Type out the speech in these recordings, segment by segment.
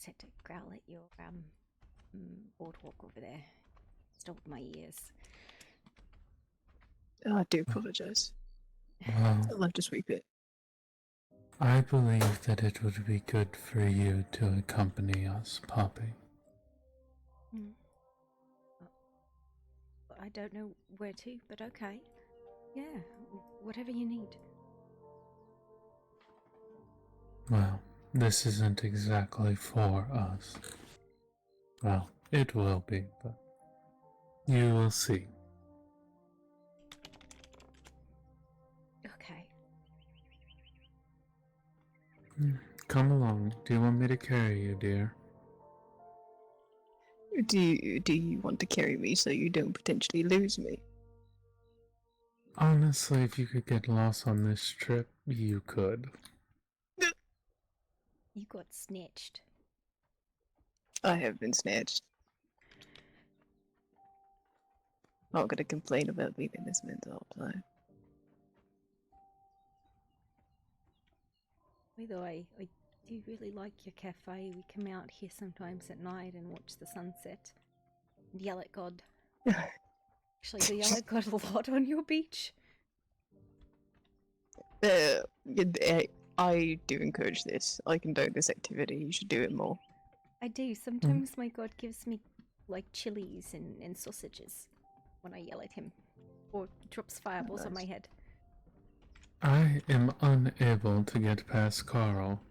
just had to growl at your boardwalk over there. Stopped my ears. Oh, I do apologise. Well, I'll have to sweep it. I believe that it would be good for you to accompany us, Poppy. I don't know where to, but okay. Yeah, whatever you need. Well, this isn't exactly for us. Well, it will be, but you will see. Okay. Come along. Do you want me to carry you, dear? Do you want to carry me so you don't potentially lose me? Honestly, if you could get lost on this trip, you could. You got snatched. I have been snatched. Not gonna complain about leaving this man the whole time. By the way, I do really like your cafe. We come out here sometimes at night and watch the sunset and yell at God. Actually, do yell at God a lot on your beach? I do encourage this. I condone this activity. You should do it more. I do. Sometimes my God gives me like chilies and sausages when I yell at him. Or drops fireballs on my head. I am unable to get past Carl.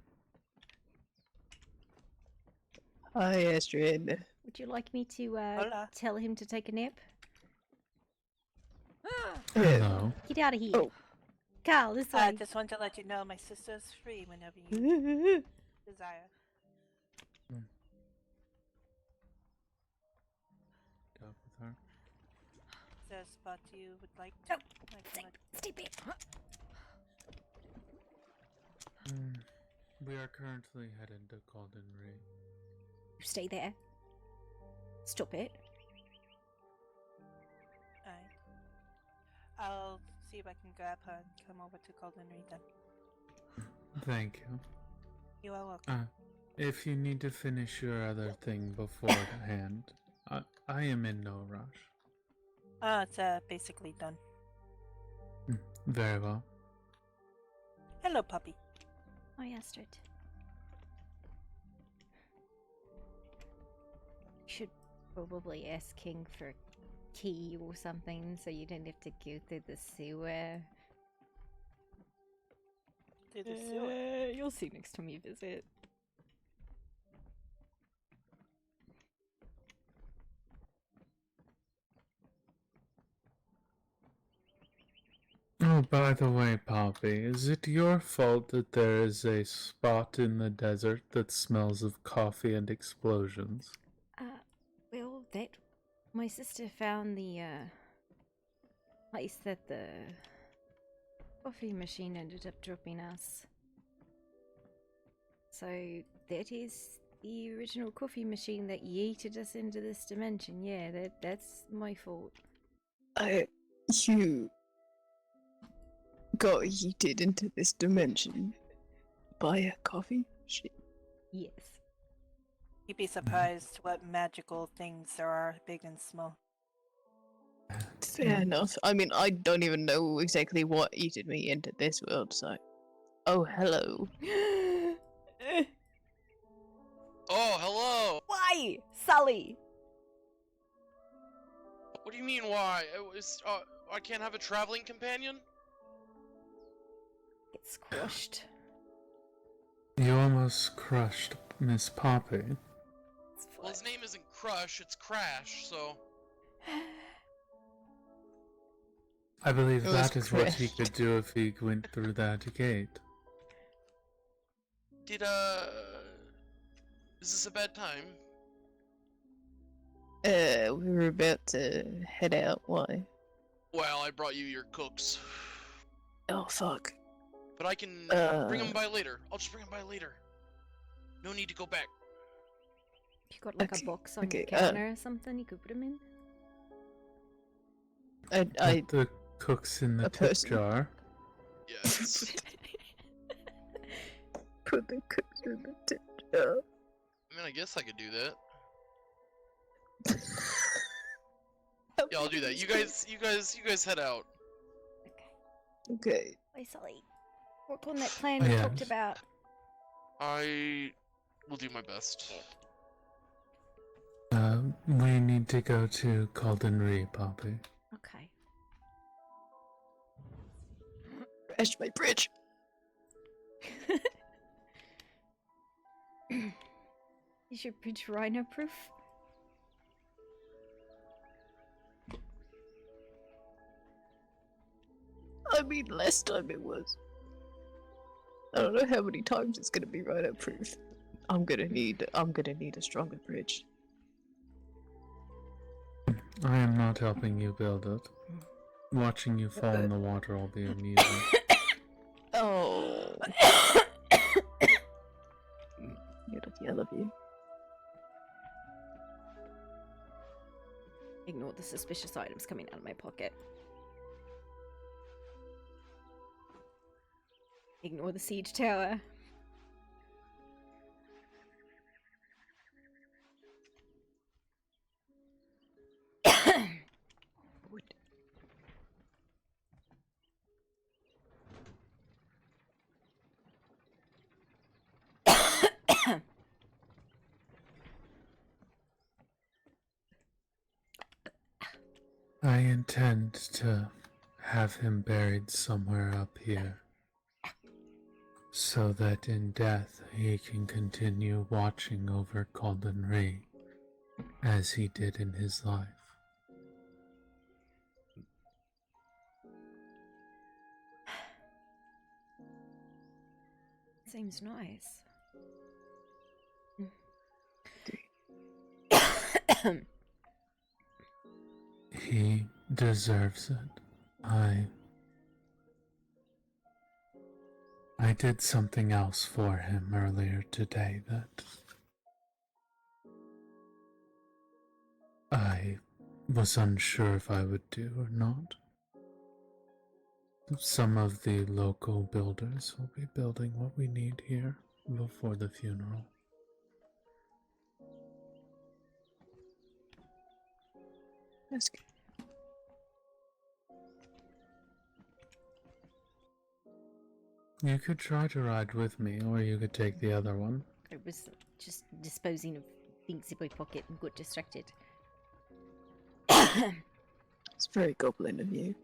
Hi, Astrid. Would you like me to Hola. tell him to take a nap? Hello. Get out of here. Oh. Carl, this I way. just want to let you know my sister's free whenever you desire. Talk with her. Is there a spot you would like to? Stay there. We are currently headed to Golden Ring. You stay there. Stop it. Alright. I'll see if I can grab her and come over to Golden Reed then. Thank you. You are welcome. If you need to finish your other thing beforehand, I am in no rush. It's basically done. Very well. Hello, puppy. Hi, Astrid. Should probably ask King for a key or something so you don't have to go through the sewer. To the sewer. You'll see next time you visit. Oh, by the way, Poppy, is it your fault that there is a spot in the desert that smells of coffee and explosions? Well, my sister found the place that the coffee machine ended up dropping us. So that is the original coffee machine that yeeted us into this dimension. Yeah, that's my fault. You got yeeted into this dimension by a coffee machine. Yes. You'd be surprised what magical things there are, big and small. Fair enough. I mean, I don't even know exactly what yeeted me into this world, so... Oh, hello. Oh, hello! Why, Sully? What do you mean, why? I can't have a traveling companion? Get squashed. You almost crushed Miss Poppy. Well, his name isn't Crush, it's Crash, so... I believe It was that is what he crashed. could do if he went through that gate. Did, is this a bad time? We were about to head out. Why? Well, I brought you your cooks. Oh, fuck. But I can bring them by later. I'll just bring them by later. No need to go back. You got like Okay, a box on okay, your counter or something you could put them in? Put the cooks in the a tip person. jar. Yes. Put the cooks in the tip jar. I mean, I guess I could do that. Yeah, I'll do that. You guys head out. Okay. Okay. Wait, Sully. Work on that plan we Yes. talked about. I will do my best. We need to go to Caldenry, Poppy. Okay. Crash my bridge. Is your bridge rhino proof? I mean, last time it was. I don't know how many times it's gonna be rhino proof. I'm gonna need a stronger bridge. I am not helping you build it. Watching you fall in the water will be amusing. Oh. Get at the other view. Ignore the suspicious items coming out of my pocket. Ignore the siege tower. I intend to have him buried somewhere up here, so that in death he can continue watching over Caldenry as he did in his life. Seems nice. He deserves it. I did something else for him earlier today that I was unsure if I would do or not. Some of the local builders will be building what we need here before the funeral. That's good. You could try to ride with me, or you could take the other one. I was just disposing of things in my pocket and got distracted. It's very goblin of you.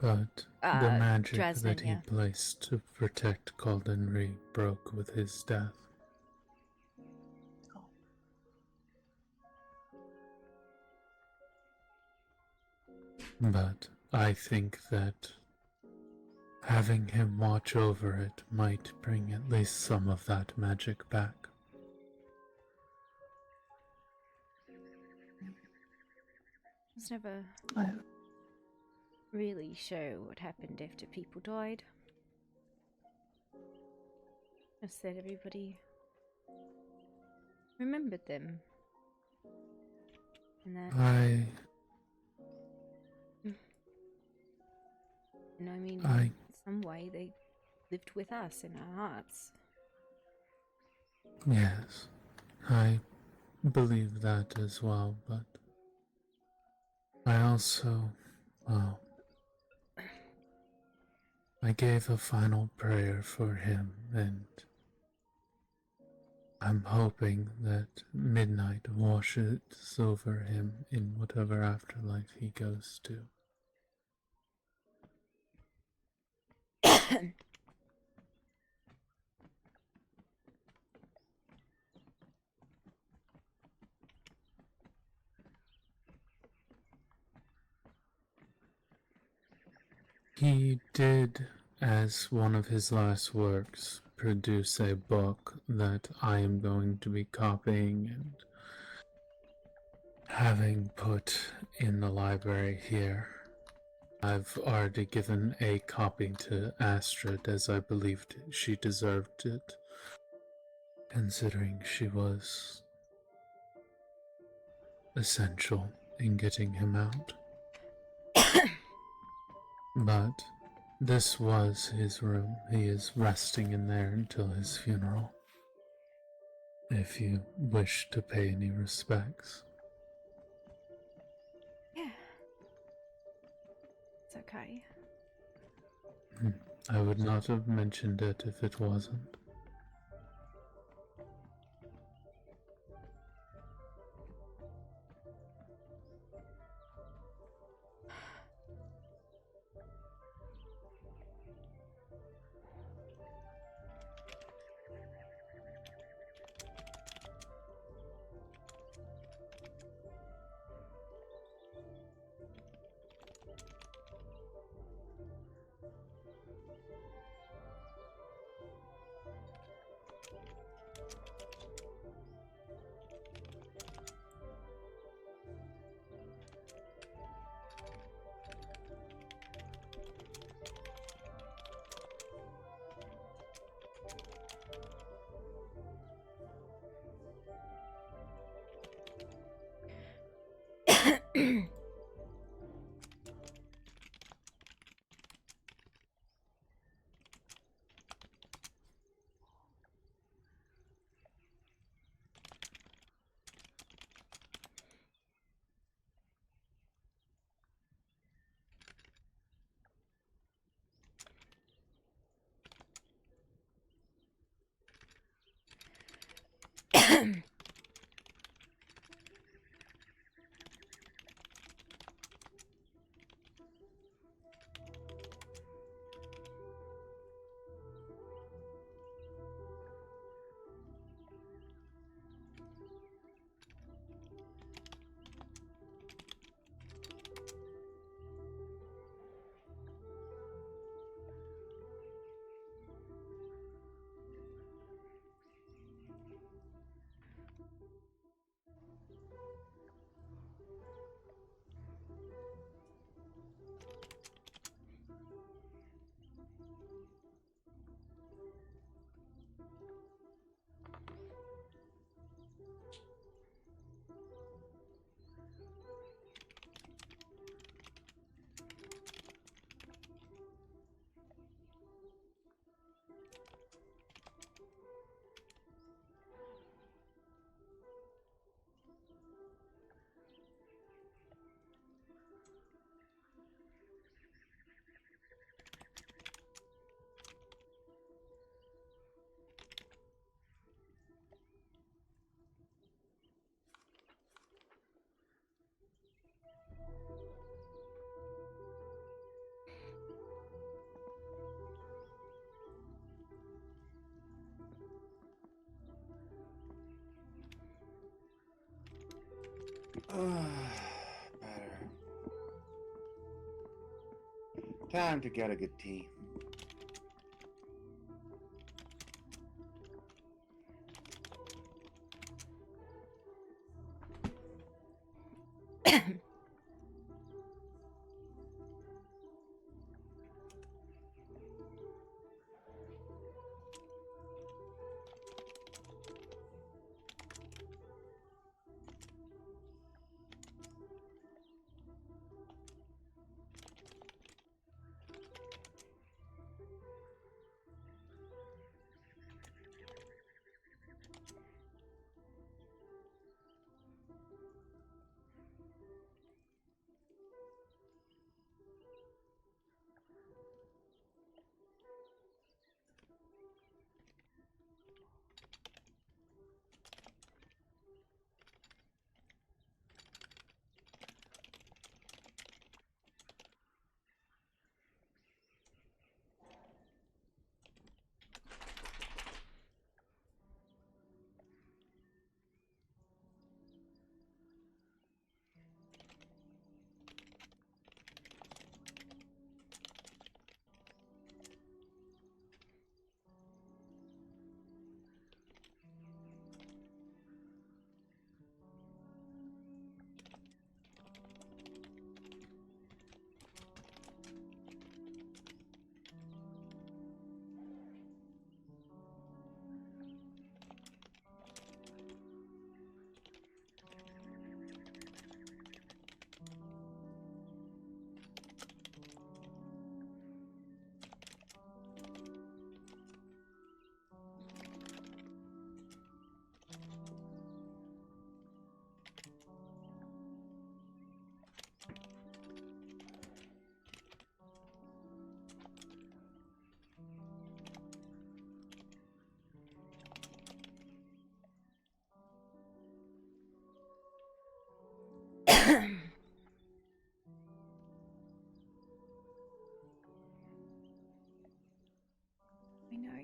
But the magic Dresden, that he yeah. placed to protect Caldenry broke with his death. But I think that having him watch over it might bring at least some of that magic back. I was never I really sure what happened after people died. Just that everybody remembered them. And that, I mean, in some way they lived with us in our hearts. Yes, I believe that as well, but I also, well, I gave a final prayer for him, and I'm hoping that midnight washes over him in whatever afterlife he goes to. He did, as one of his last works, produce a book that I am going to be copying and having put in the library here. I've already given a copy to Astrid, as I believed she deserved it, considering she was essential in getting him out. But This was his room. He is resting in there until his funeral. If you wish to pay any respects. Yeah. It's okay. I would not have mentioned it if it wasn't. Better. Time to get a good tea.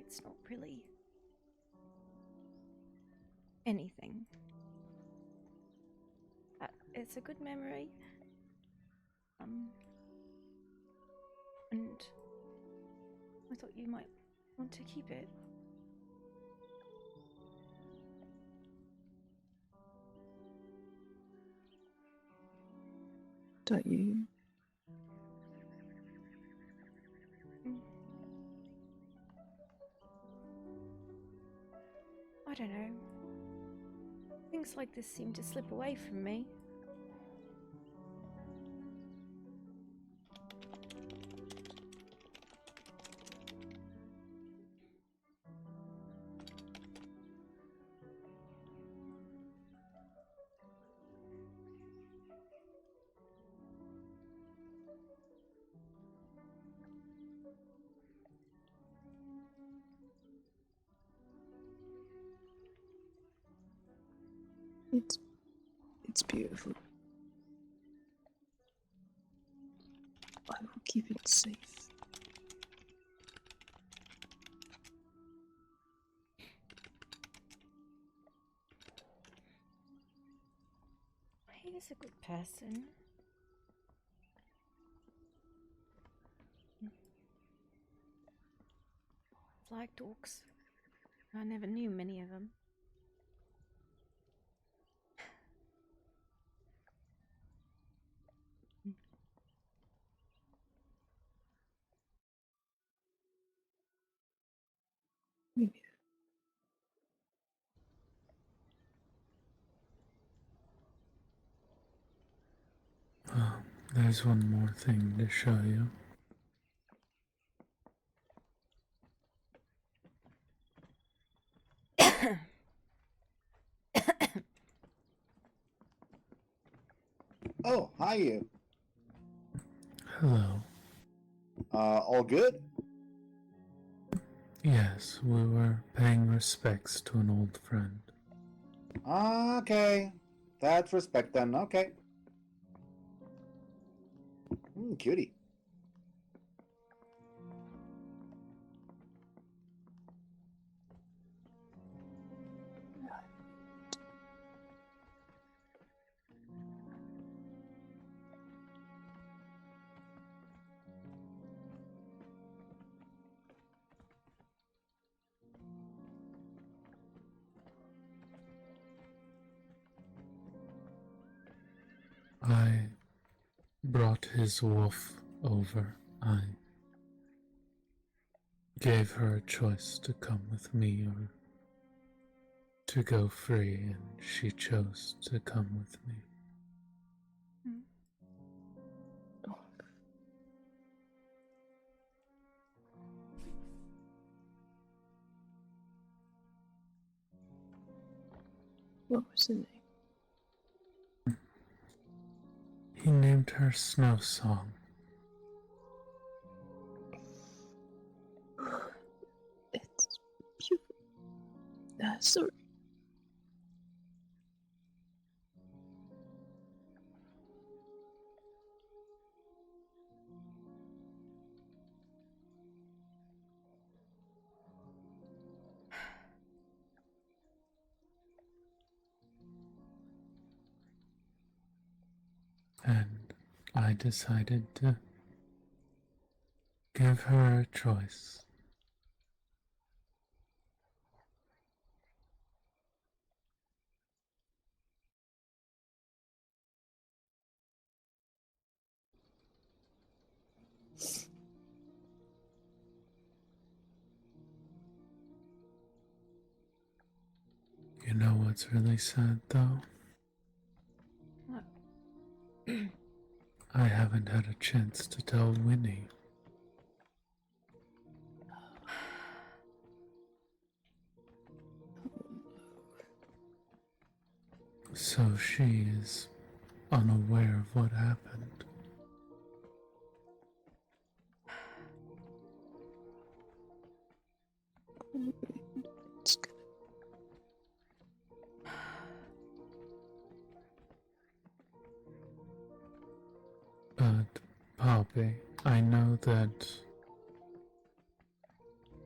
it's not really anything. It's a good memory. And I thought you might want to keep it. Don't you? I don't know. Things like this seem to slip away from me. It's beautiful. I will keep it safe. He is a good person. Like dogs. I never knew many of them. Me neither. Well, there's one more thing to show you. Oh, hi you. Hello. All good? Yes, we were paying respects to an old friend. Okay. That's respect then. Okay. Cutie. I brought his wolf over. I gave her a choice to come with me or to go free, and she chose to come with me. What was the name? He named her Snow Song. It's beautiful. Sorry. And I decided to give her a choice. You know what's really sad though? What? I haven't had a chance to tell Winnie. So she is unaware of what happened. It's good. But, Poppy, I know that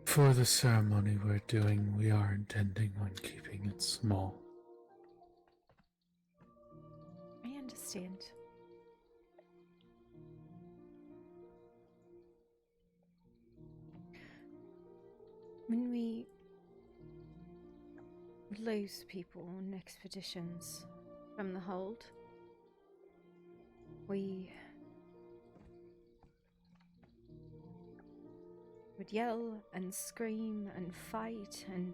For the ceremony we're doing, we are intending on keeping it small. I understand. When we lose people on expeditions from the hold, we would yell and scream and fight and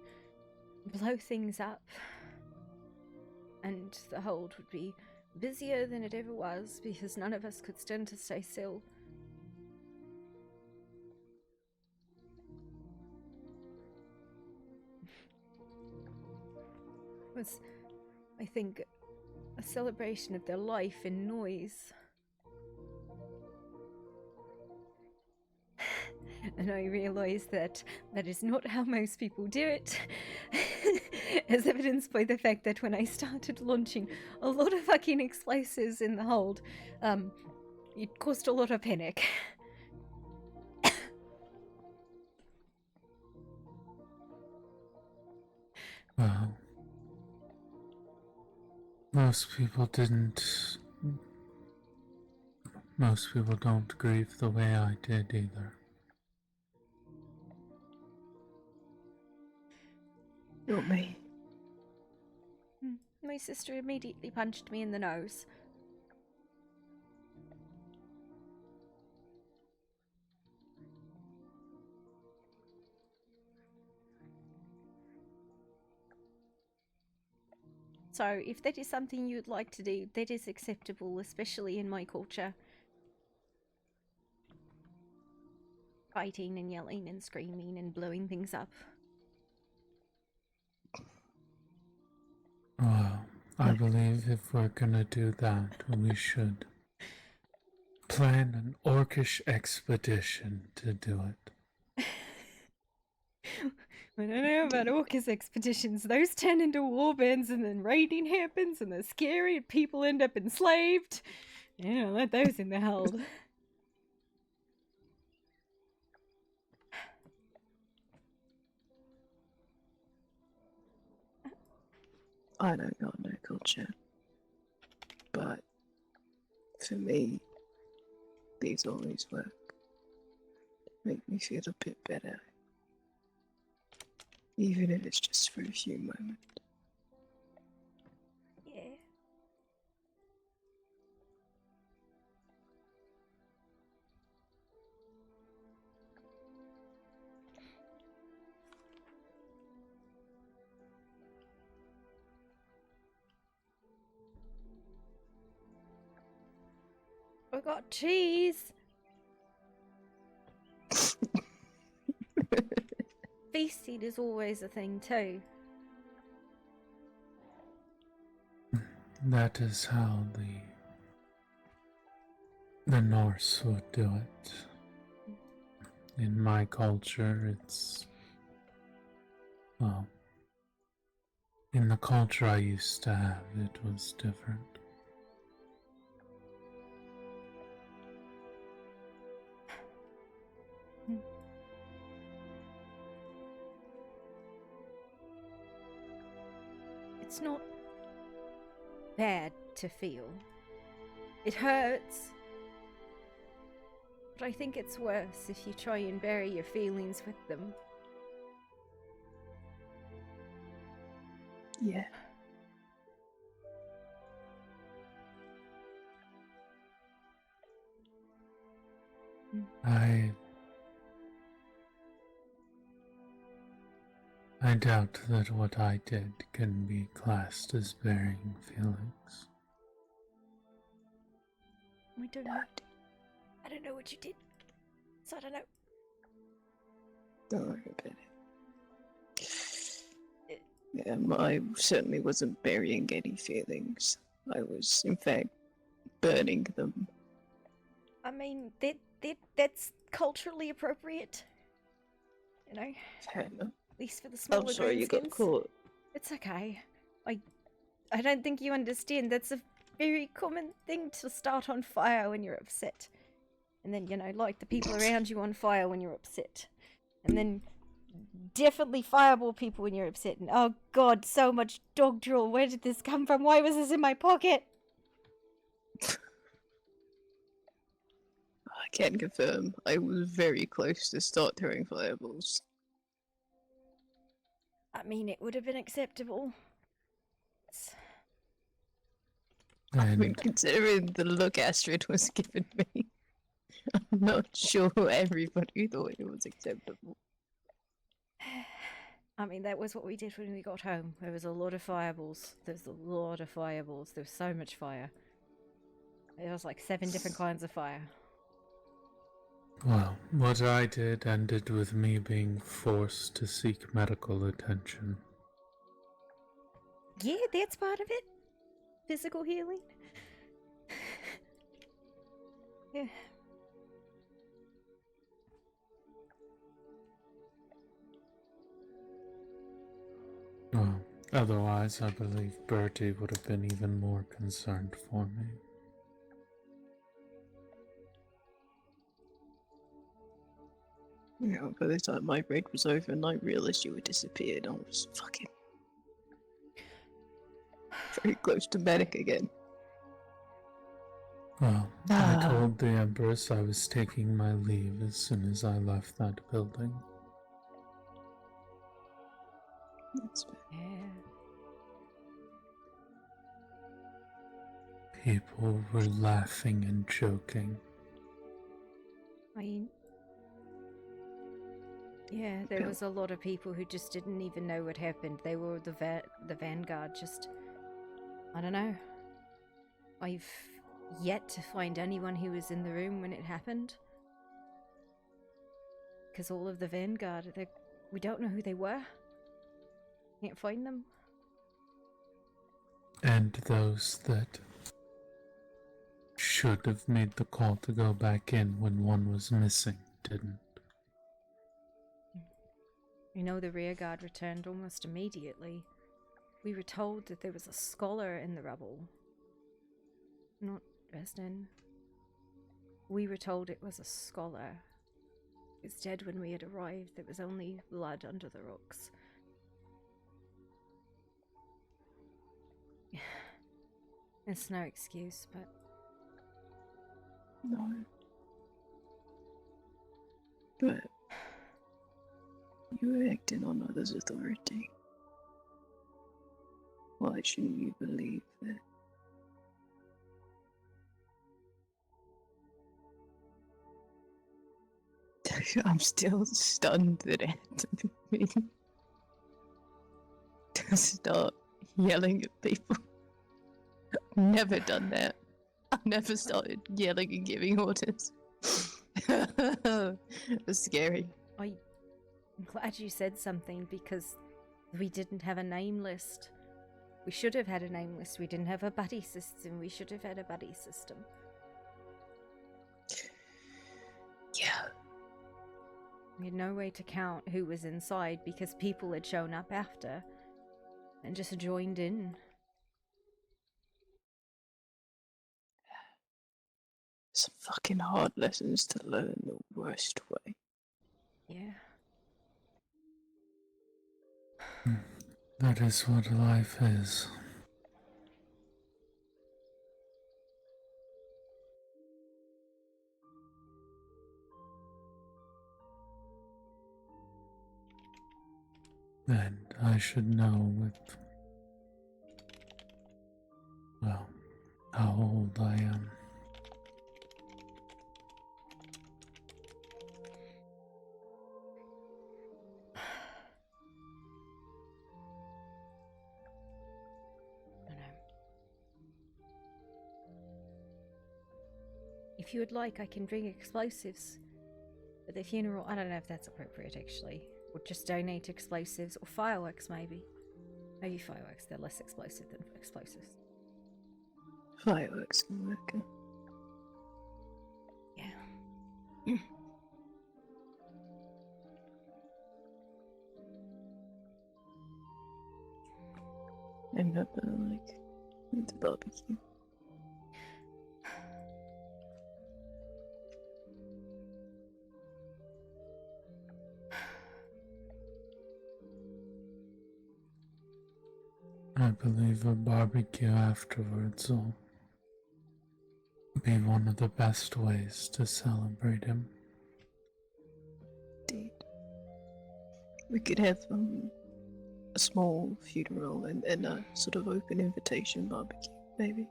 blow things up, and the hold would be busier than it ever was because none of us could stand to stay still. It was, I think, a celebration of their life in noise. And I realised that that is not how most people do it, as evidenced by the fact that when I started launching a lot of fucking explosives in the hold, it caused a lot of panic. Well, most people didn't. Most people don't grieve the way I did either. Not me. My sister immediately punched me in the nose. So, if that is something you'd like to do, that is acceptable, especially in my culture. Fighting and yelling and screaming and blowing things up. Well, I believe if we're gonna do that, we should plan an orcish expedition to do it. I don't know about Orcus expeditions. Those turn into warbands and then raiding happens and they're scary and people end up enslaved. Yeah, let those in the hold. I don't got no culture. But for me, these always work. Make me feel a bit better. Even if it's just for a few moments. Yeah. I got cheese. Feasting is always a thing too. That is how the Norse would do it. In my culture, it's, well, in the culture I used to have, it was different. It's not bad to feel. It hurts. But I think it's worse if you try and bury your feelings with them. Yeah. I doubt that what I did can be classed as burying feelings. I don't know. I don't know what you did. So I don't know. Don't worry about it. Yeah, I certainly wasn't burying any feelings. I was, in fact, burning them. I mean, that's culturally appropriate. You know? Fair enough. At least for the smaller I'm sorry you got greenskins. caught. It's okay. I don't think you understand. That's a very common thing to start on fire when you're upset. And then, light the people around you on fire when you're upset. And then definitely fireball people when you're upset. And oh god, so much dog drool. Where did this come from? Why was this in my pocket? I can confirm I was very close to start throwing fireballs. I mean, it would have been acceptable. I mean, And considering the look Astrid was giving me, I'm not sure everybody thought it was acceptable. I mean, that was what we did when we got home. There was a lot of fireballs. There's a lot of fireballs. There was so much fire. There was like 7 different kinds of fire. well, what I did ended with me being forced to seek medical attention. Yeah, that's part of it. Physical healing. Yeah. Well, otherwise, I believe Bertie would have been even more concerned for me. Yeah, by the time my break was over and I realised you had disappeared, I was fucking very close to medic again. Well, I told the Empress I was taking my leave as soon as I left that building. That's fair. Yeah. People were laughing and joking. I mean, yeah, there Yeah. was a lot of people who just didn't even know what happened. They were the vanguard. Just, I don't know. I've yet to find anyone who was in the room when it happened. Because all of the vanguard, we don't know who they were. Can't find them. And those that should have made the call to go back in when one was missing didn't. You know, the rear guard returned almost immediately. We were told that there was a scholar in the rubble. Not Dresden. We were told it was a scholar. He was dead when we had arrived. There was only blood under the rocks. It's no excuse, but No. But you were acting on others' authority. Why shouldn't you believe that? I'm still stunned that it had to be me to start yelling at people. I've never done that. I've never started yelling and giving orders. It was scary. I'm glad you said something because we didn't have a name list. We should have had a name list. We didn't have a buddy system. We should have had a buddy system. Yeah. We had no way to count who was inside because people had shown up after and just joined in. Some fucking hard lessons to learn the worst way. Yeah. That is what life is. And I should know with, well, how old I am. I know. If you would like, I can bring explosives for the funeral. I don't know if that's appropriate, actually. Or just donate explosives, or fireworks, maybe. Maybe fireworks, they're less explosive than explosives. Fireworks can work. Yeah. I'm not gonna like the barbecue. I believe a barbecue afterwards will be one of the best ways to celebrate him. Indeed. We could have a small funeral and a sort of open invitation barbecue, maybe.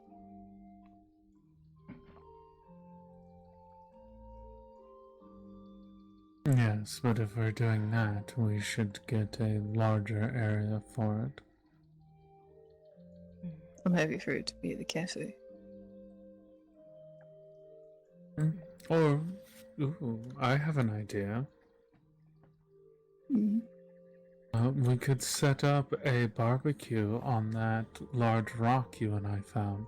Yes, but if we're doing that, we should get a larger area for it. I'm happy for it to be at the cafe. Or, ooh, I have an idea. Mm. We could set up a barbecue on that large rock you and I found.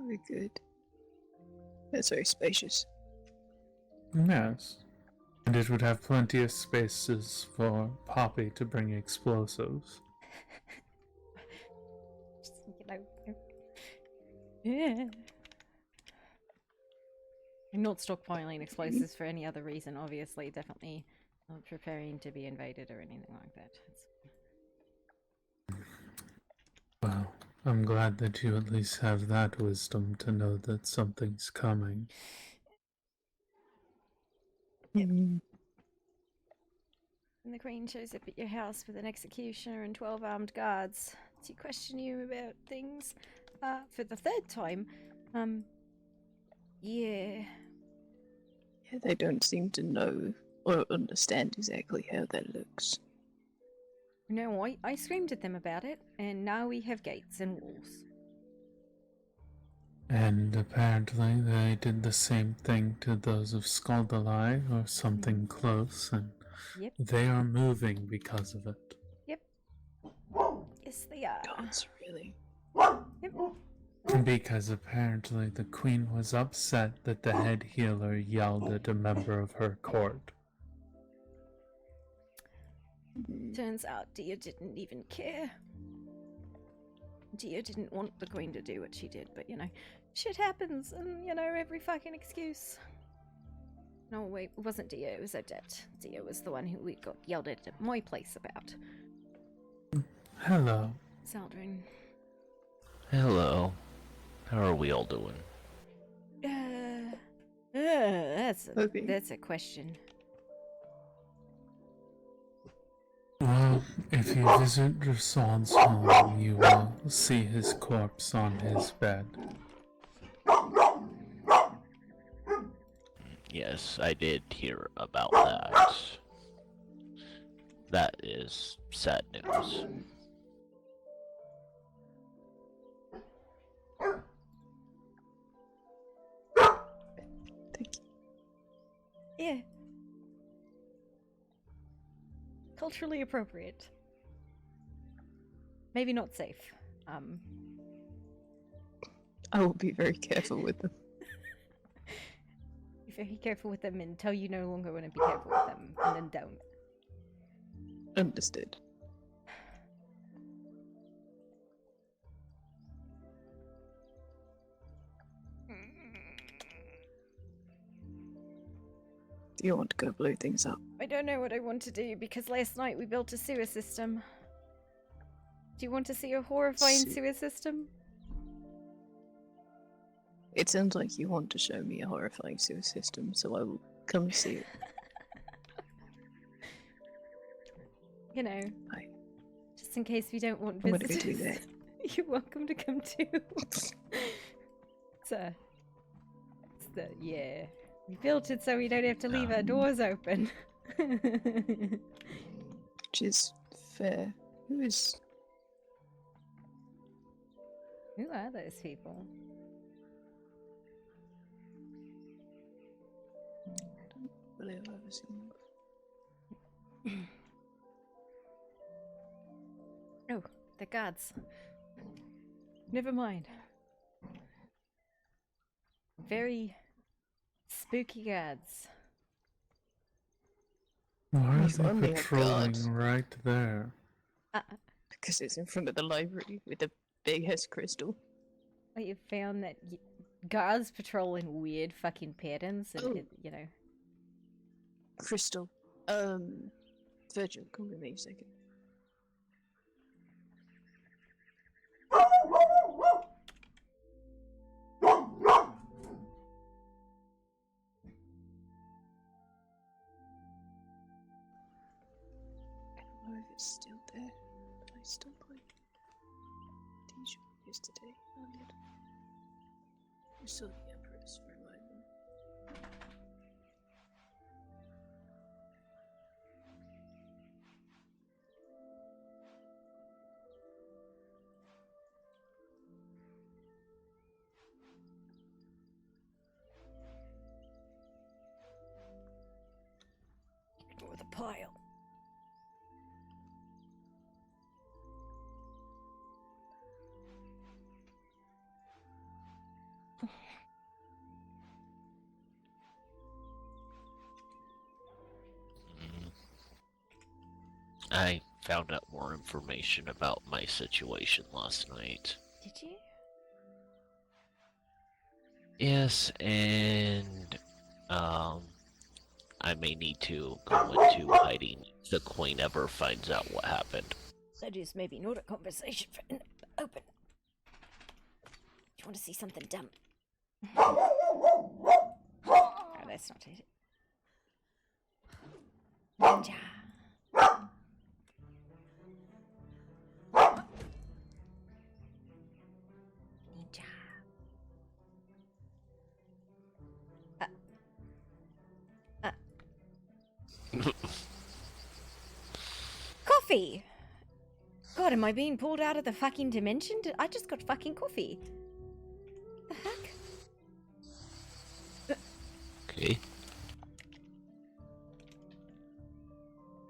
Very good. That's very spacious. Yes. And it would have plenty of spaces for Poppy to bring explosives. Just, yeah. I'm not stockpiling explosives for any other reason, obviously. Definitely not preparing to be invaded or anything like that. Well, I'm glad that you at least have that wisdom to know that something's coming. Mm. When the Queen shows up at your house with an executioner and 12 armed guards to question you about things, for the third time, yeah. Yeah, they don't seem to know or understand exactly how that looks. No, I screamed at them about it, and now we have gates and walls. And apparently they did the same thing to those of Skaldalai or something close, and Yep. they are moving because of it. Yep. Yes, they are. Gods, really? Yep. Because apparently the Queen was upset that the head healer yelled at a member of her court. Turns out Dia didn't even care. Dia didn't want the Queen to do what she did, but shit happens, and every fucking excuse. No, wait, it wasn't Dia, it was Odette. Dia was the one who we got yelled at my place about. Hello. Saldrin. Hello. How are we all doing? That's a question. Well, if you visit Drasan's home, you will see his corpse on his bed. Yes, I did hear about that. That is sad news. Thank you. Yeah. Culturally appropriate. Maybe not safe. I will be very careful with them. Be very careful with them until you no longer want to be careful with them, and then don't. Understood. Do you want to go blow things up? I don't know what I want to do because last night we built a sewer system. Do you want to see a horrifying sewer system? It sounds like you want to show me a horrifying sewer system, so I will come see it. Hi. Just in case we don't want I'm gonna visitors. go do that. You're welcome to come too. Yeah. We built it so we don't have to leave our doors open. Which is fair. Who are those people? I don't believe I've ever seen them. Oh, the guards. Never mind. Very spooky guards. Why are If they only a patrolling guard. right there? Because it's in front of the library with a big ass crystal. You found that guards patrol in weird fucking patterns, and Oh. Crystal. Virgil, come with me a second. know if it's still there, but I stopped playing T-shirt yesterday. I did. I saw the Empress revive them. Ignore the pile. I found out more information about my situation last night. Did you? Yes, and I may need to go into hiding if the Queen ever finds out what happened. That is maybe not a conversation for an open. Do you want to see something dumb? Oh, that's not it. Ninja. Ninja. Coffee! God, am I being pulled out of the fucking dimension? I just got fucking coffee. The heck? Okay.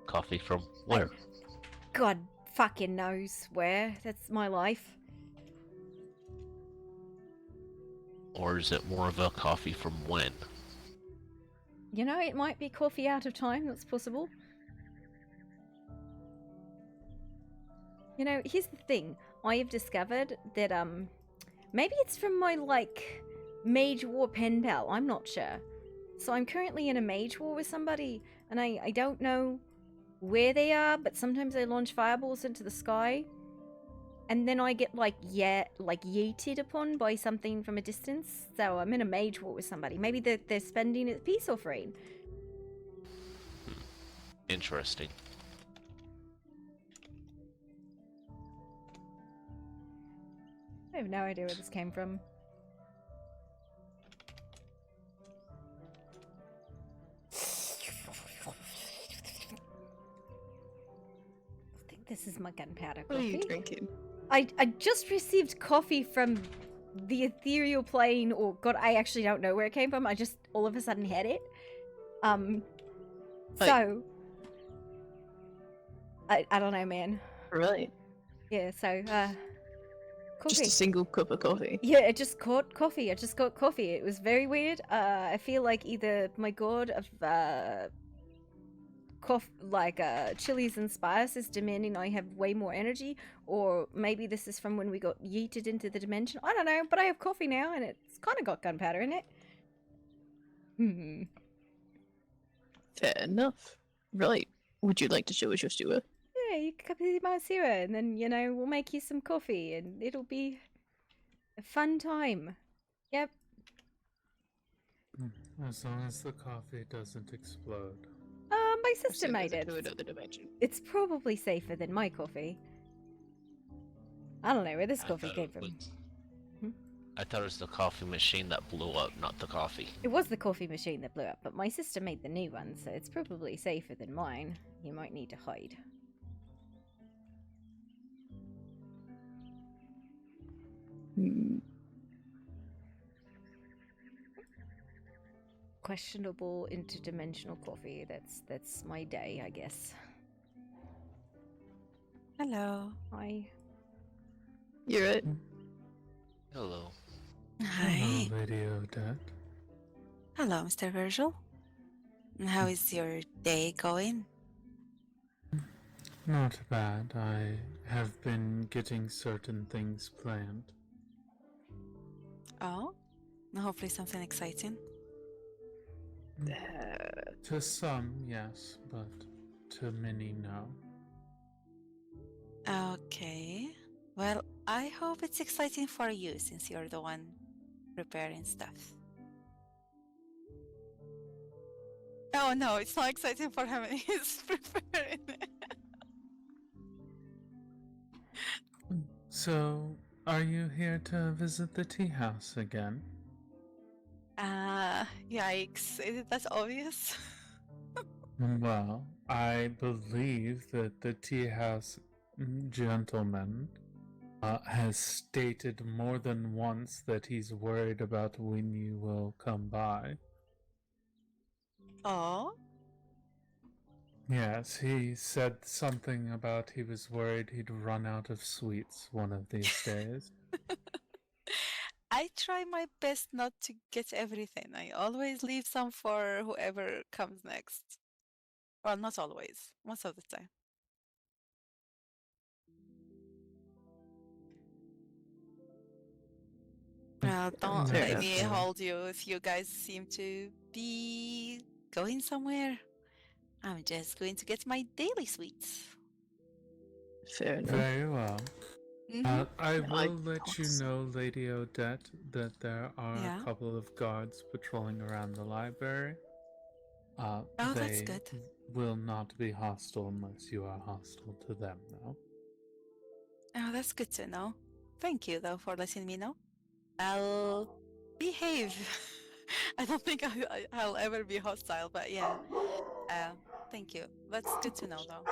Coffee from where? God fucking knows where. That's my life. Or is it more of a coffee from when? You know, it might be coffee out of time. That's possible. You know, here's the thing. I have discovered that, maybe it's from my, like, mage war pen pal. I'm not sure. So I'm currently in a mage war with somebody, and I don't know where they are, but sometimes they launch fireballs into the sky. And then I get, like, yeeted upon by something from a distance. So I'm in a mage war with somebody. Maybe they're spending a peace offering. Interesting. I have no idea where this came from. I think this is my gunpowder What are you coffee. drinking? I just received coffee from the ethereal plane, or God, I actually don't know where it came from. I just all of a sudden had it. So I don't know, man. Right. Yeah, so coffee. Just a single cup of coffee. Yeah, I just caught coffee. I just got coffee. It was very weird. I feel like either my god of chilies and spice is demanding I have way more energy, or maybe this is from when we got yeeted into the dimension. I don't know, but I have coffee now, and it's kind of got gunpowder in it. Fair enough. Right. Would you like to show us your sewer? Yeah, you can come see my sewer, and then, you know, we'll make you some coffee, and it'll be a fun time. Yep. As long as the coffee doesn't explode. My Or sister send us made it. to another dimension. It's probably safer than my coffee. I don't know where this coffee came from. I thought it was the coffee machine that blew up, not the coffee. It was the coffee machine that blew up, but my sister made the new one, so it's probably safer than mine. You might need to hide. Questionable interdimensional coffee. That's my day, I guess. Hello. Hi. You're right. Hello. Hi. Hello, Lady Odette. Hello, Mr. Virgil. How is your day going? Not bad. I have been getting certain things planned. Oh, hopefully something exciting. To some, yes, but to many, no. Okay. Well, I hope it's exciting for you since you're the one preparing stuff. Oh no, it's not exciting for him. He's preparing it. So, are you here to visit the tea house again? Yikes. Is it that obvious? Well, I believe that the tea house gentleman has stated more than once that he's worried about when you will come by. Oh? Yes, he said something about he was worried he'd run out of sweets one of these days. I try my best not to get everything. I always leave some for whoever comes next. Well, not always. Most of the time. Well, don't Fair let enough. me hold you if you guys seem to be going somewhere. I'm just going to get my daily sweets. Fair enough. Very well. Mhm. I will let can't you see. know, Lady Odette, that there are Yeah. a couple of guards patrolling around the library. Oh, that's They good. will not be hostile unless you are hostile to them, though. Oh, that's good to know. Thank you, though, for letting me know. I'll behave. I don't think I'll ever be hostile, but yeah. Thank you. That's good to know, though.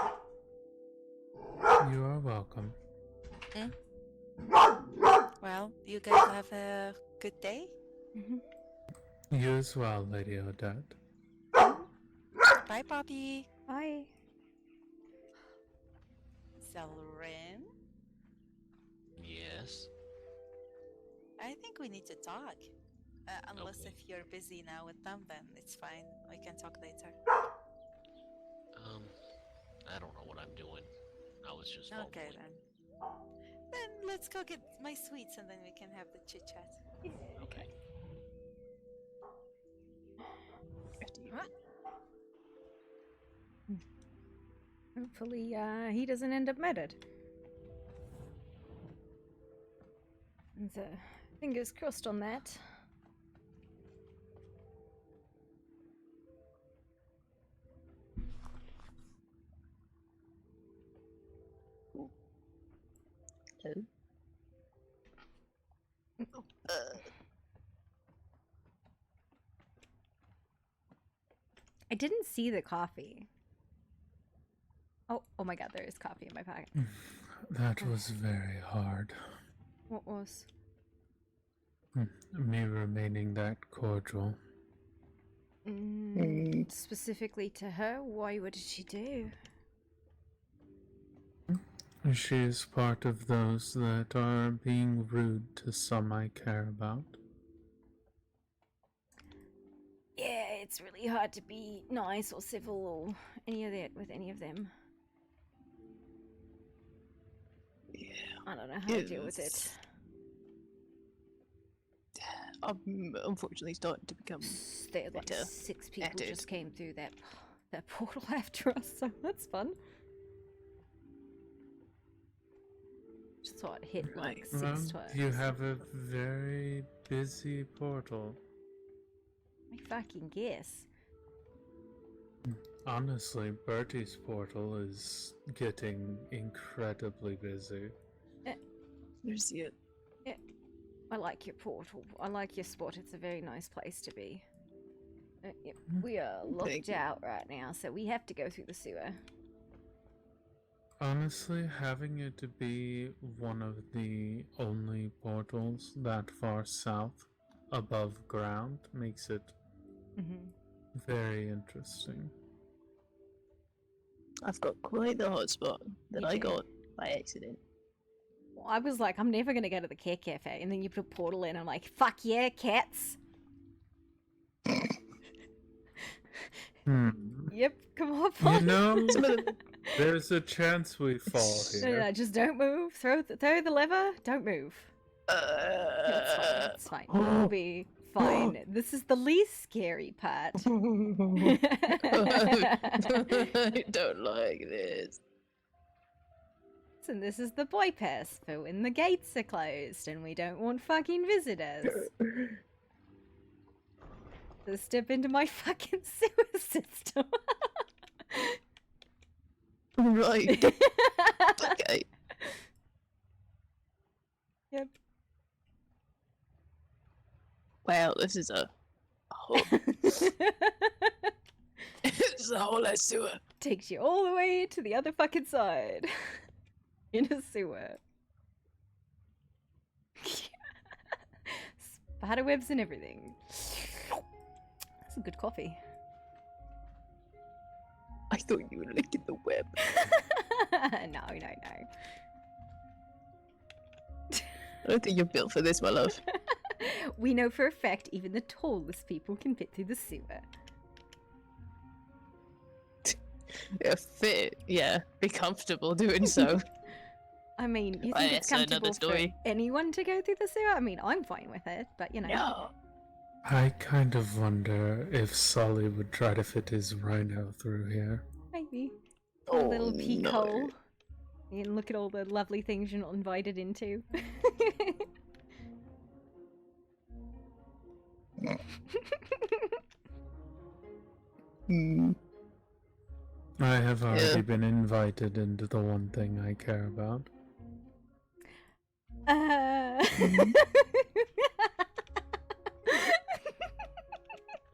You are welcome. Well, you guys have a good day. You as well, Lady Odette. Bye, Poppy. Bye. Zelrin, Yes. I think we need to talk. Unless Okay. if you're busy now with them, then it's fine. We can talk later. I don't know what I'm doing. I was just Okay, following. then. Then let's go get my sweets and then we can have the chit chat. Okay. After you. Hopefully, he doesn't end up murdered. And so, fingers crossed on that. Hello? I didn't see the coffee. Oh my god, there is coffee in my pocket. That was very hard. What was? Me remaining that cordial. Specifically to her? Why? What did she do? She is part of those that are being rude to some I care about. Yeah, it's really hard to be nice or civil or any of that with any of them. Yeah. I don't know how to deal with it. I'm unfortunately starting to become There like better 6 people at it. just came through that portal after us, so that's fun. Just saw it hit like 6 times. You have a very busy portal. I fucking guess. Honestly, Bertie's portal is getting incredibly busy. There's it. I like your portal. I like your spot. It's a very nice place to be. Yep, we are locked Thank you. out right now, so we have to go through the sewer. Honestly, having it to be one of the only portals that far south above ground makes it very interesting. I've got quite the hotspot that You I do. got by accident. Well, I was like, I'm never gonna go to the cat cafe, and then you put a portal in. I'm like, fuck yeah, cats. Yep, come on, You fine. know, there's a chance we fall No, here. just don't move. Throw the lever. Don't move. It's fine. It's fine. You'll be fine. This is the least scary part. I don't like this. And this is the bypass for when the gates are closed and we don't want fucking visitors. So step into my fucking sewer system. Right. Okay. Wow, this is a whole, this is a whole lot sewer. Takes you all the way to the other fucking side. In a sewer. Spider webs and everything. That's some good coffee. I thought you were licking the web. No. I don't think you're built for this, my love. We know for a fact even the tallest people can fit through the sewer. Yeah, fit. Yeah, be comfortable doing so. I mean, you Oh, think it's that's another comfortable for story. anyone to go through the sewer? I mean, I'm fine with it, but you know. No. I kind of wonder if Sully would try to fit his rhino through here. Maybe. Oh, A little peek no. hole. And look at all the lovely things you're not invited into. Hmm. I have already Yeah. been invited into the one thing I care about.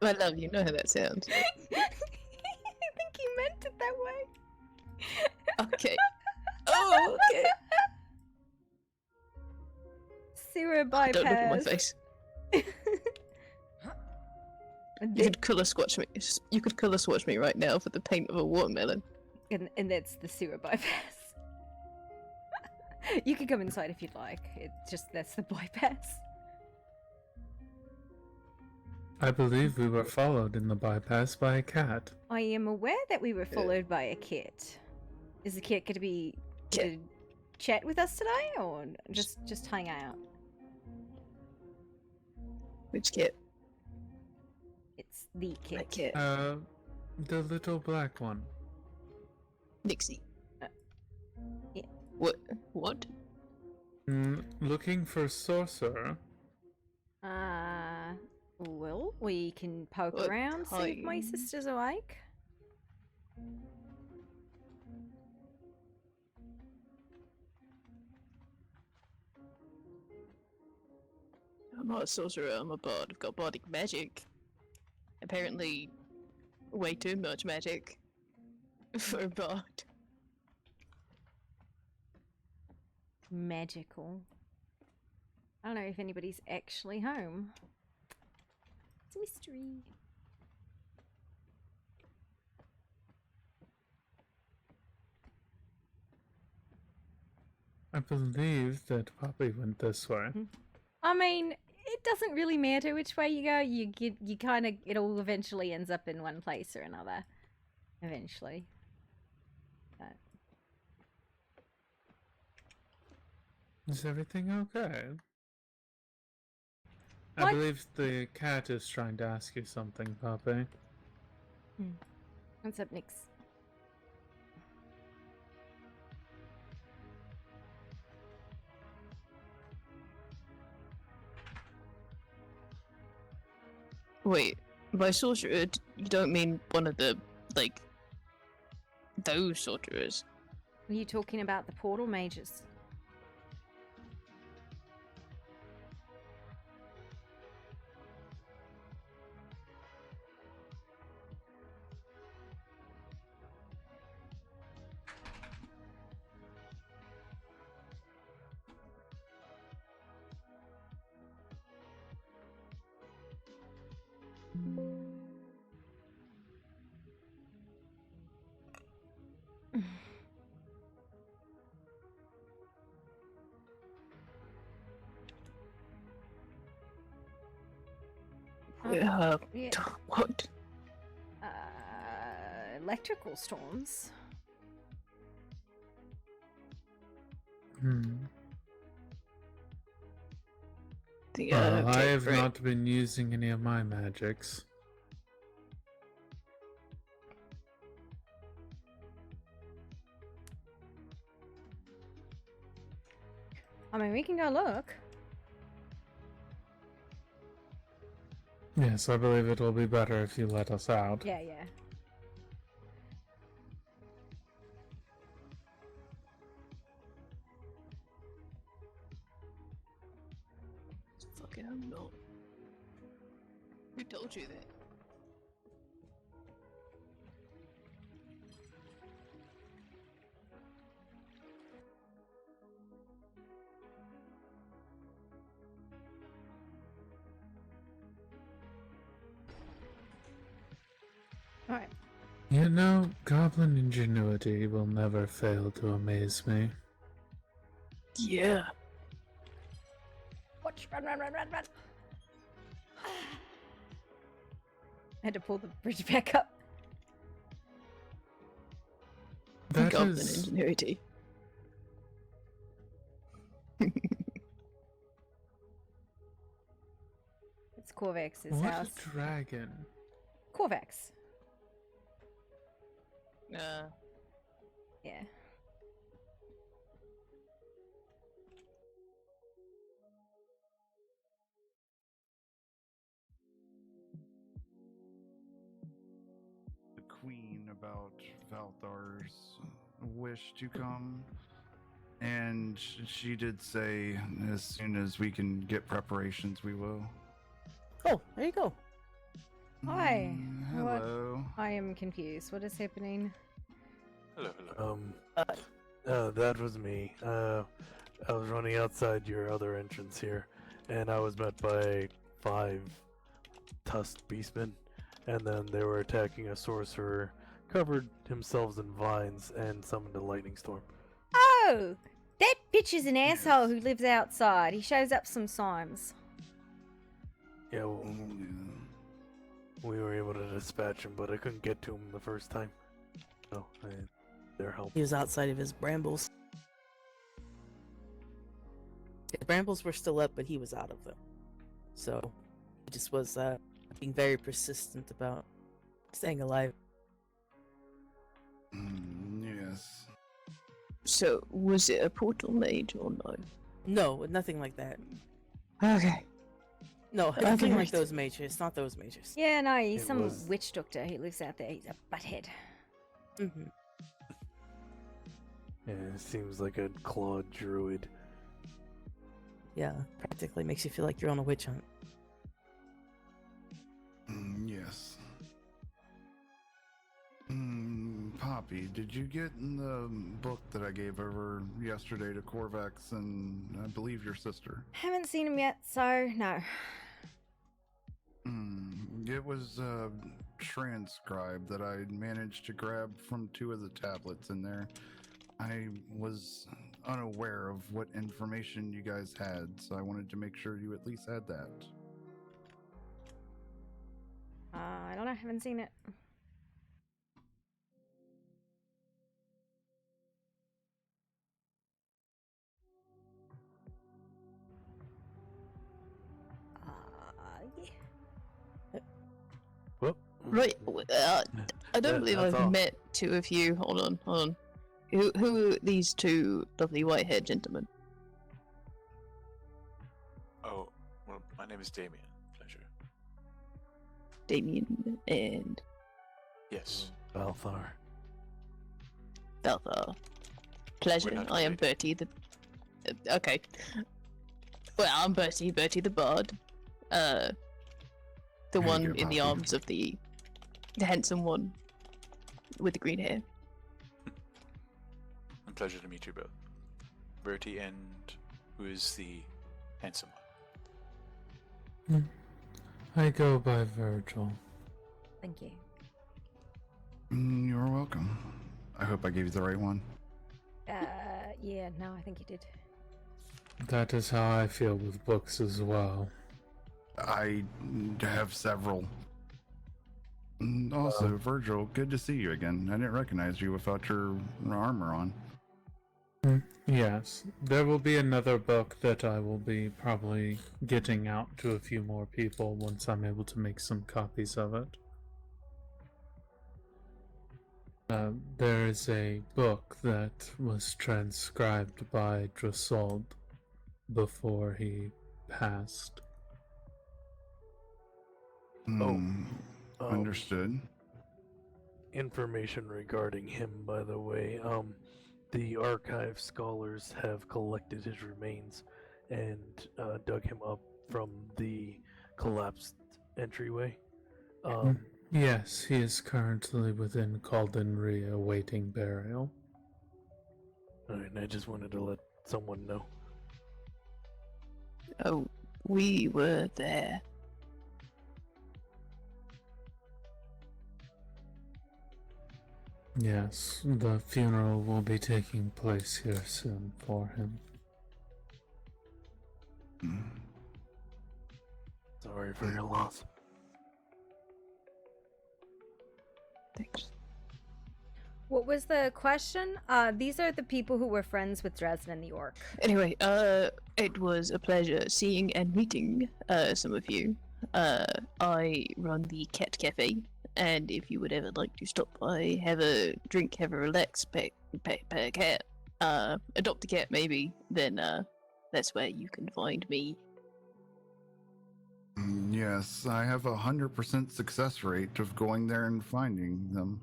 My love, you know how that sounds. I think he meant it that way. Okay. Oh, okay. Sewer bypass. Don't look at my face. You could colour swatch me. You could colour swatch me right now for the paint of a watermelon. And that's the sewer bypass. You can come inside if you'd like. It's just that's the bypass. I believe we were followed in the bypass by a cat. I am aware that we were followed by a kit. Is the kit going to be to chat with us today, or just hang out? Which kit? It's the kit. My kit. The little black one. Nixie. Yeah. What? What? Looking for sorcerer. Well, we can poke What around, see if my time? sister's awake. I'm not a sorcerer, I'm a bard. I've got bardic magic. Apparently, way too much magic for a bard. Magical. I don't know if anybody's actually home. It's a mystery. I believe that Poppy went this way. I mean, it doesn't really matter which way you go. You kind of it all eventually ends up in one place or another. Eventually. But Is everything okay? What? I believe the cat is trying to ask you something, Poppy. what's up next? Wait, by sorcerer, you don't mean one of the, like, those sorcerers? Are you talking about the portal mages? Yeah. Yeah. What? Electrical storms. Well, I okay, have right. not been using any of my magics. I mean, we can go look. Yes, I believe it will be better if you let us out. Yeah. Fucking hell, no. Who told you that? Alright. You know, goblin ingenuity will never fail to amaze me. Yeah. Watch! Run, run, run, run, run! I had to pull the bridge back up. That Goblin is ingenuity. It's Corvax's what house. a dragon. Corvax. Uh, Yeah. the queen about Valthar's wish to come, and she did say as soon as we can get preparations, we will. Oh, there you go. Hi. What? Hello. I am confused. What is happening? Hello, hello. That was me. I was running outside your other entrance here, and I was met by 5 tusked beastmen, and then they were attacking a sorcerer, covered himself in vines, and summoned a lightning storm. Oh! That bitch is an asshole who lives outside. He shows up sometimes. Yeah, well, we were able to dispatch him, but I couldn't get to him the first time. So, their help. He was outside of his brambles. His brambles were still up, but he was out of them. So, he just was being very persistent about staying alive. Yes. so, was it a portal mage or no? No, nothing like that. Okay. No, Okay, nothing like right. those mages. Not those mages. Yeah, no, he's It some was- witch doctor who lives out there. He's a butthead. Mm-hmm. Yeah, it seems like a clawed druid. Yeah, practically makes you feel like you're on a witch hunt. Yes. Poppy, did you get in the book that I gave over yesterday to Corvax and I believe your sister? Haven't seen him yet, so no. It was transcribed that I managed to grab from 2 of the tablets in there. I was unaware of what information you guys had, so I wanted to make sure you at least had that. I don't know, haven't seen it. Yeah. Whoop. Right. I don't believe that's I've all. met 2 of you. Hold on. Who are these 2 lovely white-haired gentlemen? Oh, well, my name is Damien. Pleasure. Damien and Yes. Balthar. Balthar. Pleasure. We're not I am related. Bertie the. Okay. Well, I'm Bertie the bard. The There you one go, in the Poppy. arms of the handsome one with the green hair. A pleasure to meet you both. Bertie and who is the handsome one? I go by Virgil. Thank you. You're welcome. I hope I gave you the right one. Yeah, no, I think you did. That is how I feel with books as well. I have several. Also, Virgil, good to see you again. I didn't recognize you without your armor on. Yes, there will be another book that I will be probably getting out to a few more people once I'm able to make some copies of it. There is a book that was transcribed by Drassold before he passed. Understood. Information regarding him, by the way. The archive scholars have collected his remains and dug him up from the collapsed entryway. Yes, he is currently within Caldenria awaiting burial. Alright, I just wanted to let someone know. Oh, we were there. Yes, the funeral will be taking place here soon for him. Sorry for your loss. Thanks. What was the question? These are the people who were friends with Dresden and the Orc. Anyway, it was a pleasure seeing and meeting some of you. I run the Cat Cafe, and if you would ever like to stop by, have a drink, have a relax, pet a cat, adopt a cat maybe, then that's where you can find me. Yes, I have 100% success rate of going there and finding them.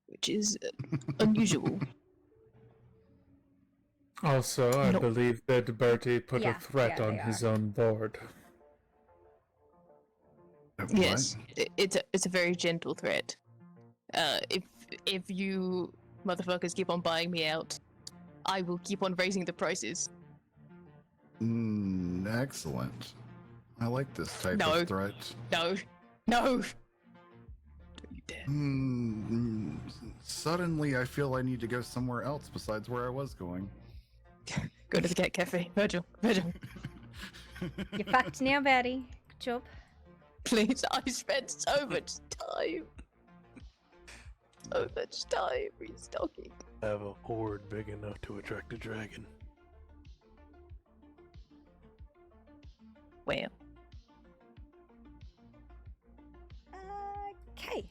Which is unusual. Also, I No. believe that Bertie put Yeah, a threat yeah, on they his are. own board. Yes, it's a very gentle threat. If you motherfuckers keep on buying me out, I will keep on raising the prices. Excellent. I like this type No. of threat. No, don't you dare. Suddenly, I feel I need to go somewhere else besides where I was going. Go to the Cat Cafe, Virgil. You're fucked now, Betty. Good job. Please, I spent so much time. So much time restocking. Have a horde big enough to attract a dragon. Well, Okay.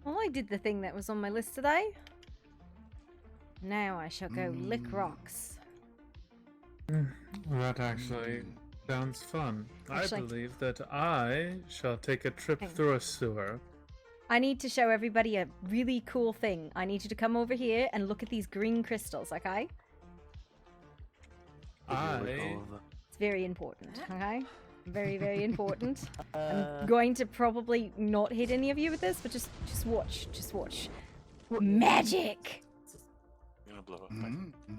Well, I did the thing that was on my list today. Now I shall go lick rocks. That actually sounds fun. Actually- I believe that I shall take a trip Hang on. through a sewer. I need to show everybody a really cool thing. I need you to come over here and look at these green crystals, okay? It's very important, okay? Very, very important. I'm going to probably not hit any of you with this, but just watch. Just watch. Magic! I'm gonna blow up.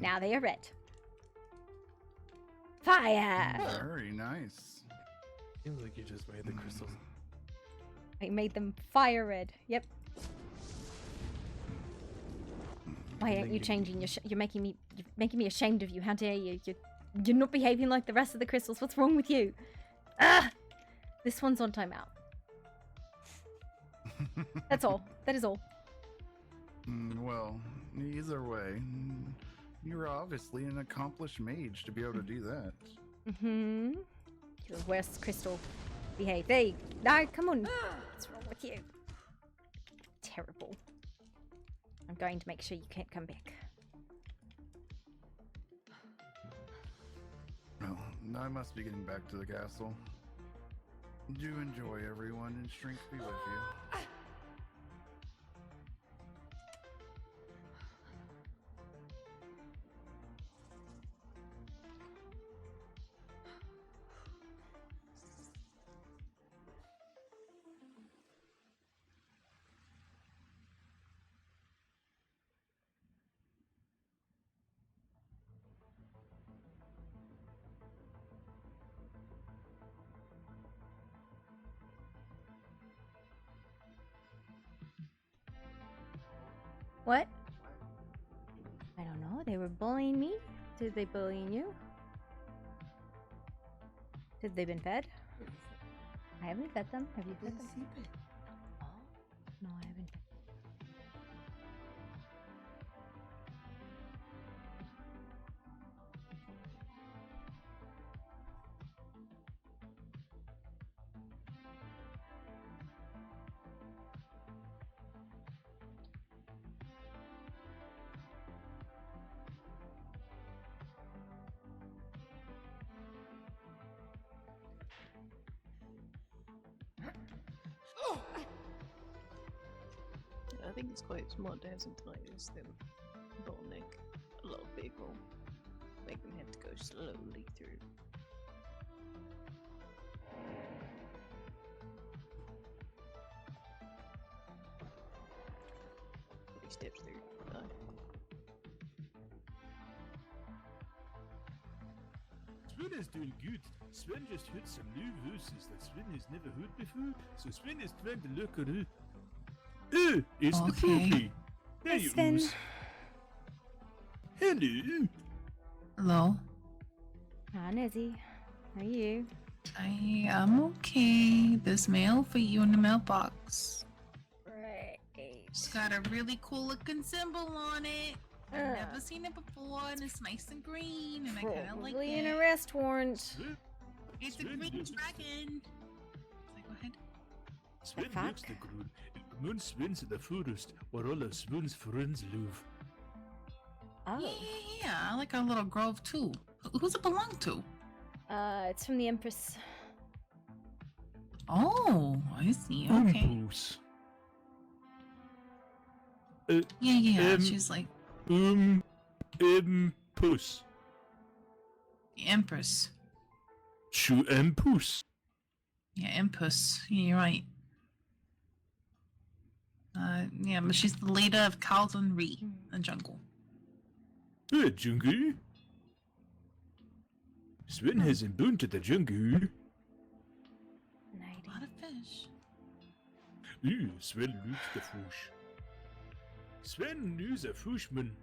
Now they are red. Fire! Very nice. Seems like you just made the crystals. I made them fire red. Yep. Why aren't you changing? You're making me ashamed of you. How dare you? You're not behaving like the rest of the crystals. What's wrong with you? Ah! This one's on timeout. That's all. That is all. Well, either way, you're obviously an accomplished mage to be able to do that. Mm-hmm. You're the worst crystal. Behave. There you No, come on. What's wrong with you? Terrible. I'm going to make sure you can't come back. Well, I must be getting back to the castle. Do enjoy, everyone, and strength be with you. What? I don't know. They were bullying me. Did they bully you? Did they been fed? I haven't fed them. Have you fed them? Oh, no, I haven't. I think it's quite smart to have some tires that bottleneck a lot of people. Make them have to go slowly through. Steps there. Sven is doing good. Sven just heard some new voices that Sven has never heard before, so Sven is trying to look around. Oh, it's the poopy. There you Sven. goes. Hello. Hello. Hi, Nezzy. How are you? I am okay. There's mail for you in the mailbox. Right. It's got a really cool looking symbol on it. I've never seen it before, and it's nice and green, and I kind of like Probably it. an arrest warrant. It's a green dragon. Sorry, go ahead. Sven fuck? looks the good. Moon Sven's in the forest where all of Sven's friends live. Oh. Yeah, I like our little grove too. Who's it belong to? It's from the Empress. Oh, I see. Okay. Umpus. Yeah. She's like Puss. the Empress. Shoe Puss. Yeah, Impus. Yeah, you're right. Yeah, but she's the leader of Carlton Ree, the jungle. Hey, jungle. Sven hasn't been to the jungle. A lot of fish. Ooh, Sven loves the fish. Sven knows a fishman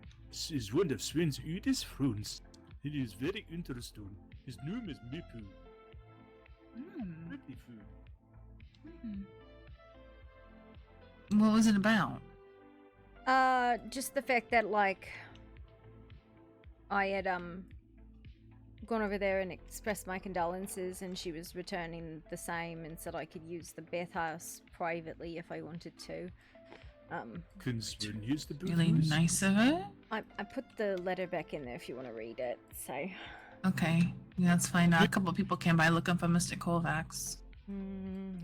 is one of Sven's oldest friends. It is very interesting. His name is Mipu. Pretty food. What was it about? Just the fact that, like, I had, gone over there and expressed my condolences, and she was returning the same and said I could use the bathhouse privately if I wanted to. Can Sven use the booth? Really nice of her. I put the letter back in there if you want to read it, so... Okay, yeah, that's fine. A couple of people came by looking for Mr. Kovacs.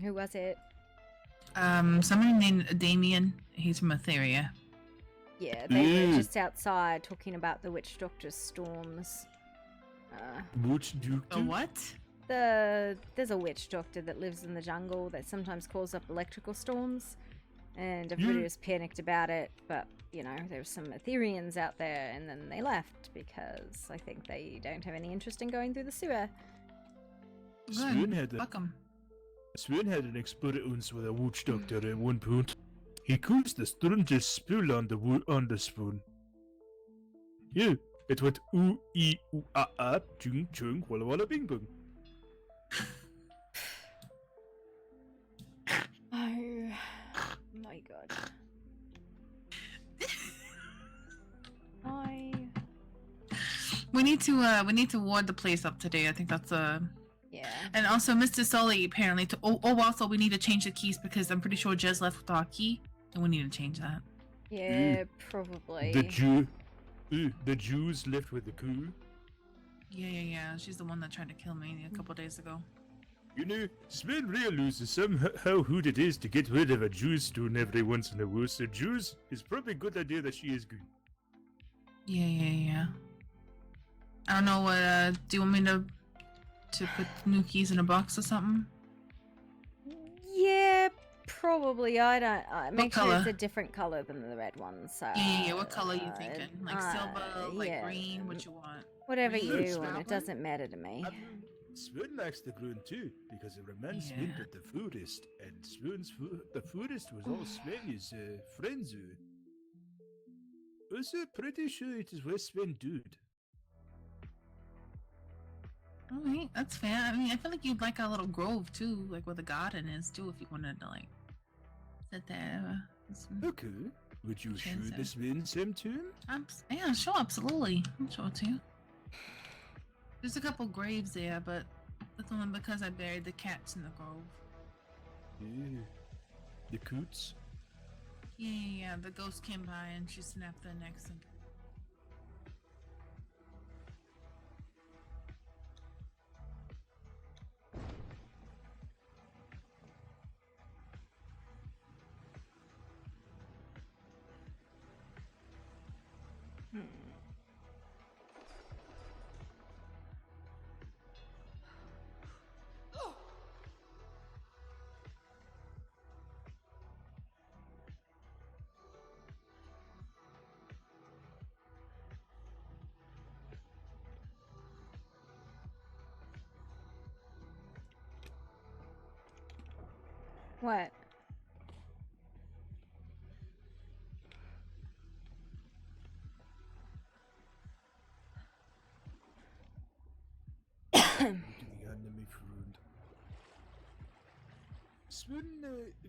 Who was it? Somebody named Damien. He's from Etheria. Yeah, they were just outside talking about the witch doctor's storms. Witch doctor? What? There's a witch doctor that lives in the jungle that sometimes calls up electrical storms, and everybody was panicked about it, but, you know, there's some Ethereans out there, and then they left because I think they don't have any interest in going through the sewer. Sven had Fuck 'em. Sven had an experience with a witch doctor at one point. He caused the strangest spill on the spoon. Yeah, it went ooh ee ooh ah chung chung walla walla bing bong. Oh my god. We need to ward the place up today. I think that's Yeah. And also, Mr. Sully apparently. Also, we need to change the keys because I'm pretty sure Jez left with our key, and we need to change that. Yeah, probably. The Jews left with the coup. Yeah. She's the one that tried to kill me a couple days ago. You know, Sven realizes somehow who it is to get rid of a Jews stone every once in a while. So Jews, it's probably a good idea that she is good. Yeah. I don't know what. Do you want me to put new keys in a box or something? Yeah, probably. I don't. Make sure color? it's a different color than the red one. So. Yeah. What color are you thinking? Like silver, like yeah. green? What you want? Whatever Green? you want. It doesn't matter to me. Sven likes the green too, because it reminds Sven of the forest, and the forest was all Sven's friends. Also, pretty sure it is where Sven died. Alright, that's fair. I mean, I feel like you'd like our little grove too, like where the garden is too, if you wanted to like sit there. Okay. Would you show the Sven some tune? Yeah, sure, absolutely. I'll show it to you. There's a couple graves there, but that's only because I buried the cats in the grove. Yeah. The coots? Yeah. The ghost came by and she snapped their necks and. What? Look at the anime friend. Spoon,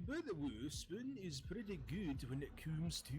by the way, Spoon is pretty good when it comes to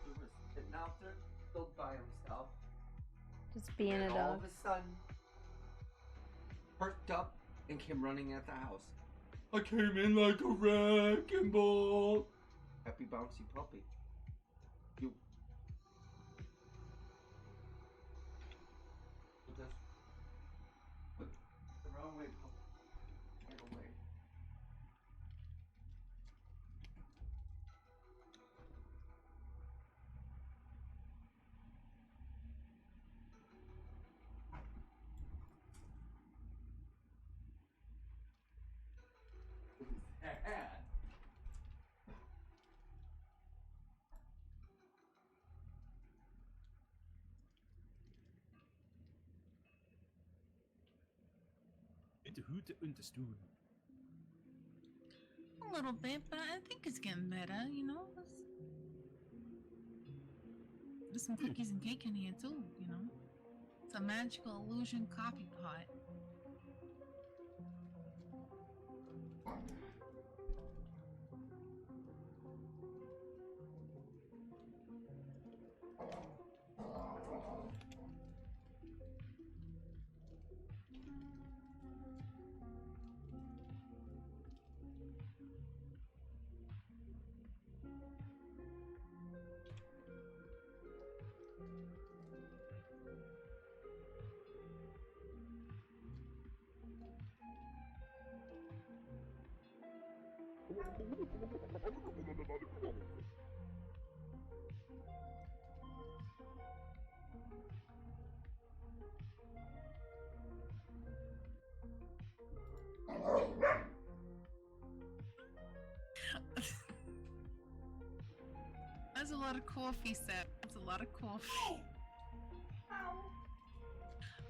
He was sitting out there, still by himself. Just being and a all dog. of a sudden, perked up and came running at the house. I came in like a wrecking ball. Happy bouncy puppy. You. Just put the wrong way, puppy. Get away. Sad. into hoot and the stoon. A little bit, but I think it's getting better, you know? There's some cookies and cake in here too, you know? It's a magical illusion coffee pot. That's a lot of coffee, Seth. That's a lot of coffee.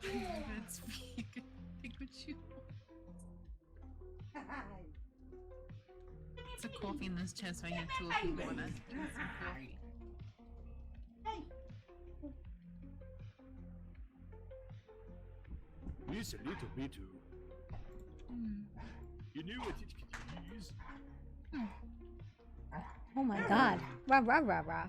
Good speak. Pick what you want. It's a coffee in this chest right here too if you want to drink some coffee. Yes, a little bit. You know what it could use? Oh my god. Rah rah rah rah.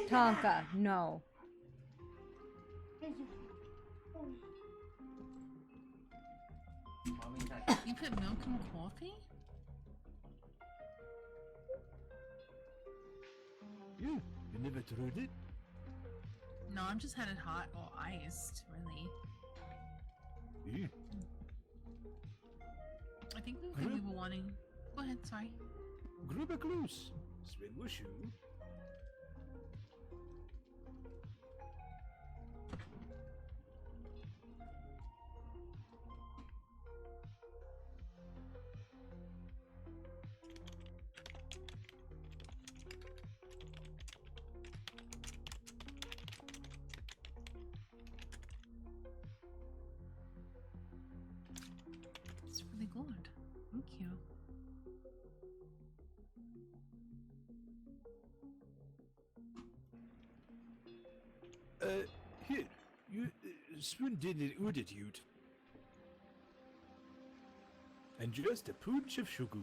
Tonka, no. You put milk in coffee? You never tried it? No, I've just had it hot or iced, really. Yeah. I think we were wanting. Go ahead, sorry. Grab a close. Sven was you. It's really good. Thank you. Here, you Sven did an attitude. And just a pinch of sugar.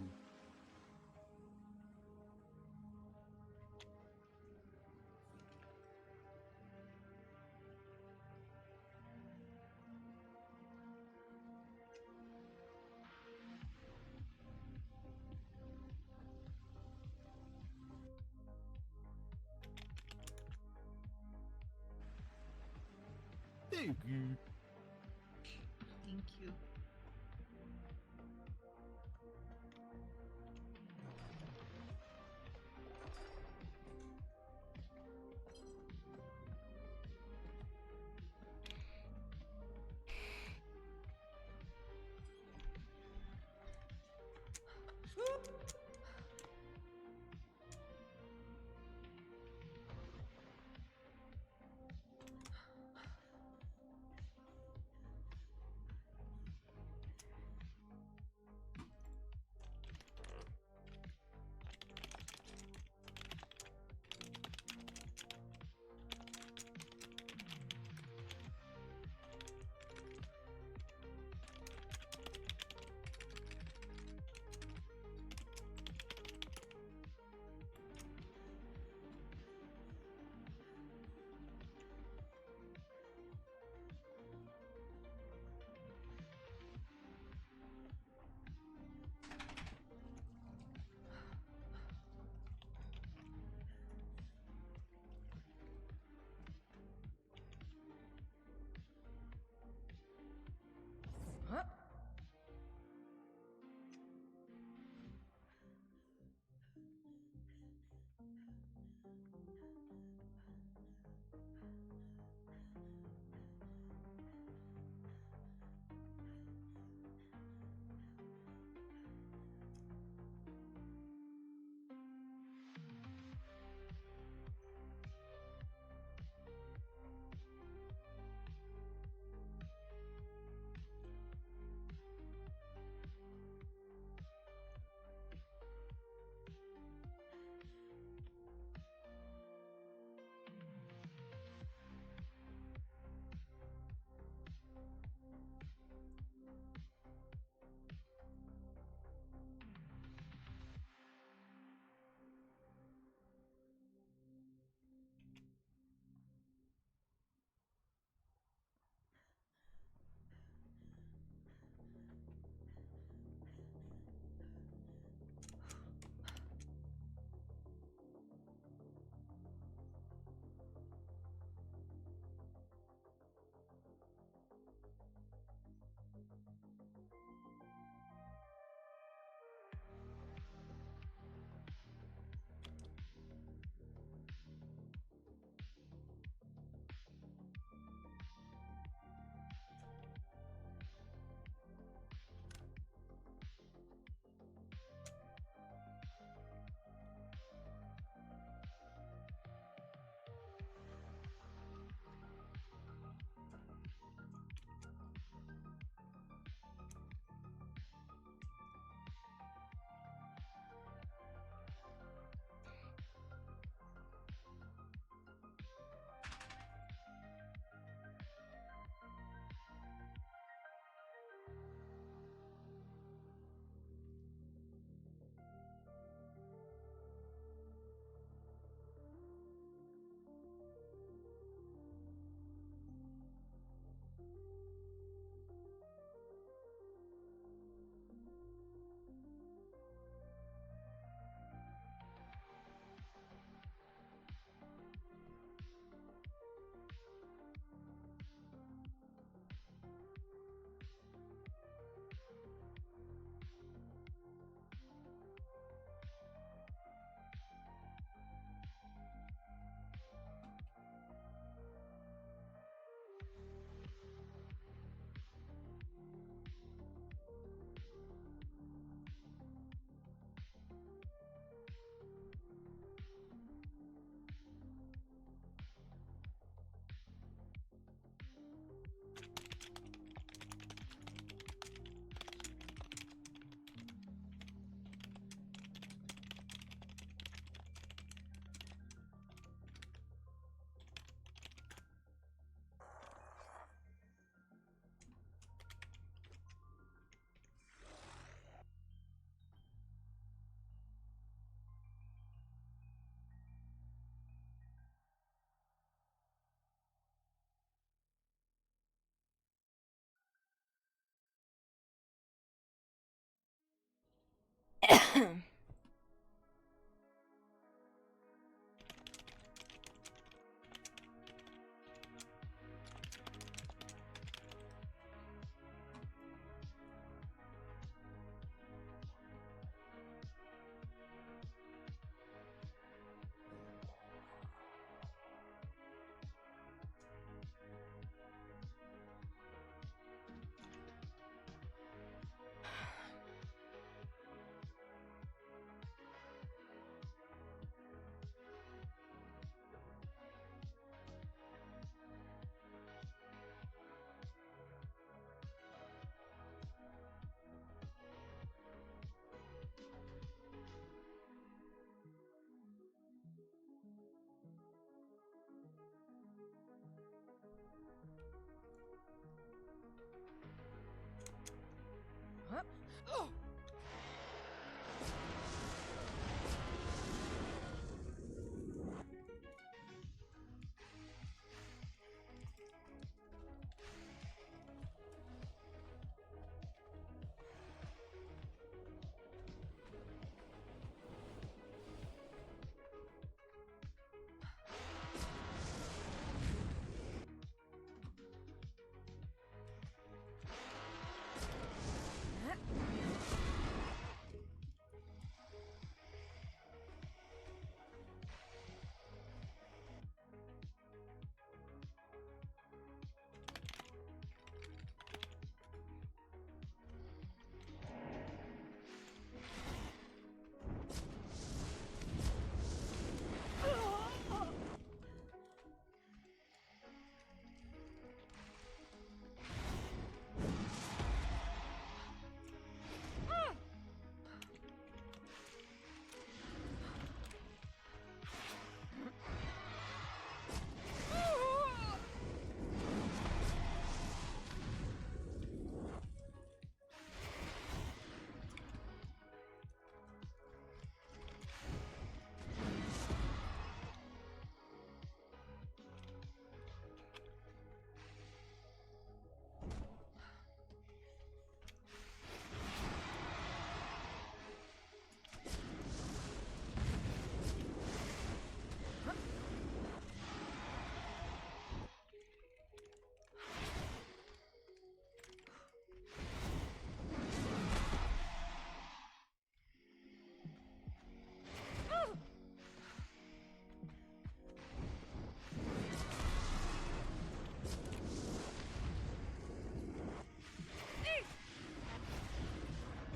Thank you. Thank you. Huh?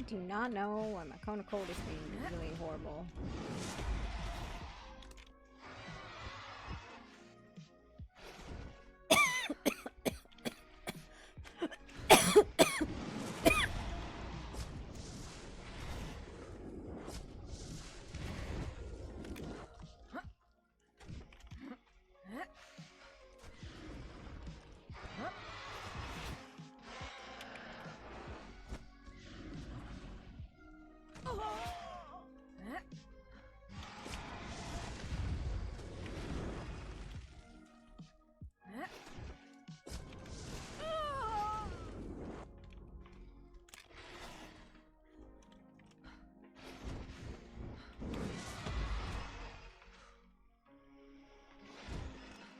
do not know why my cone of cold is being really horrible.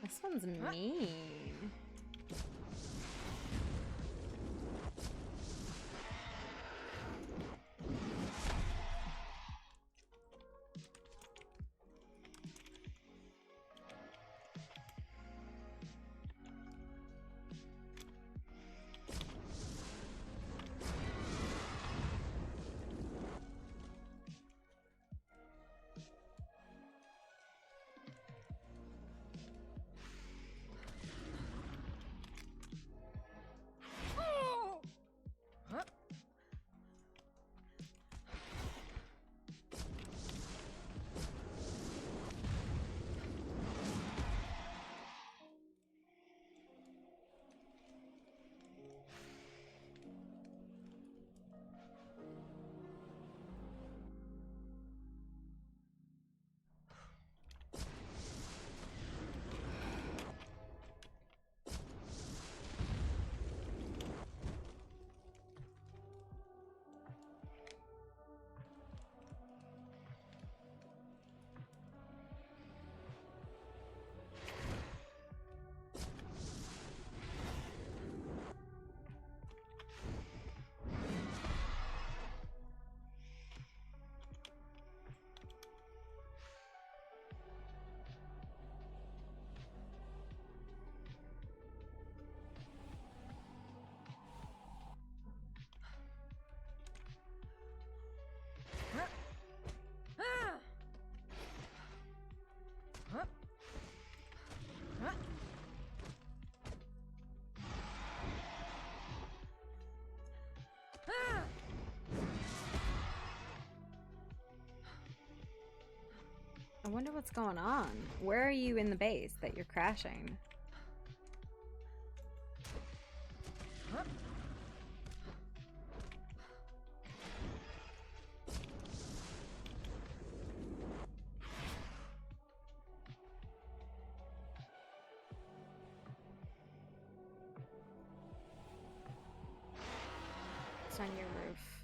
This one's mean. I wonder what's going on. Where are you in the base that you're crashing? It's on your roof.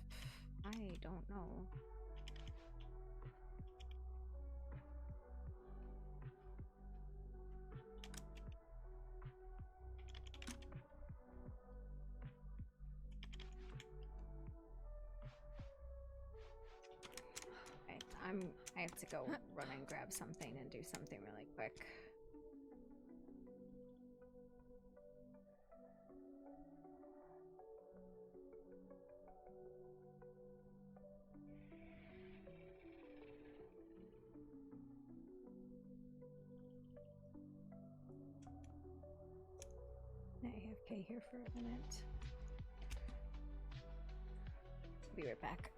I don't know. I have to go run and grab something and do something really quick. AFK here for a minute. Be right back.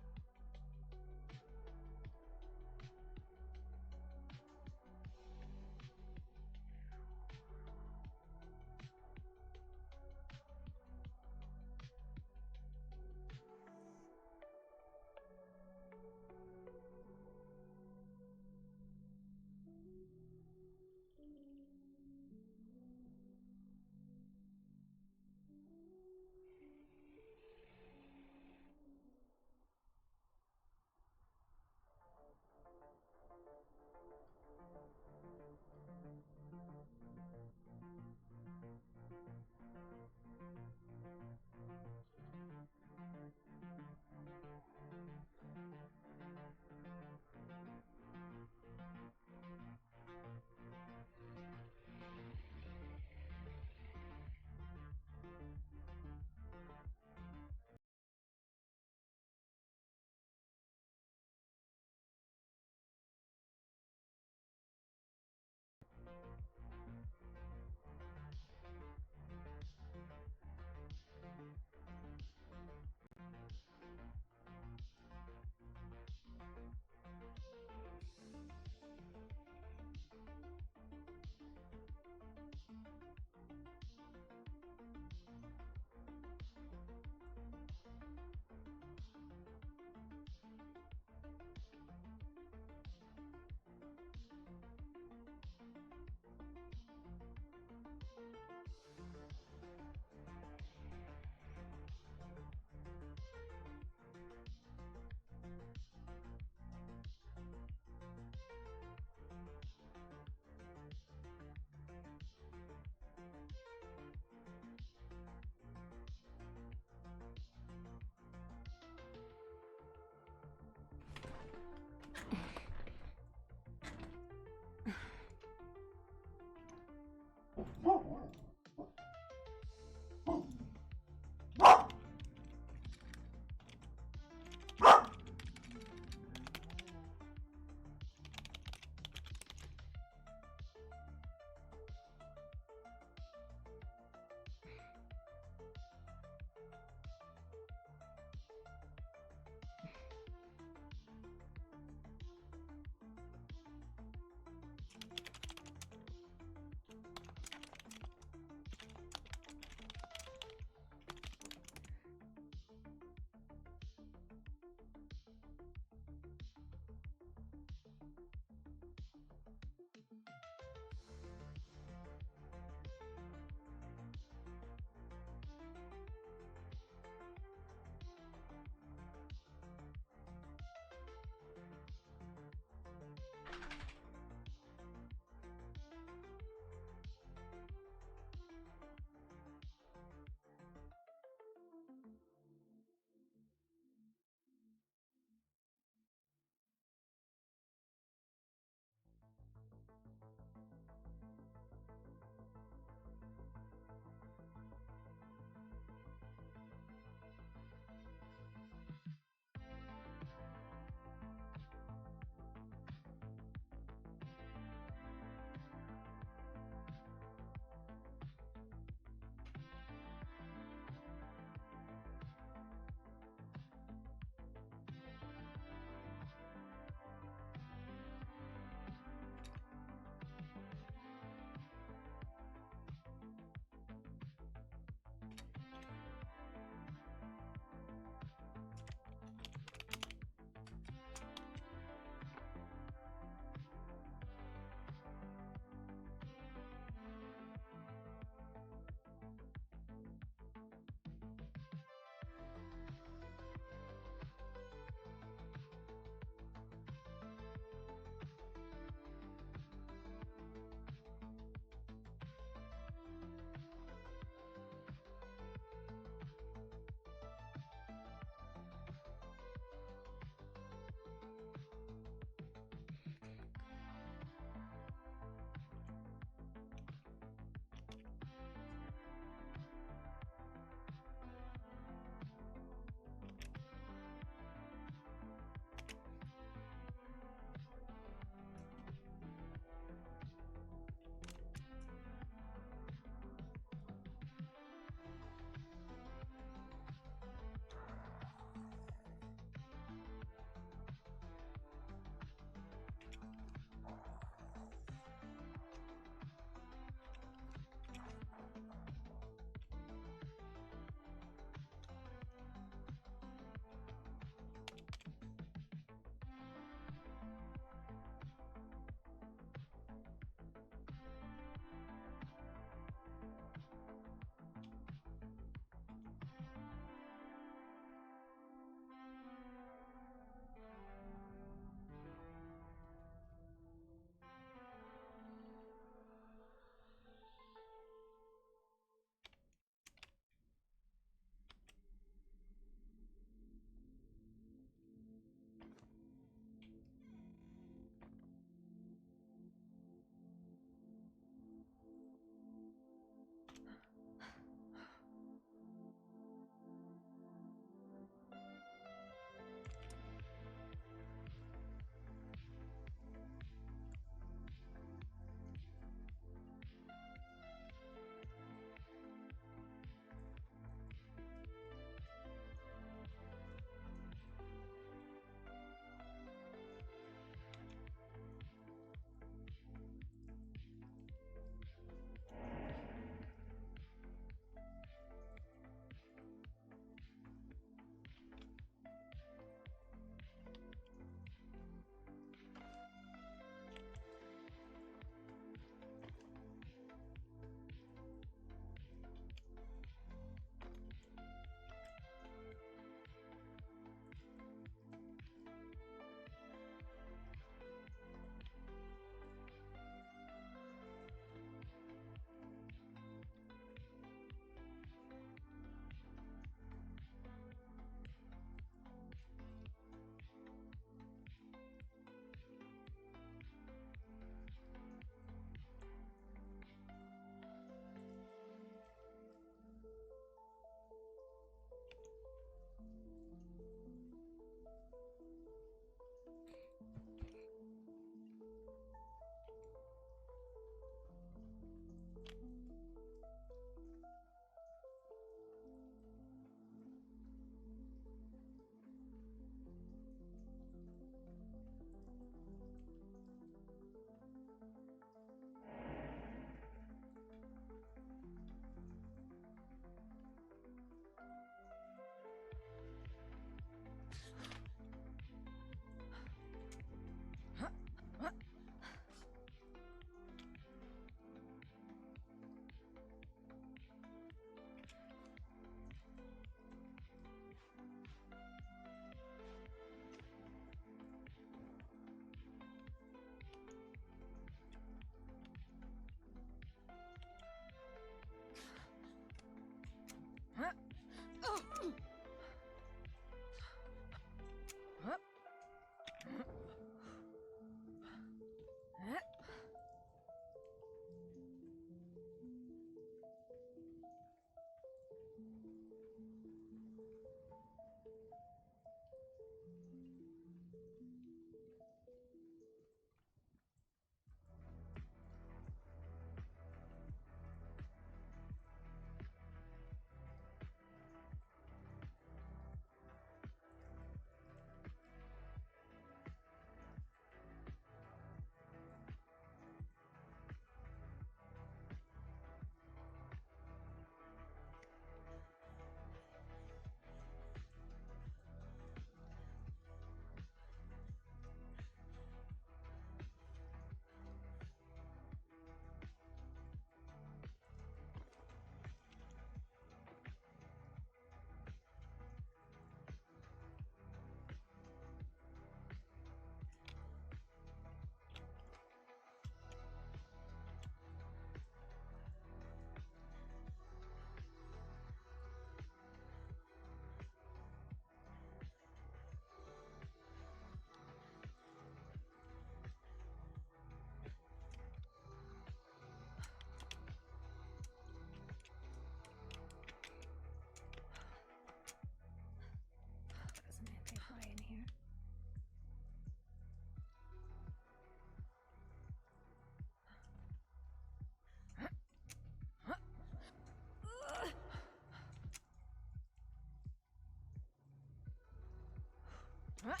What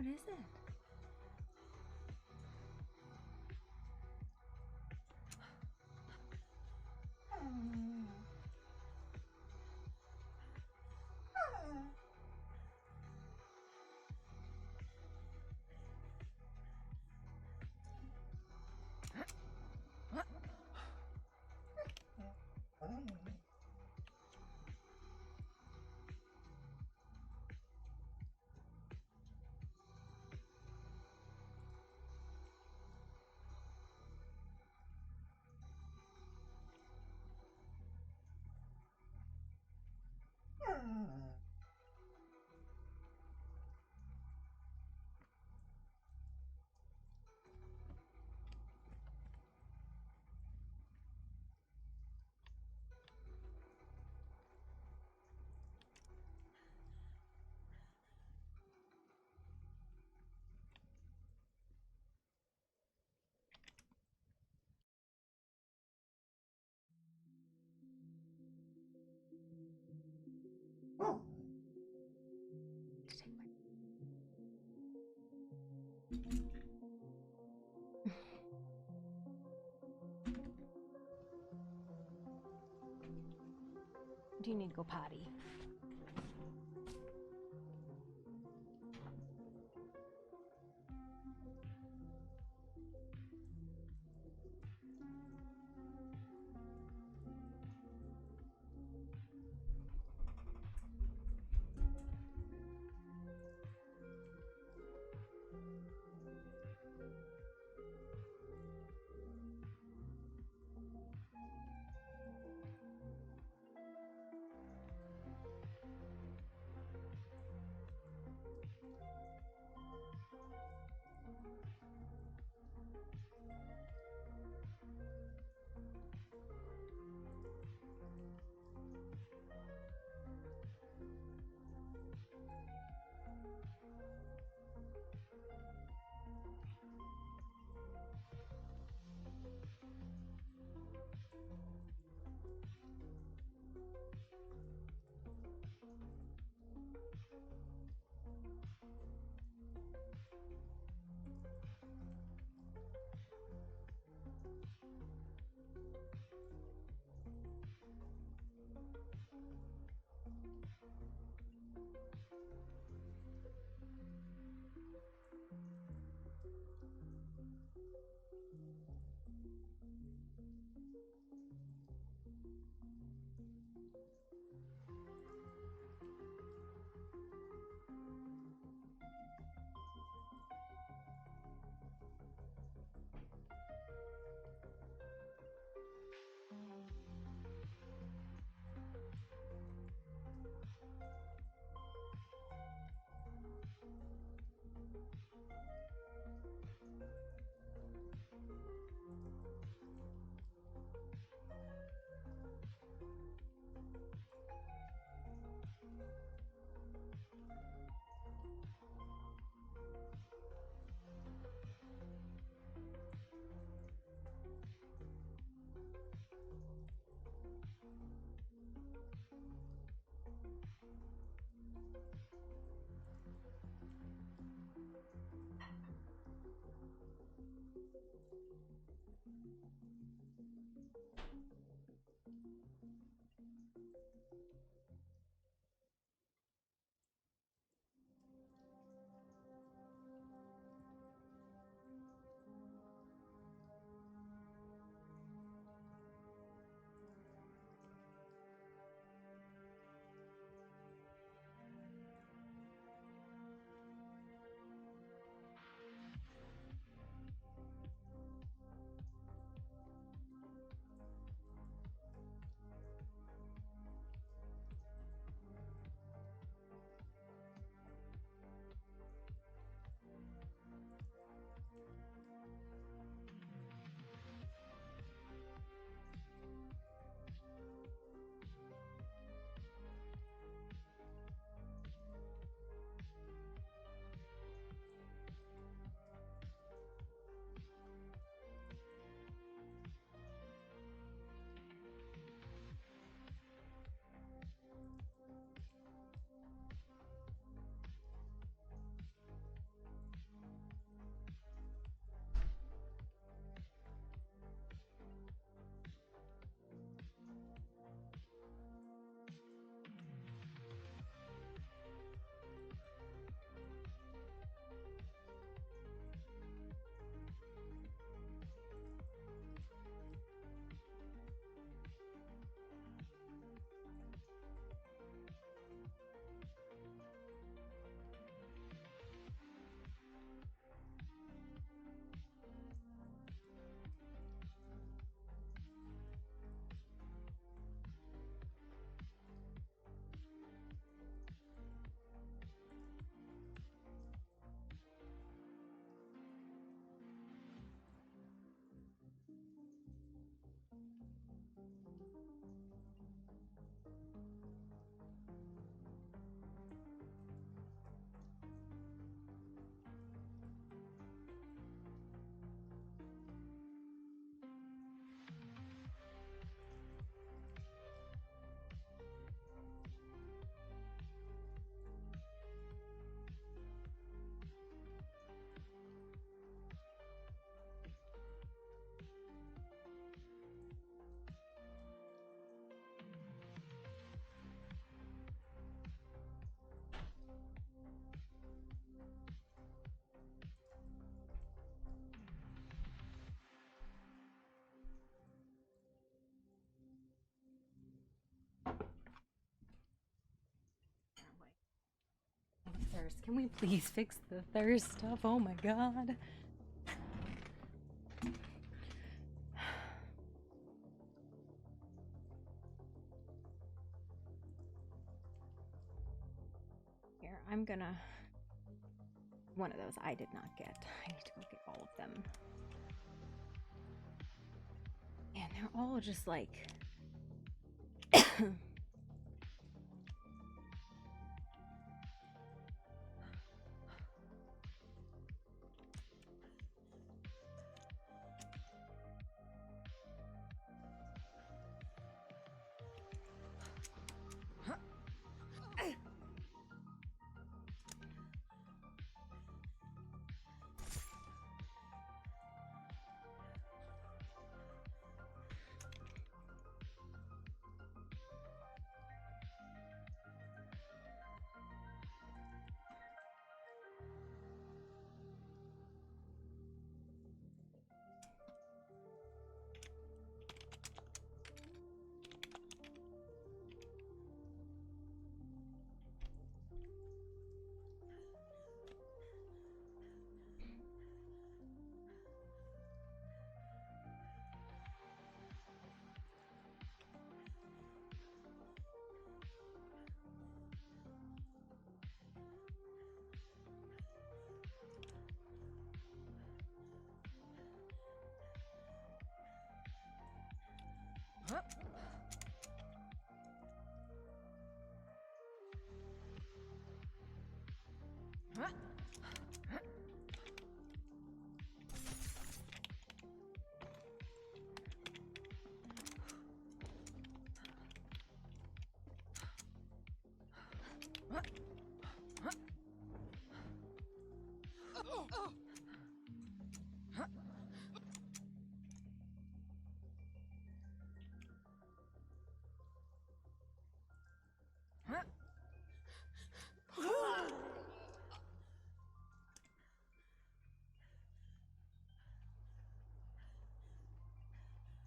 is it? Do you need to go potty? thirst. Can we please fix the thirst stuff? Oh my god. Here, I'm gonna... One of those I did not get. I need to go get all of them. And they're all just like...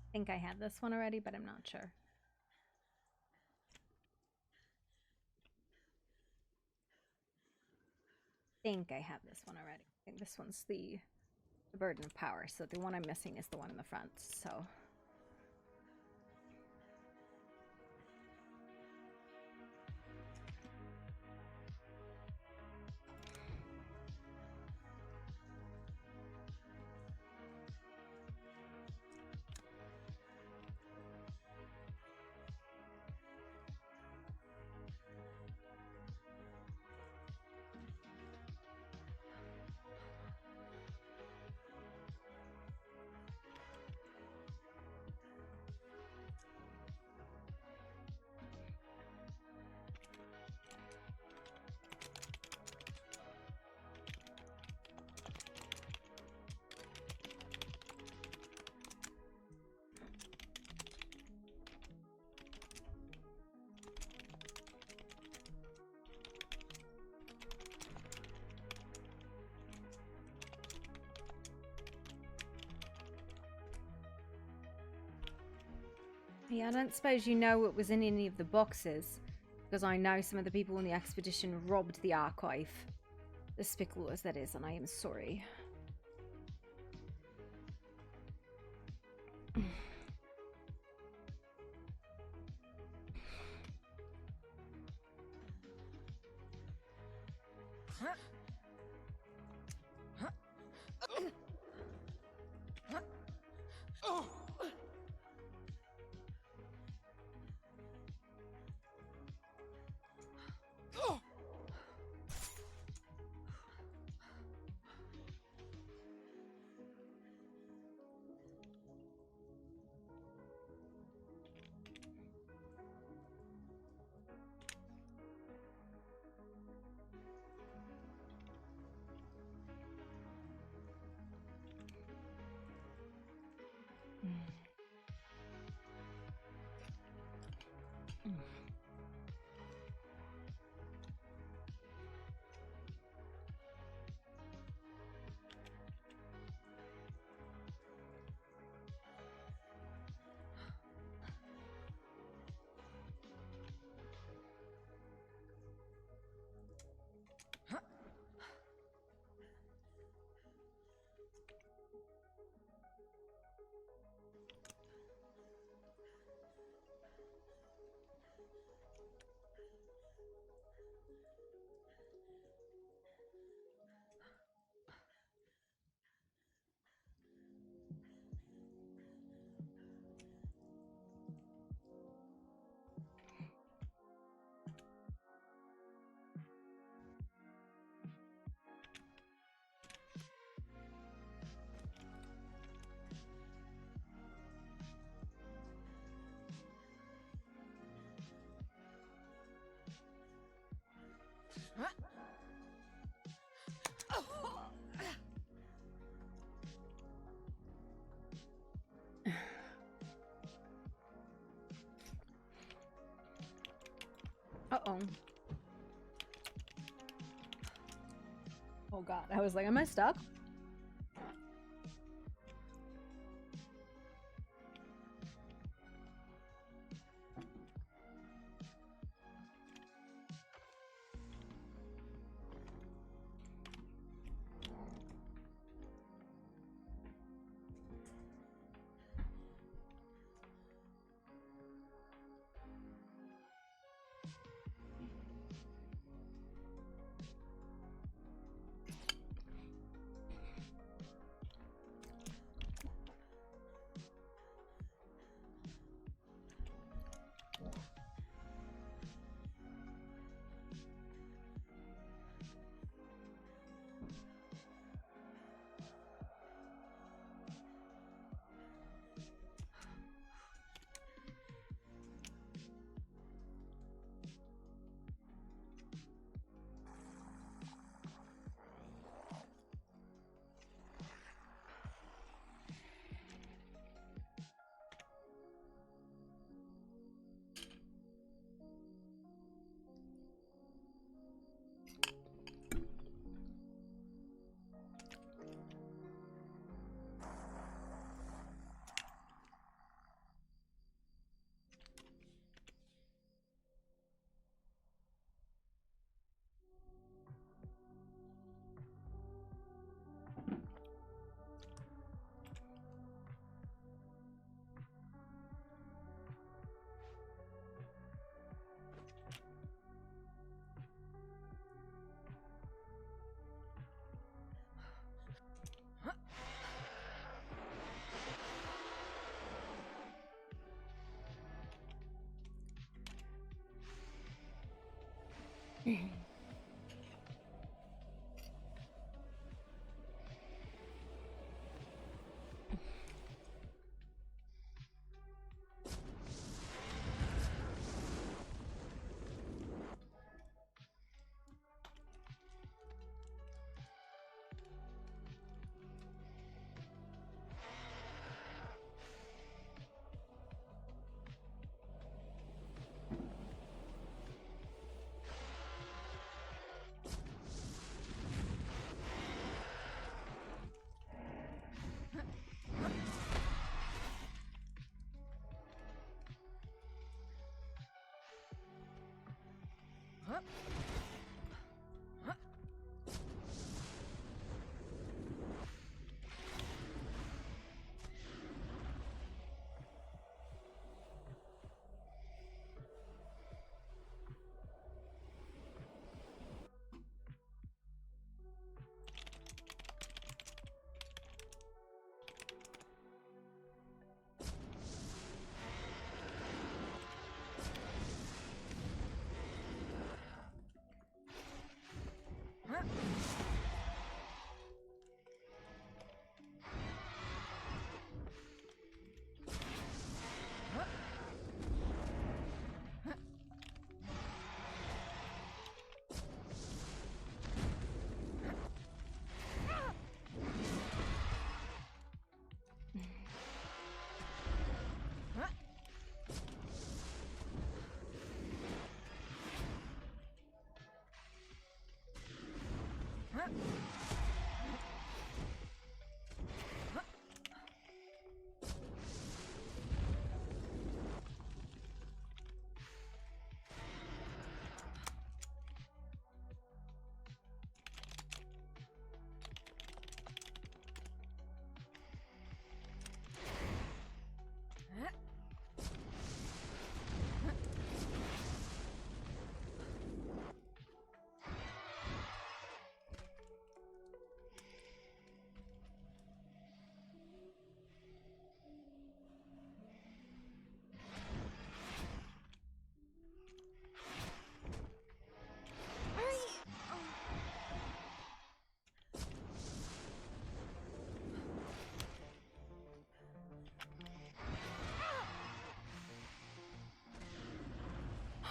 I think I had this one already, but I'm not sure. I think I have this one already. I think this one's the burden of power, so the one I'm missing is the one in the front, so... Yeah, I don't suppose you know what was in any of the boxes, because I know some of the people on the expedition robbed the archive. Despicable as that is, and I am sorry. Uh-oh. Oh god, I was like, am I stuck?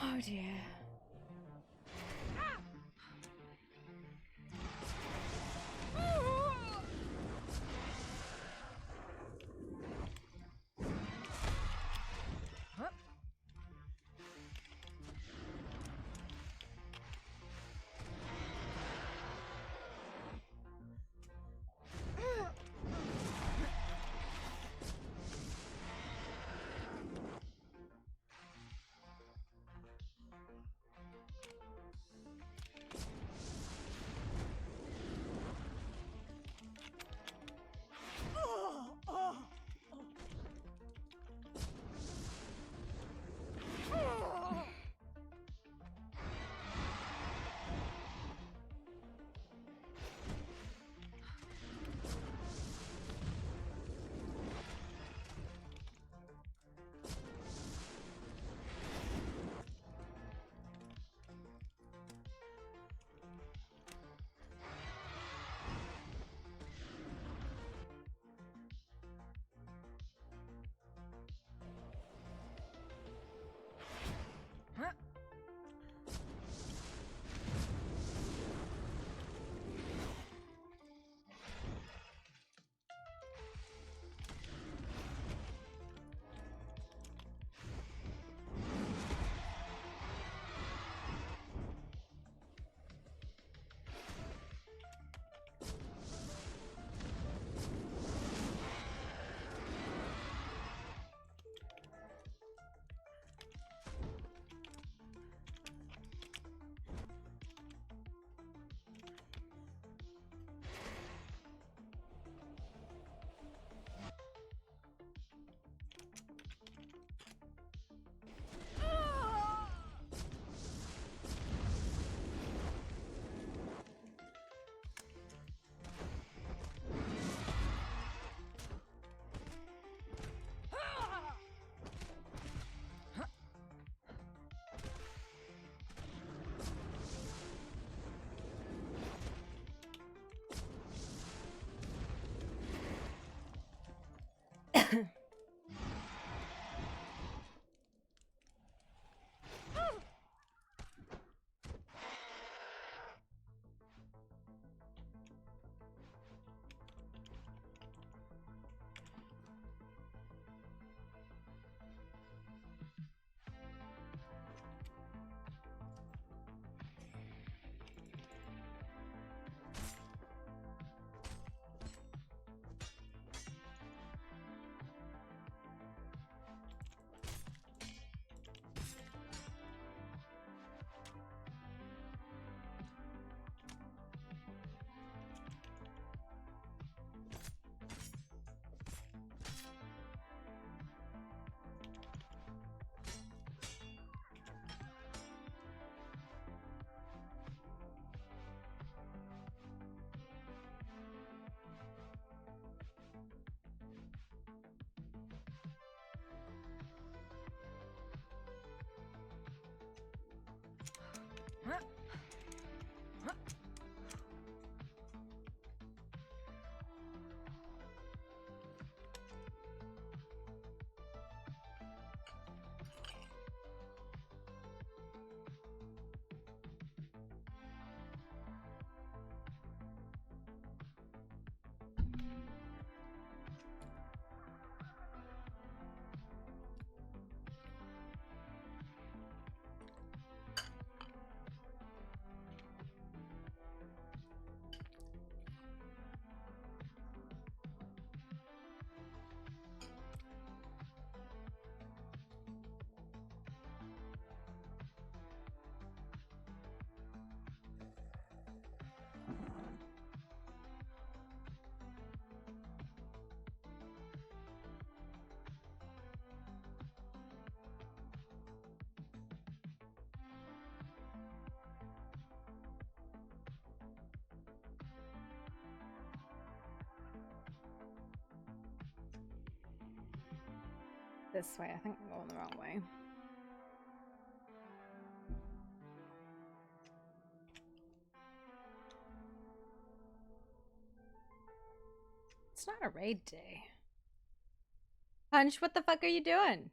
Oh dear. This way, I think I'm going the wrong way. It's not a raid day. Punch, what the fuck are you doing?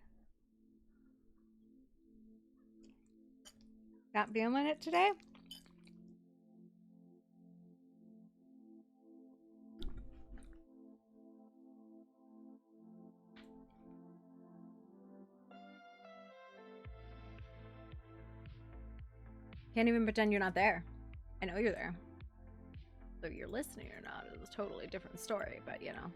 Not feeling it today? Can't even pretend you're not there. I know you're there. Whether you're listening or not is a totally different story, but you know.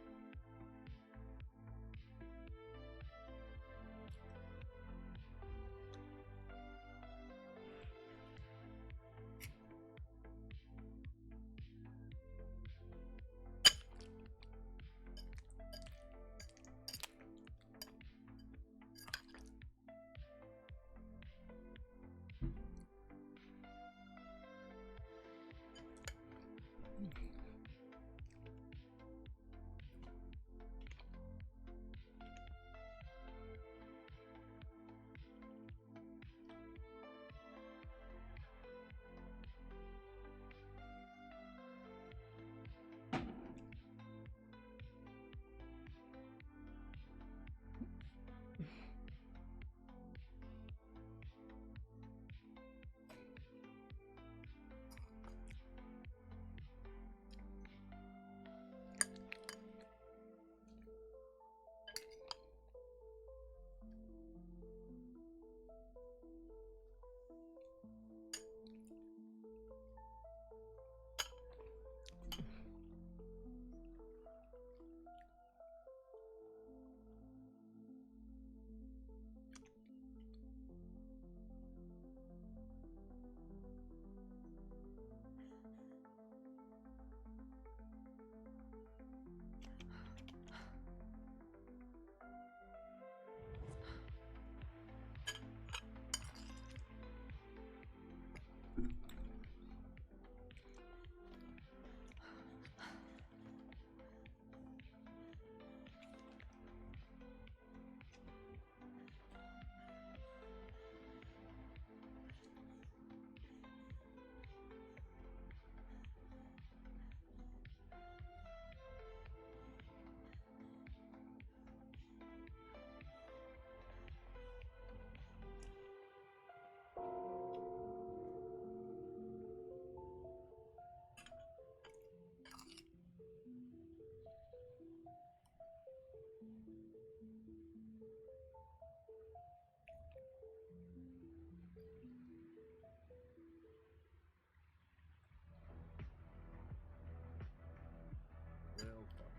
Well, fuck.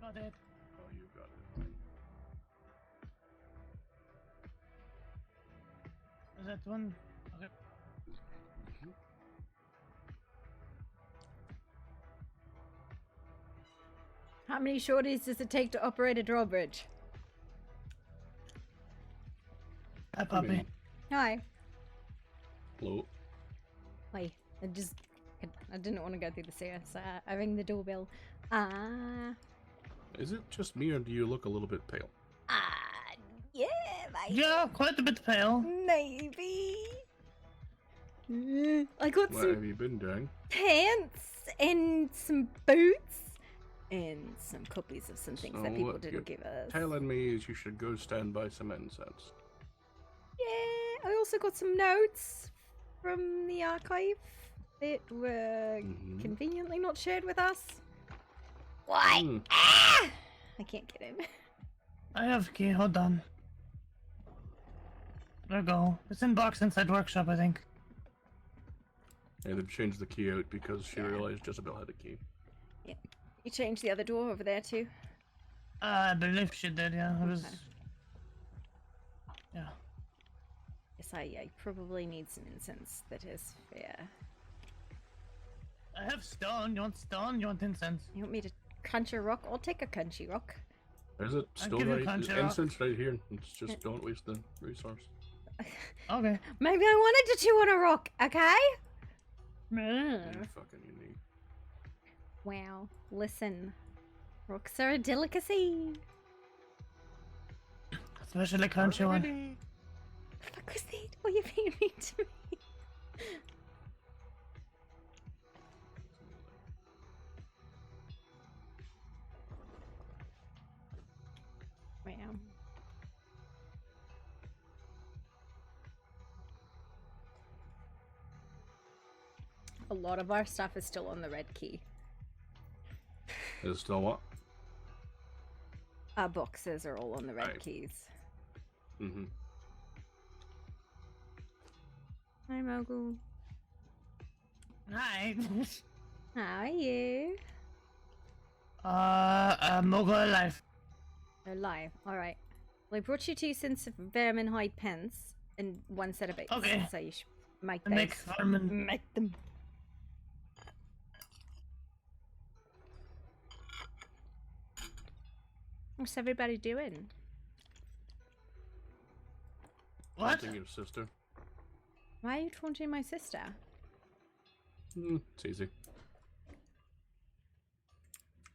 Got it. Oh, you got it. Is that one? Okay. How many shorties does it take to operate a drawbridge? Hi, puppy. Hi. Hello. Hi. I didn't want to go through the CS. I rang the doorbell. Is it just me, or do you look a little bit pale? Yeah, mate. Yeah, quite a bit pale. Maybe. I got What some have you been doing? pants and some boots and some copies of some things that So people what didn't you're give us. telling me is you should go stand by some incense. Yeah, I also got some notes from the archive that were conveniently not shared with us. Why? Ah! I can't get in. I have key. Hold on. There we go. It's in box inside workshop, I think. Yeah, they've changed the key out because she realized Jezebel had a key. Yeah. You changed the other door over there too? I believe she did, yeah. It was... Okay. Yeah. Yes, I probably need some incense. That is fair. I have stone. You want stone? You want incense? You want me to crunch a rock? I'll take a crunchy rock. Is it I'll still give you right? conjure rock. Incense right here. It's just don't waste the resource. Okay. Maybe I wanted to chew on a rock, okay? You're fucking unique. Wow. Listen. Rocks are a delicacy. Especially crunchy one. Fuck was that? What are you being mean to me? Wow. A lot of our stuff is still on the red key. Is it still what? Our boxes are all on the red Right. keys. Mm-hmm. Hi, Mogul. Hi. How are you? Mogul alive. Alive. Alright. Well, I brought you 2 cents of vermin hide pens and 1 set of boots. Okay. So you should make I those. make vermin. Make them. What's everybody doing? What? Taunting your sister. Why are you taunting my sister? It's easy.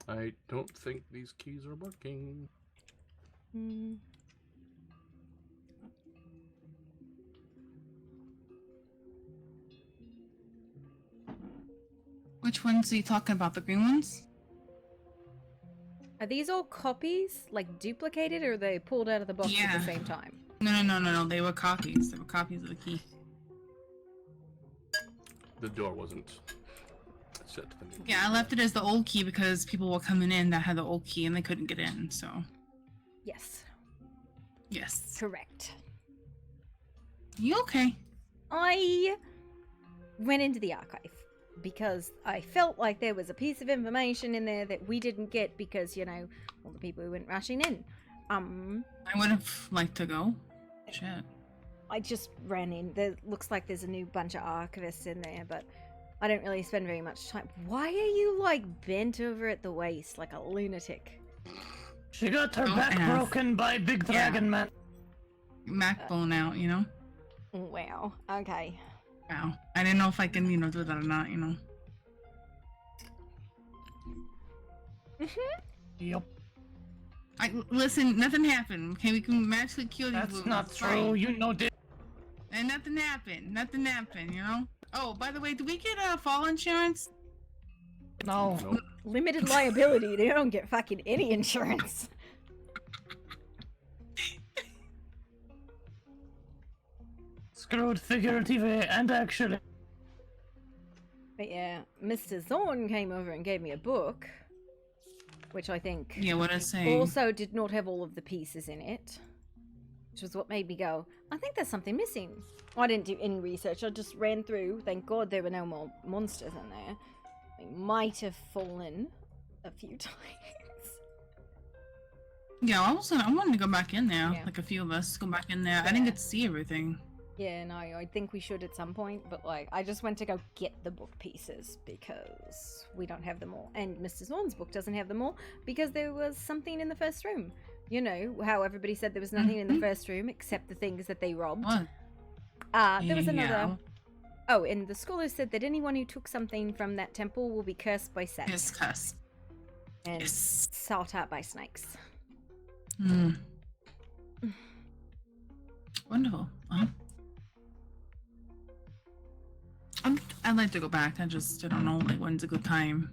I don't think these keys are working. Hmm. Which ones are you talking about? The green ones? Are these all copies? Like duplicated, or are they pulled out of the box at Yeah. the same time? No. They were copies. They were copies of the key. The door wasn't set to the new. Yeah, I left it as the old key because people were coming in that had the old key and they couldn't get in, so. Yes. Yes. Correct. You okay? I went into the archive because I felt like there was a piece of information in there that we didn't get because, you know, all the people who went rushing in. I would have liked to go. Shit. I just ran in. There looks like there's a new bunch of archivists in there, but I don't really spend very much time. Why are you like bent over at the waist like a lunatic? She got her Don't back ask. broken by Big Dragon Man. Backbone out, you know? Wow. Okay. Wow. I didn't know if I can, do that or not, Yep. Listen, nothing happened. Okay, we can magically kill these That's wounds. not It's true. fine. You know this. And nothing happened. Nothing happened, Oh, by the way, do we get fall insurance? No. Nope. Limited liability. They don't get fucking any insurance. Screwed figuratively and actually. But yeah, Mr. Zorn came over and gave me a book, which I think Yeah, what I say. also did not have all of the pieces in it, which was what made me go, I think there's something missing. I didn't do any research. I just ran through. Thank God there were no more monsters in there. I might have fallen a few times. Yeah, I wanted to go back in there. Yeah. Like a few of us go back in there. I didn't get to see everything. Yeah, no, I think we should at some point, but like, I just went to go get the book pieces because we don't have them all. And Mr. Zorn's book doesn't have them all because there was something in the first room. You know, how everybody said there was nothing in the first room except the things that they robbed. What? There was another. Yeah. Oh, and the scholar said that anyone who took something from that temple will be cursed by Set. Yes, cuss. And Yes. sought out by snakes. Hmm. Wonderful. I'd like to go back. I don't know like when's a good time.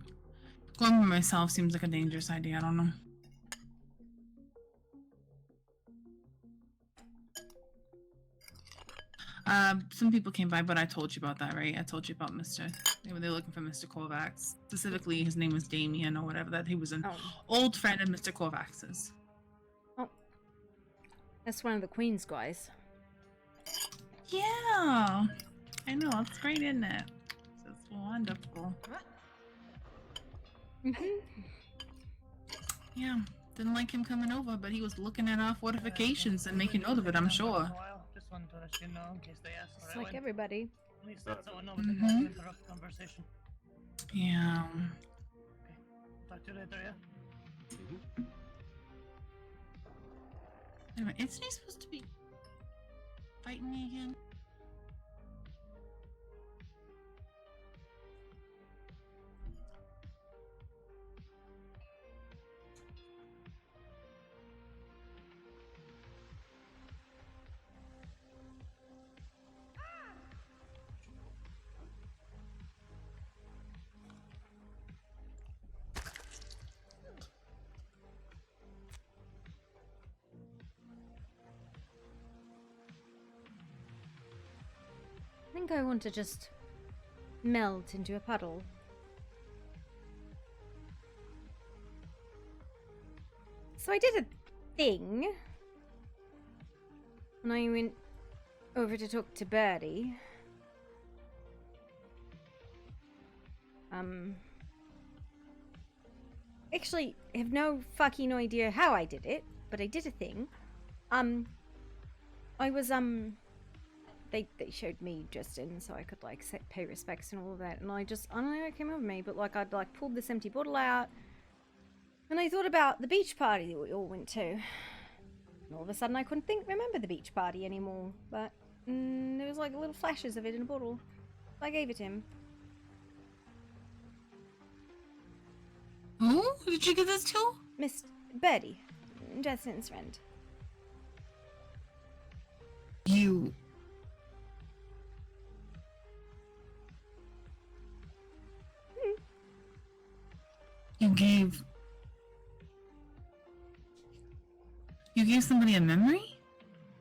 Going by myself seems like a dangerous idea. I don't know. Some people came by, but I told you about that, right? I told you about they were looking for Mr. Kovacs. Specifically, his name was Damien or whatever. That he was an old friend of Mr. Kovacs's. Oh, that's one of the Queen's guys. Yeah, I know. It's great, isn't it? It's wonderful. Yeah, didn't like him coming over, but he was looking at our fortifications and making note of it, I'm sure. Just wanted to let you know in case they ask It's where I like went. everybody. At least that's how I know we didn't want to interrupt the conversation. Yeah. Talk to you later, yeah? Anyway, isn't he supposed to be fighting me again? I think I want to just melt into a puddle. So I did a thing. And I went over to talk to Birdie. Actually, I have no fucking idea how I did it, but I did a thing. I was, they showed me just in so I could, like, pay respects and all of that, and I don't know how it came over me, but, like, I'd, like, pulled this empty bottle out, and I thought about the beach party that we all went to. And all of a sudden I couldn't remember the beach party anymore, but there was, like, little flashes of it in a bottle. I gave it to him. Who did you give this to? Miss Birdie, Justin's friend. You gave somebody a memory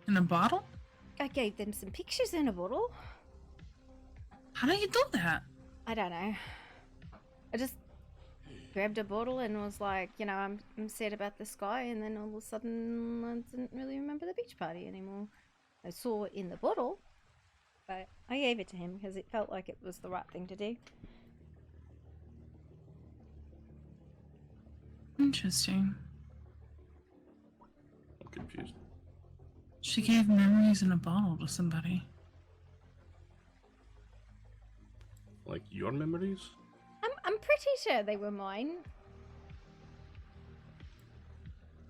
in a bottle? I gave them some pictures in a bottle. How do you do that? I don't know. I just grabbed a bottle and was like, you know, I'm sad about this guy, and then all of a sudden I didn't really remember the beach party anymore. I saw it in the bottle, but I gave it to him because it felt like it was the right thing to do. Interesting. I'm confused. She gave memories in a bottle to somebody. Like your memories? I'm pretty sure they were mine.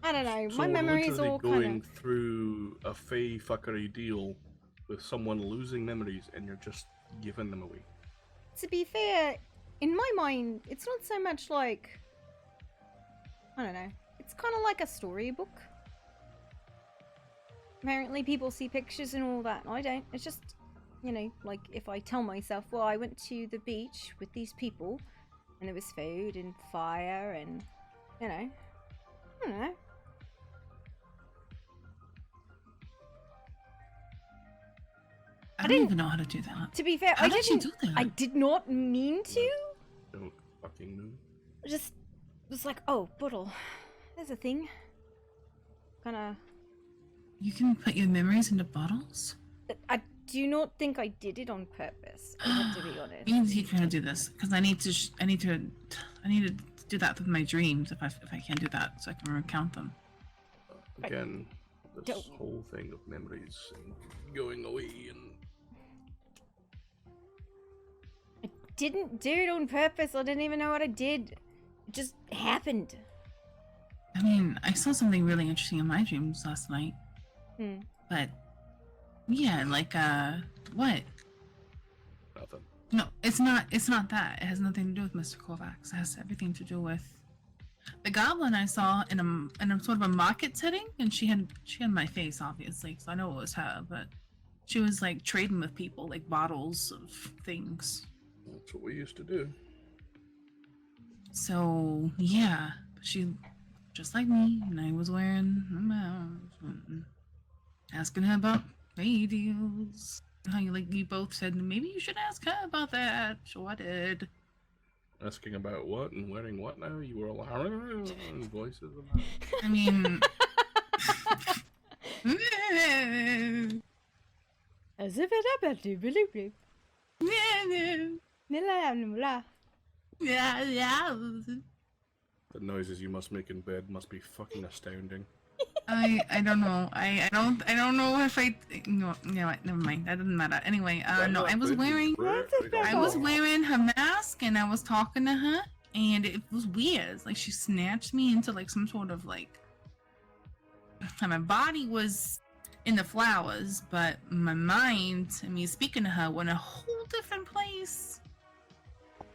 I don't know. So My memories literally all going kind of. through a fey fuckery deal with someone losing memories and you're just giving them away. To be fair, in my mind, it's not so much like, I don't know. It's kind of like a storybook. Apparently, people see pictures and all that, and I don't. It's just, you know, like if I tell myself, well, I went to the beach with these people, and there was food and fire, and you know, I don't know. I don't even know how to do that. To be fair, How I did you didn't. do that? I did not mean to. Don't fucking know. I just was like, oh, bottle. There's a thing. Kinda. You can put your memories into bottles? I do not think I did it on purpose. I have to be honest. We need to keep trying to do this because I need to do that with my dreams if I can't do that, so I can recount them. Again, this Don't- whole thing of memories and going away and Didn't do it on purpose. I didn't even know what I did. It just happened. I mean, I saw something really interesting in my dreams last night. But yeah, like what? nothing. No, it's not that. It has nothing to do with Mr. Kovacs. It has everything to do with the goblin I saw in a sort of a market setting, and she had my face obviously, so I know it was her, but she was like trading with people, like bottles of things. That's what we used to do. So yeah, she just like me, and I was wearing a mask, asking her about radios. How you both said maybe you should ask her about that. So I did. Asking about what and wearing what now? You were all and voices about. I mean, As if it happened to believe. The noises you must make in bed must be fucking astounding. I don't know. I don't know if I no what, never mind. That doesn't matter. Anyway, no, I was wearing her mask and I was talking to her and it was weird. Like she snatched me into like some sort of like my body was in the flowers, but my mind and me speaking to her went a whole different place.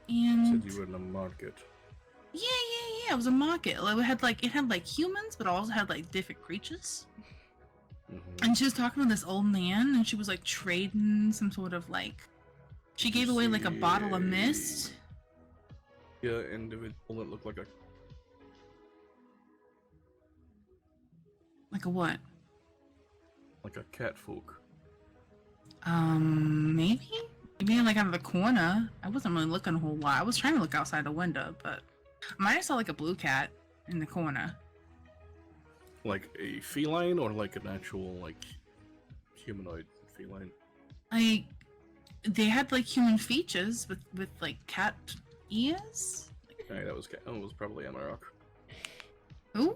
And Said you were in a market. yeah. It was a market. Like, it had like humans, but also had like different creatures. And she was talking to this old man, and she was like trading some sort of like. She gave away like a bottle of mist. Yeah, individual that looked like a. Like a what? Like a cat folk. Maybe. Maybe like out of the corner. I wasn't really looking a whole lot. I was trying to look outside the window, but I might have saw like a blue cat in the corner. Like a feline or like an actual like humanoid feline? Like they had like human features with like cat ears. Okay, that was probably Amarok. Who?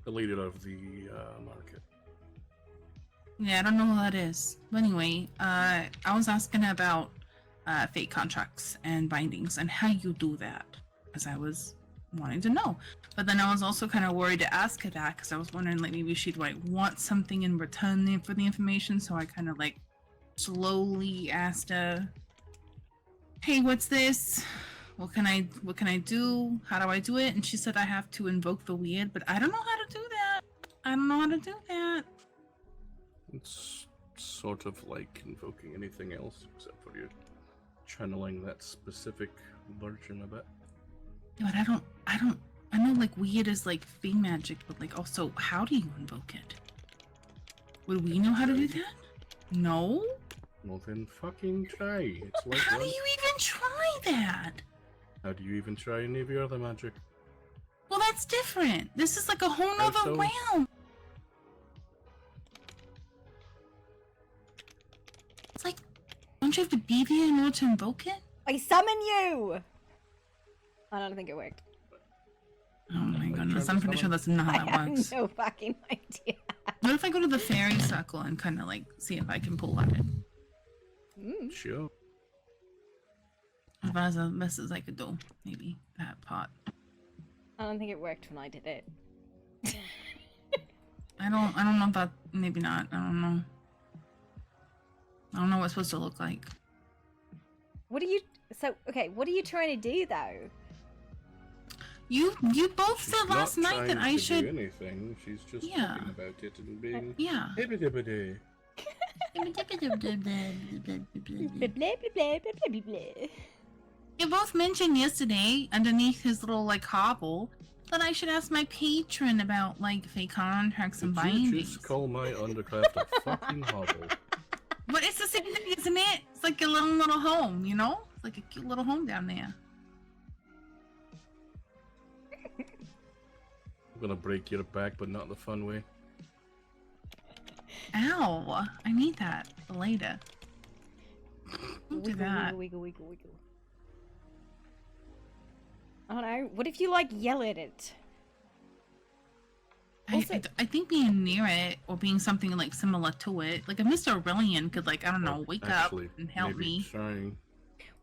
The leader of the market. Yeah, I don't know who that is. But anyway, I was asking about fate contracts and bindings and how you do that, because I was wanting to know. But then I was also kind of worried to ask her that, because I was wondering like maybe she'd like want something in return for the information. So I kind of like slowly asked her, "Hey, what's this? What can I do? How do I do it?" And she said I have to invoke the weird, but I don't know how to do that. I don't know how to do that. It's sort of like invoking anything else, except for you channeling that specific version of it. Yeah, but I know like weird is like fey magic, but like also how do you invoke it? Would we know how to do that? No? Well then fucking try. It's like How do you even try that? How do you even try any of your other magic? Well, that's different. This is like a whole How nother so? realm. It's like, don't you have to be there in order to invoke it? I summon you! I don't think it worked. Oh my goodness, I'm pretty sure that's not how I that works. have no fucking idea. What if I go to the fairy circle and kind of like see if I can pull that in? Sure. About as best as I could do, maybe that part. I don't think it worked when I did it. I don't know if that, maybe not. I don't know. I don't know what it's supposed to look like. What are you... So, okay, what are you trying to do, though? You both She's said last not night that trying I to should. do anything. She's just Yeah. talking about it and being Yeah. hibbity-dibbity. You both mentioned yesterday, underneath his little like hobble, that I should ask my patron about like fake contracts and Did you bindings. just call my undercraft a fucking hovel? But it's the same thing, isn't it? It's like a little home, you know? It's like a cute little home down there. I'm gonna break your back, but not the fun way. Ow! I need that for later. Don't do that. Wiggle, wiggle, wiggle. I don't know. What if you, like, yell at it? I think being near it or being something like similar to it, like if Mr. Aurelian could like, I don't know, wake Actually, up and help maybe me. trying.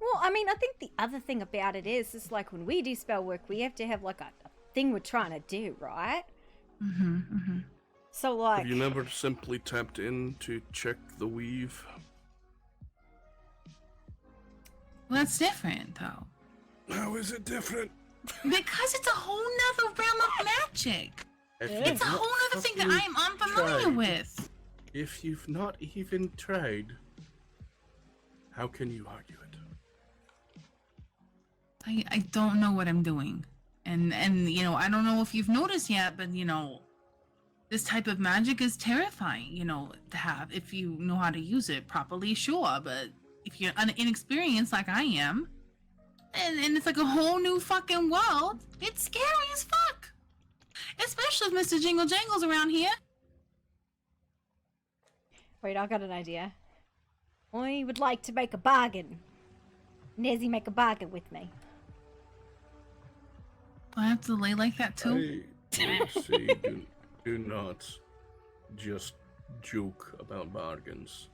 Well, I mean, I think the other thing about it is like when we do spell work, we have to have like a thing we're trying to do, right? So like... Have you never simply tapped in to check the weave? Well, that's different though. How is it different? Because it's a whole nother realm of magic. If It's a you've whole not other thing that fucking I am unfamiliar tried- with. If you've not even tried, how can you argue it? I don't know what I'm doing. And you know, I don't know if you've noticed yet, but you know, this type of magic is terrifying, you know, to have if you know how to use it properly, sure, but if you're inexperienced like I am, and it's like a whole new fucking world, it's scary as fuck. Especially if Mr. Jingle Jangle's around here. Wait, I got an idea. I would like to make a bargain. Nezzy, make a bargain with me. I have to lay like that too? I say do not just joke about bargains.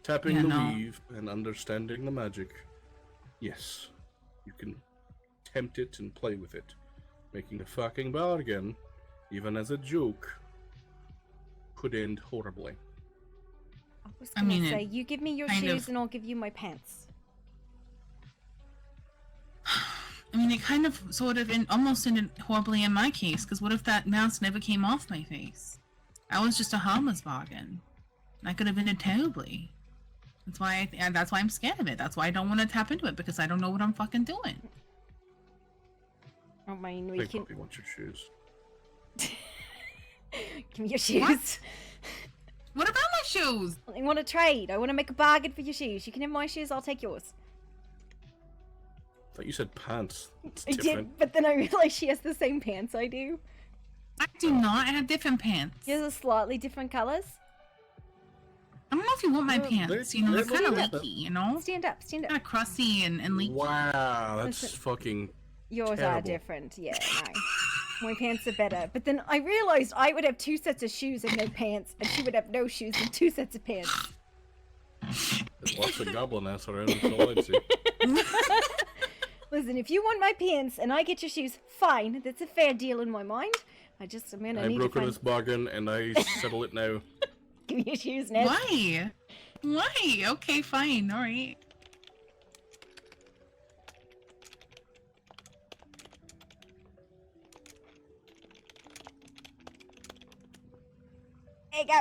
Tapping Yeah, the no. weave and understanding the magic, yes, you can tempt it and play with it. Making a fucking bargain, even as a joke, could end horribly. I was I gonna mean, say, it you give me your kind shoes of- and I'll give you my pants. I mean, it kind of sort of almost ended horribly in my case, because what if that mask never came off my face? I was just a harmless bargain. I could have ended terribly. That's why that's why I'm scared of it. That's why I don't want to tap into it, because I don't know what I'm fucking doing. I mean, we Big can... puppy wants your shoes. Give me your shoes. What about my shoes. I want to trade. I want to make a bargain for your shoes. You can have my shoes, I'll take yours. I thought you said pants. It's I different. did, but then I realized she has the same pants I do. I do not. I have different pants. Yours are slightly different colors. I don't know if you want my pants. You know, they're kind of Stand up. leaky. You know, Stand up. Stand up. kind of crusty and leaky. Wow, that's Listen, fucking Yours terrible. are different. Yeah, no. My pants are better. But then I realized I would have 2 sets of shoes and no pants, and she would have no shoes and 2 sets of pants. There's lots of goblin ass around, that's all I'd say. Listen, if you want my pants and I get your shoes, fine. That's a fair deal in my mind. I'm gonna I need to broke find... this bargain and I settle it now. Give me your shoes, Ned. Why? Why? Okay, fine. All right. There you go.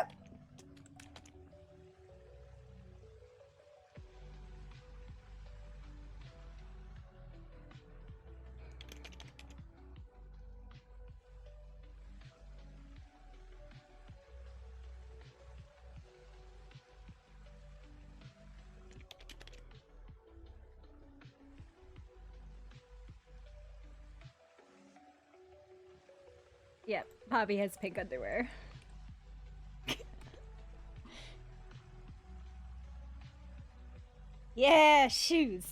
Yep, Bobby has pink underwear. Yeah, shoes.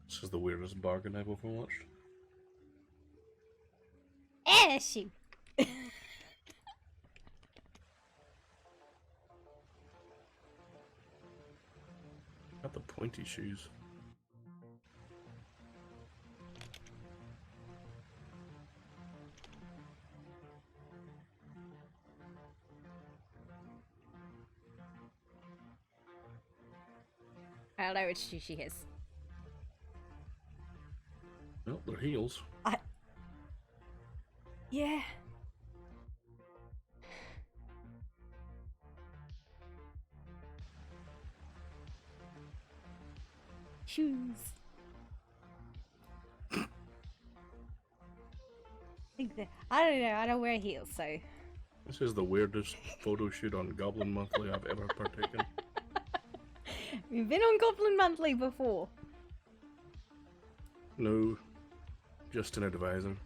This is the weirdest bargain I've ever watched. Shoe. Got the pointy shoes. I don't know which shoe she has. Well, they're heels. Yeah. Shoes. I don't know. I don't wear heels, so. This is the weirdest photo shoot on Goblin Monthly I've ever partaken. We've been on Goblin Monthly before. No, just an advisor.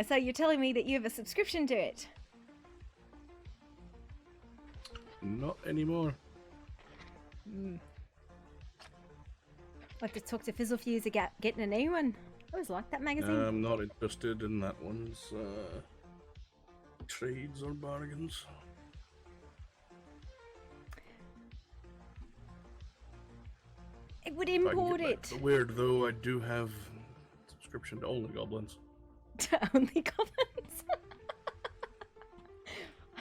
So you're telling me that you have a subscription to it? Not anymore. I'll have to talk to Fizzlefuse about getting a new one. I always liked that magazine. I'm not interested in that one's trades or bargains. It would If I can import get back it. to weird though, I do have subscription to only goblins. To only goblins.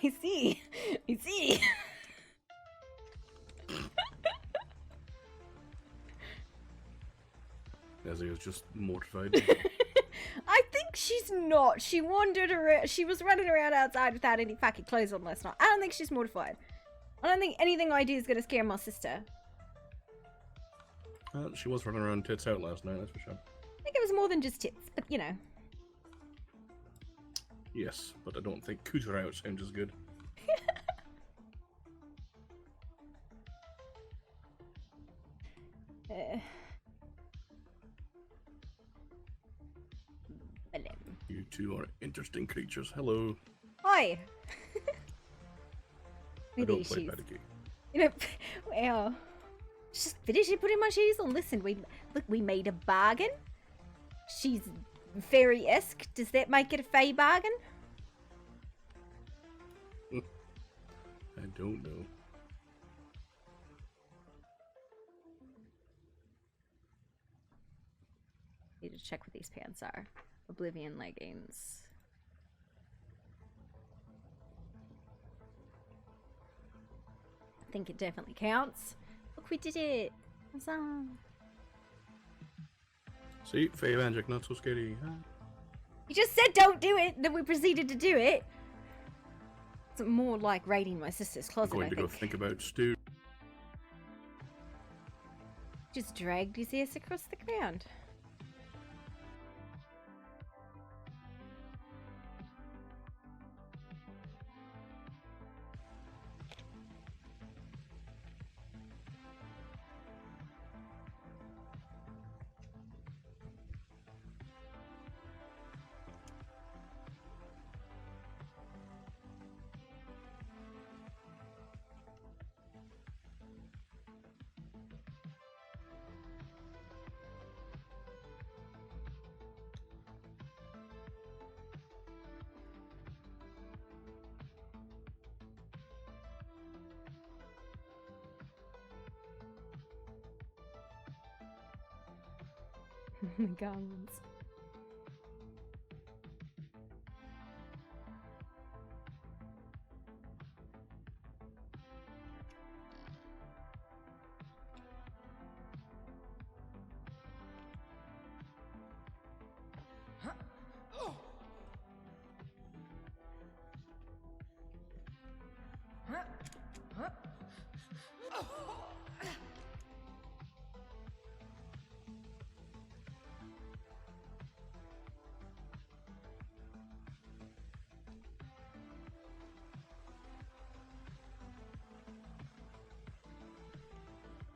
I see. I see. Ezzy is just mortified. I think she's not. She wandered around. She was running around outside without any fucking clothes on last night. I don't think she's mortified. I don't think anything I do is gonna scare my sister. She was running around tits out last night, that's for sure. I think it was more than just tits, but you know. Yes, but I don't think cooter out sounds as good. You two are interesting creatures. Hello. Hi. I With don't these play shoes. Patty You know, wow. Just finishing putting my shoes on. Listen, we made a bargain. She's fairy-esque. Does that make it a fey bargain? I don't know. Need to check what these pants are. Oblivion leggings. I think it definitely counts. Look, we did it. Huzzah. See, fey magic, not so scary. Huh? You just said don't do it, then we proceeded to do it. It's more like raiding my sister's I'm closet, going I to think. go think about stew. Just dragged his ass across the ground. The garlands.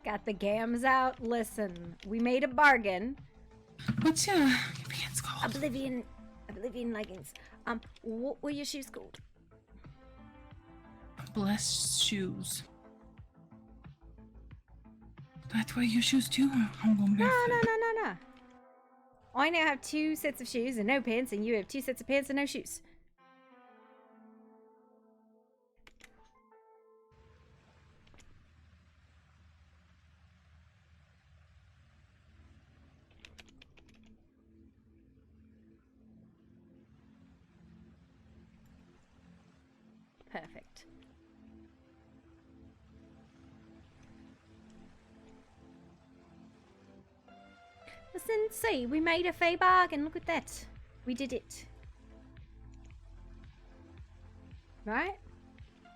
Got the gams out. Listen, we made a bargain. What's your pants called? Oblivion leggings. What were your shoes called? Blessed shoes. Do I have to wear your shoes too? I'm going barefoot. No. I now have 2 sets of shoes and no pants, and you have 2 sets of pants and no shoes. Perfect. Listen, see, we made a fair bargain. Look at that. We did it. Right?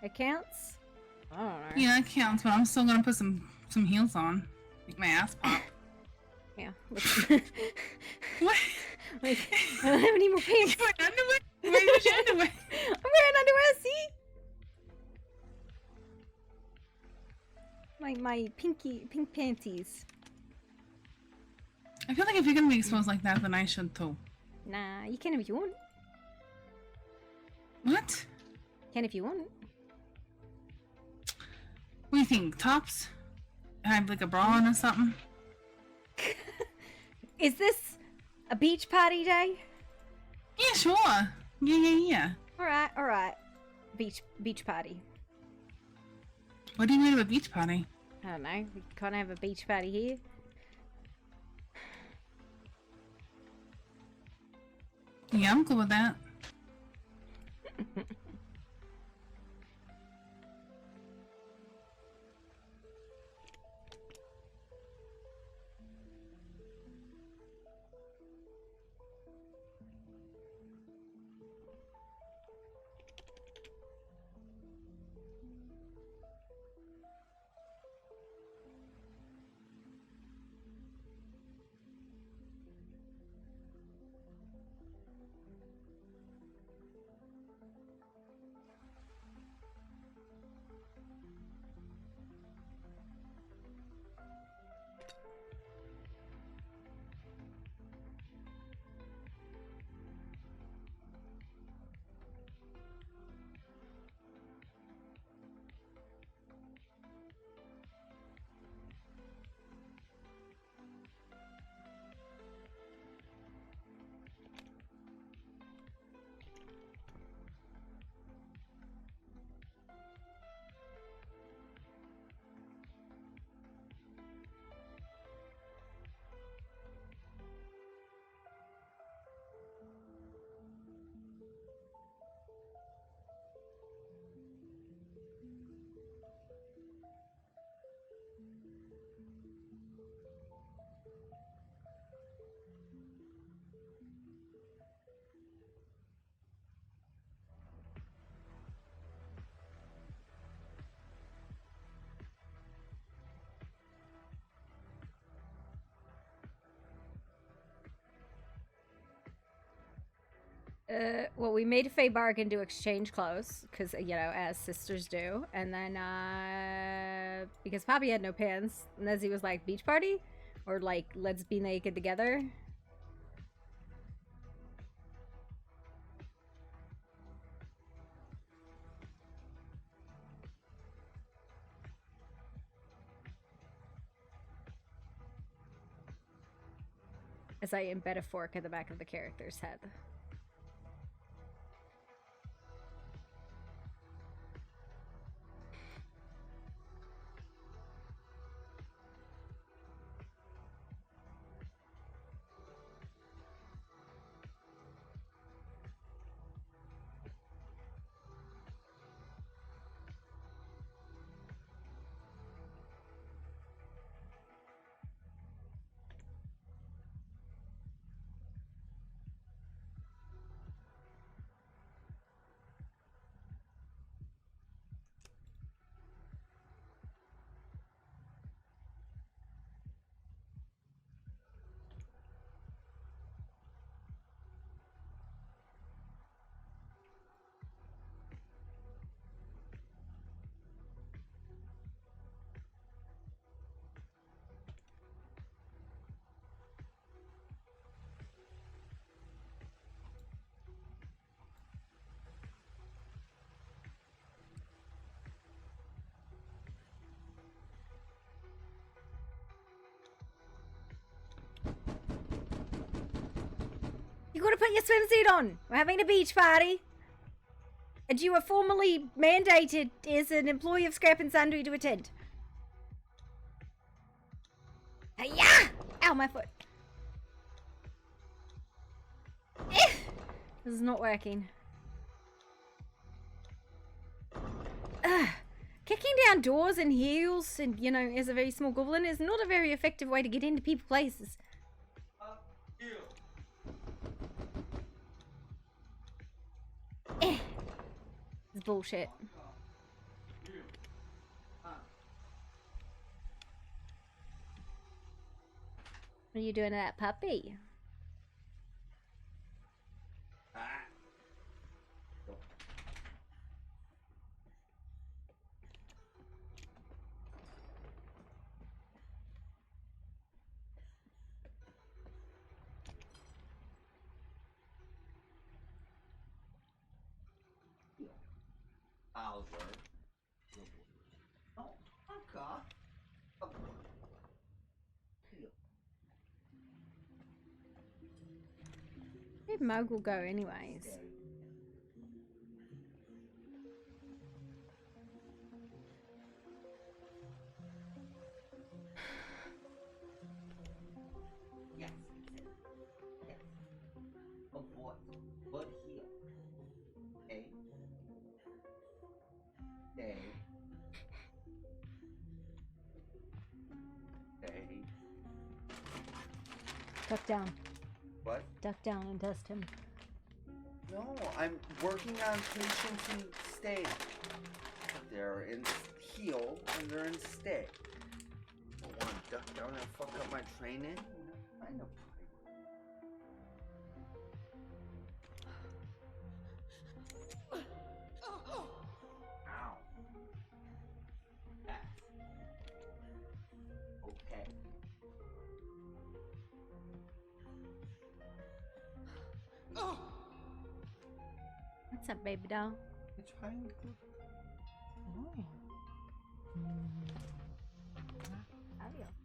It counts? I don't know. Yeah, it counts, but I'm still gonna put some heels on. Make my ass pop. Yeah. What? Like, I don't have any more pants. You're wearing underwear? Where's your underwear? I'm wearing underwear, see? My pink panties. I feel like if you're gonna be exposed like that, then I should too. Nah, you can if you want. What? Can if you want. What do you think? Tops? Have like a bra on or something? Is this a beach party day? Yeah, sure. Yeah. Alright. Beach party. What do you mean of a beach party? I don't know. We can't have a beach party here. Yeah, I'm cool with that. Well, we made a fey bargain to exchange clothes, because, you know, as sisters do. And then, because Poppy had no pants, Nezzy was like, beach party? Or, like, let's be naked together? As I embed a fork at the back of the character's head. You gotta put your swimsuit on. We're having a beach party. And you are formally mandated as an employee of Scrap and Sundry to attend. Hiya! Ow, my foot. This is not working. Kicking down doors in heels and, you know, as a very small goblin is not a very effective way to get into people's places. It's bullshit. What are you doing to that puppy? Bowser. Oh, okay. Where'd Mogul go anyways? Yes. Yes. A boy. But here. Stay. Stay. Stay. Duck down. What? Duck down and dust him. No, I'm working on patience and stay. They're in heal and they're in stay. I don't want to duck down and fuck up my training. I know. Ow. Yes. Okay. What's up, baby doll? It's trying to. Oh. Adios.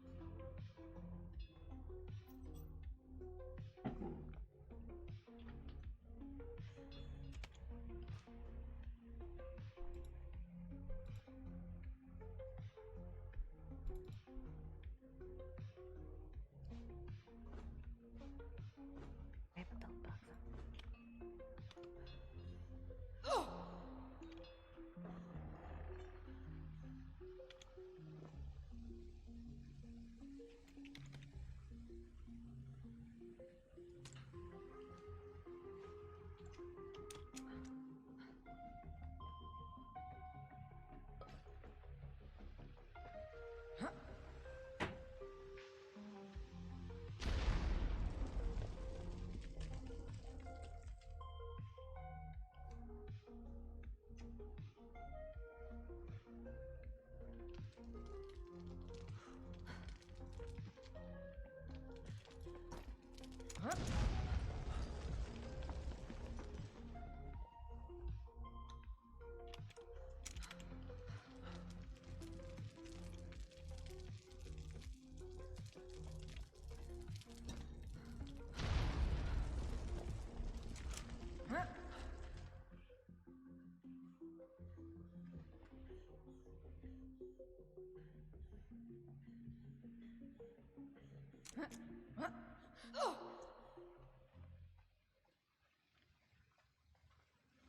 I have a belt box.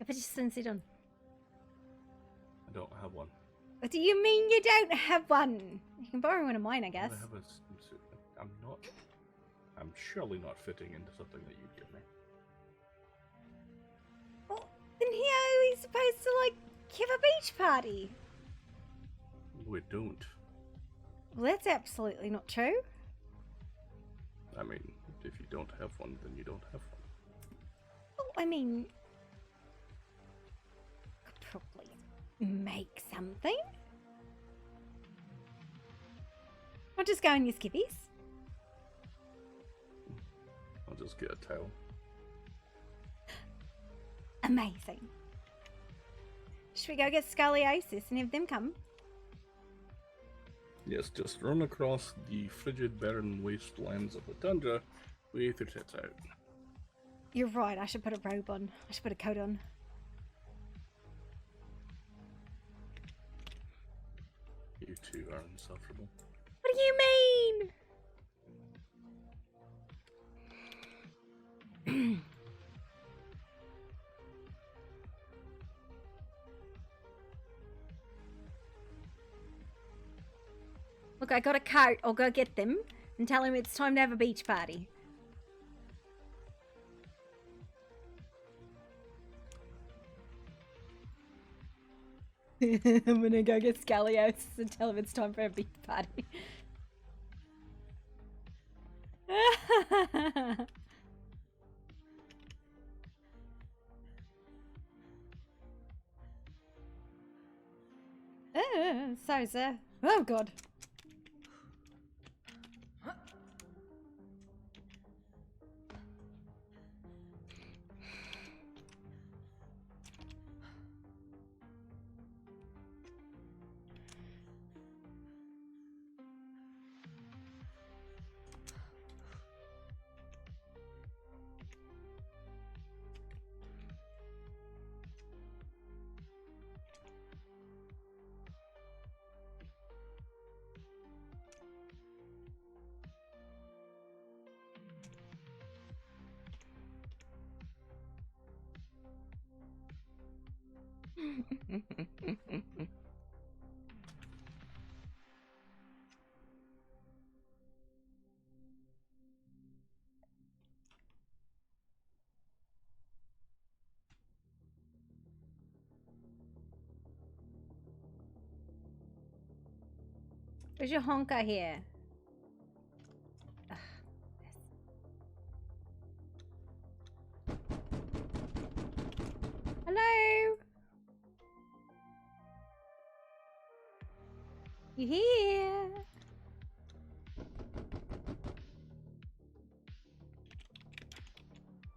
Efficiency sit on. I don't have one. What do you mean you don't have one? You can borrow one of mine, I guess. I have a swimsuit. I'm not. I'm surely not fitting into something that you give me. Well, then here are we supposed to, like, have a beach party? We don't. Well, that's absolutely not true. I mean, if you don't have one, then you don't have one. Well, I mean, could probably make something. I'll just go in your skivvies. I'll just get a towel. Amazing. Should we go get Scoliosis and have them come? Yes, just run across the frigid, barren wastelands of the tundra with your tits out. You're right, I should put a robe on. I should put a coat on. You two are insufferable. What do you mean? Look, I got a coat. I'll go get them and tell him it's time to have a beach party. I'm gonna go get Scoliosis and tell him it's time for a beach party. Sorry, sir. Oh, God. Where's your honker here? Ugh. Hello? You here?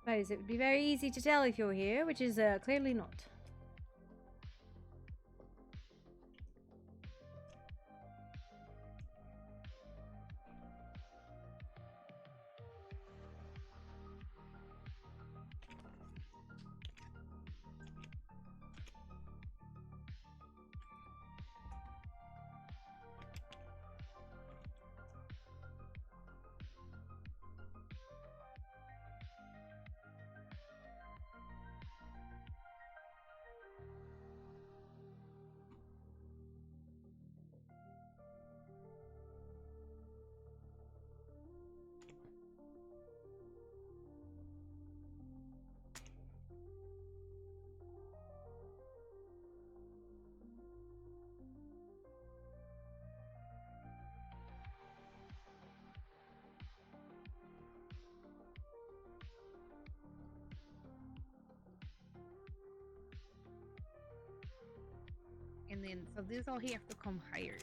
Suppose it would be very easy to tell if you're here, which is clearly not. And then, so these all have to come higher.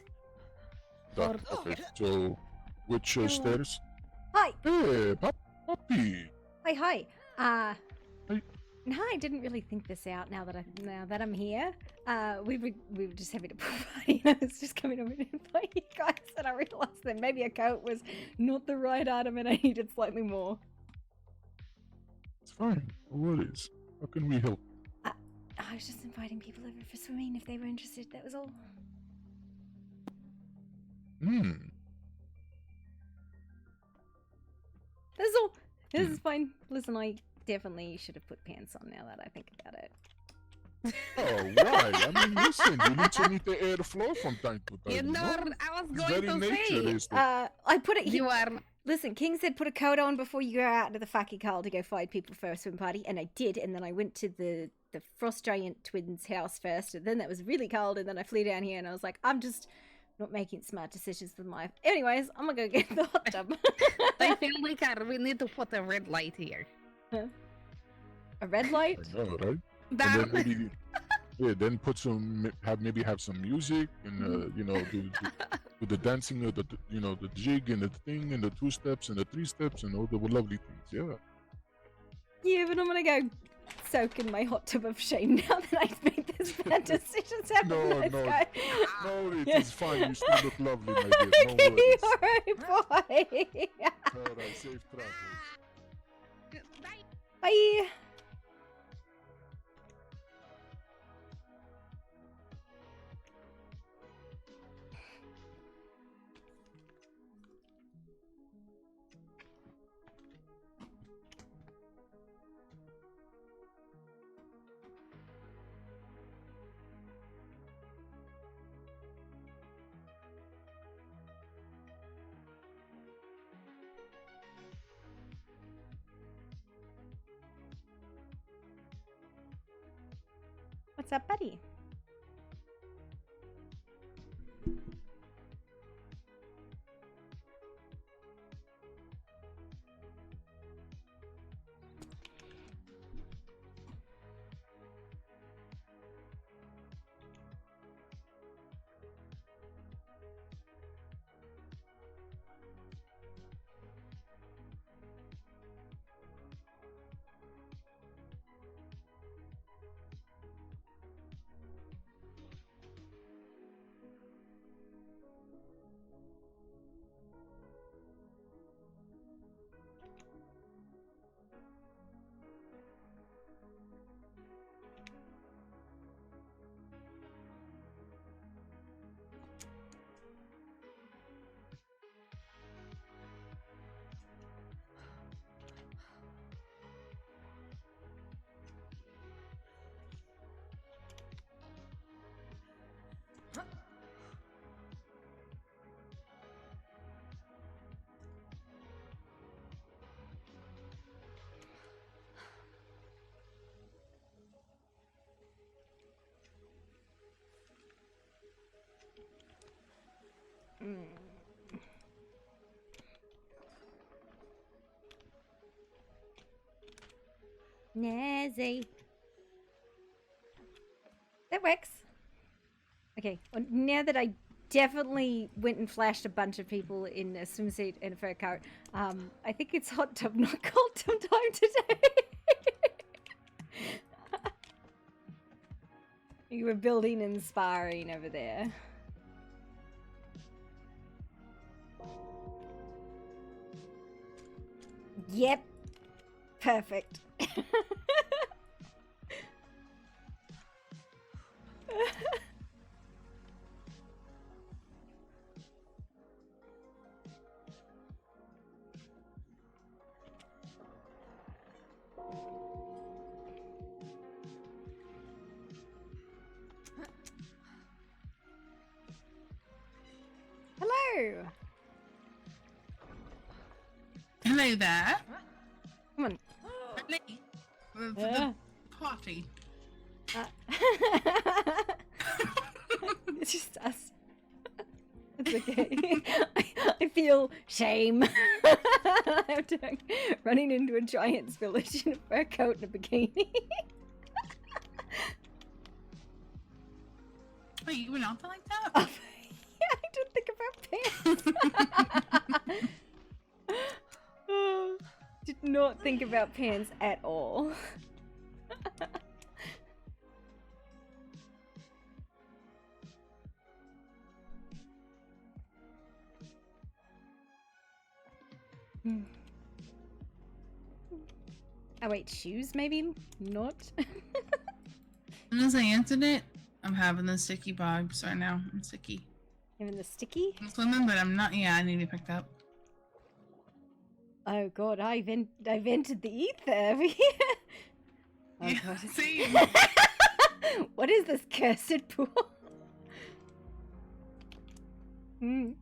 Okay, so which stairs? Hi. Hey, puppy. Hi. No, I didn't really think this out. Now that I'm here, we were just having a party. I was just coming over to invite you guys, and I realized that maybe a coat was not the right item, and I needed slightly more. It's fine. What is? How can we help? I was just inviting people over for swimming if they were interested. That was all. This is fine. Listen, I definitely should have put pants on now that I think about it. Oh, why? I mean, listen, you need the air flow from time to time. You know, I was It's going very to nature say. is the... I put it. You are. Listen, King said put a coat on before you go out to the fucking car to go find people for a swim party, and I did. And then I went to the Frost Giant twins' house first, and then that was really cold, and then I flew down here, and I was like, I'm just not making smart decisions with my. Anyways, I'm gonna go get the hot tub. I feel like we need to put a red light here. A red light? I know, right? That- And then maybe, yeah, then put some, have some music, and you know, do the dancing, the the jig and the thing, and the 2 steps and the 3 steps, and all the lovely things. Yeah. Yeah, but I'm gonna go soak in my hot tub of shame now that I've made this bad decisions. Have No, a nice no, guy. no, it is fine. You still look lovely, my dear. No Okay, worries. alright, bye. Alright, safe travels. Bye. What's up, buddy? Nazi. That works. Okay, well, now that I definitely went and flashed a bunch of people in a swimsuit and a fur coat, I think it's hot tub, not cold tub time today. You were building and sparring over there. Yep. Perfect. Hello. Hello there. Come on. The party. It's just us. It's okay. I feel shame. I'm running into a giant's village in a fur coat and a bikini. Wait, you went out there like that? Oh, yeah, I didn't think about pants. Did not think about pants at all. Oh wait, shoes maybe? Not? As soon as I answered it, I'm having the sticky vibes right now. I'm sticky. You having the sticky? I'm swimming, but I'm not. Yeah, I need to be picked up. Oh god, I've entered the ether over here. Oh Yeah, god. same. What is this cursed pool? I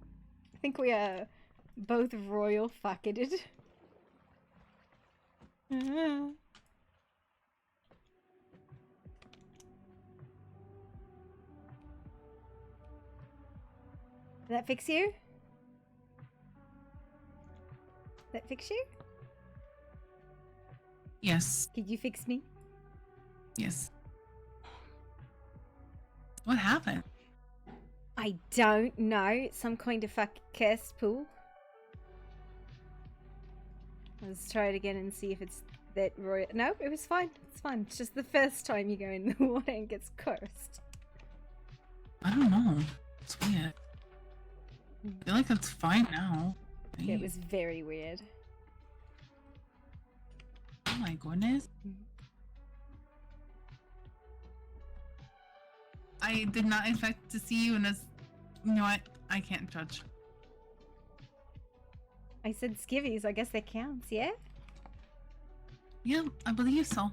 think we are both royal fucketed. Did that fix you? That fix you? Yes. Could you fix me? Yes. What happened? I don't know. It's some kind of cursed pool. Let's try it again and see if it's that royal. No, it was fine. It's fine. It's just the first time you go in the water and gets cursed. I don't know. It's weird. I feel like it's fine now. Yeah, it was very weird. Oh my goodness. I did not expect to see you in this. You know what? I can't judge. I said skivvies. I guess that counts, yeah? Yeah, I believe so.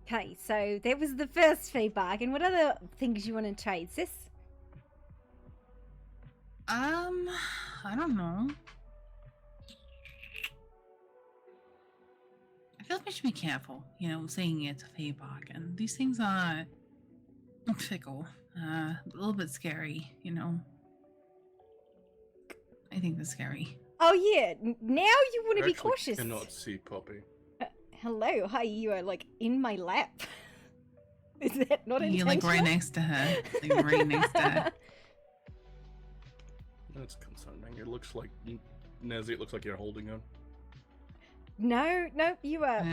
Okay, so that was the first feedback. And what other things you want to trade, sis? I don't know. I feel like we should be careful, you know, saying it's a feedback, and these things are fickle, a little bit scary, you know. I think they're scary. Oh yeah, now you want to be Actually cautious. cannot see Poppy. Hello, hi, you are like in my lap. Is that not You're intentional? like right next to her. Like right next to her. That's concerning. It looks like Nezzy. It looks like you're holding her. No, you are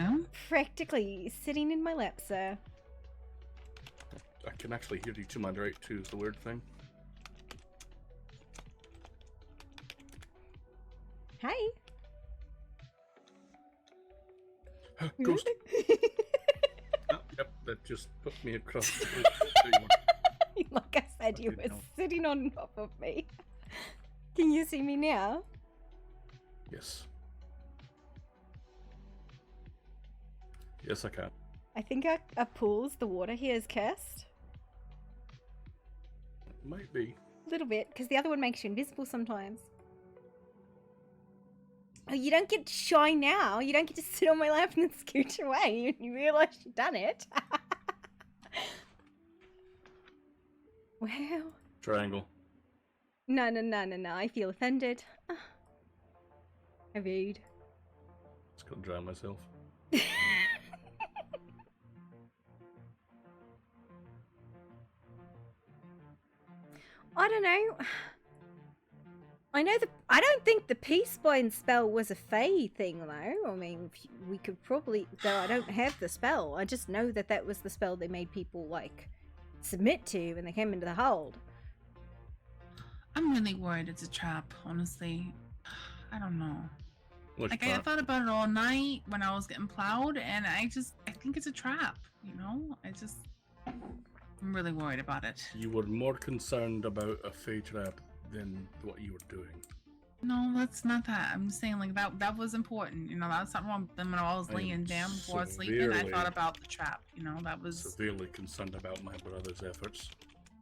practically sitting in my lap, sir. I can actually hear you to my right too. Is the weird thing. Hey. Ghost. Yep, that just put me across the Like I said, you were sitting on top of me. Can you see me now? Yes. Yes, I can. I think our pools, the water here is cursed. Might be. A little bit, because the other one makes you invisible sometimes. Oh, you don't get shy now. You don't get to sit on my lap and then scooch away. You realise you've done it. Wow. Triangle. No. I feel offended. Rude. Just gonna drown myself. I don't know. I don't think the peace bind spell was a Fae thing, though. I mean, we could probably... Though I don't have the spell. I just know that was the spell they made people, like, submit to when they came into the hold. I'm really worried it's a trap, honestly. I don't know. Which I thought about it all night when I was getting plowed, and I think it's a trap, you know? I'm really worried about it. You were more concerned about a Fae trap than what you were doing. No, that's not that. I'm just saying, like, that was important. You know, that was something wrong. Then when I was laying down before sleeping, I thought about the trap. You know, that was... Severely concerned about my brother's efforts.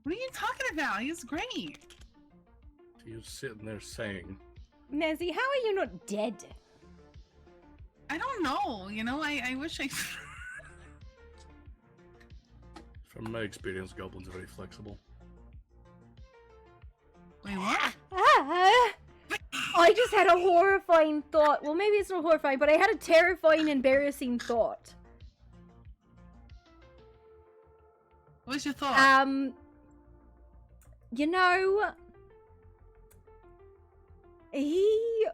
What are you talking about? He's great. You're sitting there saying... Nezzy, how are you not dead? I don't know. You know, I wish I... From my experience, goblins are very flexible. Wait, what? I just had a horrifying thought. Well, maybe it's not horrifying, but I had a terrifying, embarrassing thought. What's your thought? You know, he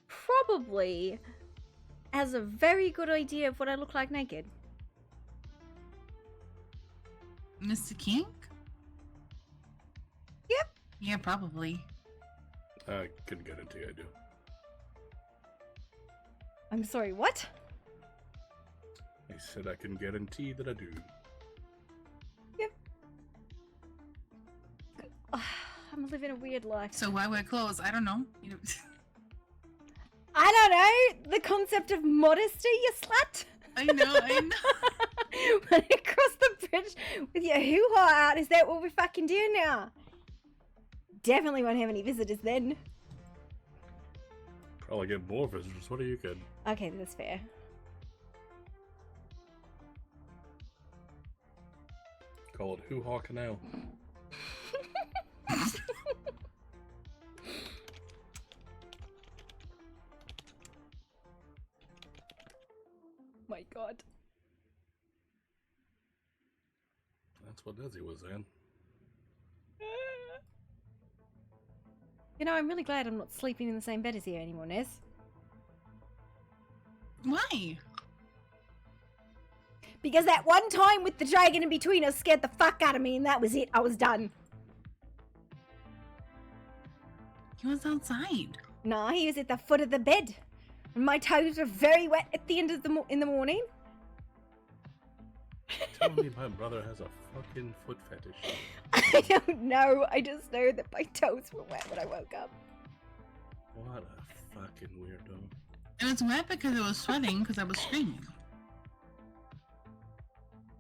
probably has a very good idea of what I look like naked. Mr. King? Yep. Yeah, probably. I can guarantee I do. I'm sorry, what? I said I can guarantee that I do. I'm living a weird life. So why wear clothes? I don't know. You know. I don't know. The concept of modesty, you slut. I know. When you cross the bridge with your hoo-ha out, is that what we fucking do now? Definitely won't have any visitors then. Probably get more visitors. What are you kidding? Okay, that's fair. Call it Hoo-Ha Canal. My god. That's what Desi was saying. You know, I'm really glad I'm not sleeping in the same bed as you anymore, Nez. Why? Because that one time with the dragon in between us scared the fuck out of me, and that was it. I was done. He was outside. Nah, he was at the foot of the bed. And my toes were very wet at the end of in the morning. Tell me my brother has a fucking foot fetish. I don't know. I just know that my toes were wet when I woke up. What a fucking weirdo. It was wet because it was sweating because I was screaming.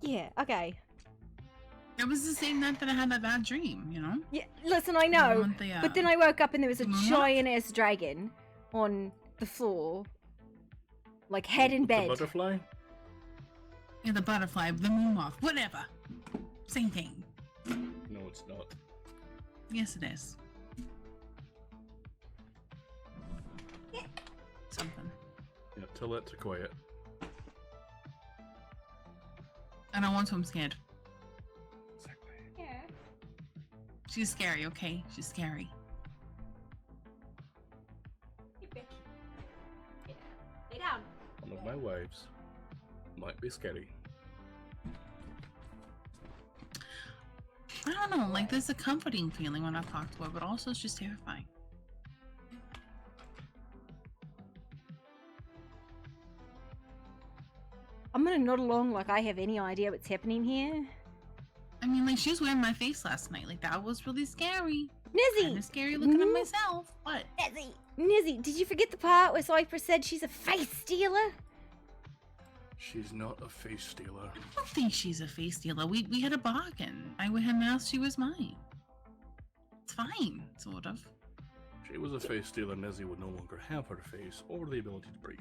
Yeah, okay. It was the same night that I had that bad dream, you know? Yeah, listen, I know. want the, But then I woke up and there was a moonwalk? giant-ass dragon on the floor. Like, head in bed. The butterfly? Yeah, the butterfly, the moonwalk, whatever. Same thing. No, it's not. Yes, it is. Something. Yeah, tell that to quiet. I don't want to, I'm scared. Yeah. She's scary, okay? She's scary. Lay down. One of my wives might be scary. I don't know, like there's a comforting feeling when I talk to her, but also it's just terrifying. I'm gonna nod along like I have any idea what's happening here. I mean, like she was wearing my face last night. Like that was really scary. Nizzy! Kinda scary looking at myself. What? Nizzy, did you forget the part where Cypress said she's a face stealer? She's not a face stealer. I don't think she's a face stealer. We had a bargain. I would have asked she was mine. It's fine, sort of. If she was a face stealer, Nezzy would no longer have her face or the ability to breathe.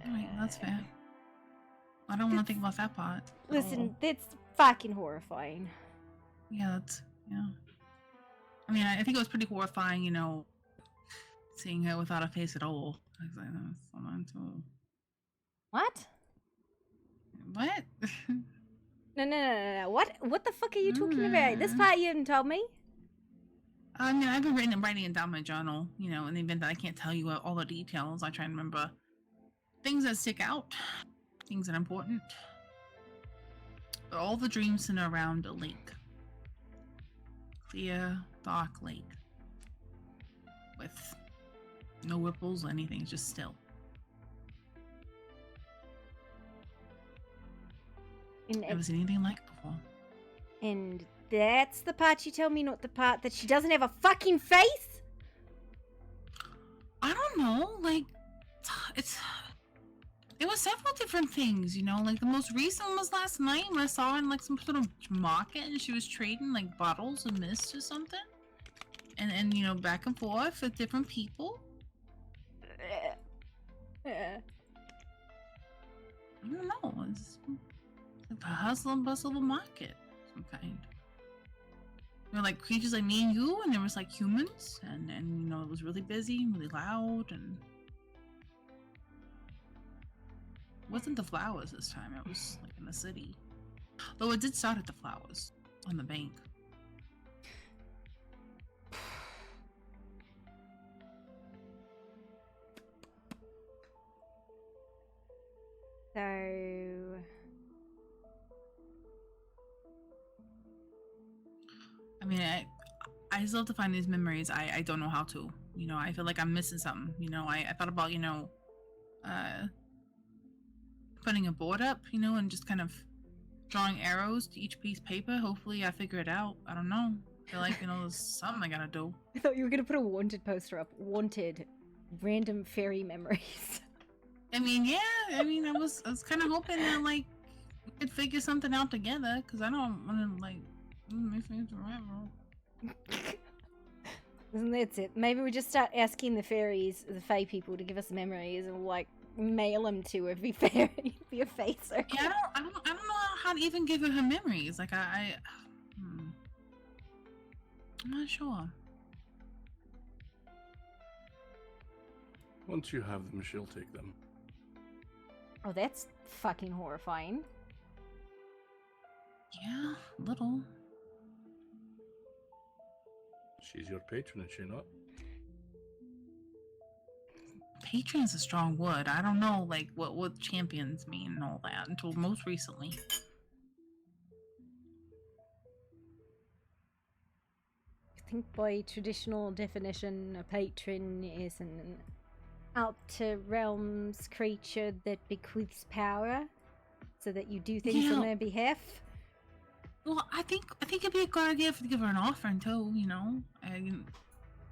Alright, that's fair. I don't want to think about that part. Listen, that's fucking horrifying. Yeah, yeah. I mean, I think it was pretty horrifying, you know, seeing her without a face at all. I was like, that's someone too. What? What? No. What the fuck are you talking about? This part you haven't told me. I mean, I've been writing it down in my journal, you know, in the event that I can't tell you all the details. I try and remember things that stick out, things that are important. But all the dreams center around a lake. Clear, dark lake. With no ripples or anything, just still. Never seen anything like it before. And that's the part you tell me, not the part that she doesn't have a fucking face? I don't know, like, it was several different things, you know, like the most recent was last night when I saw her in like some sort of market and she was trading like bottles of mist or something. And you know, back and forth with different people. I don't know, it's like a hustle and bustle of a market of some kind. There were like creatures like me and you, and there was like humans, and you know, it was really busy, really loud, and it wasn't the flowers this time, it was like in the city. Though it did start at the flowers on the bank. So I mean, I still have to find these memories. I don't know how to. You know, I feel like I'm missing something. You know, I thought about, you know, putting a board up, you know, and just kind of drawing arrows to each piece of paper. Hopefully I figure it out. I don't know. I feel like, you know, there's something I gotta do. I thought you were gonna put a wanted poster up. Wanted random fairy memories. I mean, yeah. I mean, I was kind of hoping that like we could figure something out together, because I don't want to like make things forever. And that's it. Maybe we just start asking the fairies, the fae people, to give us memories, and like mail them to every fairy via face circle. Yeah, I don't know how to even give her memories. Like I'm not sure. Once you have them, she'll take them. Oh, that's fucking horrifying. Yeah, little. She's your patron, is she not? Patron's a strong word. I don't know, like, what champions mean and all that until most recently. I think by traditional definition, a patron is an outer realms creature that bequeaths power, so that you do things on their behalf. Well, I think it'd be a good idea to give her an offering too. You know,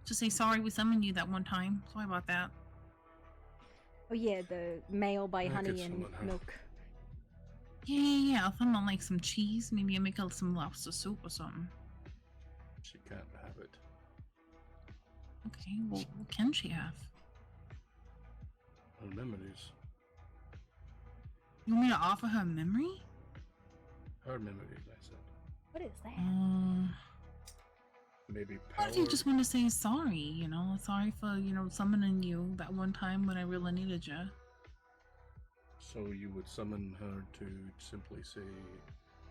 just say sorry we summoned you that one time. Sorry about that. Oh yeah, the mail by honey and milk. Yeah. I'll throw on like some cheese. Maybe I make her some lobster soup or something. She can't have it. Okay, well, what can she have? Her memories. You want me to offer her a memory? Her memories, I said. What is that? Maybe What power. if you just want to say sorry? You know, sorry for summoning you that one time when I really needed you. So you would summon her to simply say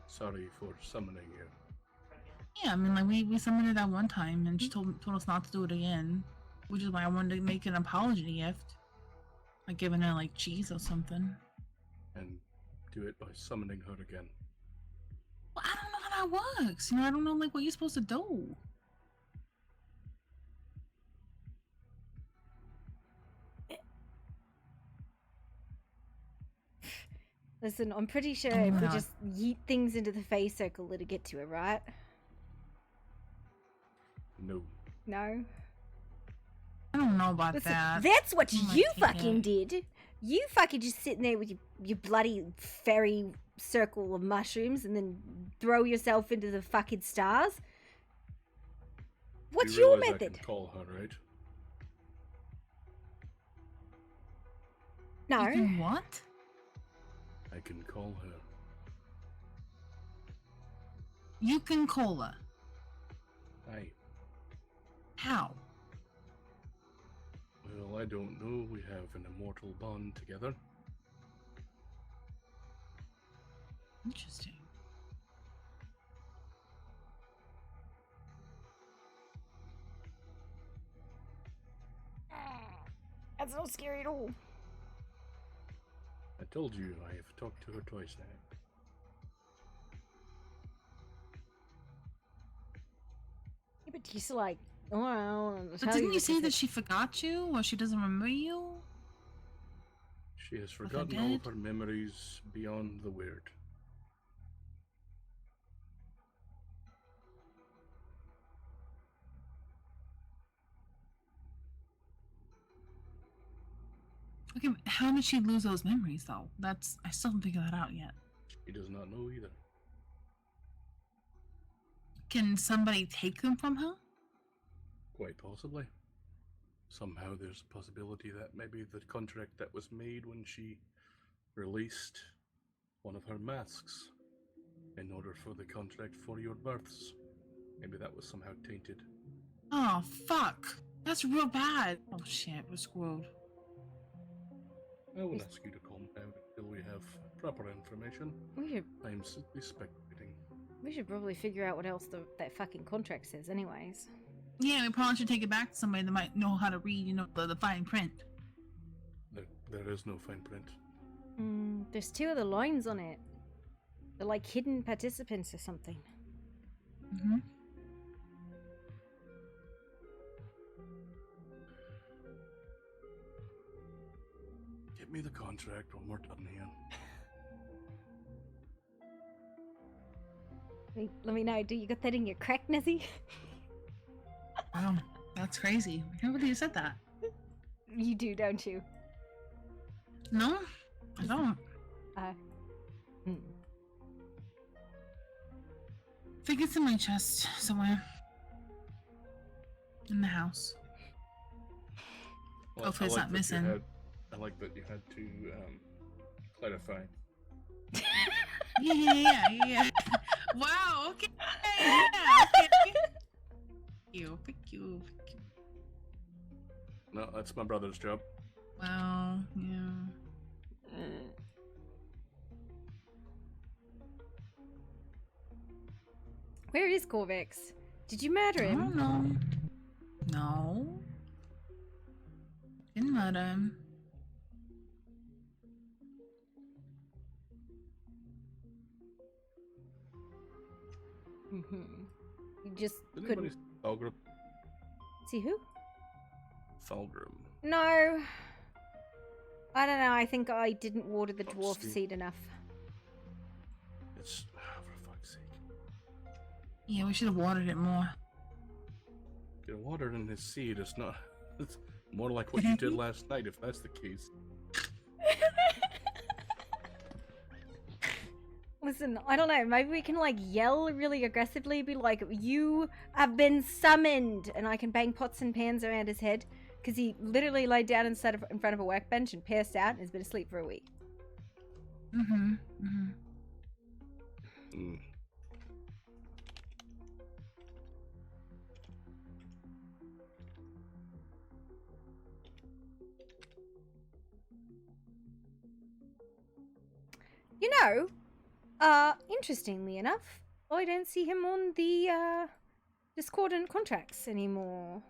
sorry for summoning you. Yeah, I mean, like we summoned her that one time, and she told us not to do it again, which is why I wanted to make an apology gift, like giving her like cheese or something. And do it by summoning her again. Well, I don't know how that works. You know, I don't know like what you're supposed to do. Listen, I'm pretty sure if we just yeet things into the face circle, it'll get to it, right? No. No? I don't know about Listen, that. that's what I might you take fucking it. did. You fucking just sitting there with your bloody fairy circle of mushrooms and then throw yourself into the fucking stars. What's You your realize method? I can call her, right? No. You can what? I can call her. You can call her. Aye. How? Well, I don't know. We have an immortal bond together. Interesting. That's not scary at all. I told you I have talked to her twice now. Yeah, but she's like, oh, I don't wanna But tell didn't you what say she that said. she forgot you, or she doesn't remember you? She has her forgotten all of dead? her memories beyond the weird. Okay, but how did she lose those memories, though? I still haven't figured that out yet. She does not know either. Can somebody take them from her? Quite possibly. Somehow there's a possibility that maybe the contract that was made when she released one of her masks in order for the contract for your births. Maybe that was somehow tainted. Oh, fuck. That's real bad. Oh, shit, we're screwed. I will ask you to calm down until we have proper information. I am simply speculating. We should probably figure out what else that fucking contract says anyways. Yeah, we probably should take it back to somebody that might know how to read, the fine print. There is no fine print. There's 2 other lines on it. They're like hidden participants or something. get me the contract when we're done here. Let me know. Do you got that in your crack, Nezzy? Wow, that's crazy. I can't believe you said that. You do, don't you? No, I don't. Hmm. I think it's in my chest somewhere. In the house. Well, Hopefully it's not missing. I like that you had to clarify. Yeah. Wow, okay. Yeah, okay. Thank you. No, that's my brother's job. Wow, yeah. Where is Corvex? Did you murder I him? don't know. No. Didn't murder him. You just Did couldn't anybody see Thalgrim? see who? Thalgrim. No. I don't know. I think I didn't water the dwarf Steve. seed enough. It's for fuck's sake. Yeah, we should have watered it more. Get watered in his seed. It's not. It's more like what you did last night, if that's the case. Listen, I don't know. Maybe we can like yell really aggressively, be like, "You have been summoned," and I can bang pots and pans around his head because he literally laid down in front of a workbench and passed out and has been asleep for a week. Mm. You know, interestingly enough, I don't see him on the discordant contracts anymore.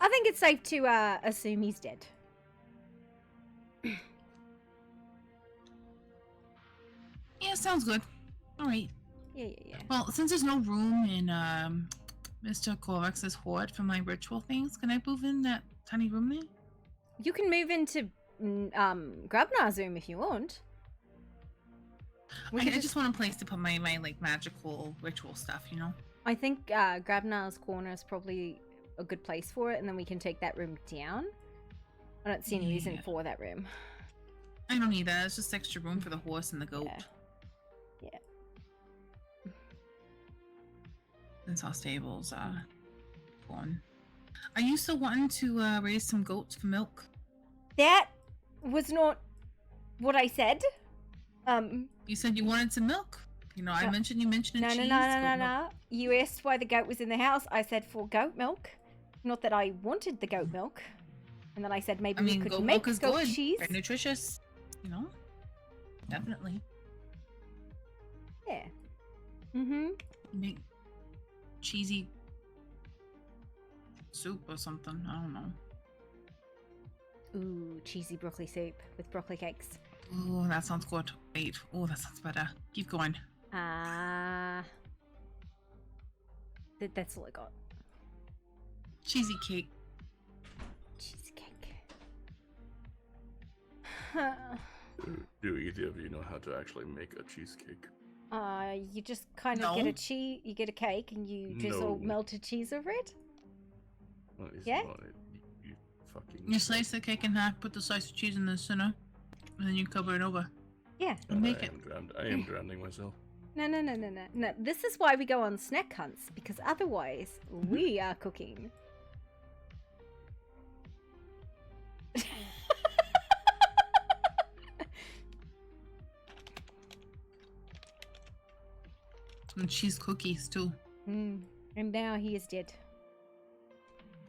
I think it's safe to assume he's dead. Yeah, sounds good. Alright. Yeah. Well, since there's no room in Mr. Corvex's hoard for my ritual things, can I move in that tiny room there? You can move into Grabnar's room if you want. I just want a place to put my like magical ritual stuff, you know? I think Grabnar's corner is probably a good place for it, and then we can take that room down. I don't see any reason for that room. I don't need that. It's just extra room for the horse and the goat. Yeah. Since our stables are gone. Are you still wanting to raise some goats for milk? That was not what I said. You said you wanted some milk. You know, I mentioned cheese. No. You asked why the goat was in the house. I said for goat milk. Not that I wanted the goat milk. And then I said maybe we could goat make milk is goat good. cheese. Very nutritious. You know? Definitely. Yeah. Mm-hmm. Make cheesy soup or something. I don't know. Ooh, cheesy broccoli soup with broccoli cakes. Ooh, that sounds good. Wait. Oh, that sounds better. Keep going. That's all I got. Cheesy cake. Cheesecake. Do either of you know how to actually make a cheesecake? You just kind of get a cheese. You get a cake and you drizzle melted cheese over it. Well, it's Yeah? not it. You fucking. You slice the cake in half, put the slice of cheese in the center, and then you cover it over. Yeah. And make it. I am drowning myself. No. This is why we go on snack hunts, because otherwise we are cooking. And cheese cookies too. And now he is dead.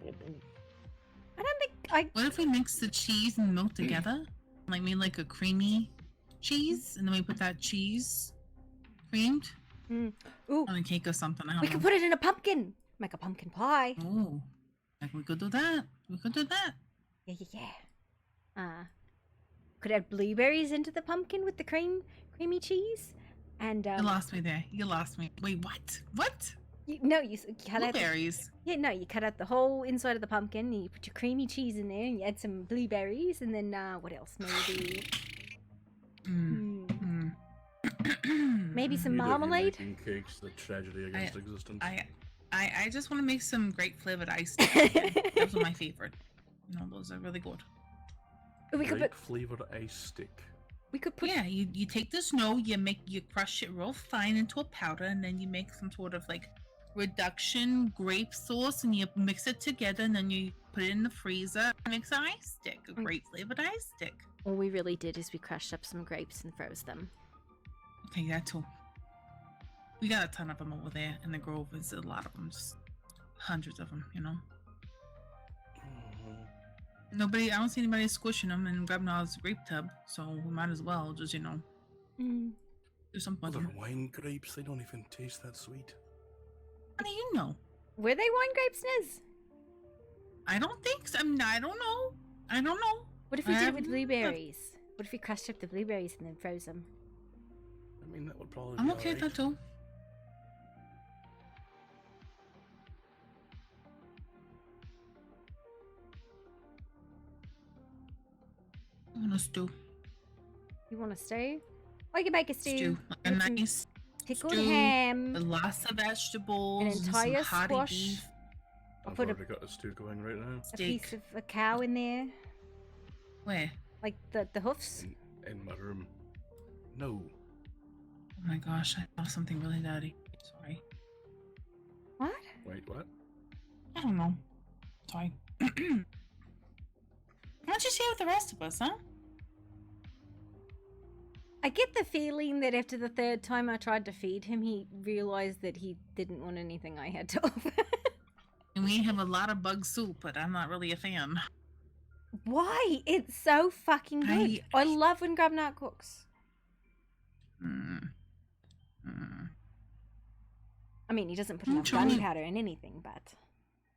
I don't think What if we mix the cheese and milk together? Like made like a creamy cheese, and then we put that cheese creamed Ooh. on a cake or something. I don't We know. could put it in a pumpkin. Make a pumpkin pie. Oh, like we could do that. Yeah. Could add blueberries into the pumpkin with the creamy cheese. And You lost me there. You lost me. Wait, what? What? No, you cut out Blueberries. Yeah, no, you cut out the whole inside of the pumpkin. You put your creamy cheese in there, and you add some blueberries, and then what else? Maybe, maybe some You don't be marmalade. making cakes, the tragedy against existence. I just want to make some grape flavored ice. Those are my favorite. You know, those are really good. We could Grape put. flavored ice stick. We could put. Yeah, you take the snow, you crush it real fine into a powder, and then you make some sort of like reduction grape sauce, and you mix it together, and then you put it in the freezer. Makes an ice stick, a grape flavored ice stick. All we really did is we crushed up some grapes and froze them. Okay, that too. We got a ton of them over there in the grove. It's a lot of them, just hundreds of them. You know. Nobody, I don't see anybody squishing them and grabbing out his grape tub, so we might as well just, you know, do something. They're wine grapes. They don't even taste that sweet. How do you know? Were they wine grapes, Niz? I don't think so. I mean, I don't know. I don't know. What if we did it with blueberries? What if we crushed up the blueberries and then froze them? I mean, that would probably. I'm be okay with alright. that too. I want a stew. You want a stew? I can make a stew. Stew. Like a with some nice pickled stew ham, with lots of vegetables, an and some entire hearty squash, beef. I'll I've put already got a stew going right now. a piece of a cow in there. Where? Like the hoofs. In my room. No. Oh my gosh, I saw something really dirty. Sorry. What? Wait, what? I don't know. Sorry. Why don't you share with the rest of us, huh? I get the feeling that after the third time I tried to feed him, he realized that he didn't want anything I had to offer. And we have a lot of bug soup, but I'm not really a fan. Why? It's so fucking good. I love when Grubnut cooks. I mean, he doesn't put enough gunpowder in anything, but...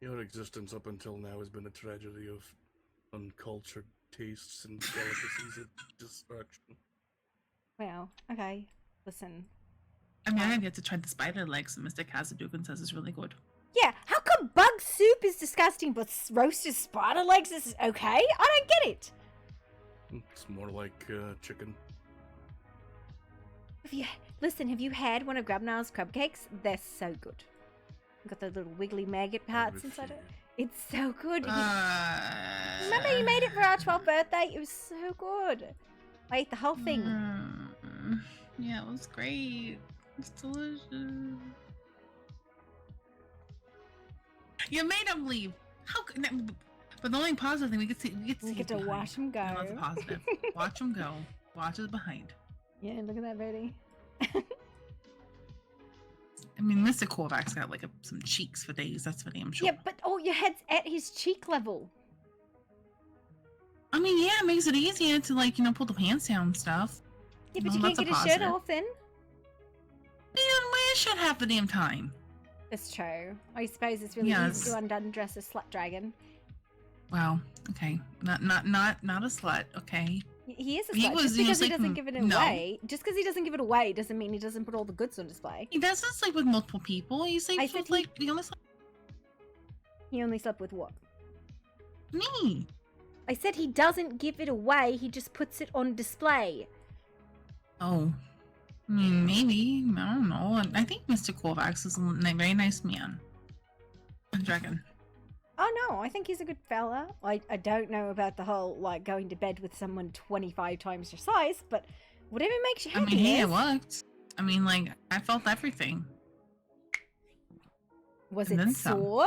Your existence up until now has been a tragedy of uncultured tastes and delicacies of destruction. Well, okay. Listen. I mean, I have yet to try the spider legs that Mr. Kazadugan says is really good. Yeah, how come bug soup is disgusting, but roasted spider legs is okay? I don't get it. It's more like chicken. Have you had one of Grubnar's crab cakes? They're so good. Got the little wiggly maggot parts inside it. It's so good. Remember you made it for our 12th birthday? It was so good. I ate the whole thing. Yeah, it was great. It's delicious. You made him leave. How could that? But the only positive thing we get to watch him go. That's positive. Watch him go. Watch us behind. Yeah, look at that, Betty. I mean, Mr. Korvac's got like some cheeks for days. That's for damn sure. Yeah, but your head's at his cheek level. I mean, yeah, it makes it easier to pull the pants down and stuff. Yeah, but you can't get his shirt off then. You don't wear a shirt half the damn time. That's true. I suppose it's really easy to undress a slut dragon. Wow. Okay. Not a slut. Okay. He is a slut. Just because he doesn't give it away. Just because he doesn't give it away doesn't mean he doesn't put all the goods on display. He doesn't sleep with multiple people. He sleeps with He only slept with what? Me. I said he doesn't give it away. He just puts it on display. Oh. I mean, maybe. I don't know. I think Mr. Korvax is a very nice man. A dragon. Oh no, I think he's a good fella. I don't know about the whole going to bed with someone 25 times your size, but whatever makes you happy. I mean, hey, it worked. I mean, I felt everything. Was it sore?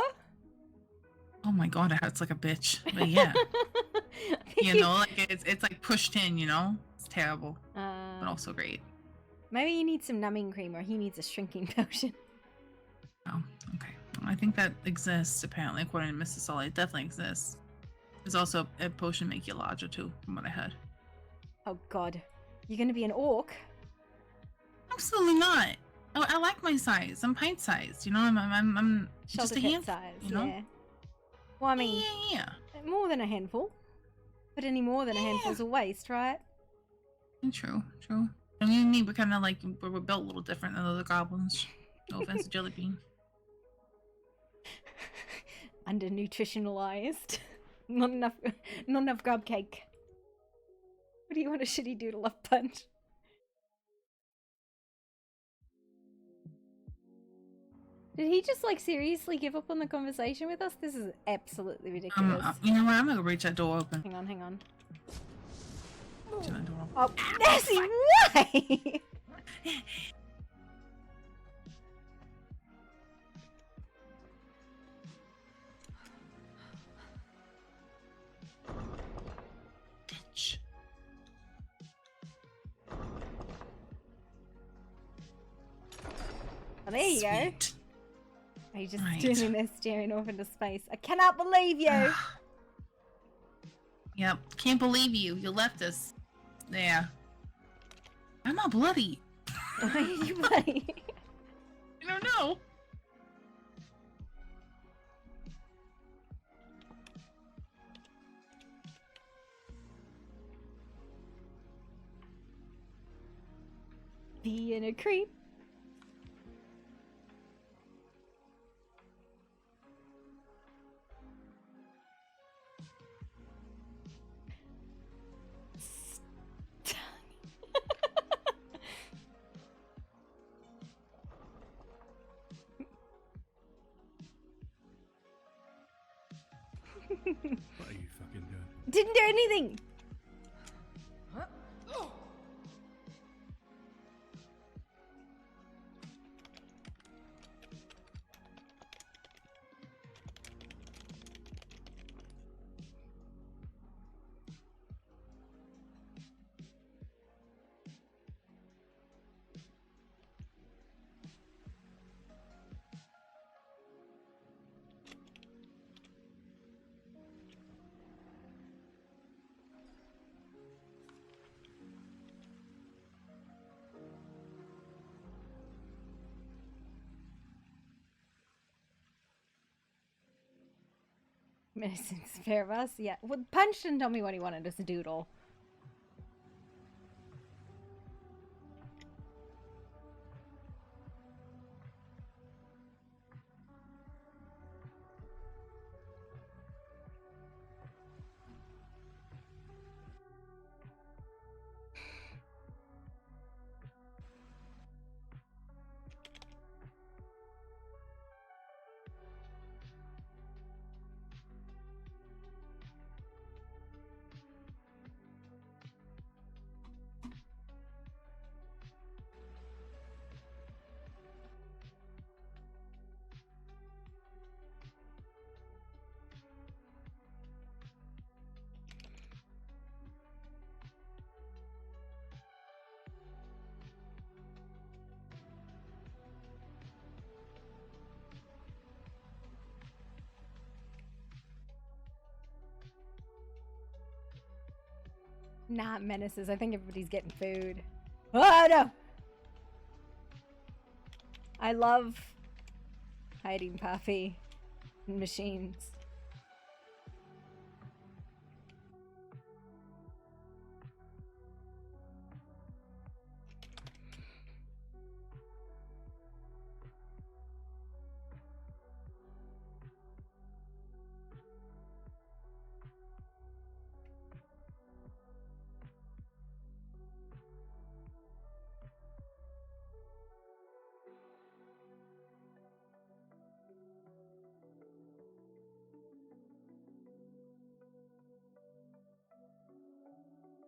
Oh my god, it hurts like a bitch. But yeah. It's like pushed in, It's terrible. But also great. Maybe you need some numbing cream or he needs a shrinking potion. Oh, okay. I think that exists, apparently, according to Mrs. Sully. It definitely exists. There's also a potion to make you larger, too, from what I heard. Oh, God. You're going to be an orc? Absolutely not. Oh, I like my size. I'm pint-sized, I'm just a handful, size, yeah. Well, I mean, yeah. More than a handful. But any more than a handful's a waste, right? True. I mean, we're kind of like we're built a little different than other goblins. No offense to Jelly Bean. Under nutritionalized. Not enough grub cake. What do you want a shitty doodle of punch? Did he just like seriously give up on the conversation with us? This is absolutely ridiculous. You know what? I'm gonna reach that door open. Hang on, hang on. Reaching that door open. Oh, Nessie, why? Bitch. Oh, there you go. Sweet. Are you just Right. standing there staring off into space? I cannot believe you! Yep. Can't believe you. You left us. There. I'm not bloody. Why are you bloody? I don't know. Being a creep. What are you fucking doing? Didn't do anything! Medicine's fair of us, yeah. Well, Punch didn't tell me what he wanted as a doodle. Not menaces. I think everybody's getting food. Oh no! I love hiding Puffy and machines.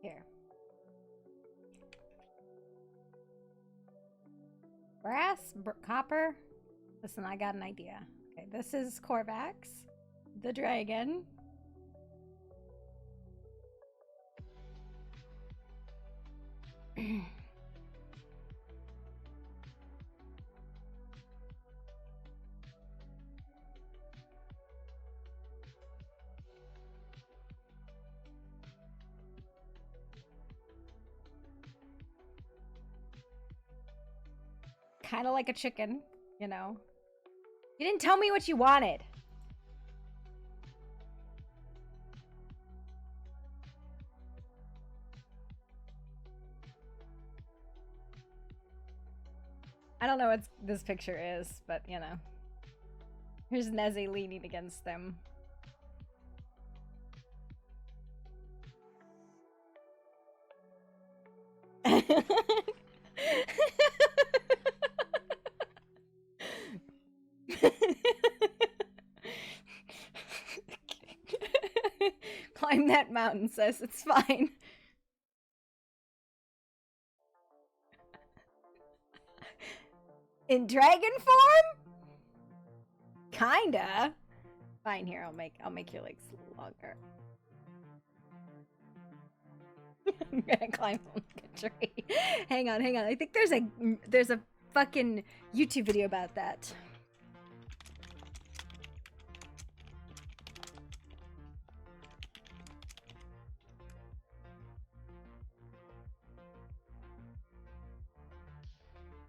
Here. Brass? Copper? Listen, I got an idea. Okay, this is Korvax, the dragon. Kind of like a chicken, you know. You didn't tell me what you wanted. I don't know what this picture is, but you know. Here's Nezzy leaning against them. Climb that mountain, sis. It's fine. In dragon form? Kinda. Fine, here, I'll make your legs longer. I'm gonna climb on a tree. Hang on. I think there's a fucking YouTube video about that.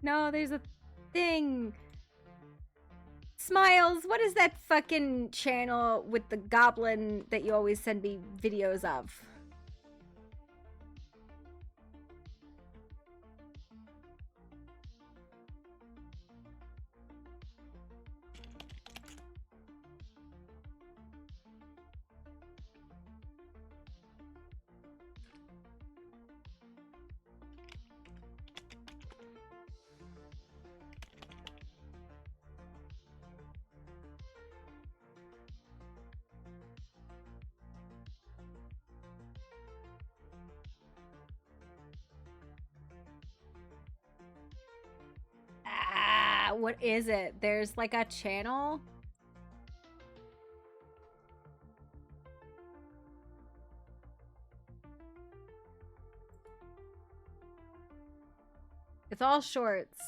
No, there's a thing. Smiles, what is that fucking channel with the goblin that you always send me videos of? What is it? There's like a channel. It's all shorts.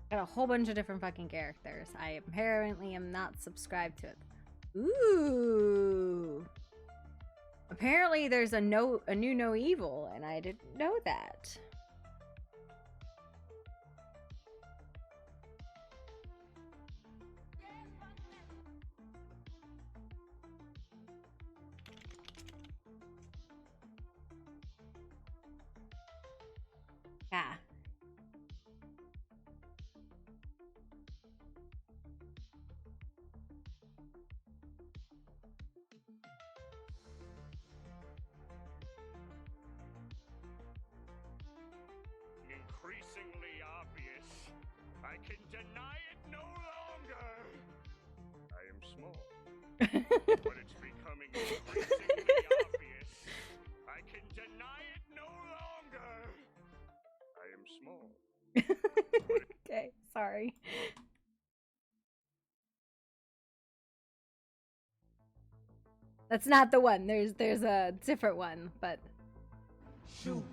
Got a whole bunch of different fucking characters. I apparently am not subscribed to it. Ooh. Apparently there's a new No Evil, and I didn't know that. Yeah. Increasingly obvious. I can deny it no longer. I am small. But it's becoming increasingly obvious. I can deny it no longer. I am small. Okay, sorry. That's not the one. There's a different one, but Shoot.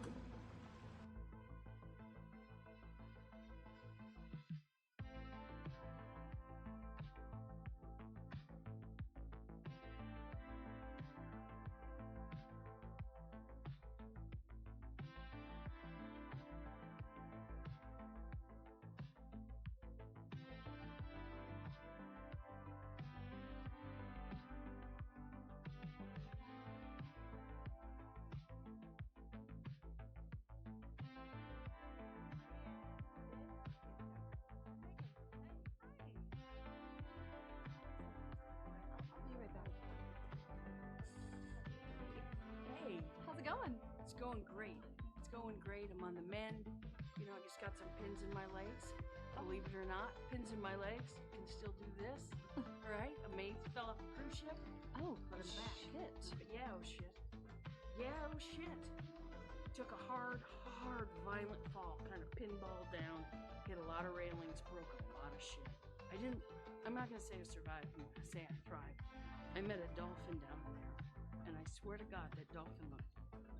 Hey, how's it going? It's going great. It's going great. I'm on the mend. You know, I just got some pins in my legs. Believe it or not, pins in my legs. Can still do this. All right, a mate fell off a cruise ship. Oh, but I'm back. shit. Yeah, oh shit. Yeah, oh shit. Took a hard, violent fall. Kind of pinballed down. Hit a lot of railings. Broke a lot of shit. I'm not gonna say I survived. I'm gonna say I thrived. I met a dolphin down there. And I swear to God, that dolphin looked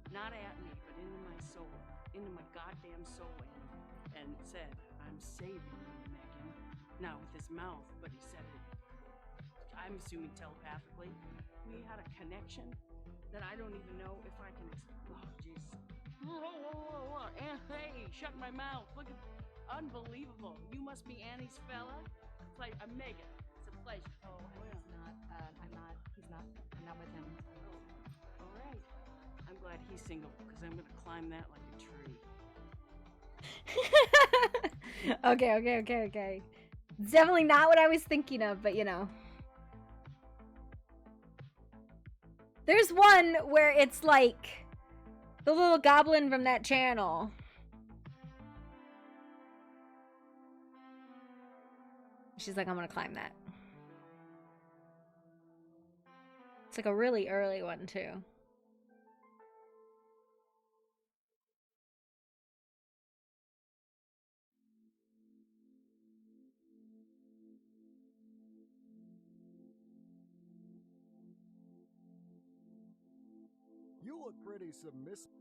not at me, but into my soul, into my goddamn soul, and said, "I'm saving you, Megan." Now with his mouth, but he said it, I'm assuming telepathically. We had a connection that I don't even know if I can. Oh, jeez. Hey, shut my mouth. Look at, unbelievable. You must be Annie's fella. I'm Megan. It's a pleasure. Oh, he's not. I'm not with him. All right. I'm glad he's single because I'm gonna climb that like a tree. Okay. It's definitely not what I was thinking of, but you know. There's one where it's like the little goblin from that channel. She's like, I'm gonna climb that. It's like a really early one, too. You look pretty submissive.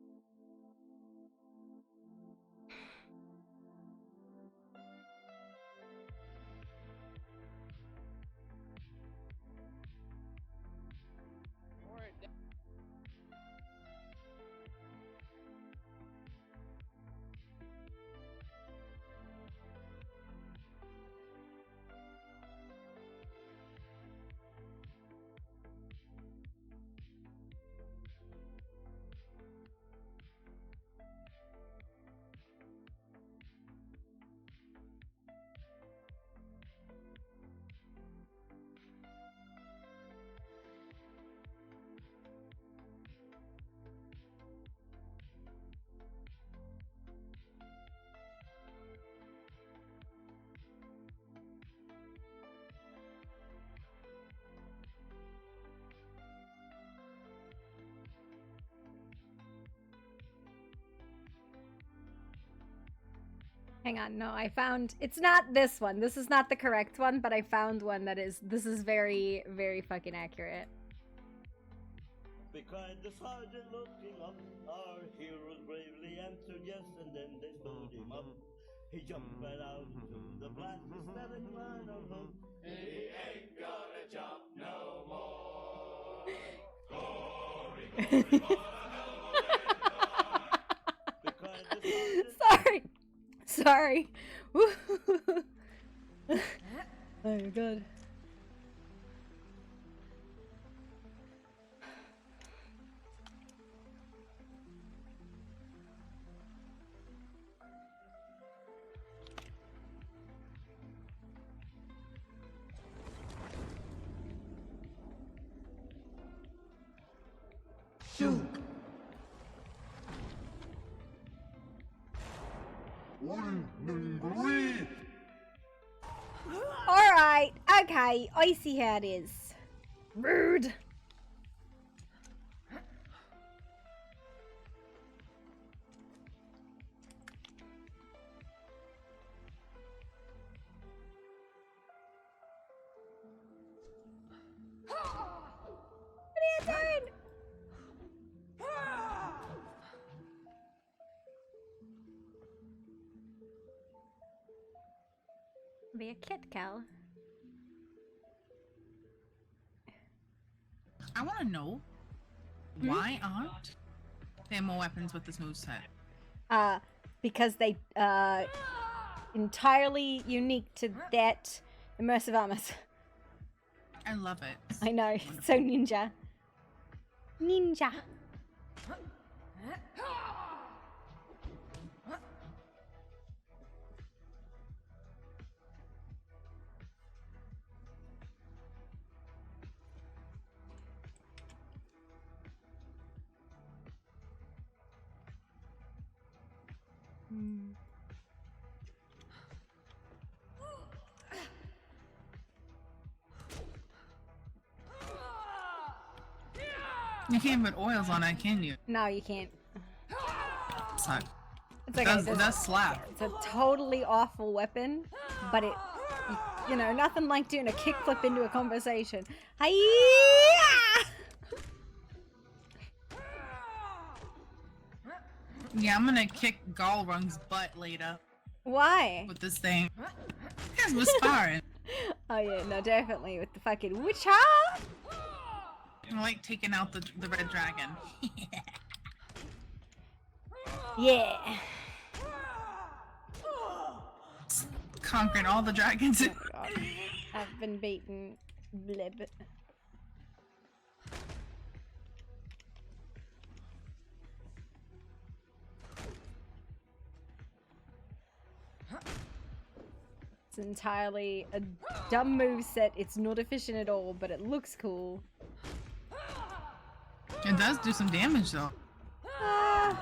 Hang on, no, I found, it's not this one. This is not the correct one, but I found one that is, this is very, very fucking accurate. Cried the sergeant looking up. Our heroes bravely answered yes, and then they stood him up. He jumped right out into the blast, instead of right on hook. He ain't gonna jump no more. Sorry. Oh my god. Shoot. Alright, okay, I see how it is. Rude. What are you doing? Be a kid, Cal. I want to know why aren't there more weapons with this moveset? Because they entirely unique to that immersive armors. I love it. I know, it's so ninja. Ninja. You can't put oils on it, can you? No, you can't. Suck. It's It okay. does, it does slap. It's a totally awful weapon, but it, you know, nothing like doing a kickflip into a conversation. Hi-ya! Yeah, I'm gonna kick Galrung's butt later. Why? With this thing. Because we're sparring. Oh yeah, no, definitely with the fucking witch. I like taking out the red dragon. Yeah. Conquering all the dragons. Oh my god. I've been beaten. Blib. It's entirely a dumb moveset. It's not efficient at all, but it looks cool. It does do some damage though.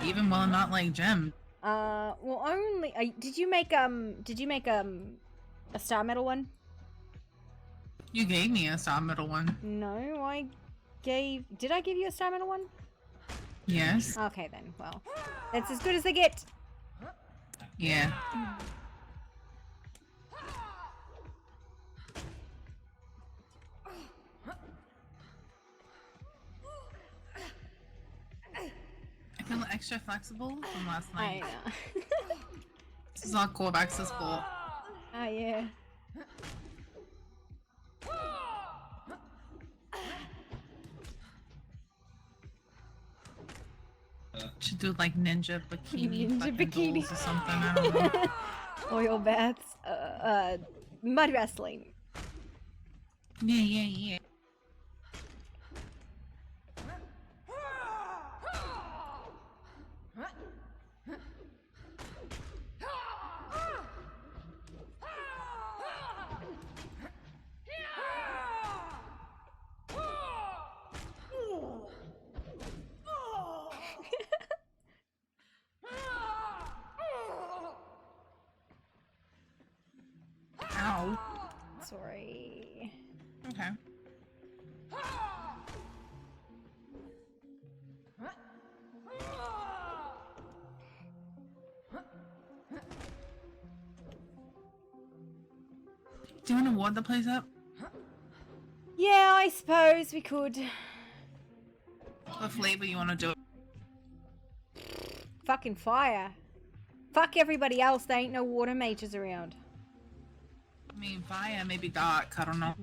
Even while not like gem. Well, only did you make a star metal one? You gave me a star metal one. No, did I give you a star metal one? Yes. Okay then, well, that's as good as they get. Yeah. I feel extra flexible from last night. I know. This is all core accessible. Oh yeah. Should do like ninja bikini, Ninja bikini dolls or something. I don't know. Oil baths, mud wrestling. Yeah. Ow. Sorry. Okay. Do you want to ward the place up? Yeah, I suppose we could. What flavor you want to do? Fucking fire. Fuck everybody else. There ain't no water mages around. I mean, fire, maybe dark. I don't know.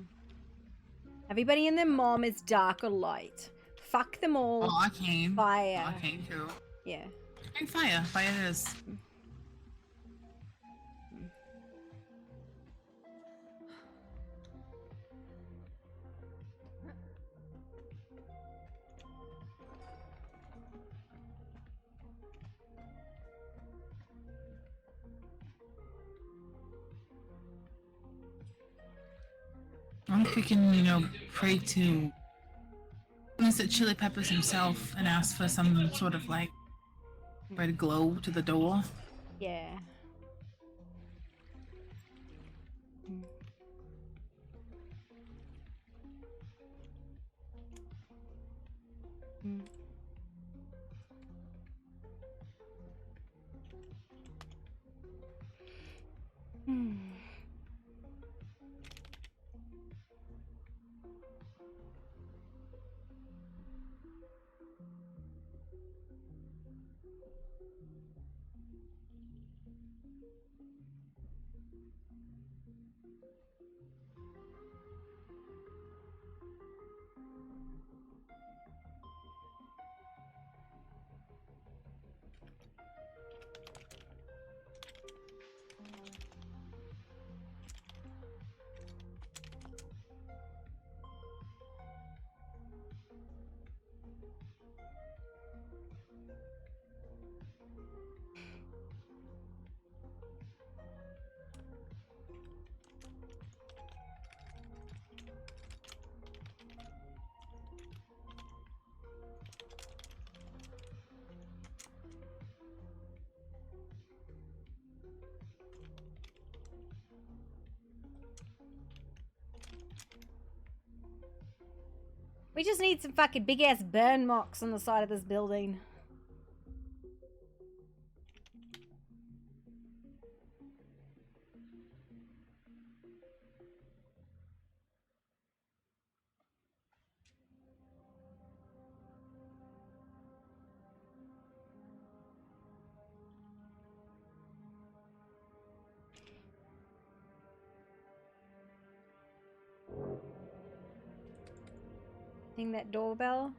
Everybody and their mom is dark or light. Fuck them all. Oh, arcane. Fire. Arcane too. Yeah. And fire. Fire it is. I wonder if we can, pray to Mr. Chili Peppers himself and ask for some sort of like red glow to the door. Yeah. We just need some fucking big ass burn marks on the side of this building. Ding that doorbell.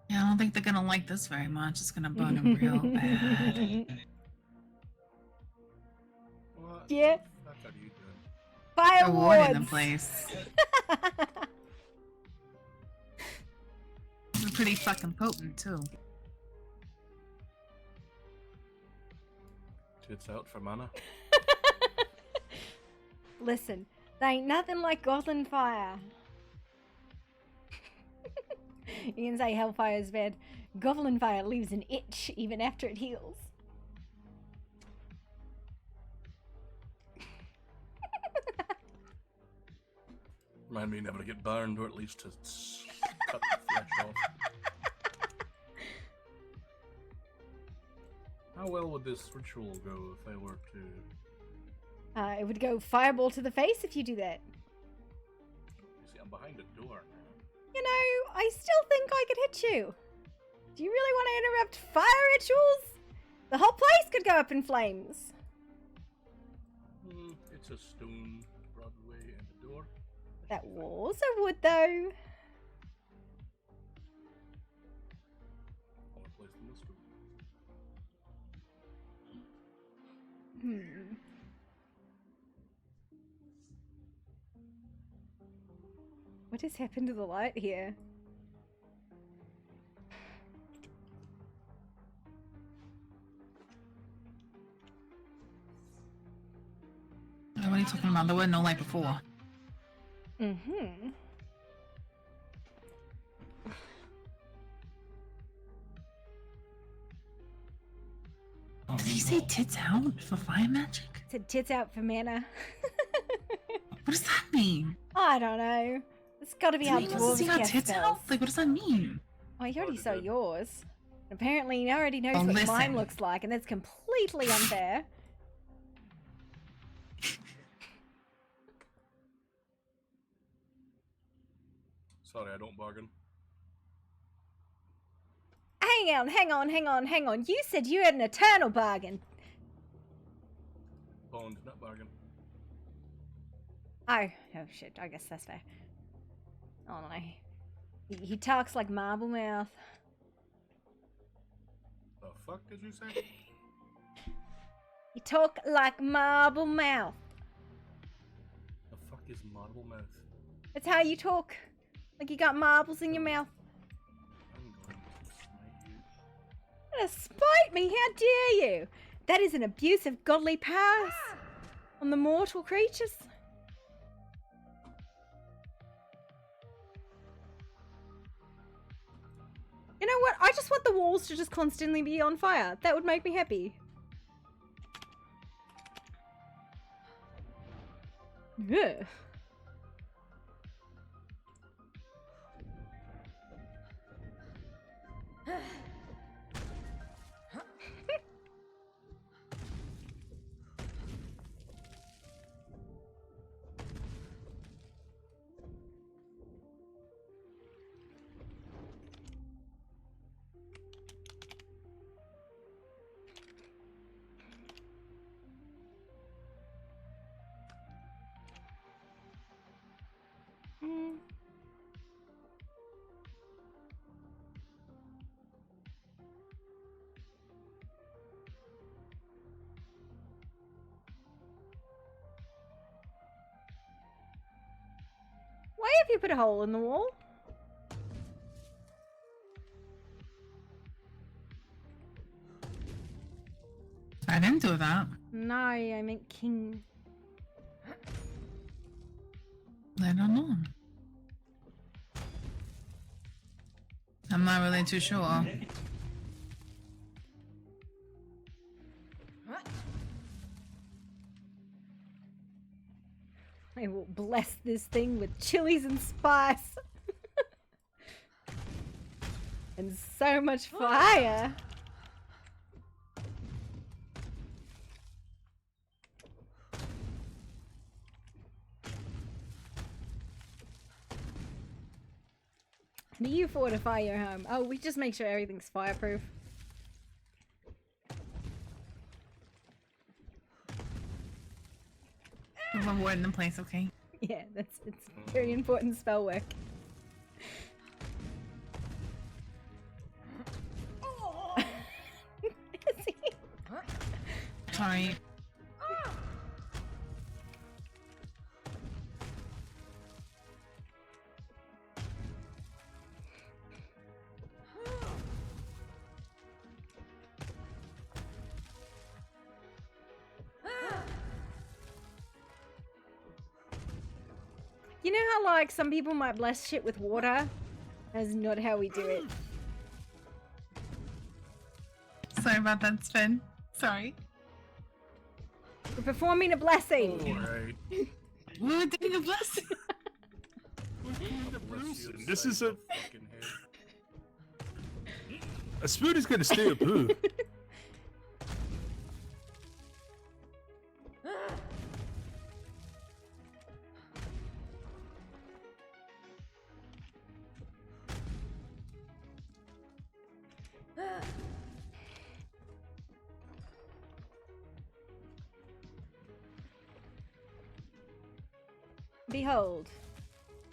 Yeah, I don't think they're gonna like this very much. It's gonna burn them real bad. What Yeah. the fuck are you doing? Fire They're warding the wards. place. pretty fucking potent too. Tits out for mana. Listen, there ain't nothing like goblin fire. You can say hellfire is bad. Goblin fire leaves an itch even after it heals. Remind me never to get burned, or at least to cut the flesh off. How well would this ritual go if I were to... It would go fireball to the face if you do that. You see, I'm behind a door now. You know, I still think I could hit you. Do you really want to interrupt fire rituals? The whole place could go up in flames. It's a stone Broadway and a door. That walls are wood, though. I'll replace them with stone. What has happened to the light here? What are you talking about? There was no light before. Mm-hmm. Did you say tits out for fire magic? Said tits out for mana. What does that mean? I don't know. It's gotta be how Does anyone dwarves see got cast tits spells. out? Like, what does that mean? Oh, he already saw yours. Apparently he already knows Oh, what listen. mine looks like, and that's completely unfair. Sorry, I don't bargain. Hang on. You said you had an eternal bargain. Bond, not bargain. Oh shit, I guess that's fair. Oh no. He talks like Marble Mouth. The fuck did you say? You talk like Marble Mouth. The fuck is Marble Mouth? That's how you talk. Like you got marbles in your mouth. I'm going to smite you. What to spite me? How dare you? That is an abuse of godly powers on the mortal creatures. You know what? I just want the walls to just constantly be on fire. That would make me happy. Yeah. Why have you put a hole in the wall? I didn't do that. No, I meant king. I don't know. I'm not really too sure. I will bless this thing with chilies and spice. And so much fire. Do you fortify your home? Oh, we just make sure everything's fireproof. One word in place, okay? Yeah, it's very important spell work. Sorry. You know how, like, some people might bless shit with water? That's not how we do it. Sorry about that, Sven. Sorry. We're performing a blessing. Alright. We're doing a blessing. This is a spoon is gonna stay a poo. Behold,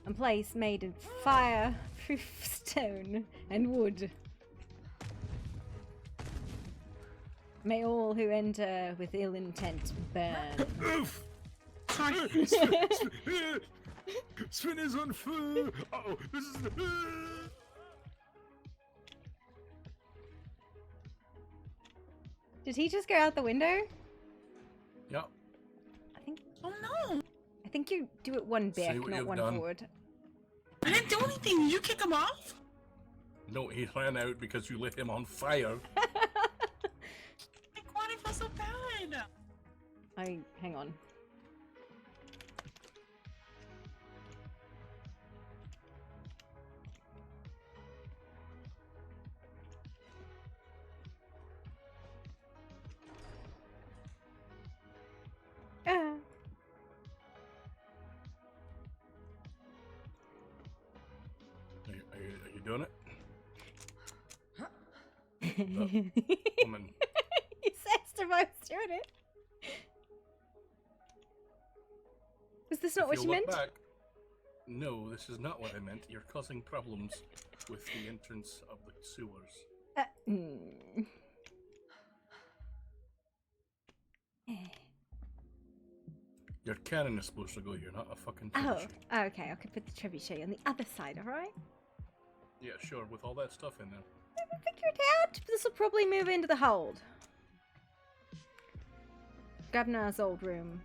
a place made of fireproof stone and wood. May all who enter with ill intent burn. Oof! Spin is on fire! Uh-oh, this is Did he just go out the window? Yep. I think. Oh no! I think you do it one back, what not you've one done. forward. I didn't do anything. Did you kick him off? No, he ran out because you lit him on fire. Like, why do you feel so bad? Hang on. Are you doing it? Woman. He says to most doing it. Was this not If what you you look meant? back, no, this is not what I meant. You're causing problems with the entrance of the sewers. Your cannon is supposed to go here, not a fucking Oh, trebuchet. okay. I could put the trebuchet on the other side, alright? Yeah, sure, with all that stuff in there. Figure it out. This will probably move into the hold. Governor's old room.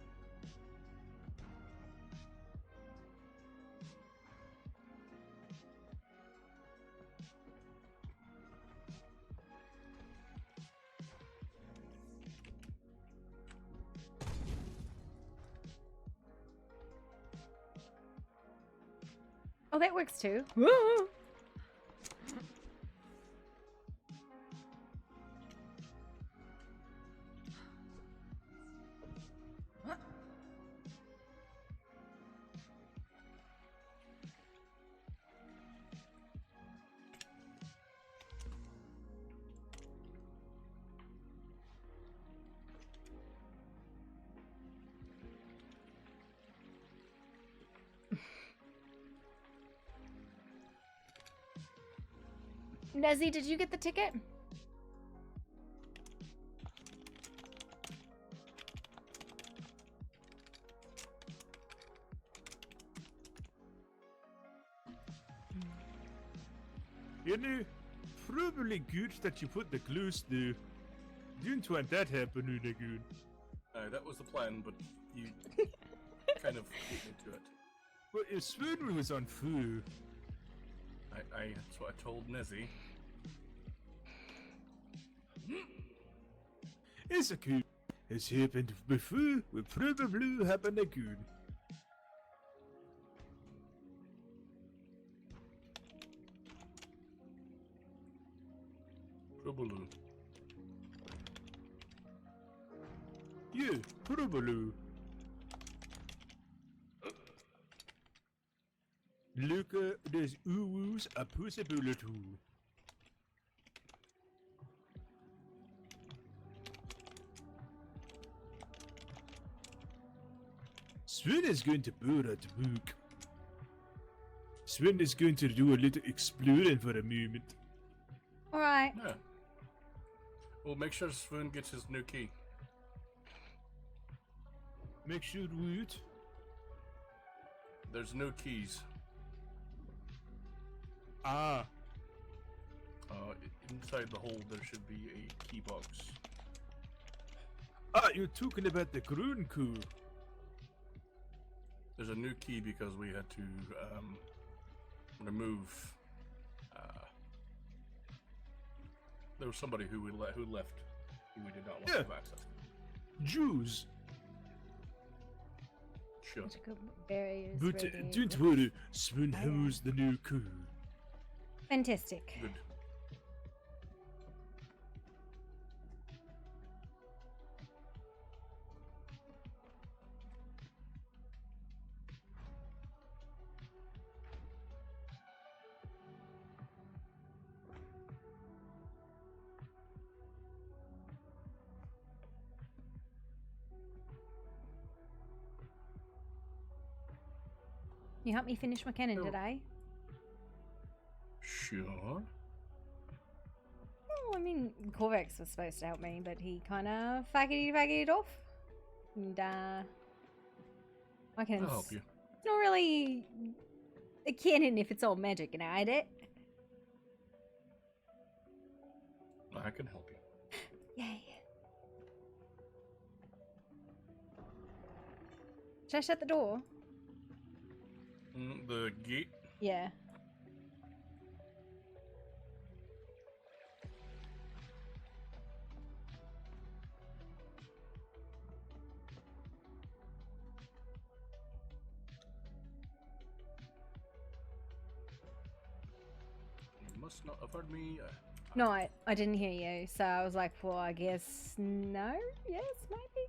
Oh, that works too. Woo! Nezzy, did you get the ticket? You know, probably good that you put the glues there. Didn't want that happening again. That was the plan, but you kind of beat me to it. But your spoon was on fire. That's what I told Nezzy. It's okay. It's happened before, will probably happen again. Probably. Yeah, probably. Look, there's always a possibility. Sven is going to board at the book. Sven is going to do a little exploring for a moment. Alright. Yeah. Well, make sure Sven gets his new key. Make sure what? There's no keys. Ah. Inside the hole there should be a key box. Ah, you're talking about the Grun coup. There's a new key because we had to remove. There was somebody who left who we did not want to have access. Jews. Sure. Barriers But ready. don't worry, Spoon has the new coup. Fantastic. Good. You helped me finish my cannon, did I? Sure. Oh, I mean, Corvex was supposed to help me, but he kind of faggoted off. And, my cannon's I'll help you. It's not really a cannon if it's all magic, and I it. I can help you. Yay. Should I shut the door? The gate? Yeah. You must not have heard me. No, I didn't hear you, so I was like, well, I guess no? Yes, maybe?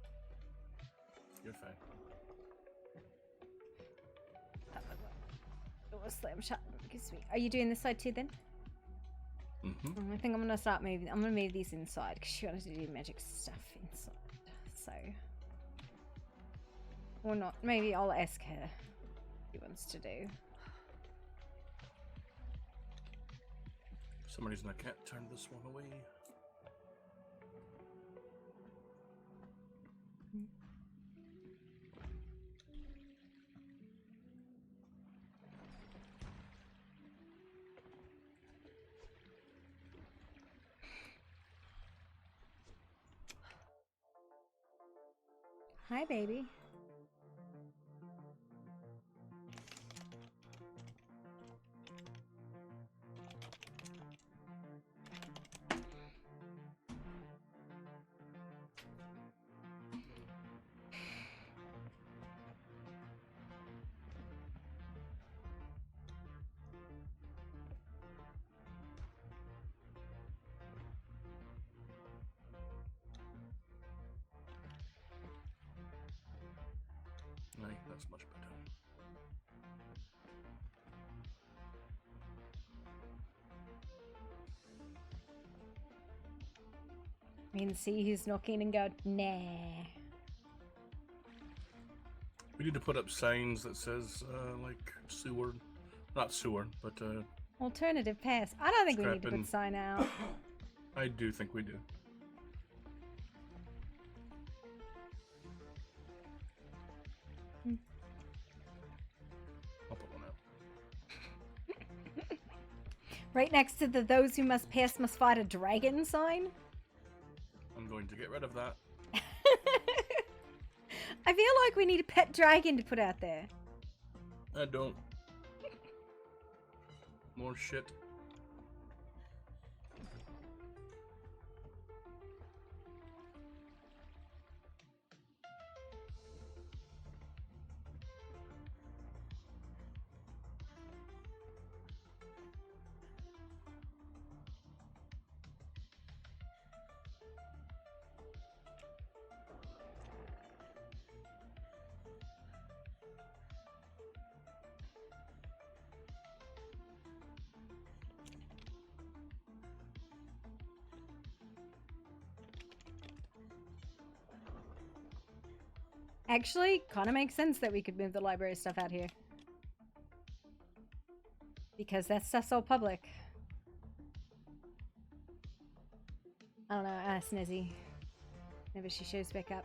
You're fine. Door slam shut. Excuse me. Are you doing this side too then? Mm-hmm. I think I'm gonna start moving. I'm gonna move these inside because she wanted to do magic stuff inside. So, or not? Maybe I'll ask her what she wants to do. For some reason I can't turn this one away. Hi, baby. Aye, that's much better. I can see who's knocking and go, nah. We need to put up signs that says, like, sewer. Not sewer, but, Alternative pass. I don't think we need to Scrapping. put sign out. I do think we do. I'll put one out. Right next to the "Those who must pass must fight a dragon" sign. I'm going to get rid of that. I feel like we need a pet dragon to put out there. I don't. More shit. Actually, kind of makes sense that we could move the library stuff out here. Because that stuff's all public. I don't know, ask Nezzy. Maybe she shows back up.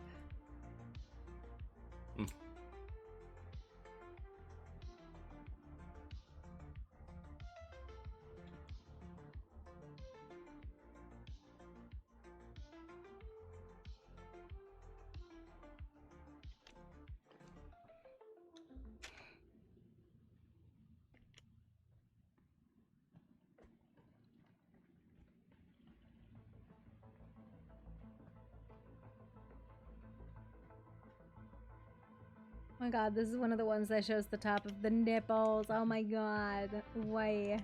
my god, this is one of the ones that shows the top of the nipples. Oh my god. Why?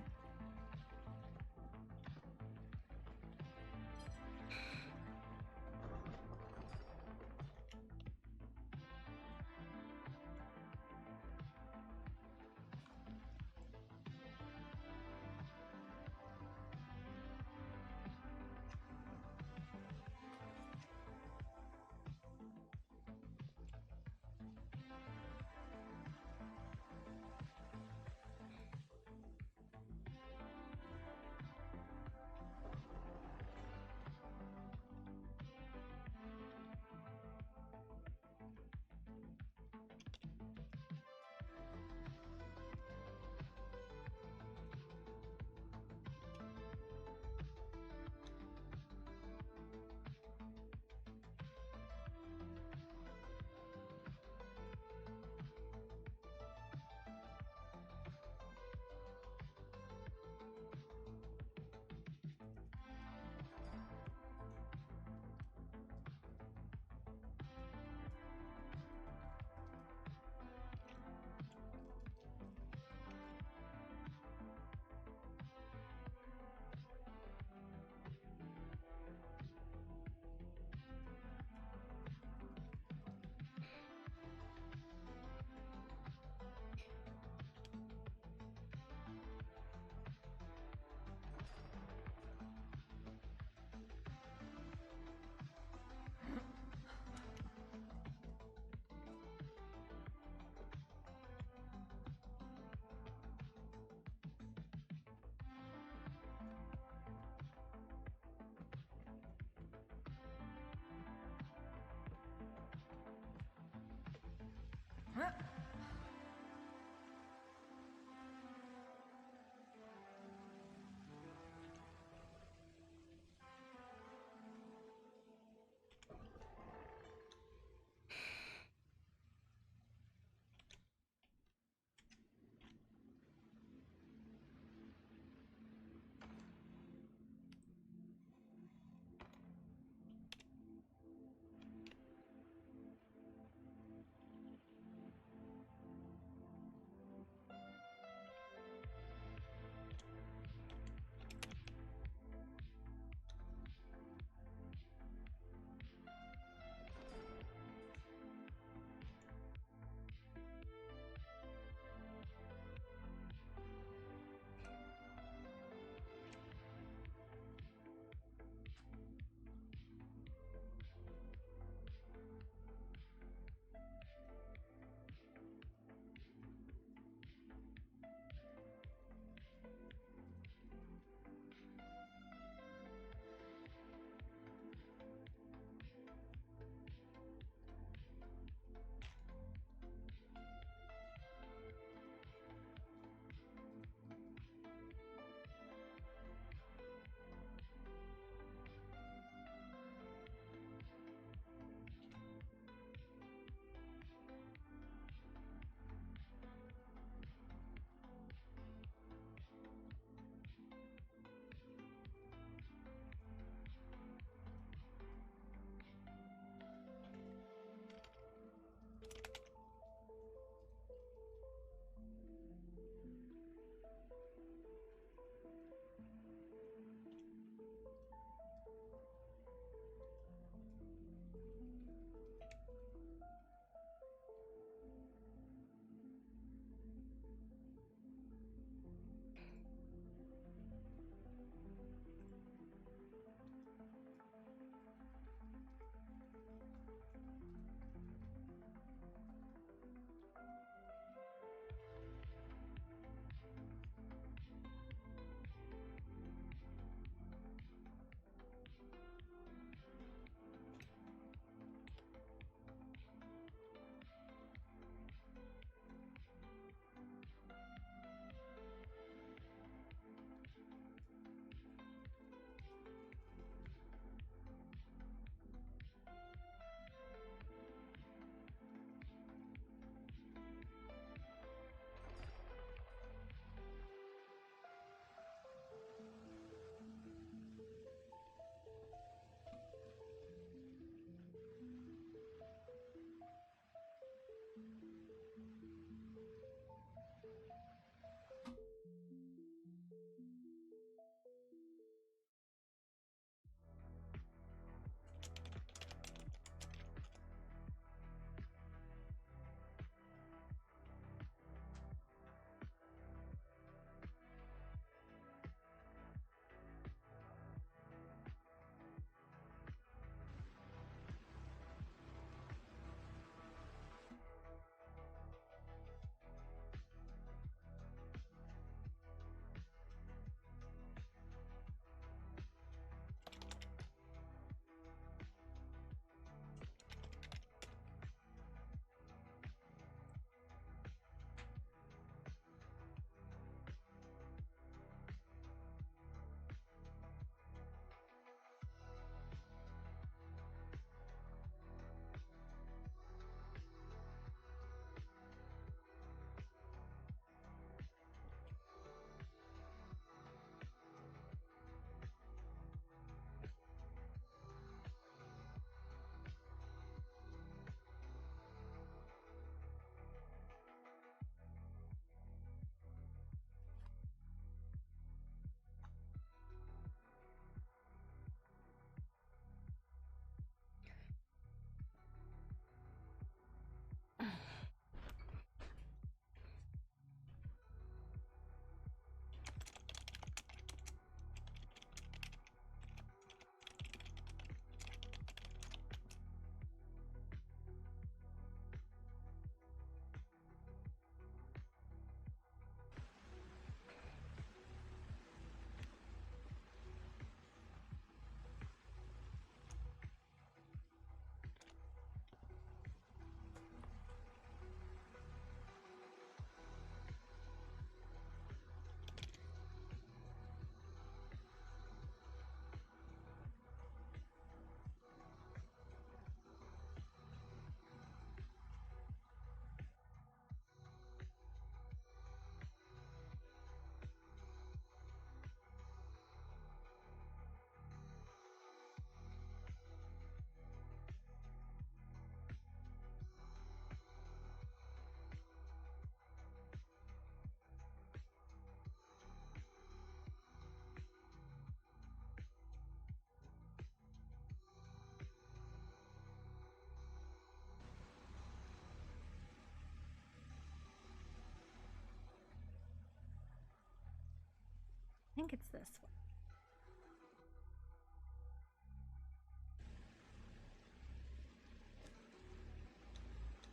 think it's this one.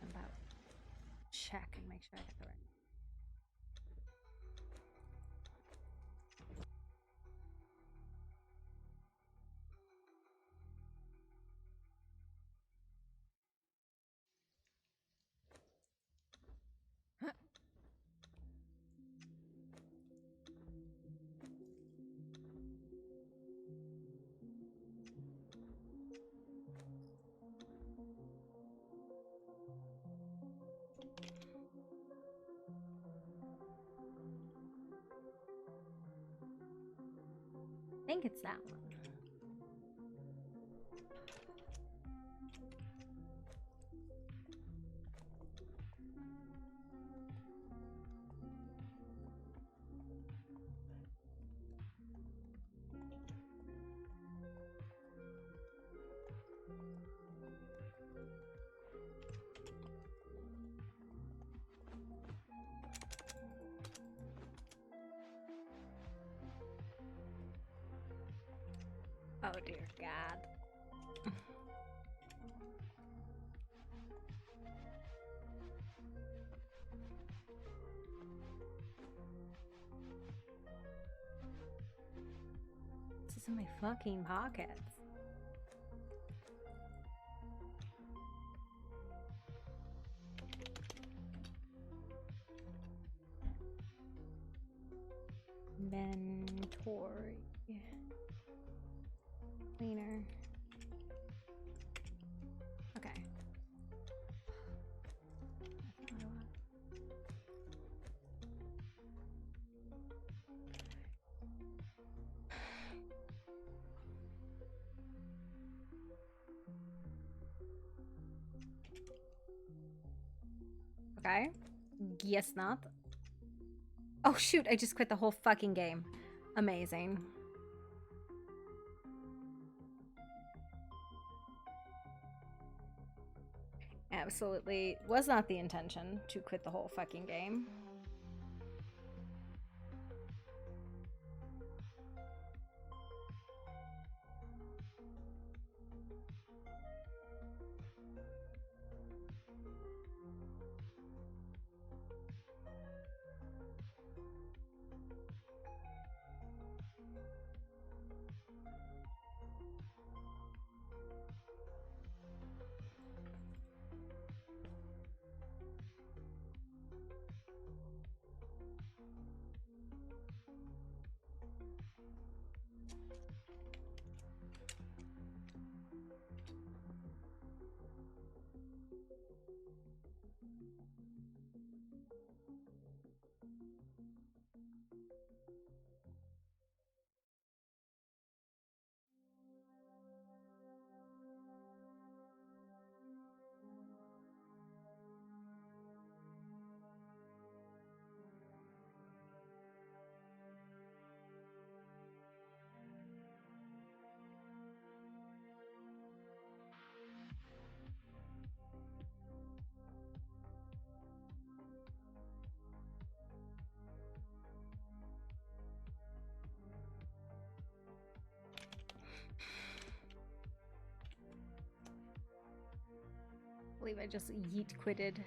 I'm about to check and make sure I get the right. I think it's that one. Oh dear God. This is in my fucking pockets. Inventory. Cleaner. Okay. That's not a lot. Okay. Guess not. Oh shoot, I just quit the whole fucking game. Amazing. Absolutely was not the intention to quit the whole fucking game. I believe I just yeet quitted.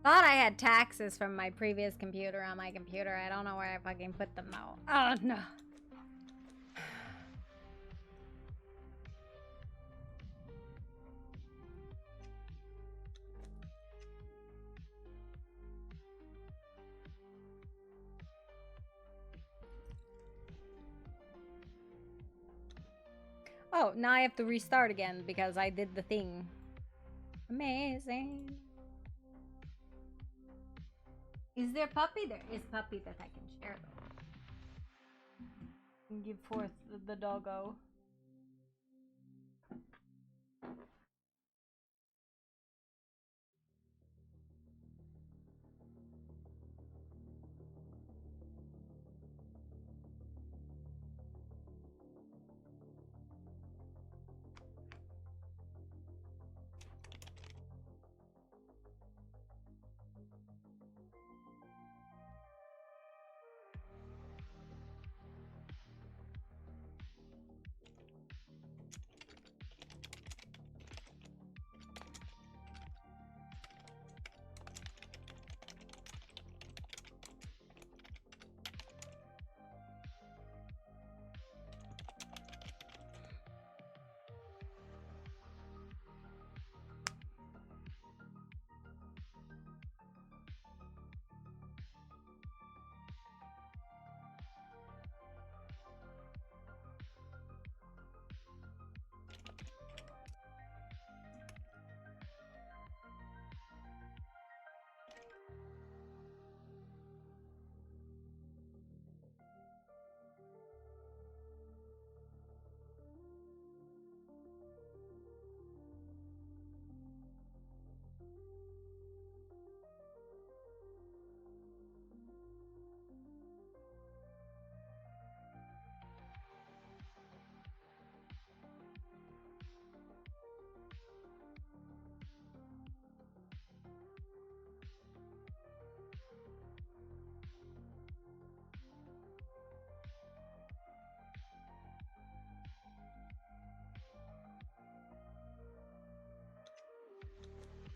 Thought I had taxes from my previous computer on my computer. I don't know where I fucking put them though. Oh no. Oh, now I have to restart again because I did the thing. Amazing. Is there puppy? There is puppy that I can share though. And give forth the doggo.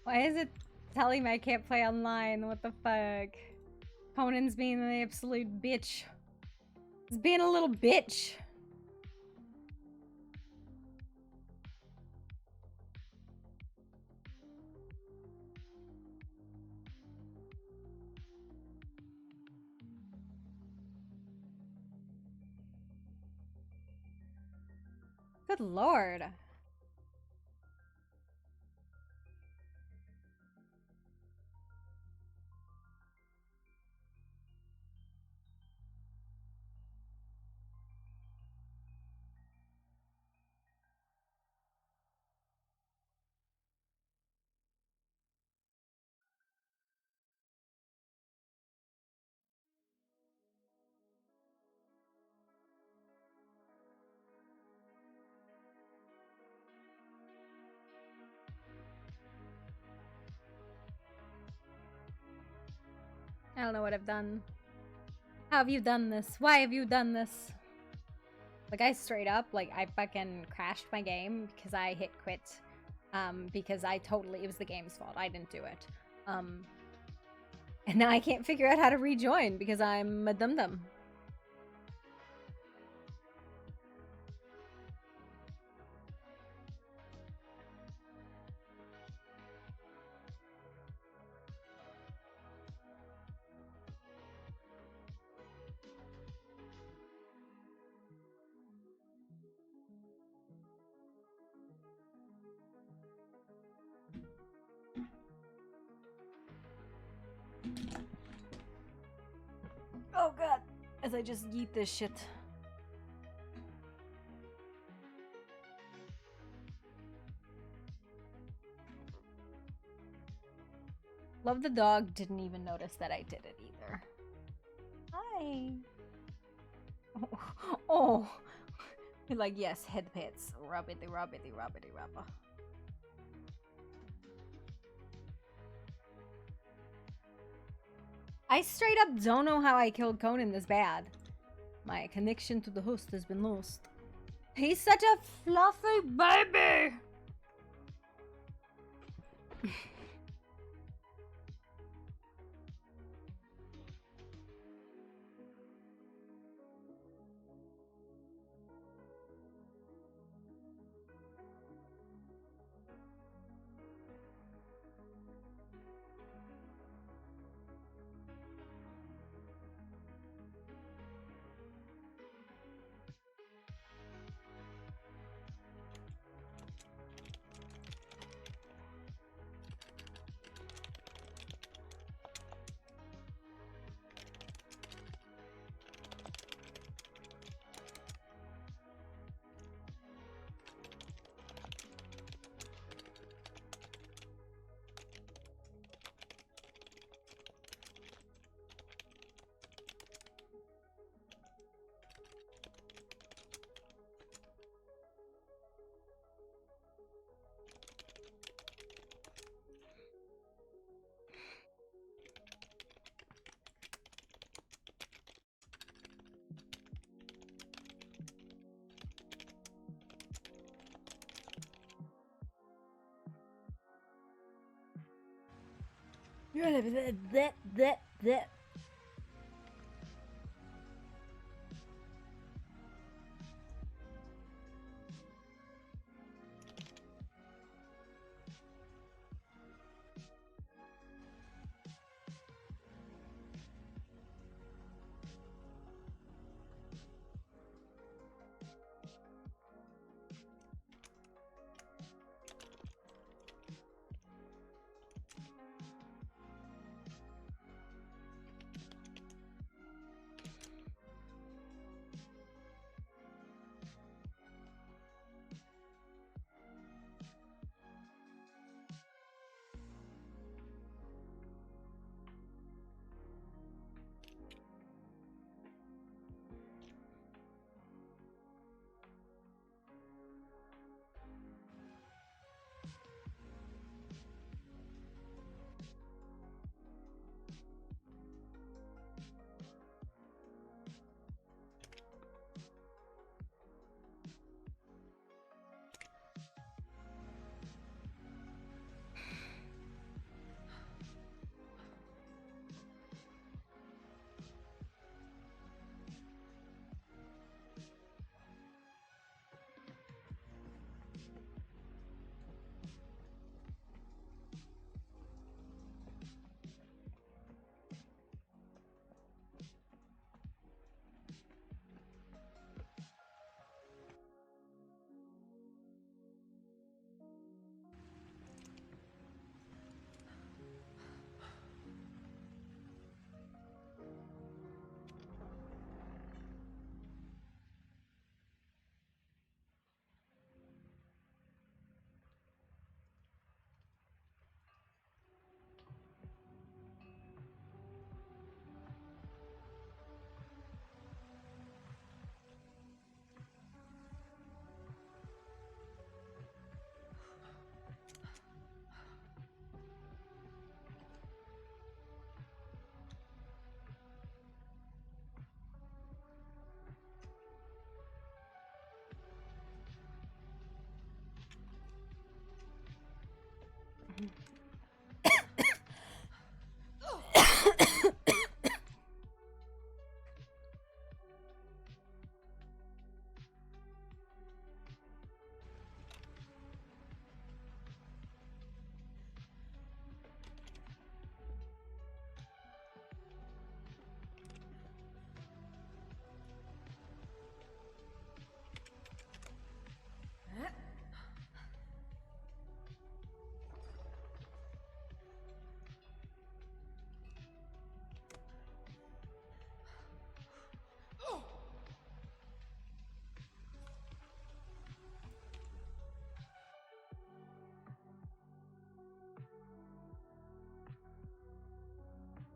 Why is it telling me I can't play online? What the fuck? Conan's being an absolute bitch. He's being a little bitch. Good lord. I don't know what I've done. How have you done this? Why have you done this? Like, I straight up, like, I fucking crashed my game because I hit quit. Because it was the game's fault. I didn't do it. And now I can't figure out how to rejoin because I'm a dum-dum. Oh god, as I just yeet this shit. Love the dog didn't even notice that I did it either. Hi. Oh. You're like, yes, head pets. Rubbity, rubbity, rubbity, rubber. I straight up don't know how I killed Conan this bad. My connection to the host has been lost. He's such a fluffy baby! That.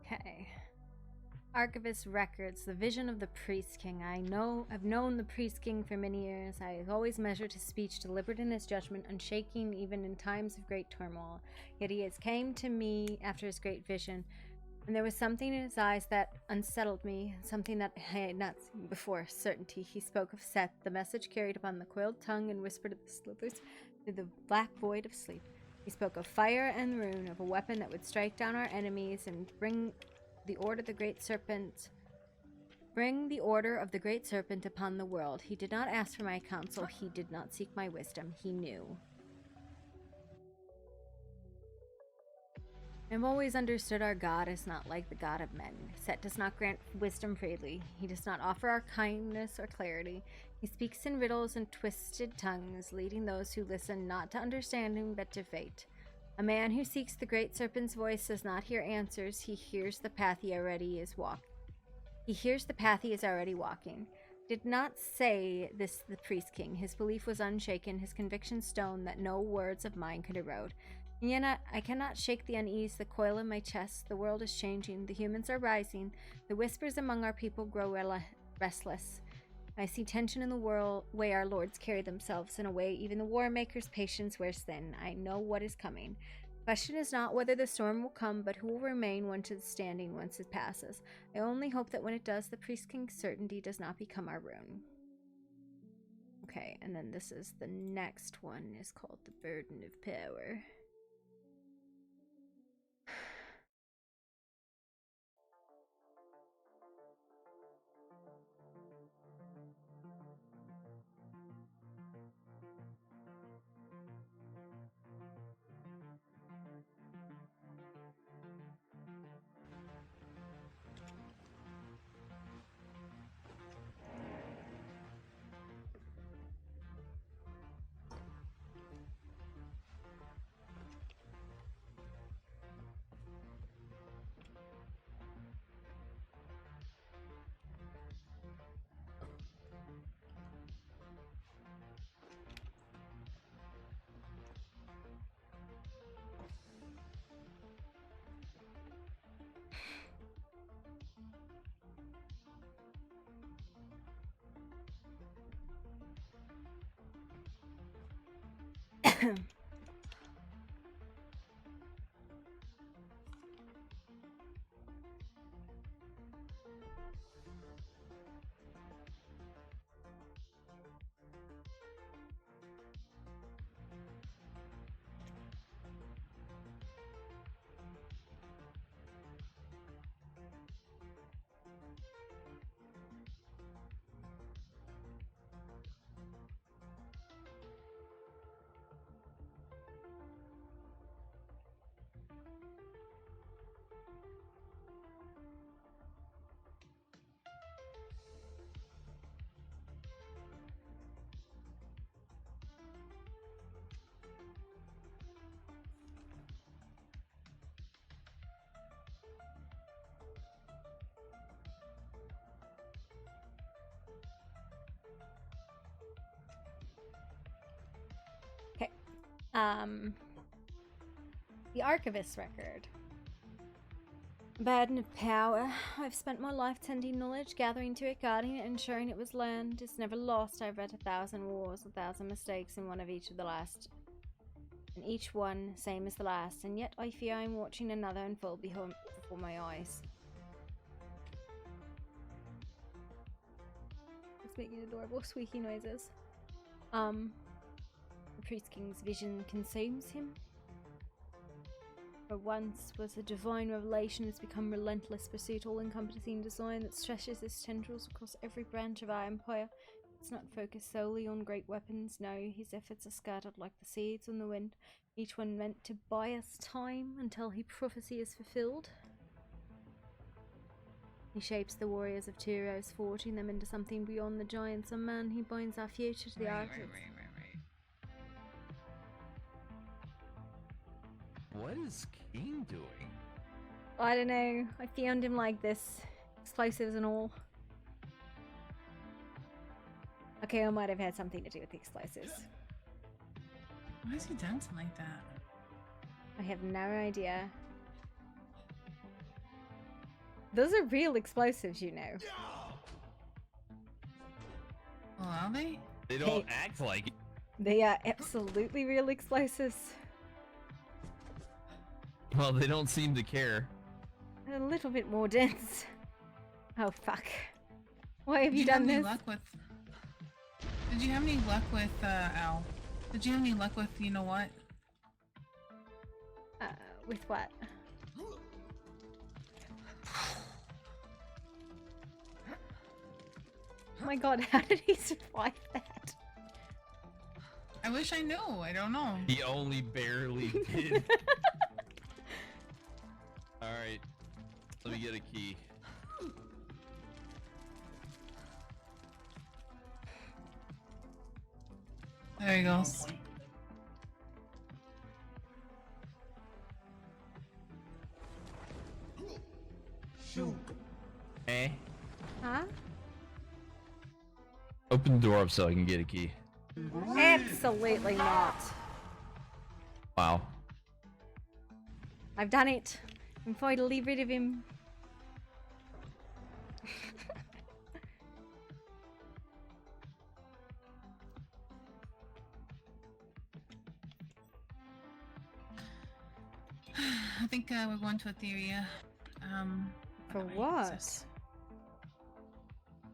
Okay. Archivist records, the vision of the Priest King. I've known the Priest King for many years. I have always measured his speech, deliberate in his judgment, unshaking even in times of great turmoil. Yet he has came to me after his great vision, and there was something in his eyes that unsettled me, something that I had not seen before. Certainty. He spoke of Seth, the message carried upon the coiled tongue and whispered of the slithers through the black void of sleep. He spoke of fire and rune, of a weapon that would strike down our enemies and bring the order of the great serpent upon the world. He did not ask for my counsel. He did not seek my wisdom. He knew. I've always understood our God is not like the God of men. Set does not grant wisdom freely. He does not offer our kindness or clarity. He speaks in riddles and twisted tongues, leading those who listen not to understanding but to fate. A man who seeks the great serpent's voice does not hear answers. He hears the path he already is already walking. Did not say this the Priest King. His belief was unshaken, his conviction stone that no words of mine could erode. And yet I cannot shake the unease that coil in my chest. The world is changing. The humans are rising. The whispers among our people grow restless. I see tension in the way our lords carry themselves, in a way even the war maker's patience wears thin. I know what is coming. The question is not whether the storm will come, but who will remain once it is standing once it passes. I only hope that when it does, the Priest King's certainty does not become our ruin. Okay, and then this is the next one, is called The Burden of Power. Okay. The Archivist record. Burden of power. I've spent my life tending knowledge, gathering to it, guarding it, ensuring it was learned. It's never lost. I've read 1,000 wars, 1,000 mistakes, and one of each of the last. And each one same as the last. And yet I fear I'm watching another unfold before my eyes. It's making adorable squeaky noises. The Priest King's vision consumes him. For once was a divine revelation has become relentless pursuit, all-encompassing design that stretches its tendrils across every branch of our empire. It's not focused solely on great weapons, no, his efforts are scattered like the seeds on the wind, each one meant to buy us time until his prophecy is fulfilled. He shapes the warriors of Tyros, forging them into something beyond the giants. A man, he binds our future to the Arctic. What is King doing? I don't know. I found him like this. Explosives and all. Okay, I might have had something to do with the explosives. Why is he dancing like that? I have no idea. Those are real explosives, you know. Oh, are they? They don't act like it. They are absolutely real explosives. Well, they don't seem to care. A little bit more dense. Oh, fuck. Why have you done this? Did you have any luck with, Al? Did you have any luck with, you know what? With what? Oh my god, how did he survive that? I wish I knew. I don't know. He only barely did. Alright. Let me get a key. There he goes. Eh? Huh? Open the door up so I can get a key. Absolutely not. Wow. I've done it. I'm finally rid of him. I think we're going to Etheria. For what?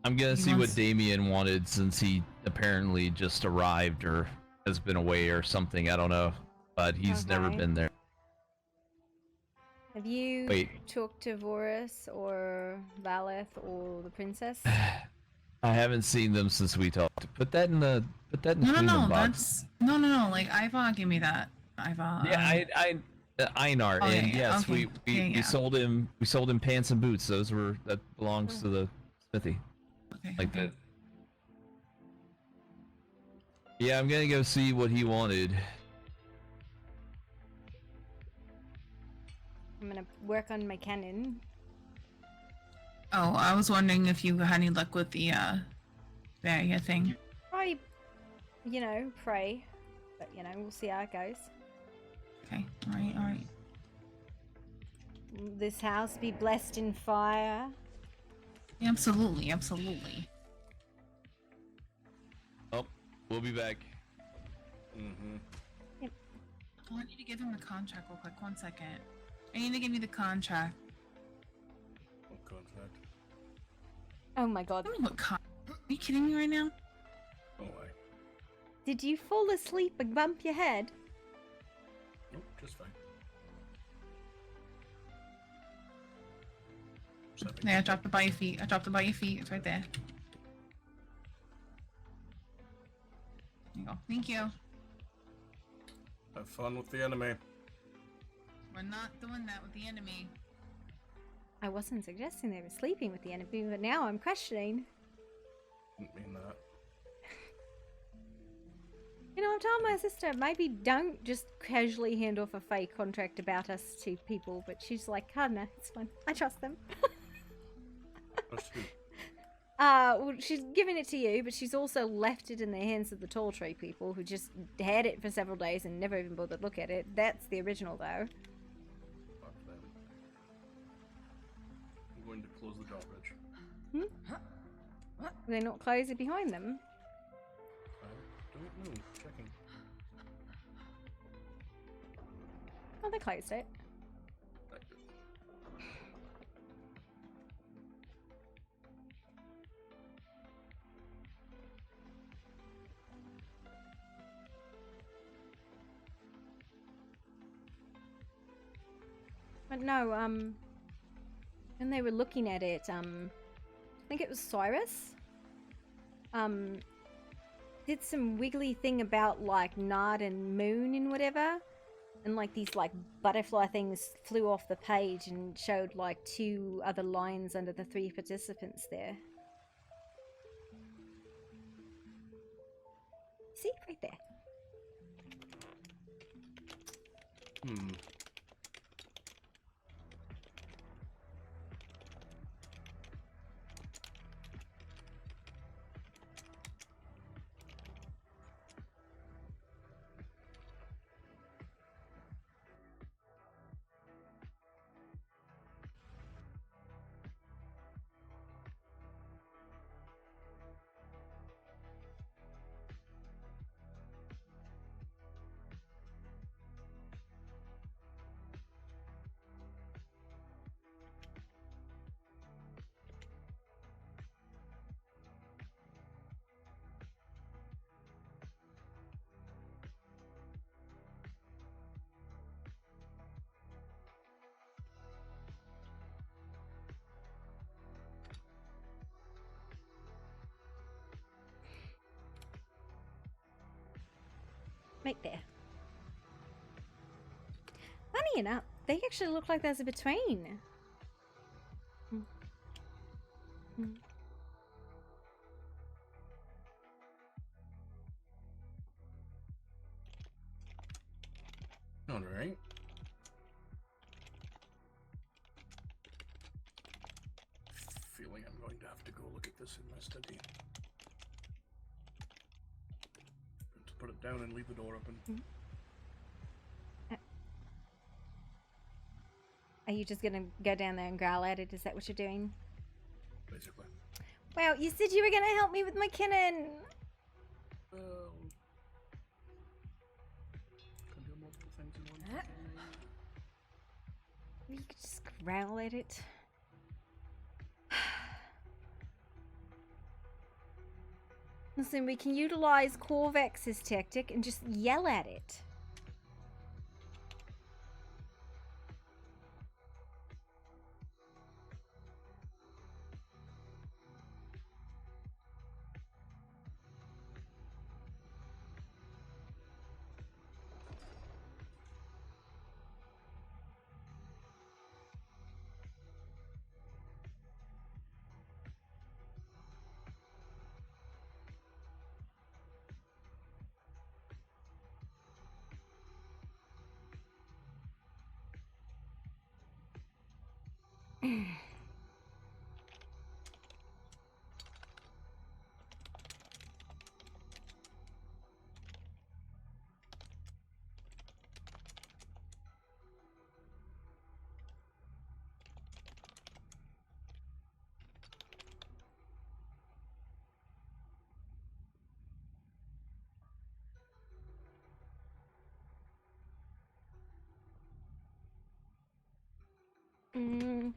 I'm gonna see what Damien wanted since he apparently just arrived or has been away or something. I don't know. But he's never Okay. been there. Have you Wait. talked to Vorus or Valeth or the princess? I haven't seen them since we talked. Put that in the No, Queenum box. that's no. Like Iva, give me that. Iva. Yeah, Einar, Oh, and yeah, yes, okay. we sold him pants and boots. That belongs to the smithy. Okay. Like that. Yeah, I'm gonna go see what he wanted. I'm gonna work on my cannon. Oh, I was wondering if you had any luck with the barrier thing. Probably, you know, pray. But, you know, we'll see how it goes. Okay, alright. This house be blessed in fire. Absolutely. Oh, we'll be back. Yeah, Oh, I need to give him the contract real quick. 1 second. I need to give you the contract. What contract? Oh my god. I don't know what Are you kidding me right now? Oh, I. Did you fall asleep and bump your head? Nope, just fine. Yeah, I dropped it by your feet. I dropped it by your feet. It's right there. There you go. Thank you. Have fun with the enemy. We're not doing that with the enemy. I wasn't suggesting they were sleeping with the enemy, but now I'm questioning. Didn't mean that. You know, I'm telling my sister, maybe don't just casually hand off a fake contract about us to people, but she's like, oh no, it's fine. I trust them. Trust who? Well, she's given it to you, but she's also left it in the hands of the tall tree people who just had it for several days and never even bothered to look at it. That's the original, though. Fuck them. I'm going to close the drawbridge. They not close it behind them? I don't know. Checking. Oh, they closed it. But no, when they were looking at it, I think it was Cyrus, did some wiggly thing about, like, Nard and Moon and whatever, and, like, these, like, butterfly things flew off the page and showed, like, 2 other lines under the 3 participants there. See? Right there. Right there. Funny enough, they actually look like there's a between. Alright. Feeling I'm going to have to go look at this in my study. To put it down and leave the door open. Are you just gonna go down there and growl at it? Is that what you're doing? Basically. Well, you said you were gonna help me with my cannon. Can do multiple things in one. You could just growl at it. Listen, we can utilize Corvax's tactic and just yell at it. Mm.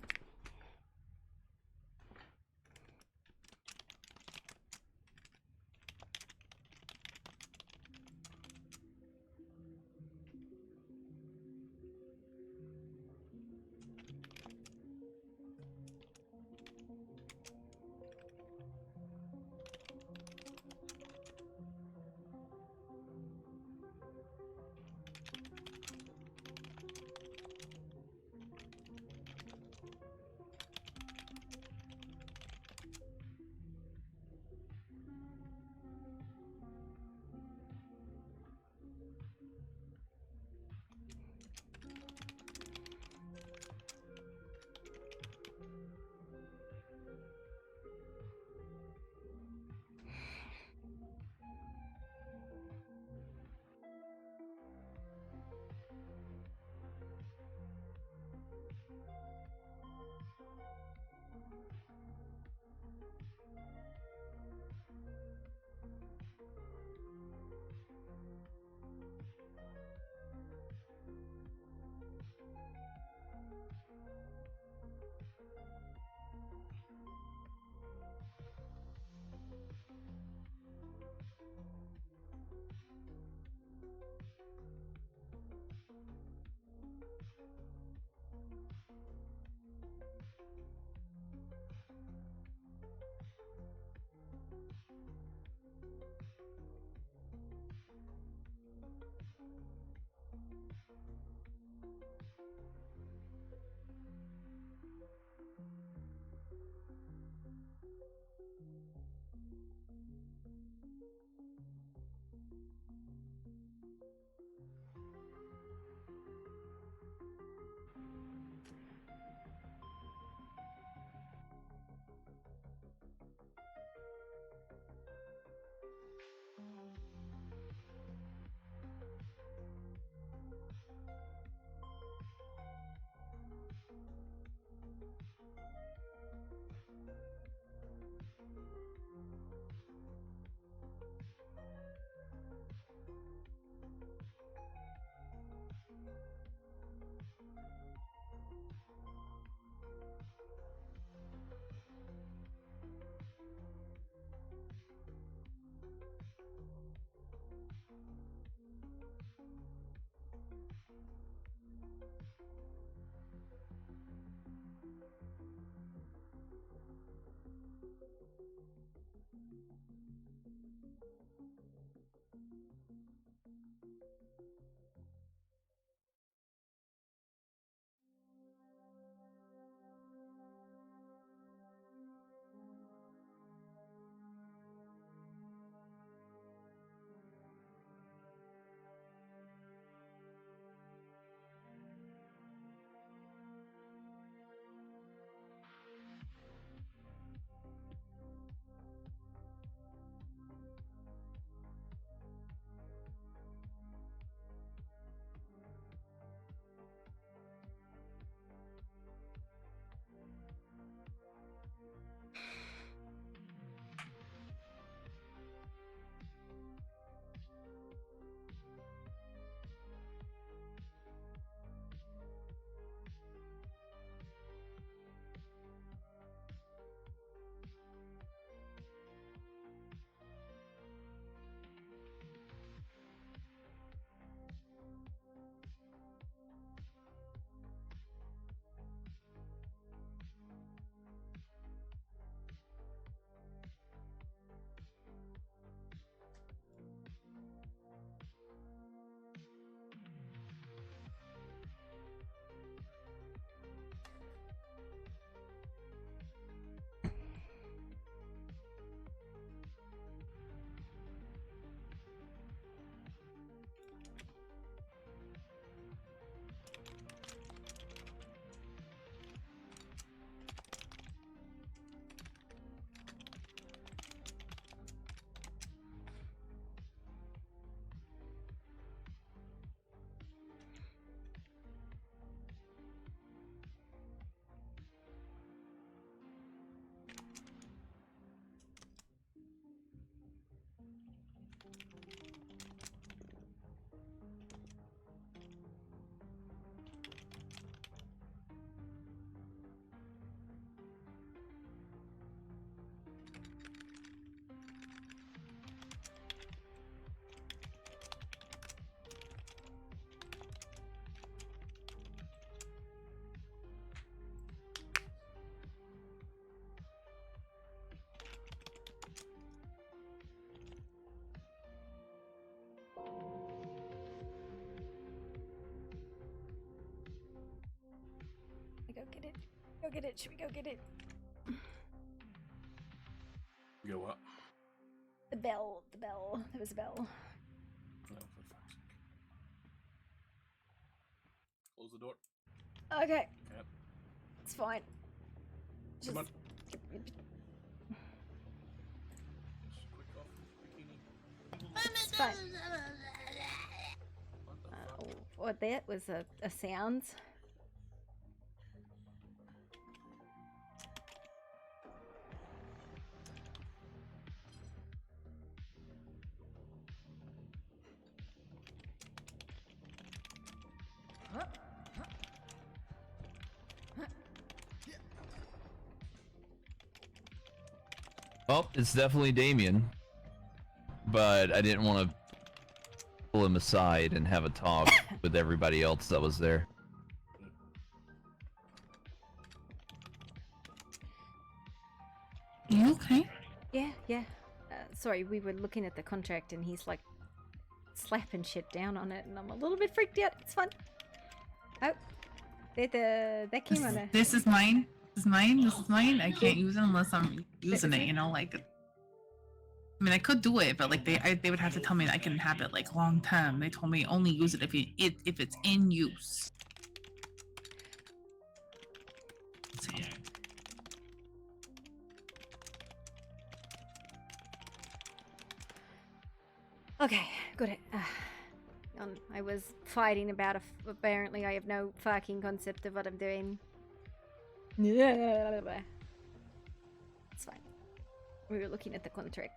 Go get it. Should we go get it? Go what? The bell. The bell. There was a bell. Oh, for fuck's sake. Close the door. Okay. Yep. It's fine. Come on. Just- Quick off the bikini. It's fine. What that was a sound. Well, it's definitely Damien, but I didn't want to pull him aside and have a talk with everybody else that was there. You okay? Yeah, yeah. Sorry, we were looking at the contract and he's like slapping shit down on it, and I'm a little bit freaked out. It's fun. Oh, that came on a. This is mine. This is mine. This is mine. I can't use it unless I'm using it. You know, like. I mean, I could do it, but like they would have to tell me that I can have it like long term. They told me only use it if it's in use. So, yeah. Okay, got it. I was fighting about apparently I have no fucking concept of what I'm doing. It's fine. We were looking at the contract.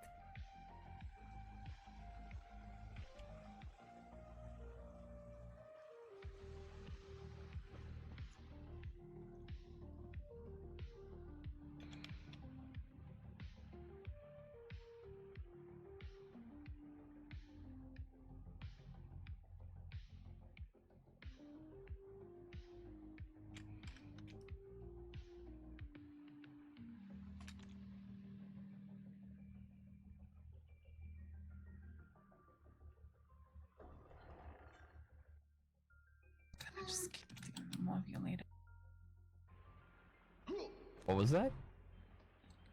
Gonna just keep doing more of you later. What was that?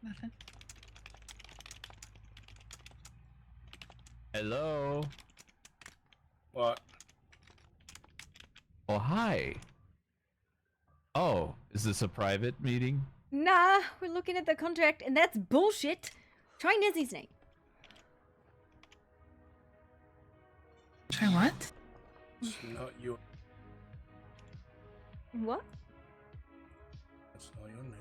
Nothing. Hello? What? Oh, hi. Oh, is this a private meeting? Nah, we're looking at the contract and that's bullshit. Try Nezzy's name. Try what? It's not your. What? That's not your name.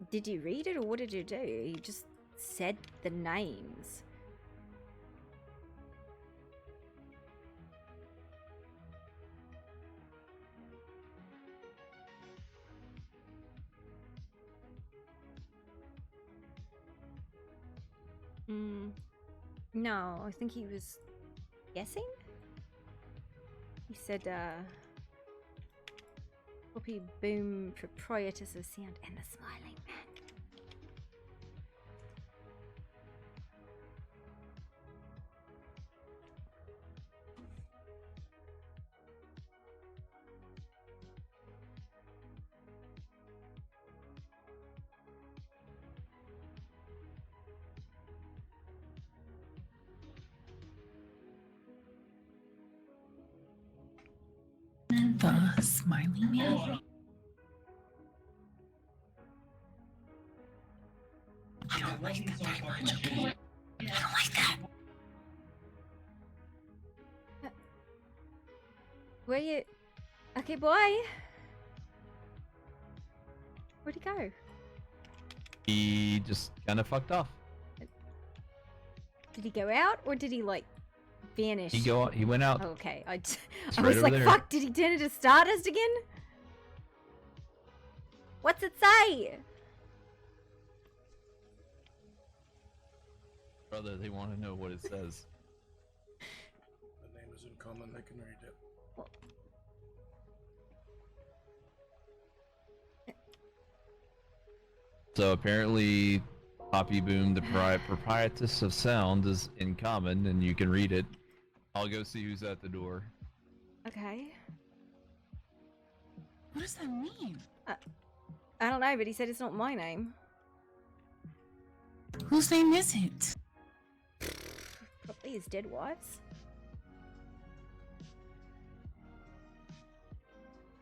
Did you read it or what did you do? You just said the names. No, I think he was guessing? He said, Poppy Boom, Proprietress of Sound, and the Smiling Man. The Smiling Man. I don't like that very much, okay? I don't like that. Where you? Okay, boy. Where'd he go? He just kind of fucked off. Did he go out or did he like vanish? He went out. Oh, okay, I It's was right over like, there. fuck, did he turn into Stardust again? What's it say? Brother, they want to know what it says. The name is in common, they can read it. So apparently, Poppy Boom, the proprietress of sound, is in common, and you can read it. I'll go see who's at the door. Okay. What does that mean? I don't know, but he said it's not my name. Whose name is it? Probably his dead wife's.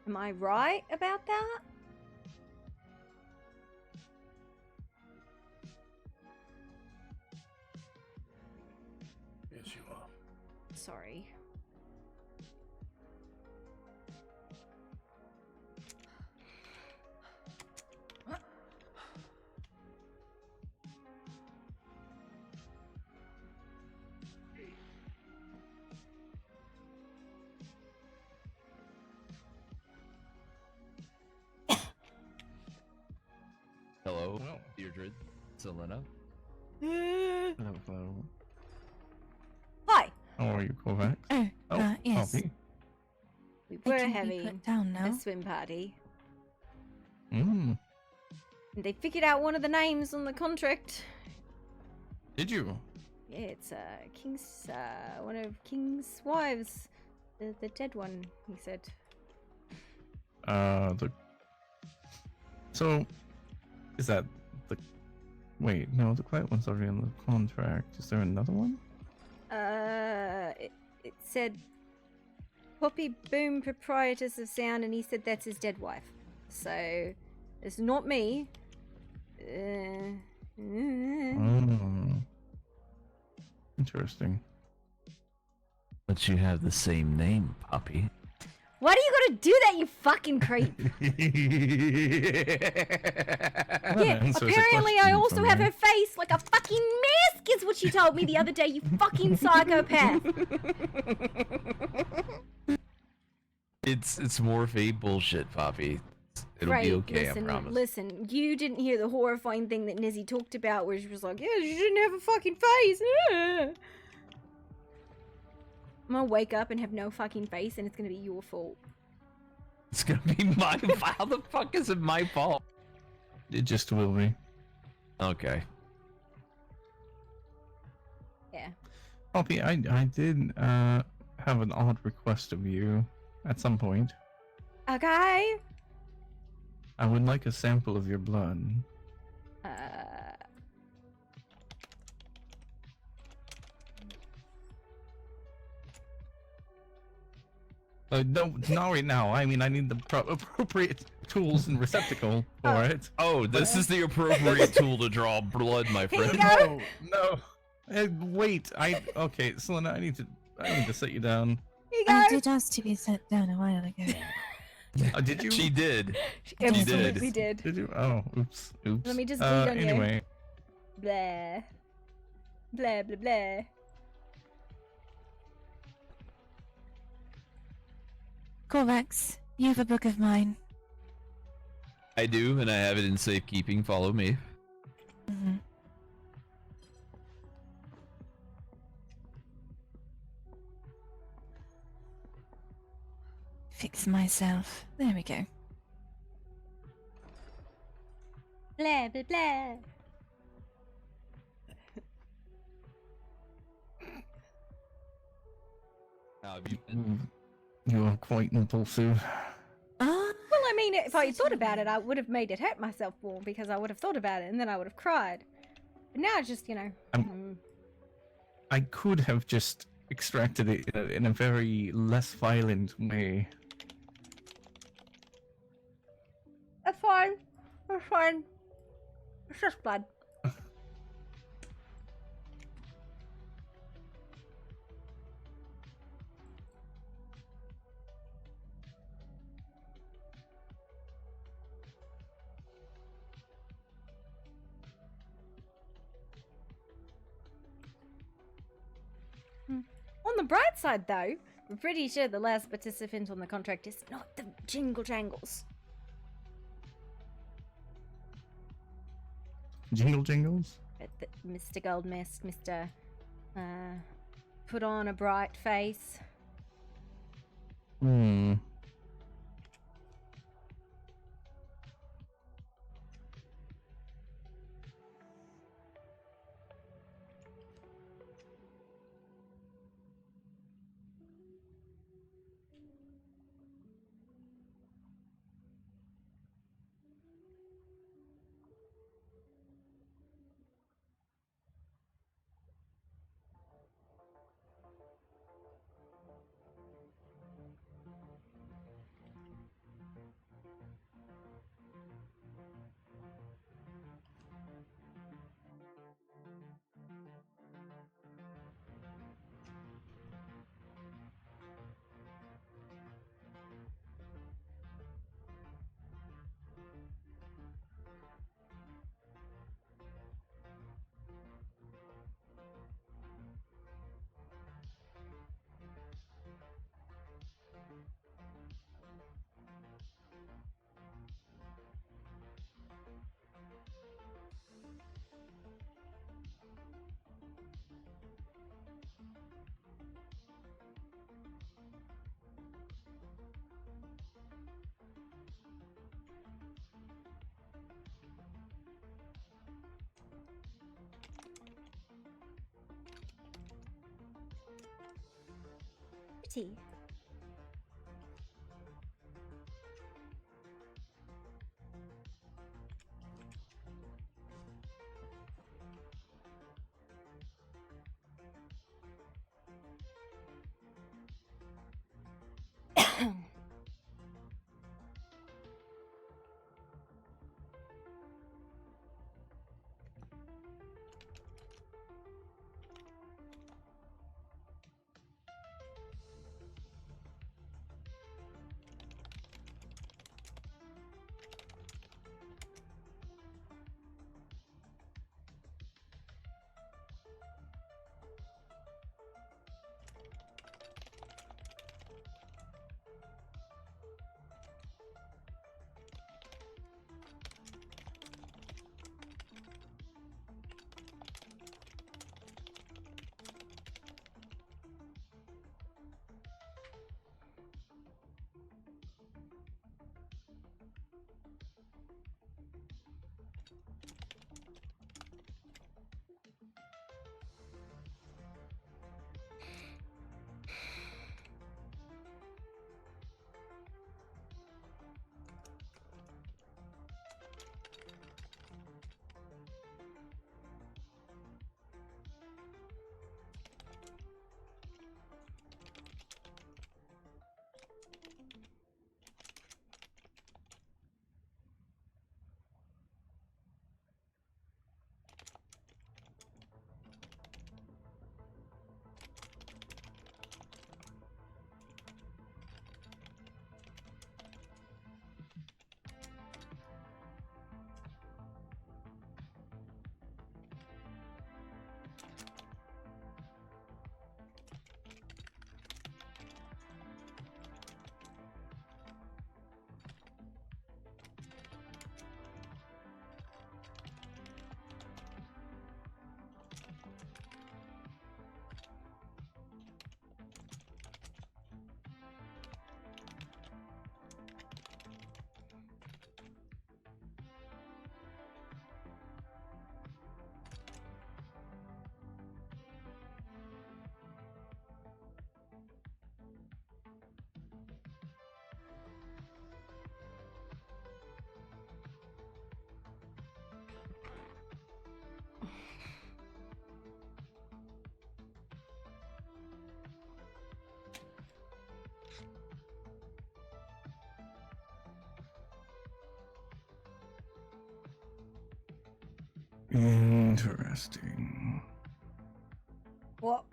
Am I right about that? Yes, you are. Sorry. Hello, Deirdre, Selena. Hello, hello. Hi. How are you, Kovacs? Yes. Poppy. We They were can be having put down now. a swim party. Mm. And they figured out one of the names on the contract. Did you? Yeah, it's King's one of King's wives. The dead one, he said. So, is that the... Wait, no, the quiet one's already on the contract. Is there another one? It said Poppy Boom, proprietress of sound, and he said that's his dead wife. So, it's not me. Oh. Interesting. But you have the same name, Poppy. Why do you gotta do that, you fucking creep? Yeah, apparently I also have her face like a fucking mask, is what she told me the other day, you fucking psychopath. It's more fake bullshit, Poppy. It'll be okay, I promise. Listen, you didn't hear the horrifying thing that Nizzy talked about where she was like, yeah, you shouldn't have a fucking face. I'm gonna wake up and have no fucking face and it's gonna be your fault. It's gonna be my How the fuck is it my fault? It just will be. Okay. Yeah. Poppy, I did have an odd request of you at some point. Okay. I would like a sample of your blood. No, not right now. I mean, I need the appropriate tools and receptacle for it. Oh, this is the appropriate tool to draw blood, my friend. No. Wait, okay, Selena, I need to set you down. I did ask to be set down a while ago. Did you? She did. She absolutely did. Did you? Oh, oops. Let me just bleed on anyway. you. Blah. Blah, blah, blah. Kovacs, you have a book of mine. I do, and I have it in safekeeping. Follow me. Mm-hmm. Fix myself. There we go. Blah, blah, blah. How have you been? You are quite impulsive. Well, I mean, if I thought about it, I would have made it hurt myself more because I would have thought about it and then I would have cried. But now it's just, I could have just extracted it in a very less violent way. That's fine. That's fine. It's just blood. On the bright side, though, we're pretty sure the last participant on the contract is not the Jingle Jangles. Jingle jingles? Mr. Goldmist, Mr. Put on a bright face. Hmm. Pretty. Interesting. What?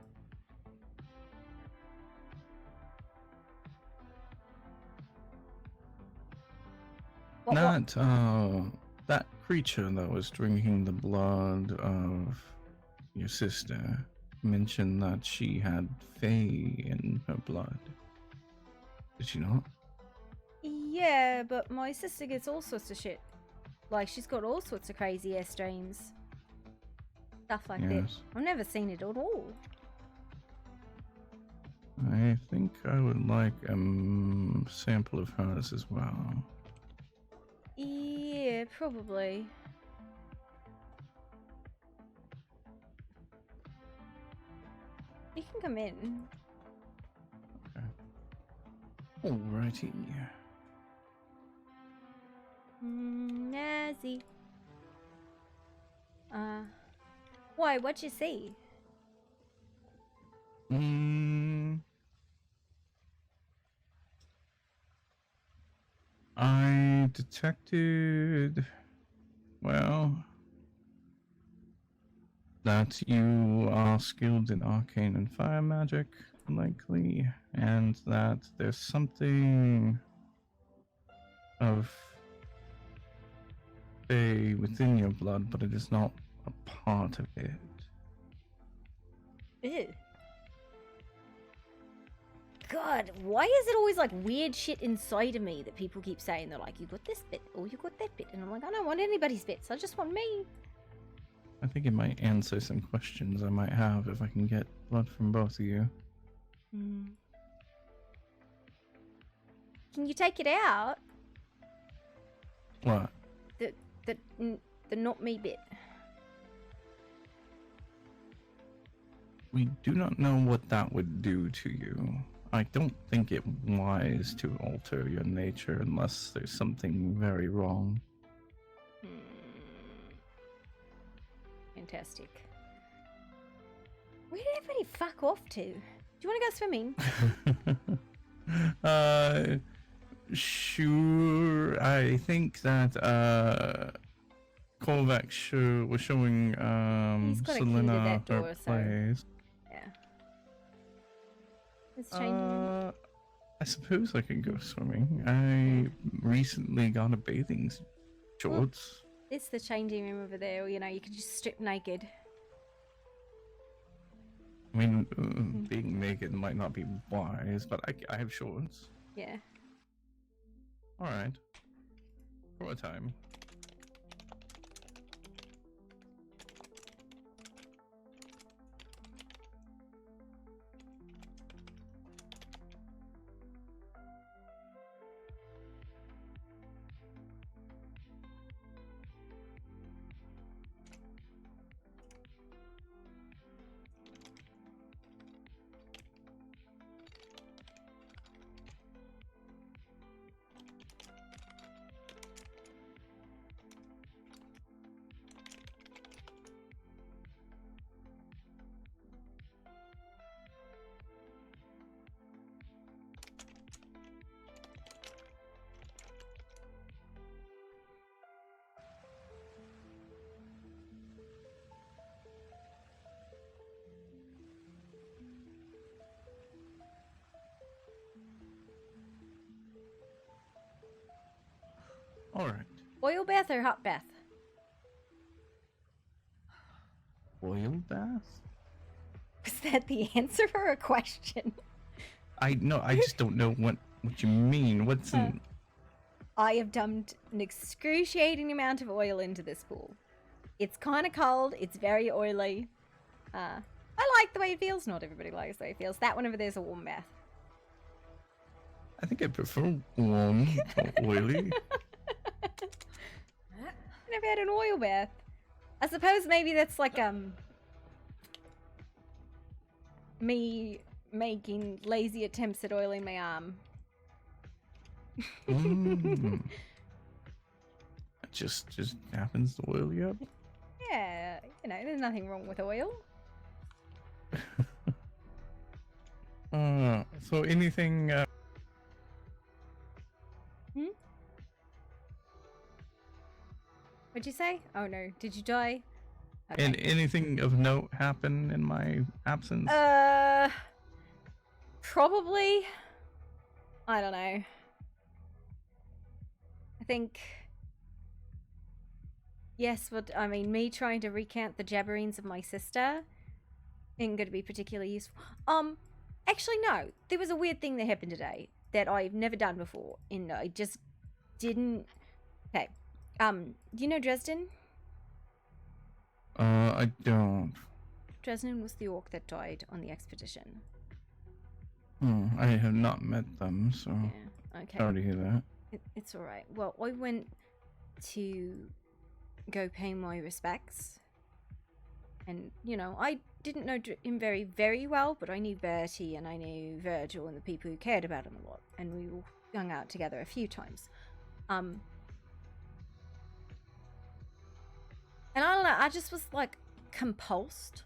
Not that creature that was drinking the blood of your sister. mentioned that she had Fae in her blood. Did she not? Yeah, but my sister gets all sorts of shit. Like, she's got all sorts of crazy ass dreams. Stuff like that. Yes. I've never seen it at all. I think I would like a sample of hers as well. Yeah, probably. You can come in. Alrighty. Nazi. Why? What'd you see? I detected, well, that you are skilled in arcane and fire magic, likely, and that there's something of Fae within your blood, but it is not a part of it. Ew. God, why is it always like weird shit inside of me that people keep saying? They're like, you got this bit, or you got that bit. And I'm like, I don't want anybody's bits, I just want me. I think it might answer some questions I might have if I can get blood from both of you. Can you take it out? What? The not me bit. We do not know what that would do to you. I don't think it wise to alter your nature unless there's something very wrong. Fantastic. Where did everybody fuck off to? Do you want to go swimming? Sure. I think that Kovac was showing He's got a key to Selena that door, her so- plays. Yeah. It's changing. I suppose I could go swimming. I recently got a bathing shorts. It's the changing room over there, or, you know, you can just strip naked. I mean, being naked might not be wise, but I have shorts. Yeah. Alright. For a time. Alright. Oil bath or hot bath? Oil bath? Was that the answer for a question? I just don't know what you mean. What's in... I have dumped an excruciating amount of oil into this pool. It's kind of cold. It's very oily. I like the way it feels. Not everybody likes the way it feels. That one over there's a warm bath. I think I prefer warm, oily. Never had an oil bath. I suppose maybe that's like me making lazy attempts at oiling my arm. It just happens to oil you up. Yeah, you know, there's nothing wrong with oil. So anything What'd you say? Oh no, did you die? and anything of note happen in my absence? Probably. I don't know. I think. Yes, but I mean, me trying to recount the jabberings of my sister ain't going to be particularly useful. Actually, no. There was a weird thing that happened today that I've never done before, and I just didn't. Okay. Do you know Dresden? I don't. Dresden was the orc that died on the expedition. I have not met them, so Okay. sorry to hear that. It's all right. Well, I went to go pay my respects, and I didn't know him very, very well, but I knew Bertie and I knew Virgil and the people who cared about him a lot, and we all hung out together a few times. And I don't know, I just was like compulsed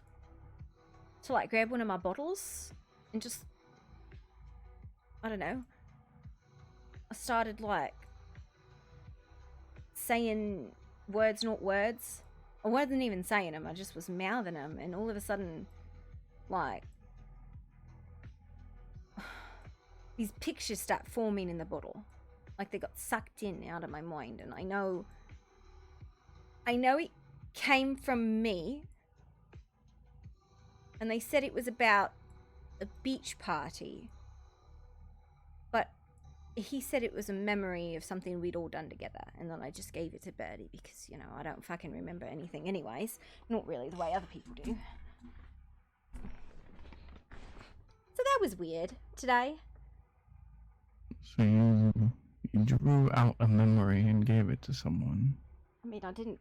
to like grab one of my bottles and just, I don't know, I started like saying words, not words. I wasn't even saying them, I just was mouthing them, and all of a sudden, like, these pictures start forming in the bottle. Like they got sucked in out of my mind, and I know it came from me, and they said it was about a beach party, but he said it was a memory of something we'd all done together, and then I just gave it to Bertie because, I don't fucking remember anything anyways. Not really the way other people do. So that was weird today. So you drew out a memory and gave it to someone. I mean, I didn't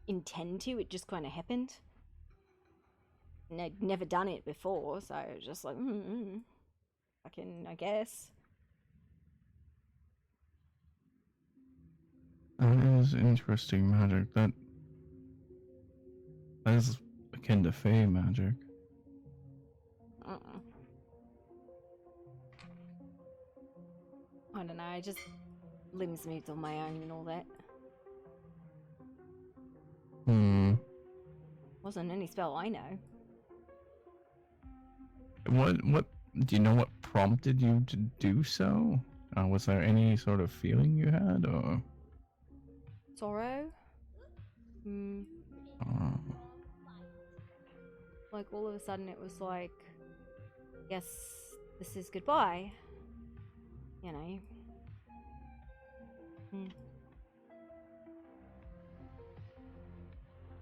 intend to, it just kind of happened. And I'd never done it before, so it was just like, fucking, I guess. That is interesting magic. That is akin to Fey magic. I don't know, I just limbs moved on my own and all that. Wasn't any spell I know. What do you know what prompted you to do so? Was there any sort of feeling you had, or? Sorrow? Like all of a sudden it was like, yes, this is goodbye.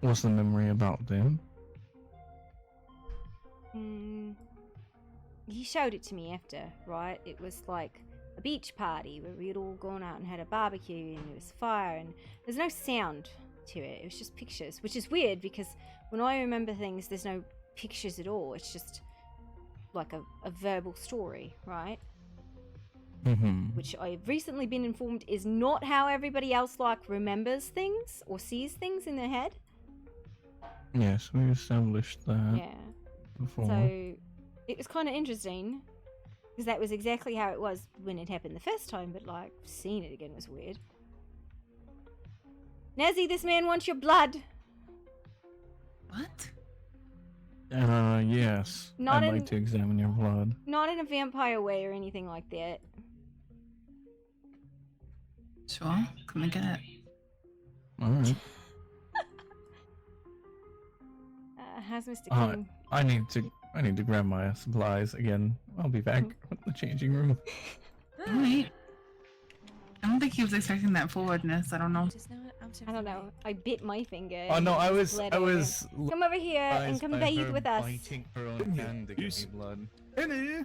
Was the memory about them? He showed it to me after, right? It was like a beach party where we'd all gone out and had a barbecue, and there was fire, and there's no sound to it. It was just pictures, which is weird because when I remember things, there's no pictures at all. It's just like a verbal story, right? Which I've recently been informed is not how everybody else remembers things or sees things in their head. Yes, we established that. Yeah. Before. So it was kind of interesting because that was exactly how it was when it happened the first time, but seeing it again was weird. Nezzy, this man wants your blood. What? Yes. Not I'd in- like to examine your blood. Not in a vampire way or anything like that. Sure, come and get it. Alright. How's Mr. King? I need to grab my supplies again. I'll be back in the changing room. Alright. I don't think he was expecting that forwardness. I don't know. I don't know. I bit my finger. Oh no, and I it was bled over. Come over here and come bathe with us. Biting her own hand to give me blood. Hello.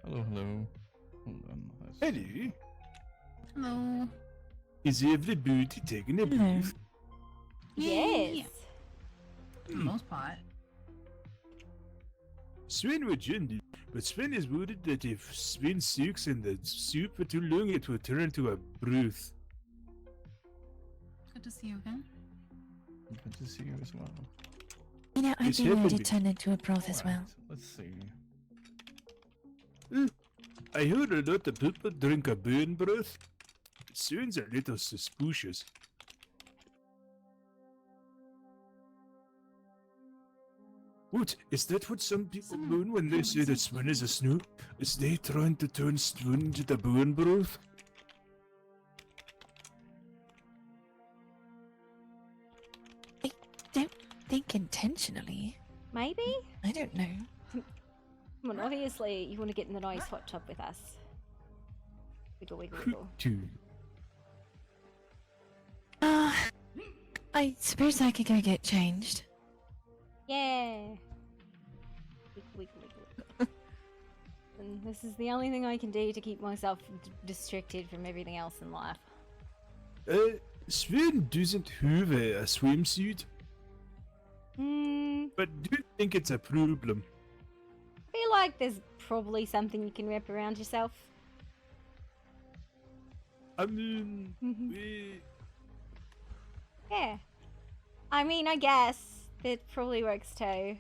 Hello, hello. Hold on. Hello. Hello. Is everybody taking a breath? Yes. For the most part. Sven was gentle, but Sven is worried that if Sven soaks in the soup for too long, it will turn into a broth. Good to see you again. Good to see you as well. I've It's been ready happening. to turn into a broth as well. Let's see. I heard a lot of people drink a burn broth. It sounds a little suspicious. What? Is that what some people mean when they say that Sven is a snoop? Is they trying to turn Sven into the bone broth? think intentionally. Maybe? I don't know. Well, obviously, you want to get in the nice hot tub with us. Wiggle, wiggle, wiggle. I suppose I could go get changed. Yeah. Wiggle, wiggle, wiggle. And this is the only thing I can do to keep myself distracted from everything else in life. Sven doesn't have a swimsuit. But do you think it's a problem? I feel like there's probably something you can wrap around yourself. I mean, Yeah. I mean, I guess it probably works too.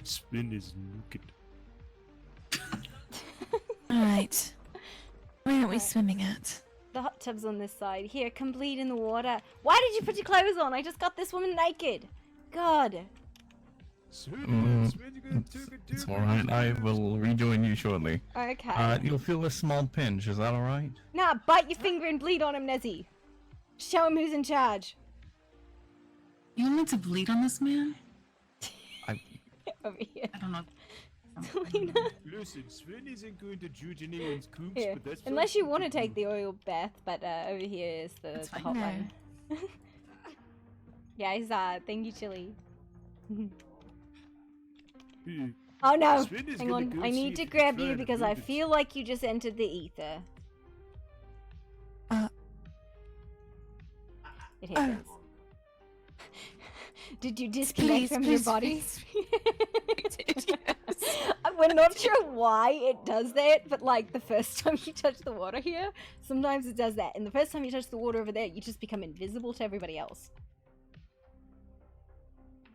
Sven is naked. Alright. Where are we swimming at? The hot tub's on this side. Here, come bleed in the water. Why did you put your clothes on? I just got this woman naked. God. It's alright, I will rejoin you shortly. Okay. You'll feel a small pinch, is that alright? Nah, bite your finger and bleed on him, Nezzy. Show him who's in charge. You want me to bleed on this man? Over here. I don't know. Listen, Sven isn't going to judge anyone's cooks, Here. but that's Unless you want to take the oil bath, but over here is the hot No. one. Guys, thank you, Chili. Oh no! Sven is Hang gonna on, go I see need if to he can grab try you to because move I it. feel like you just entered the ether. It happens. Did you disconnect from your body? We're not sure why it does that, but like the first time you touch the water here, sometimes it does that. And the first time you touch the water over there, you just become invisible to everybody else.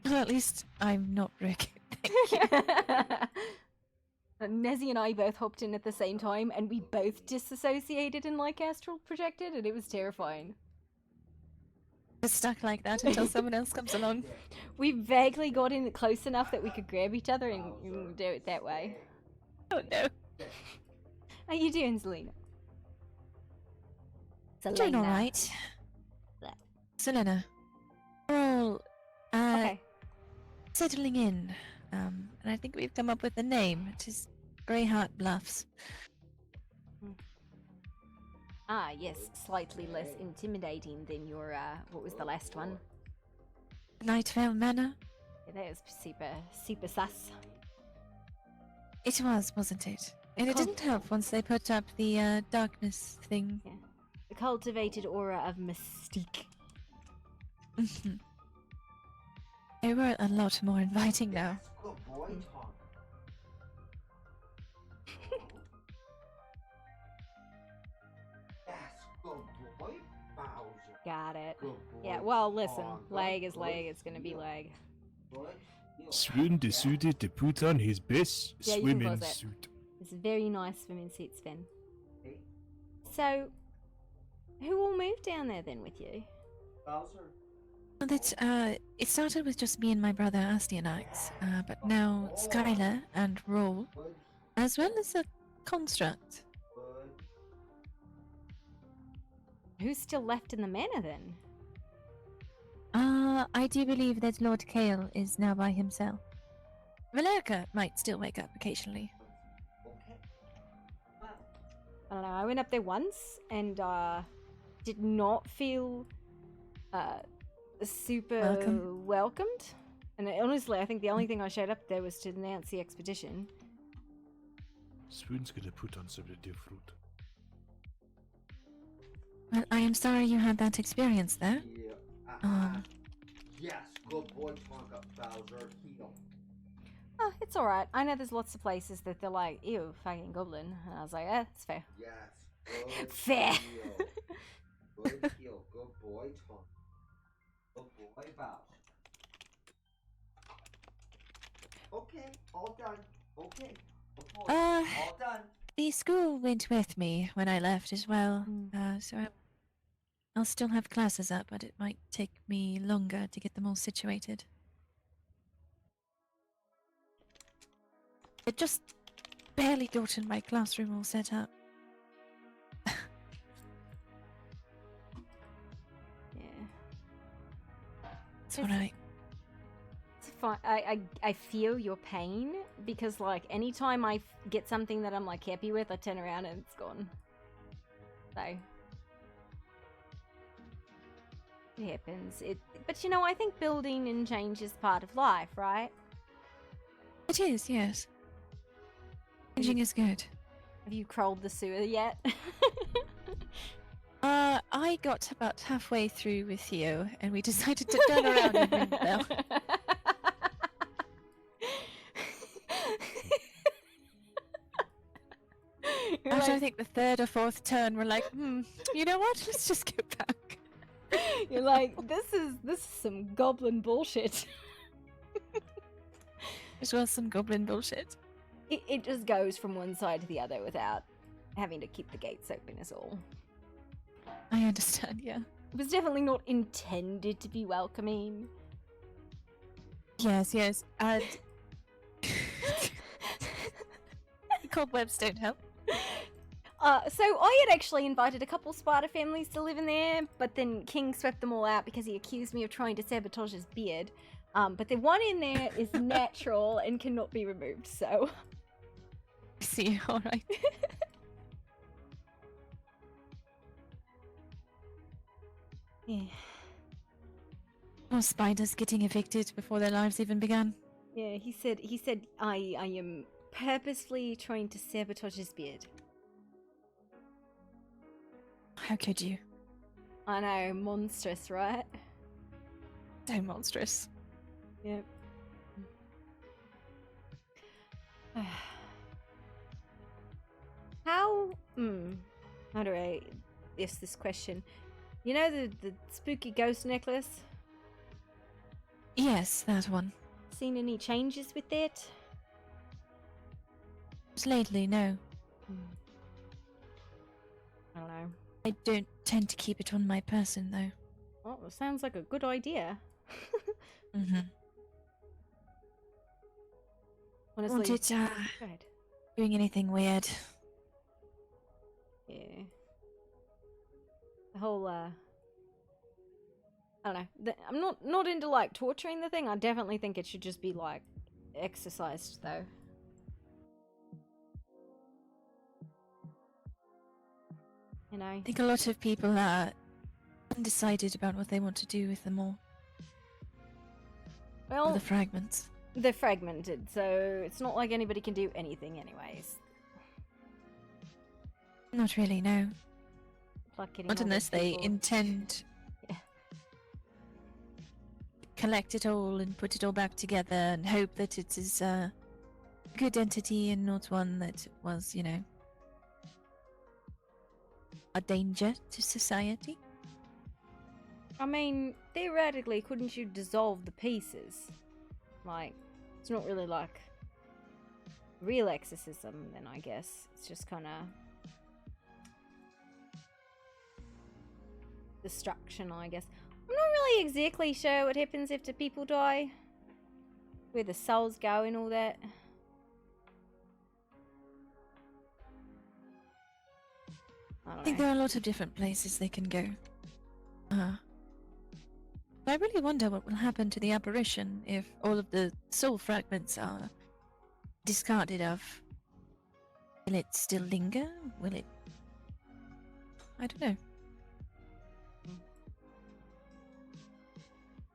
Well, at least I'm not Rick. And Nezzy and I both hopped in at the same time, and we both disassociated and like astral projected, and it was terrifying. Just stuck like that until someone else comes along. We vaguely got in close enough that we could grab each other and do it that way. Oh no. How you doing, Selena? Doing alright. Selena. We're all settling in. And I think we've come up with a name. It is Greyheart Bluffs. Ah, yes, slightly less intimidating than your, what was the last one? Nightvale Manor? Yeah, that was super sus. It was, wasn't it? And it didn't help once they put up the darkness thing. Yeah. The cultivated aura of mystique. They were a lot more inviting now. Good boy, Tom. Yes, good boy, Bowser. Got it. Good boy, Yeah, well, listen, Tom. leg is Good leg, it's gonna be leg. boy. Sven decided to put on his best Yeah, you can swimming close it. suit. It's a very nice swimming suit, Sven. So, who all moved down there then with you? Bowser. Well, it started with just me and my brother Astyanax, but now Skylar and Roll, as well as a construct. Who's still left in the manor then? I do believe that Lord Kale is now by himself. Valerica might still wake up occasionally. I don't know, I went up there once and did not feel super welcomed. And honestly, I think the only thing I showed up there was to announce the expedition. Sven's gonna put on some of the fruit. Well, I am sorry you had that experience there. Yes, good boy, Tonka, Bowser. Heal. Oh, it's alright. I know there's lots of places that they're like, ew, fucking goblin. And I was like, it's fair. Yes, good Fair. heal. Good heal. Good boy, Tonka. Good boy, Bowser. Okay, all done. Okay. Good boy. All done. The school went with me when I left as well, so I'll still have classes up, but it might take me longer to get them all situated. I just barely gotten my classroom all set up. Yeah. It's alright. It's fine. I feel your pain because, like, anytime I get something that I'm, like, happy with, I turn around and it's gone. So it happens. But you know, I think building and change is part of life, right? It is, yes. Changing is good. Have you crawled the sewer yet? I got about halfway through with you, and we decided to turn around and ring the bell. After I think the third or fourth turn, we're like, you know what? Let's just go back. You're like, this is some goblin bullshit. It was some goblin bullshit. It just goes from one side to the other without having to keep the gates open is all. I understand, yeah. It was definitely not intended to be welcoming. Yes, and cobwebs don't help. So I had actually invited a couple spider families to live in there, but then King swept them all out because he accused me of trying to sabotage his beard. But the one in there is natural and cannot be removed, so... See, alright. Yeah. More spiders getting evicted before their lives even began. Yeah, he said I am purposefully trying to sabotage his beard. How could you? I know, monstrous, right? So monstrous. Yep. How do I ask this question? You know the spooky ghost necklace? Yes, that one. Seen any changes with it? Just lately, no. I don't know. I don't tend to keep it on my person, though. Well, it sounds like a good idea. Mm-hmm. Honestly, Want it, go ahead. doing anything weird. Yeah. The whole, I don't know. I'm not into, like, torturing the thing. I definitely think it should just be, like, exercised, though. You know? I think a lot of people are undecided about what they want to do with them all. Well, the fragments. They're fragmented, so it's not like anybody can do anything anyways. Not really, no. Like getting Not all unless the they people- intend collect it all and put it all back together and hope that it is a good entity and not one that was, you know, a danger to society. I mean, theoretically, couldn't you dissolve the pieces? Like, it's not really like real exorcism, then I guess. It's just kind of destruction, I guess. I'm not really exactly sure what happens after people die. Where the souls go and all that. I think there are a lot of different places they can go. I really wonder what will happen to the apparition if all of the soul fragments are discarded of. Will it still linger? Will it... I don't know.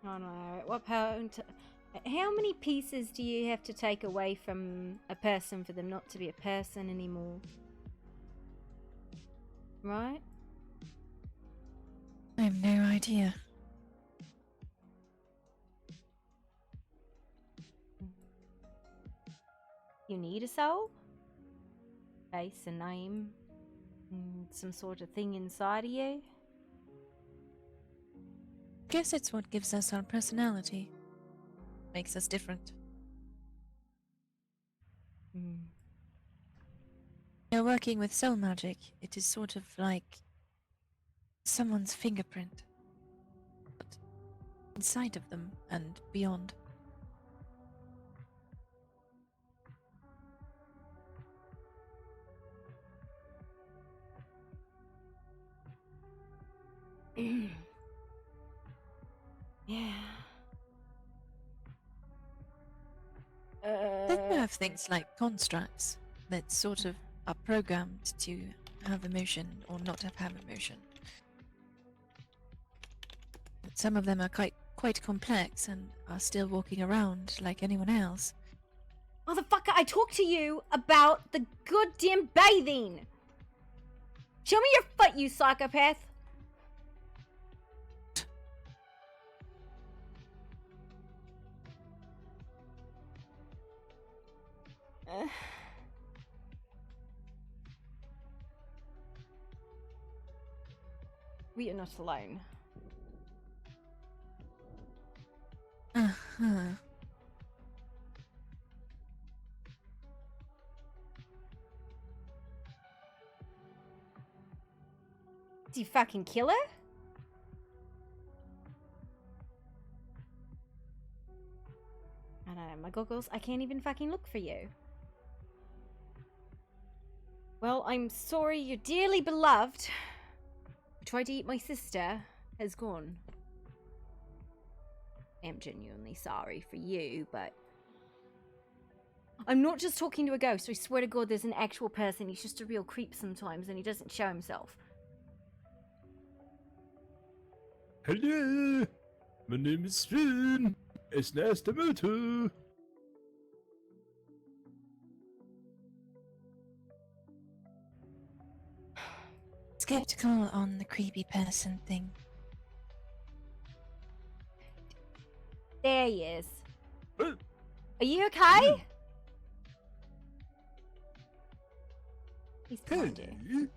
I don't know. What power? How many pieces do you have to take away from a person for them not to be a person anymore? Right? I have no idea. You need a soul? Face, a name, some sort of thing inside of you? Guess it's what gives us our personality. Makes us different. You're working with soul magic. It is sort of like someone's fingerprint. But inside of them and beyond. Yeah. Then you have things like constructs that sort of are programmed to have emotion or not have emotion. Some of them are quite complex and are still walking around like anyone else. Motherfucker, I talked to you about the goddamn bathing! Show me your foot, you psychopath! We are not alone. Uh-huh. Do you fucking kill her? I don't know, my goggles, I can't even fucking look for you. Well, I'm sorry your dearly beloved, who tried to eat my sister, has gone. I am genuinely sorry for you, but... I'm not just talking to a ghost, I swear to God there's an actual person, he's just a real creep sometimes and he doesn't show himself. Hello, my name is Sven. It's nice to meet you. Skeptical on the creepy person thing. There he is. Are you okay? He's behind you.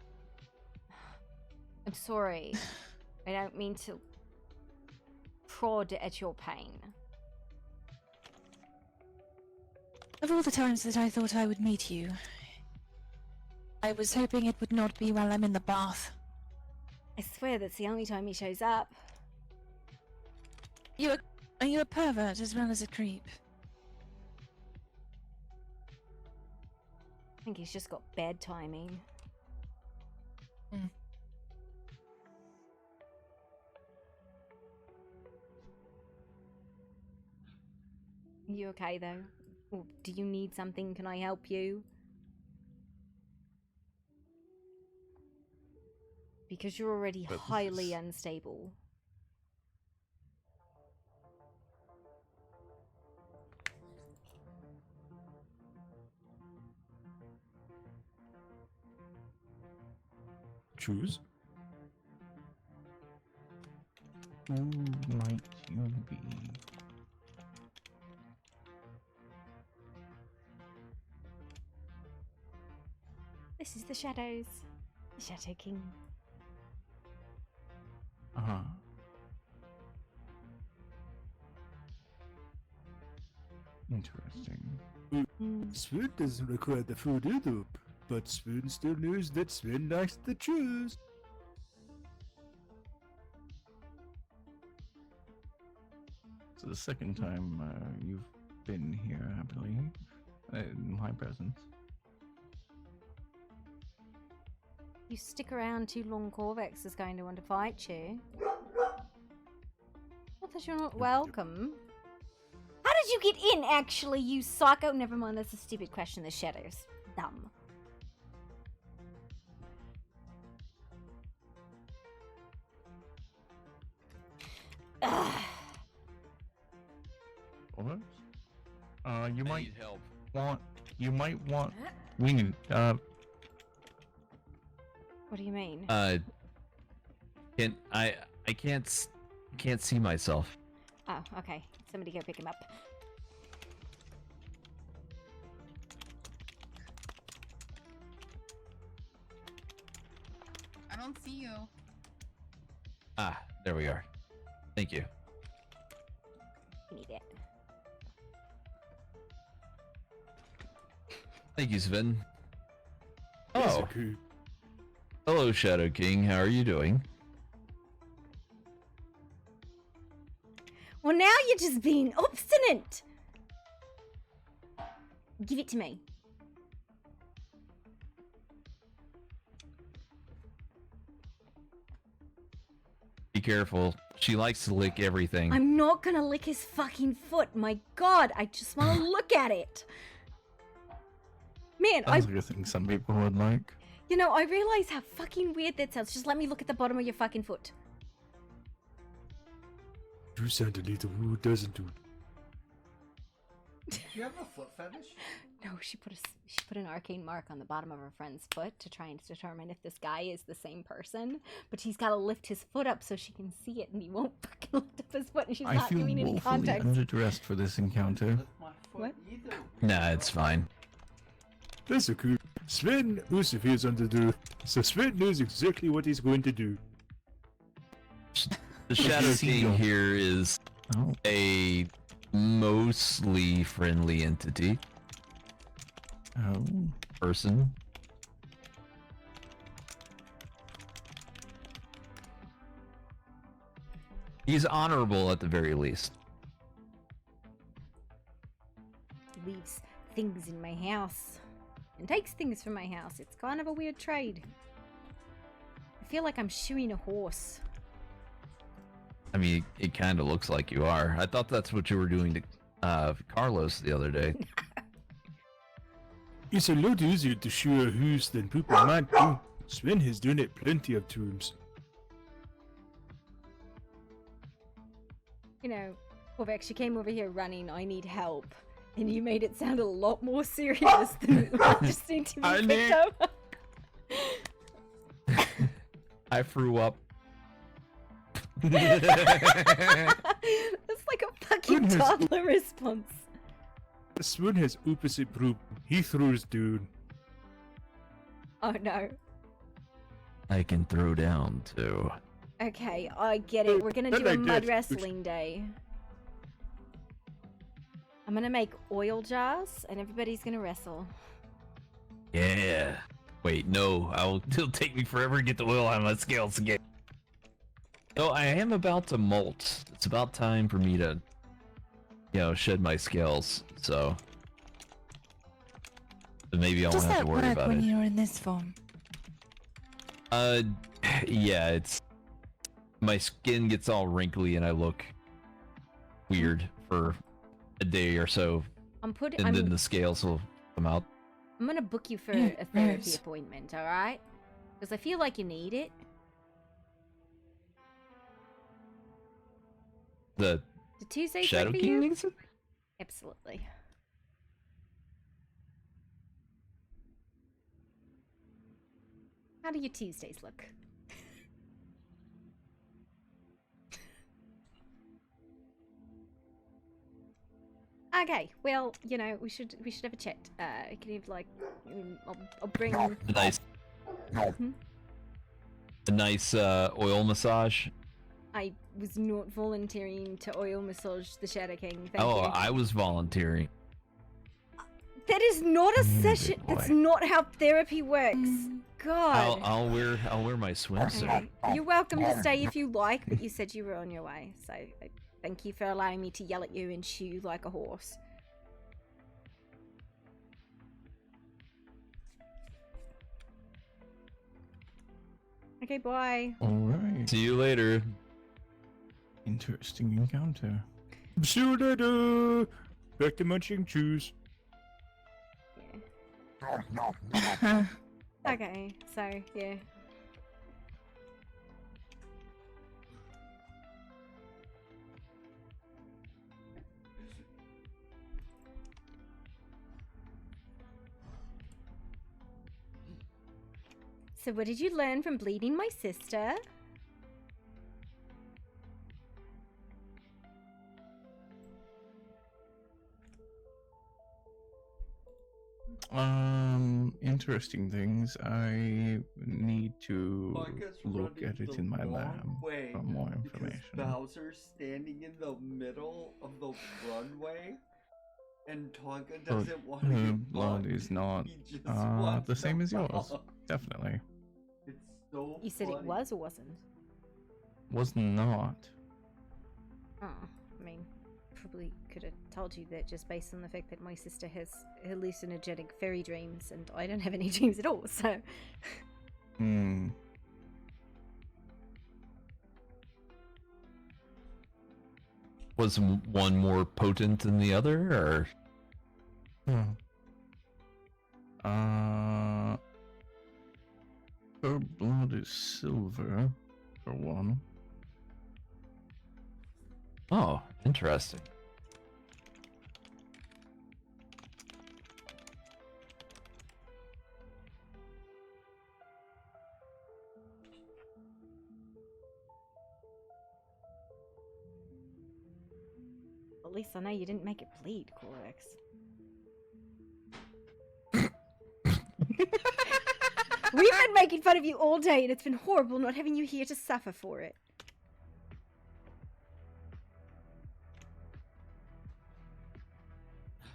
I'm sorry. I don't mean to prod at your pain. Of all the times that I thought I would meet you, I was hoping it would not be while I'm in the bath. I swear that's the only time he shows up. Are you a pervert as well as a creep? I think he's just got bad timing. Are you okay though? Or do you need something? Can I help you? Because you're already highly unstable. Choose. Who might you be? This is the Shadows. The Shadow King. Uh-huh. Interesting. Sven doesn't require the food either, but Sven still knows that Sven likes the choose. It's the second time you've been here, I believe, in my presence. You stick around too long, Corvex is going to want to fight you. Not that you're not welcome. How did you get in, actually, you psycho? Never mind, that's a stupid question. The Shadows. Dumb. What? You I might need help. want. You might want. We need. What do you mean? I can't see myself. Oh, okay. Somebody go pick him up. I don't see you. Ah, there we are. Thank you. You need it. Thank you, Sven. Yes, Oh. okay. Hello, Shadow King. How are you doing? Well, now you're just being obstinate. Give it to me. Be careful. She likes to lick everything. I'm not gonna lick his fucking foot. My God, I just want to look at it. Man, Sounds like a thing some people would like. You know, I realize how fucking weird that sounds. Just let me look at the bottom of your fucking foot. You sound a little rude, doesn't you? Do you have a foot fetish? No, she put an arcane mark on the bottom of her friend's foot to try and determine if this guy is the same person. But he's got to lift his foot up so she can see it, and he won't fucking lift up his foot, and she's I not feel doing any woefully context. underdressed for this encounter. What? Nah, it's fine. That's okay. Sven also feels under the... So Sven knows exactly what he's going to do. The Shadow King here is a mostly friendly entity. Oh. Person. He's honorable at the very least. Leaves things in my house and takes things from my house. It's kind of a weird trade. I feel like I'm shoeing a horse. I mean, it kind of looks like you are. I thought that's what you were doing to Carlos the other day. It's a lot easier to shoe a horse than people might do. Sven has done it plenty of times. You know, Orvex, you came over here running, I need help. And you made it sound a lot more serious than I just need to be picked up. I threw up. That's like a fucking toddler response. Sven has opposite problem. He throws down. Oh no. I can throw down too. Okay, I get it. We're gonna do a mud wrestling day. I'm gonna make oil jars and everybody's gonna wrestle. Yeah. Wait, no. It'll take me forever to get the oil on my scales again. So I am about to molt. It's about time for me to, shed my scales. So maybe I won't Does have that to worry work about when it. you're in this form? Yeah. It's my skin gets all wrinkly and I look weird for a day or so, and then the scales will come out. I'm gonna book you for Yeah, a therapy nice. appointment, alright? Because I feel like you need it. The Do Tuesdays Shadow work for King you? needs it? Absolutely. How do your Tuesdays look? Okay, well, we should have a chat. Can you I'll bring. Nice. Hmm? A nice oil massage. I was not volunteering to oil massage the Shadow King. Thank Oh, you. I was volunteering. That is not a session. That's not how therapy works. God. I'll wear my swimsuit. Okay. You're welcome to stay if you like, but you said you were on your way, so thank you for allowing me to yell at you and chew like a horse. Okay, bye. Alright. See you later. Interesting encounter. See you later. Back to munching chews. Okay, so yeah. So what did you learn from bleeding my sister? Interesting things. I need to Tonka's look running at it the in my wrong lab way for more because information. Bowser's standing in the middle of the runway, and Tonka doesn't want to Her get blood bugged. is not He just wants the same as yours. bug. Definitely. It's so You said it funny. was or wasn't? Was not. Oh. I mean, probably could have told you that just based on the fact that my sister has hallucinogenic fairy dreams and I don't have any dreams at all, so. Hmm. Was one more potent than the other, or? Her blood is silver, for one. Oh, interesting. At least I know you didn't make it bleed, Corvex. We've been making fun of you all day, and it's been horrible not having you here to suffer for it.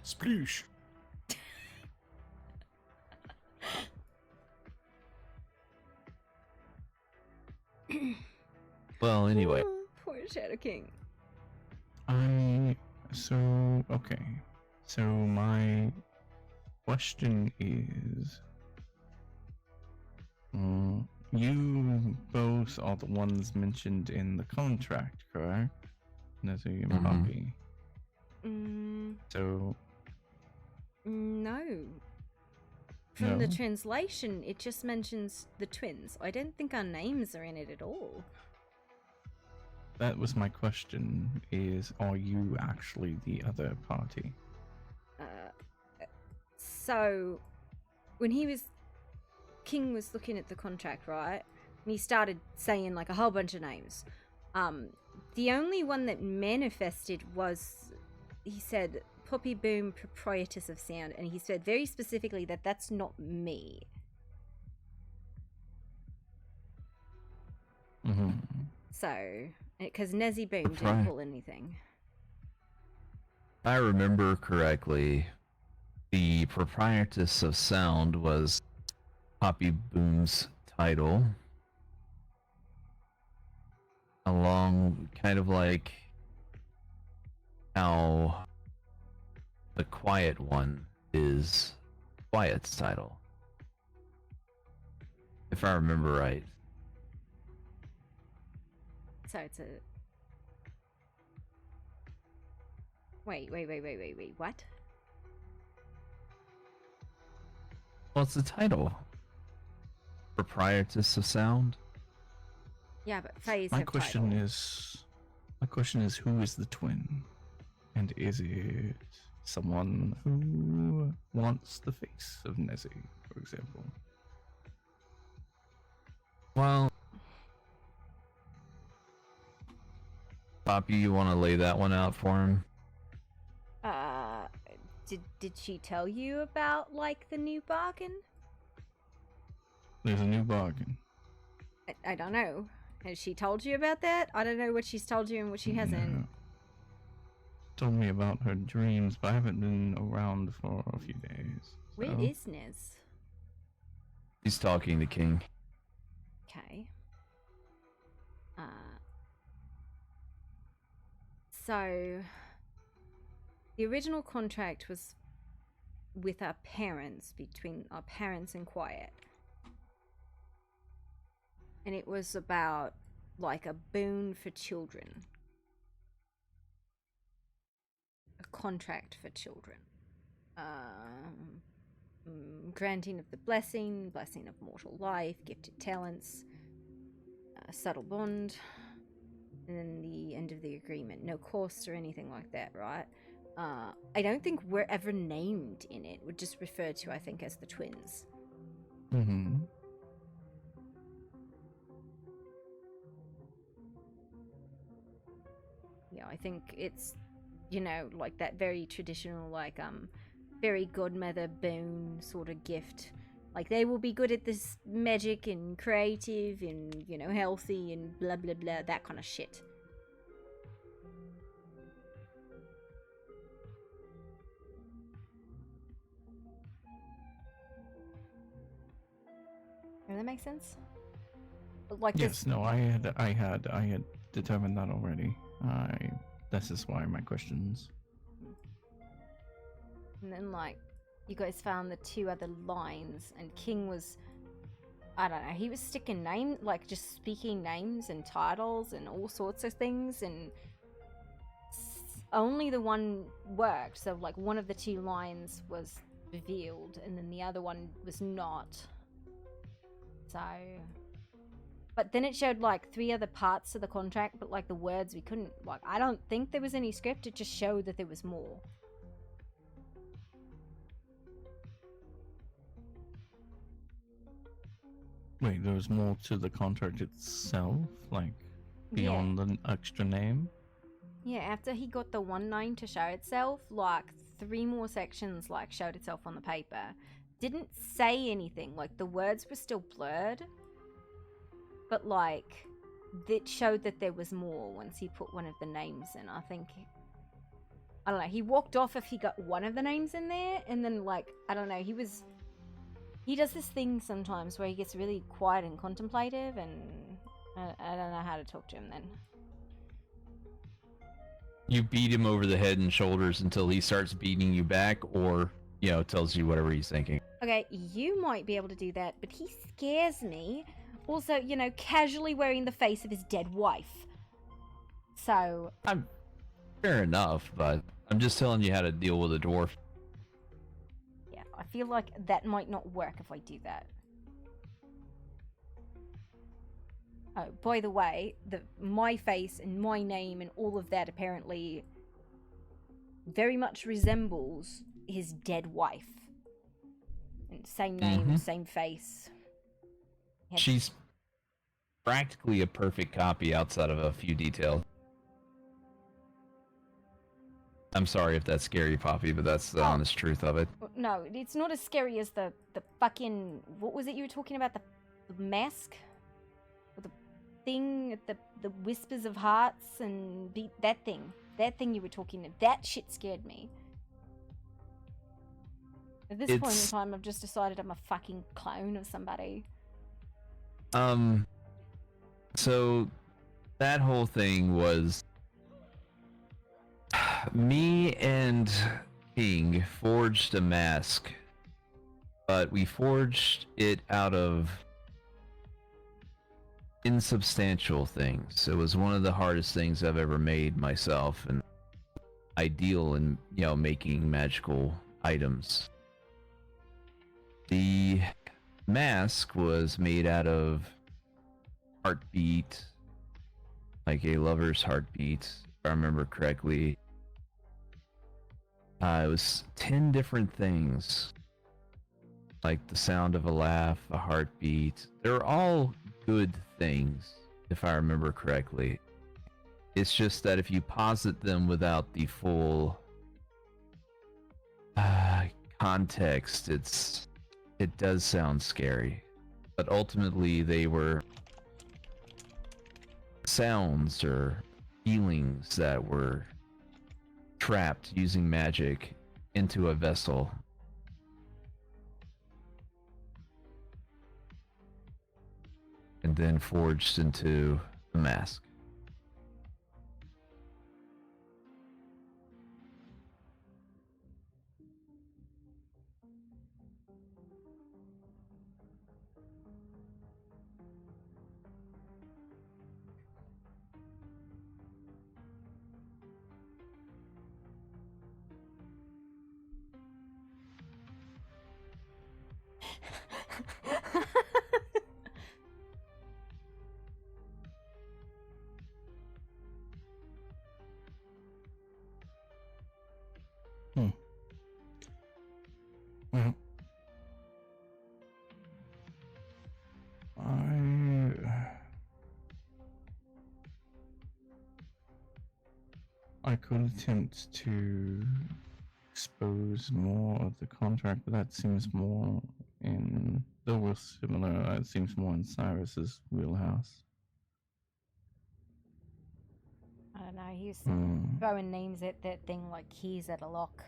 Sploosh. Well, anyway. Oh, poor Shadow King. Okay. So my question is, you both are the ones mentioned in the contract, correct? Nezzy and Poppy. So No. From the translation, it just mentions the twins. I don't think our names are in it at all. that was my question: is are you actually the other party? So, when King was looking at the contract, right? And he started saying like a whole bunch of names. The only one that manifested was, he said, Poppy Boom, Proprietress of Sound, and he said very specifically that that's not me. So, because Nezzy Boom didn't pull anything. If I remember correctly, the Proprietress of Sound was Poppy Boom's title. Along, kind of like how the Quiet One is Quiet's title. If I remember right. So it's a... Wait, what? What's the title? Proprietress of Sound? Yeah, but Faye's My have question title. is, who is the twin? And is it someone who wants the face of Nezzy, for example? Well, Poppy, you want to lay that one out for him? Did she tell you about, like, the new bargain? There's a new bargain. I don't know. Has she told you about that? I don't know what she's told you and what she hasn't. Told me about her dreams, but I haven't been around for a few days. Where is Nez? He's talking to King. Okay. So, the original contract was with our parents, between our parents and Quiet. And it was about, like, a boon for children. A contract for children. Granting of the blessing of mortal life, gifted talents, subtle bond, and then the end of the agreement. No cost or anything like that, right? I don't think we're ever named in it. We're just referred to, I think, as the twins. Mm-hmm. Yeah, I think it's, you know, like that very traditional, like, fairy godmother boon sort of gift. Like, they will be good at this magic and creative and, you know, healthy and blah blah blah, that kind of shit. Does that make sense? Like yes, no, I had determined that already. This is why my questions. And then, like, you guys found the 2 other lines, and King was, I don't know, he was sticking names, like, just speaking names and titles and all sorts of things, and only the one worked. So, like, one of the 2 lines was revealed, and then the other one was not. So, but then it showed, like, 3 other parts of the contract, but, like, the words we couldn't, like, I don't think there was any script, it just showed that there was more. Wait, there was more to the contract itself, like beyond the extra name. Yeah, after he got the one name to show itself, like 3 more sections like showed itself on the paper. Didn't say anything, like the words were still blurred, but like it showed that there was more once he put one of the names in. I think, I don't know, he walked off if he got one of the names in there, and then like, I don't know, he does this thing sometimes where he gets really quiet and contemplative, and I don't know how to talk to him then. You beat him over the head and shoulders until he starts beating you back, or, you know, tells you whatever he's thinking. Okay, you might be able to do that, but he scares me. Also, you know, casually wearing the face of his dead wife. So... I'm fair enough, but I'm just telling you how to deal with a dwarf. Yeah, I feel like that might not work if I do that. Oh, by the way, my face and my name and all of that apparently very much resembles his dead wife. And same name, same face. She's practically a perfect copy outside of a few details. I'm sorry if that's scary, Poppy, but that's the honest truth of it. No, it's not as scary as the fucking... What was it you were talking about? The mask? Or the thing, the whispers of hearts and that thing. That thing you were talking about. That shit scared me. At this point in time, I've just decided I'm a fucking clone of somebody. So that whole thing was me and King forged a mask, but we forged it out of insubstantial things. It was one of the hardest things I've ever made myself, and ideal in, you know, making magical items. The mask was made out of heartbeat, like a lover's heartbeat, if I remember correctly. It was 10 different things, like the sound of a laugh, a heartbeat. They're all good things, if I remember correctly. It's just that if you posit them without the full context, it does sound scary. But ultimately, they were sounds or feelings that were trapped using magic into a vessel. And then forged into the mask. Well, I could attempt to expose more of the contract, but that seems more in, though we're similar, it seems more in Cyrus's wheelhouse. I don't know, he's throwing names at that thing like keys at a lock.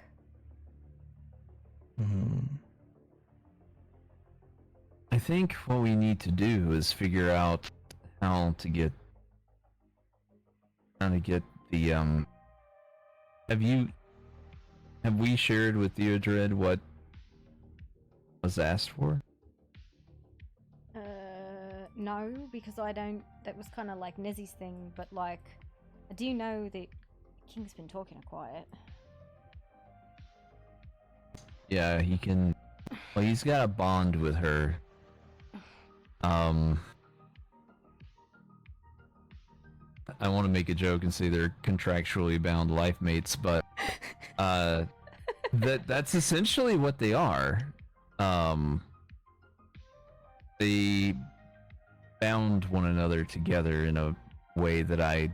I think what we need to do is figure out how to get the Have we shared with Theodred what was asked for? No, because I don't. That was kind of like Nezzy's thing, but like, I do know that King's been talking quiet. Yeah, he can. Well, he's got a bond with her. I want to make a joke and say they're contractually bound life mates, but that's essentially what they are. They bound one another together in a way that I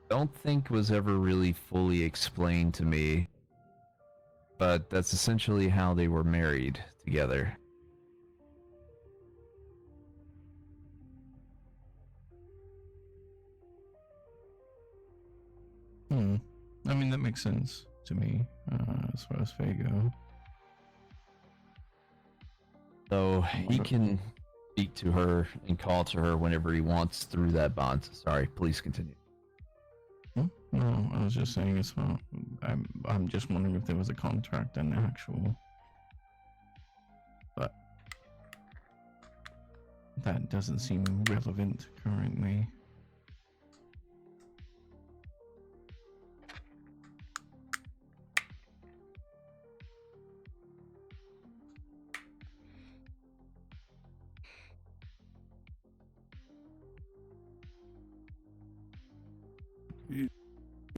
don't think was ever really fully explained to me. But that's essentially how they were married together. I mean, that makes sense to me, as far as Faye go. So he can speak to her and call to her whenever he wants through that bond. Sorry, please continue. No, I was just saying as well. I'm just wondering if there was a contract and actual, but that doesn't seem relevant currently.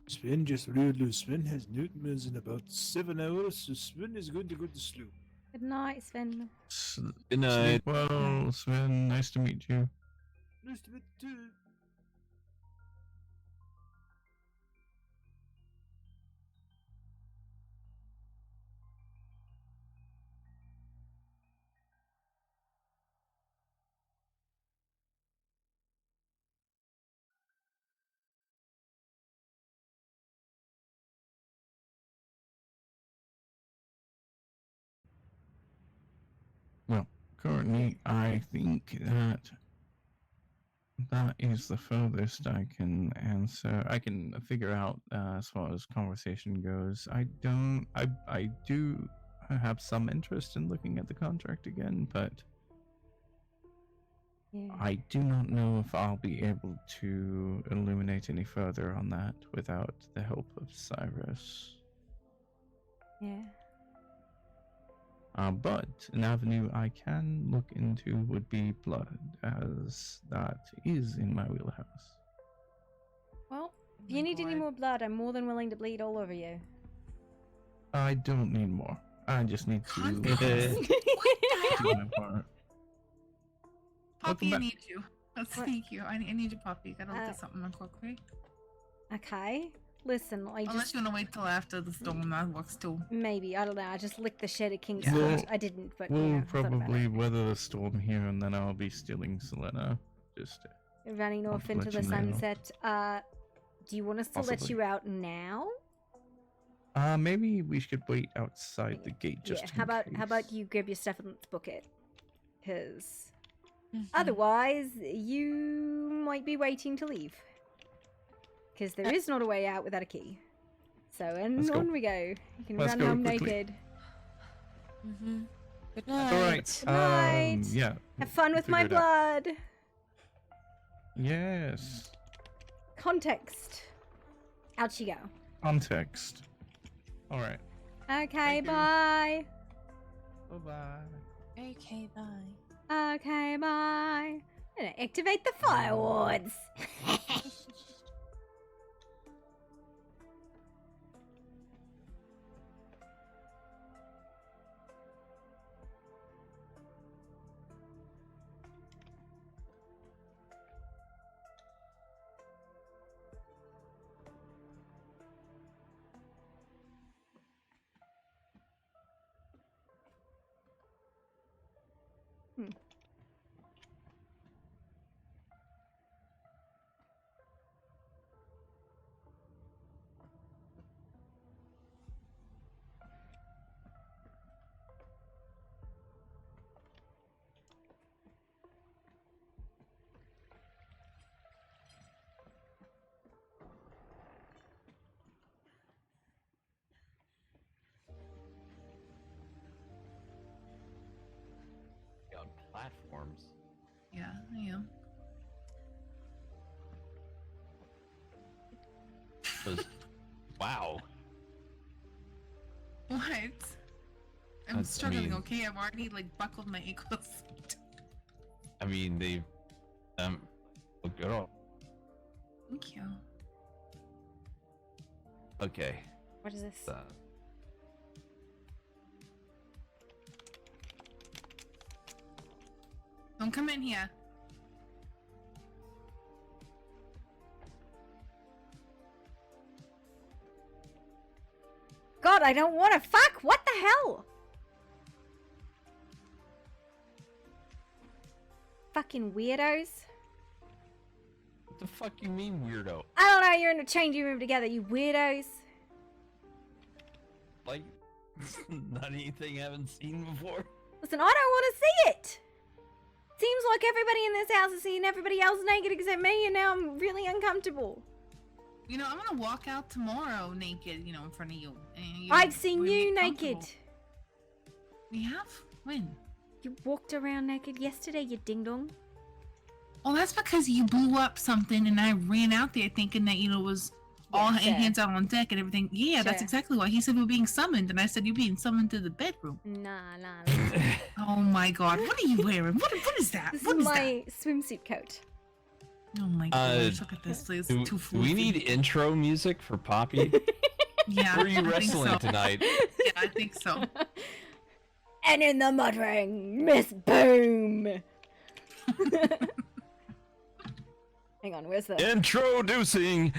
Sven just realized Sven has nightmares in about 7 hours, so Sven is going to go to sleep. Good night, Sven. Good night. Sleep well, Sven. Nice to meet you. Nice to meet you too. Well, currently, I think that is the furthest I can answer. I can figure out as far as conversation goes. I do have some interest in looking at the contract again, but I do not know if I'll be able to illuminate any further on that without the help of Cyrus. Yeah. But an avenue I can look into would be blood, as that is in my wheelhouse. Well, if you need any more blood, I'm more than willing to bleed all over you. I don't need more. I just need to do my part. Poppy, I need you. Let's thank you. I need you, Poppy. Gotta look at something real quick. Okay. Listen, Unless you want to wait till after the storm, that works too. Maybe, I don't know, I just licked the shed at King's We'll- foot. I didn't, but we'll you know, I thought about probably weather the storm here, and then I'll be stealing Selena. Just it. Running off to into let the you know. sunset. Do you want us to let Possibly. you out now? Maybe we should wait outside the gate just Yeah, in how about you grab your stuff and let's book it? Because otherwise, you might be waiting to leave. Because there is not a way out without a key. So, and Let's go. on we go. You can Let's run go home quickly. naked. Good That's all right. Good night. Yeah. Have fun with my figure it out. blood. Yes. Context. Out you go. Context. All right. Okay, bye. Bye bye. Okay, bye. Okay, bye. I'm gonna activate the fire wards. platforms. Yeah, I am. 'Cause- wow. What? I'm I struggling, mean- okay? I've already like buckled my ankles. I mean, they look good. On. Thank you. Okay. What is this? Don't come in here. God, I don't want to fuck. What the hell? Fucking weirdos. What the fuck you mean, weirdo? I don't know. You're in a changing room together, you weirdos. Like, not anything I haven't seen before. Listen, I don't want to see it. Seems like everybody in this house is seeing everybody else naked except me, and now I'm really uncomfortable. You know, I'm gonna walk out tomorrow naked, you know, in front of you. And I've seen we'll you get naked. comfortable. We have? When? You walked around naked yesterday, you ding dong. Oh, that's because you blew up something and I ran out there thinking that, you know, it was all sure. hands out on deck and everything. Yeah, that's Sure. exactly why. He said we were being summoned, and I said you're being summoned to the bedroom. Nah. Oh my god, what are you wearing? What is that? This What is is my swimsuit coat. that? Oh my gosh, look at this, please. Do, Too do we floofy. need intro music for Poppy? Yeah, Where are you I think wrestling so. tonight? Yeah, I think so. And in the mud ring, Miss Boom. Hang on, where's the... Introducing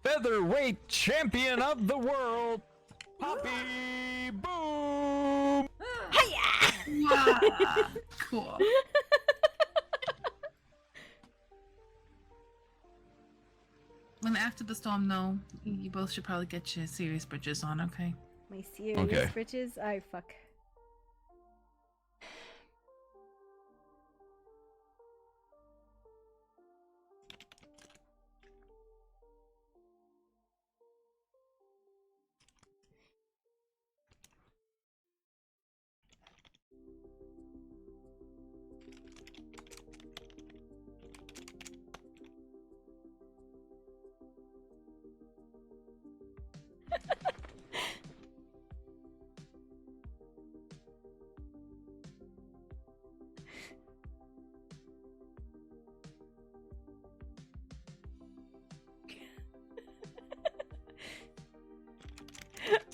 featherweight champion of the world, Poppy Boom. Hiya! Wow. Cool. When after the storm, though, you both should probably get your serious bridges on, okay? My serious Okay. britches? Oh, fuck.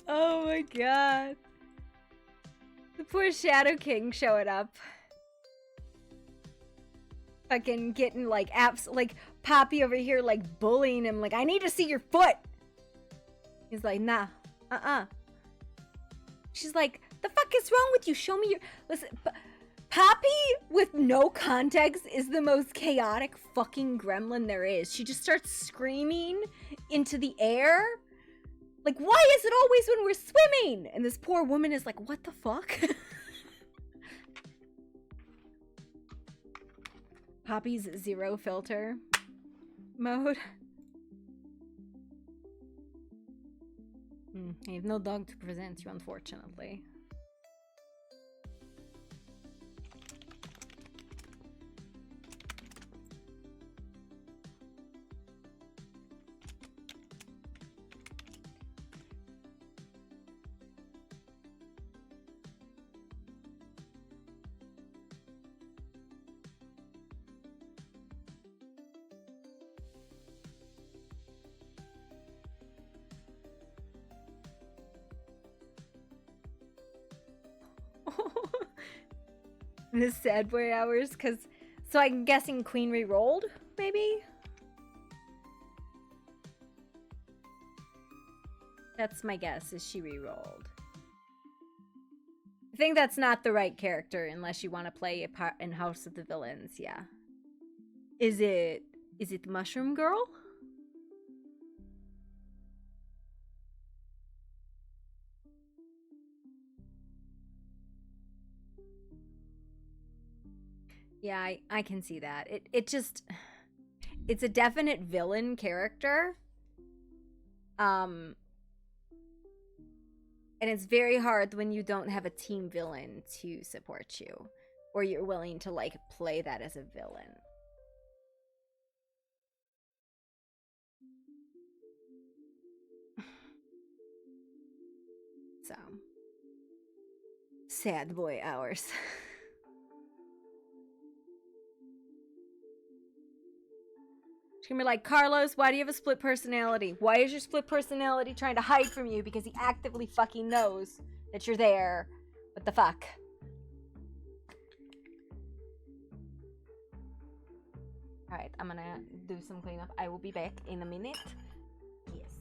Oh my god. The poor Shadow King showing up. Fucking getting like like Poppy over here like bullying him like, I need to see your foot. He's like, nah, She's like, the fuck is wrong with you? Show me your... Listen, Poppy with no context is the most chaotic fucking gremlin there is. She just starts screaming into the air. Like, why is it always when we're swimming? And this poor woman is like, what the fuck? Poppy's zero filter mode. I have no dog to present you, unfortunately. This sad boy hours, because so I'm guessing Queen re-rolled, maybe? That's my guess, is she re-rolled. I think that's not the right character unless you want to play a part in House of the Villains, yeah. Is it Mushroom Girl? Yeah, I can see that. It just... It's a definite villain character. And it's very hard when you don't have a team villain to support you. or you're willing to like play that as a villain. So, sad boy hours. She's gonna be like, Carlos, why do you have a split personality? Why is your split personality trying to hide from you? Because he actively fucking knows that you're there. What the fuck? Alright, I'm gonna do some cleanup. I will be back in a minute. Yes.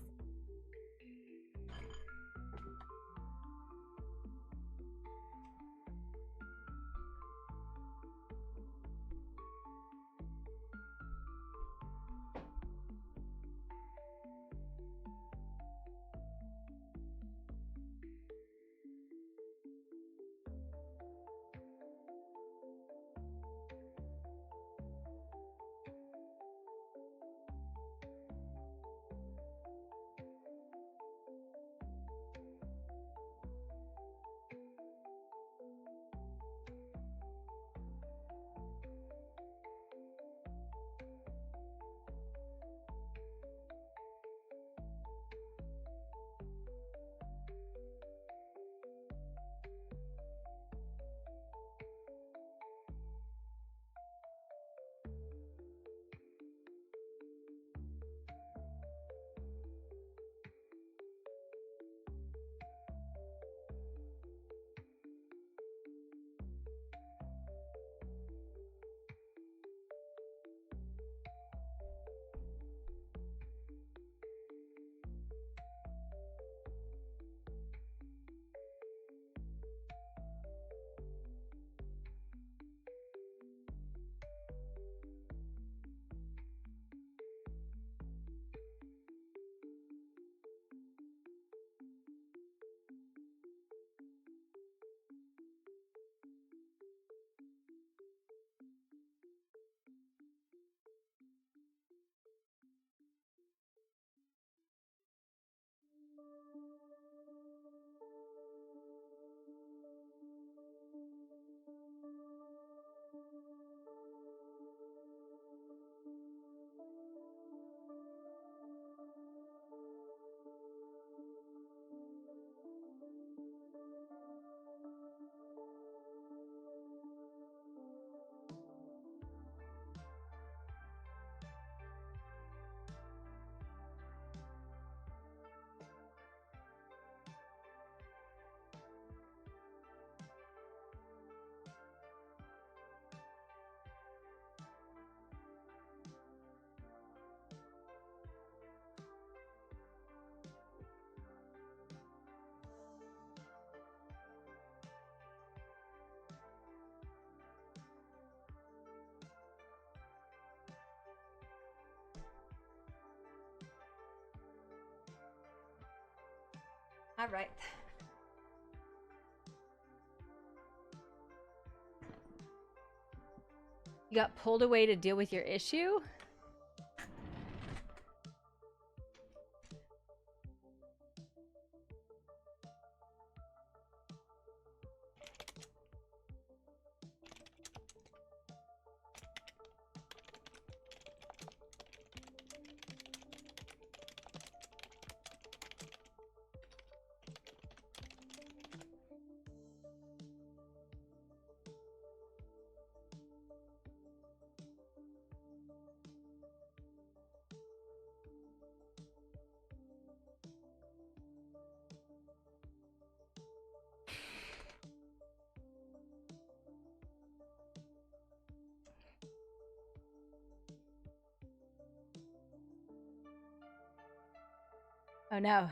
All right. You got pulled away to deal with your issue? Oh no.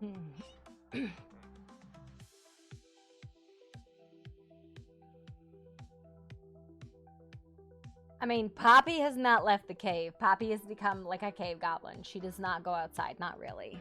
I mean, Poppy has not left the cave. Poppy has become like a cave goblin. She does not go outside, not really.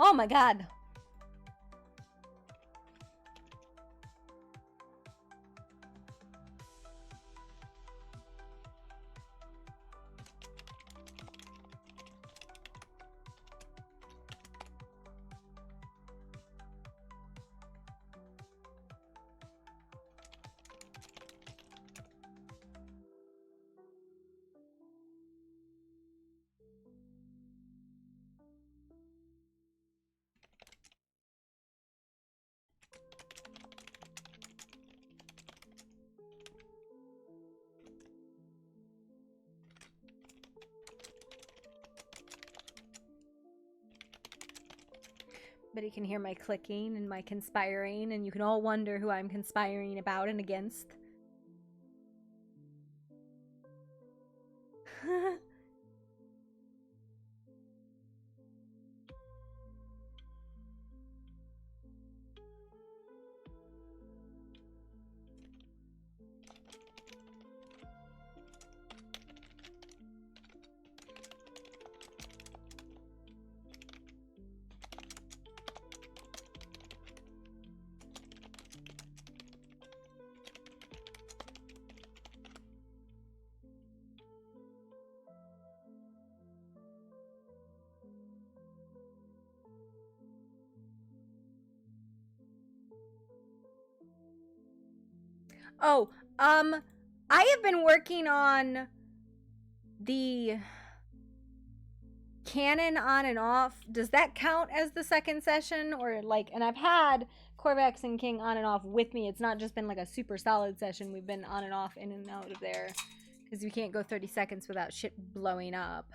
Oh my god. But you can hear my clicking and my conspiring, and you can all wonder who I'm conspiring about and against. Oh, I have been working on the canon on and off. Does that count as the second session? Or like, and I've had Corvax and King on and off with me. It's not just been like a super solid session. We've been on and off, in and out of there. Because we can't go 30 seconds without shit blowing up.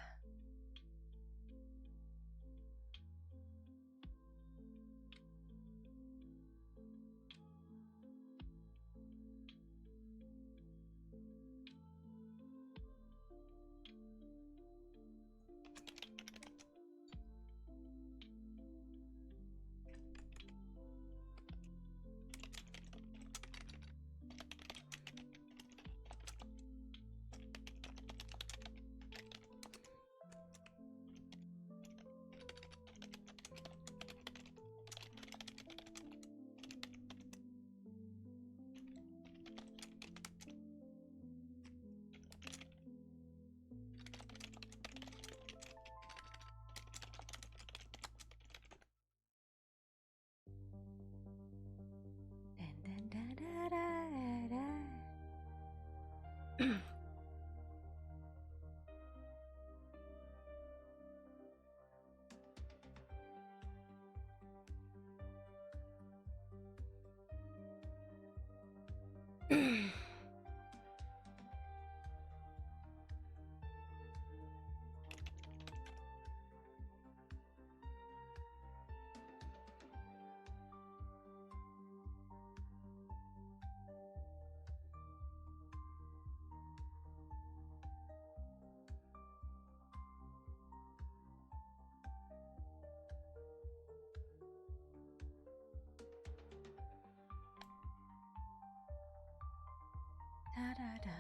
Da, da, da.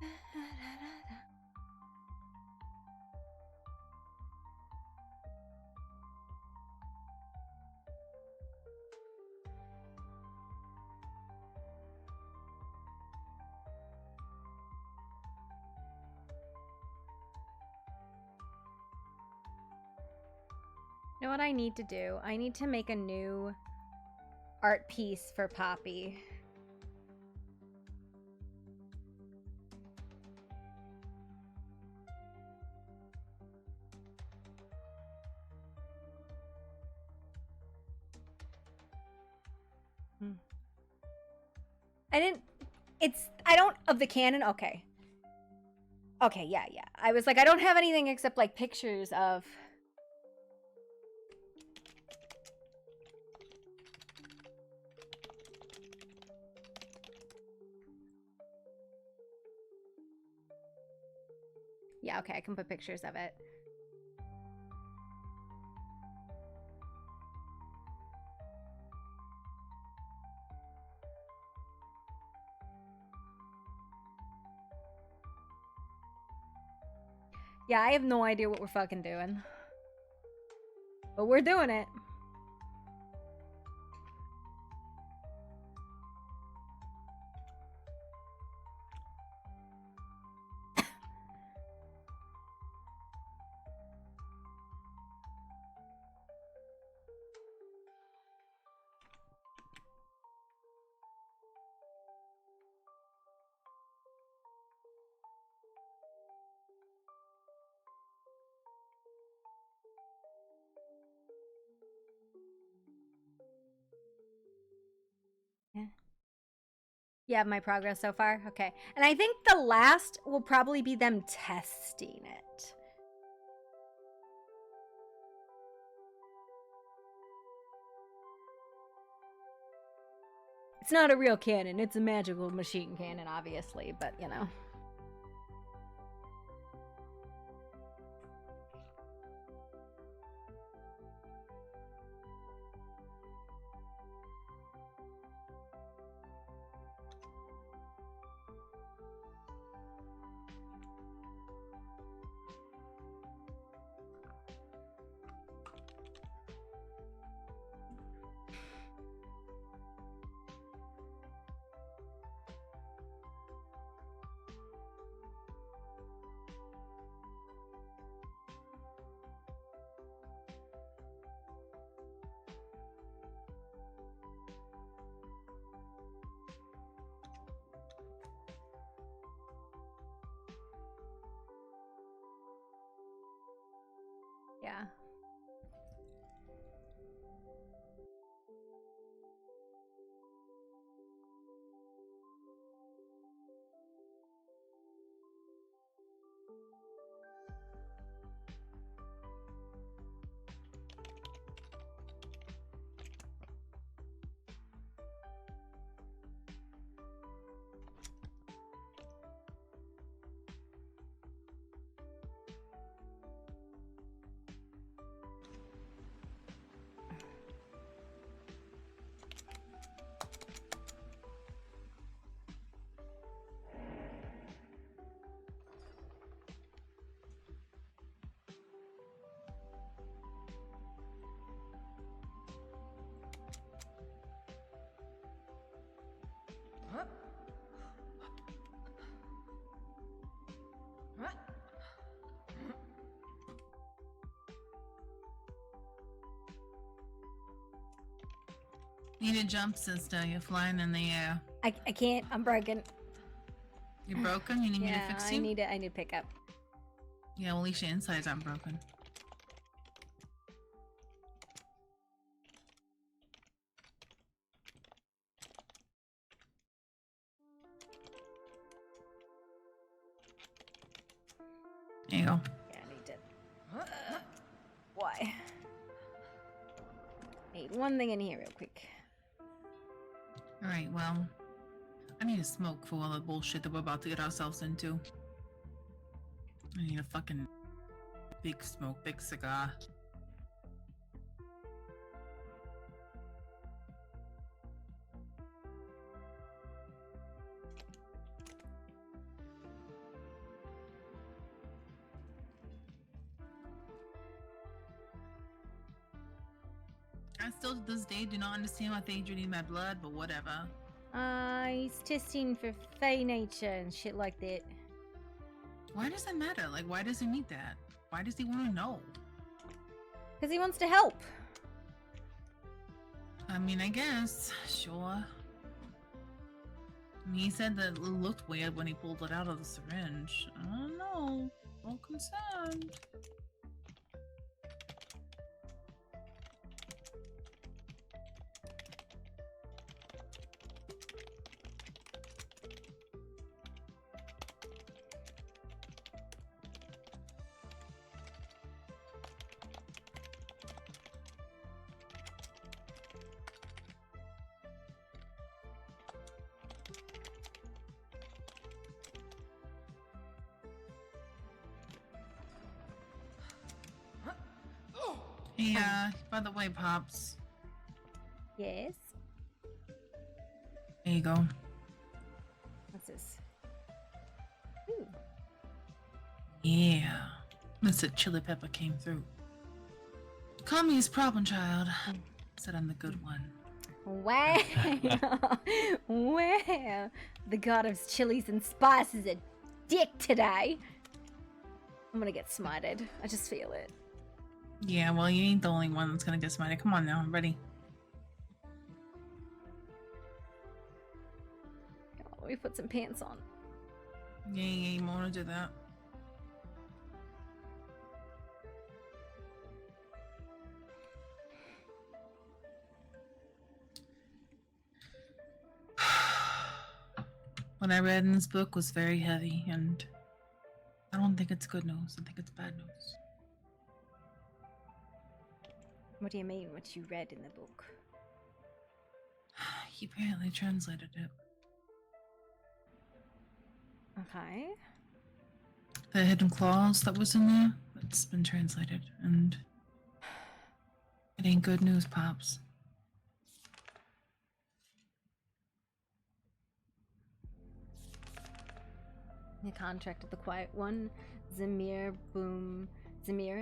Da, da, da, da. You know what I need to do? I need to make a new art piece for Poppy. I didn't I don't of the cannon. Okay. Okay, yeah. I was like, I don't have anything except like pictures of. Yeah, okay, I can put pictures of it. Yeah, I have no idea what we're fucking doing. But we're doing it. Yeah, my progress so far. Okay. And I think the last will probably be them testing it. It's not a real cannon. It's a magical machine cannon, obviously, but you know. Yeah. Need a jump, sister. You're flying in the air. I can't. I'm broken. You're broken? You need me to fix you? I need pickup. Yeah, well, at least your insides aren't broken. There you go. Yeah, I need to. Why? Need one thing in here real quick. Alright, well, I need a smoke for all the bullshit that we're about to get ourselves into. I need a fucking big smoke, big cigar. I still to this day do not understand why Phaedra need my blood, but whatever. He's testing for Fey nature and shit like that. Why does that matter? Like, why does he need that? Why does he want to know? Because he wants to help. I mean, I guess. Sure. I mean, he said that it looked weird when he pulled it out of the syringe. I don't know. I'm concerned. Yeah, by the way, Pops. Yes? There you go. What's this? Ooh. Yeah. That's it. Chili Pepper came through. Call me his problem child. Said I'm the good one. Wow. Wow. The god of chilies and spices a dick today. I'm gonna get smited. I just feel it. Yeah, well, you ain't the only one that's gonna get smited. Come on now, I'm ready. Let me put some pants on. Yeah, you wanna do that. What I read in this book was very heavy, and I don't think it's good news. I think it's bad news. What do you mean, what you read in the book? He apparently translated it. Okay. The hidden clause that was in there, it's been translated, and it ain't good news, Pops. The contract of the Quiet One, Zamir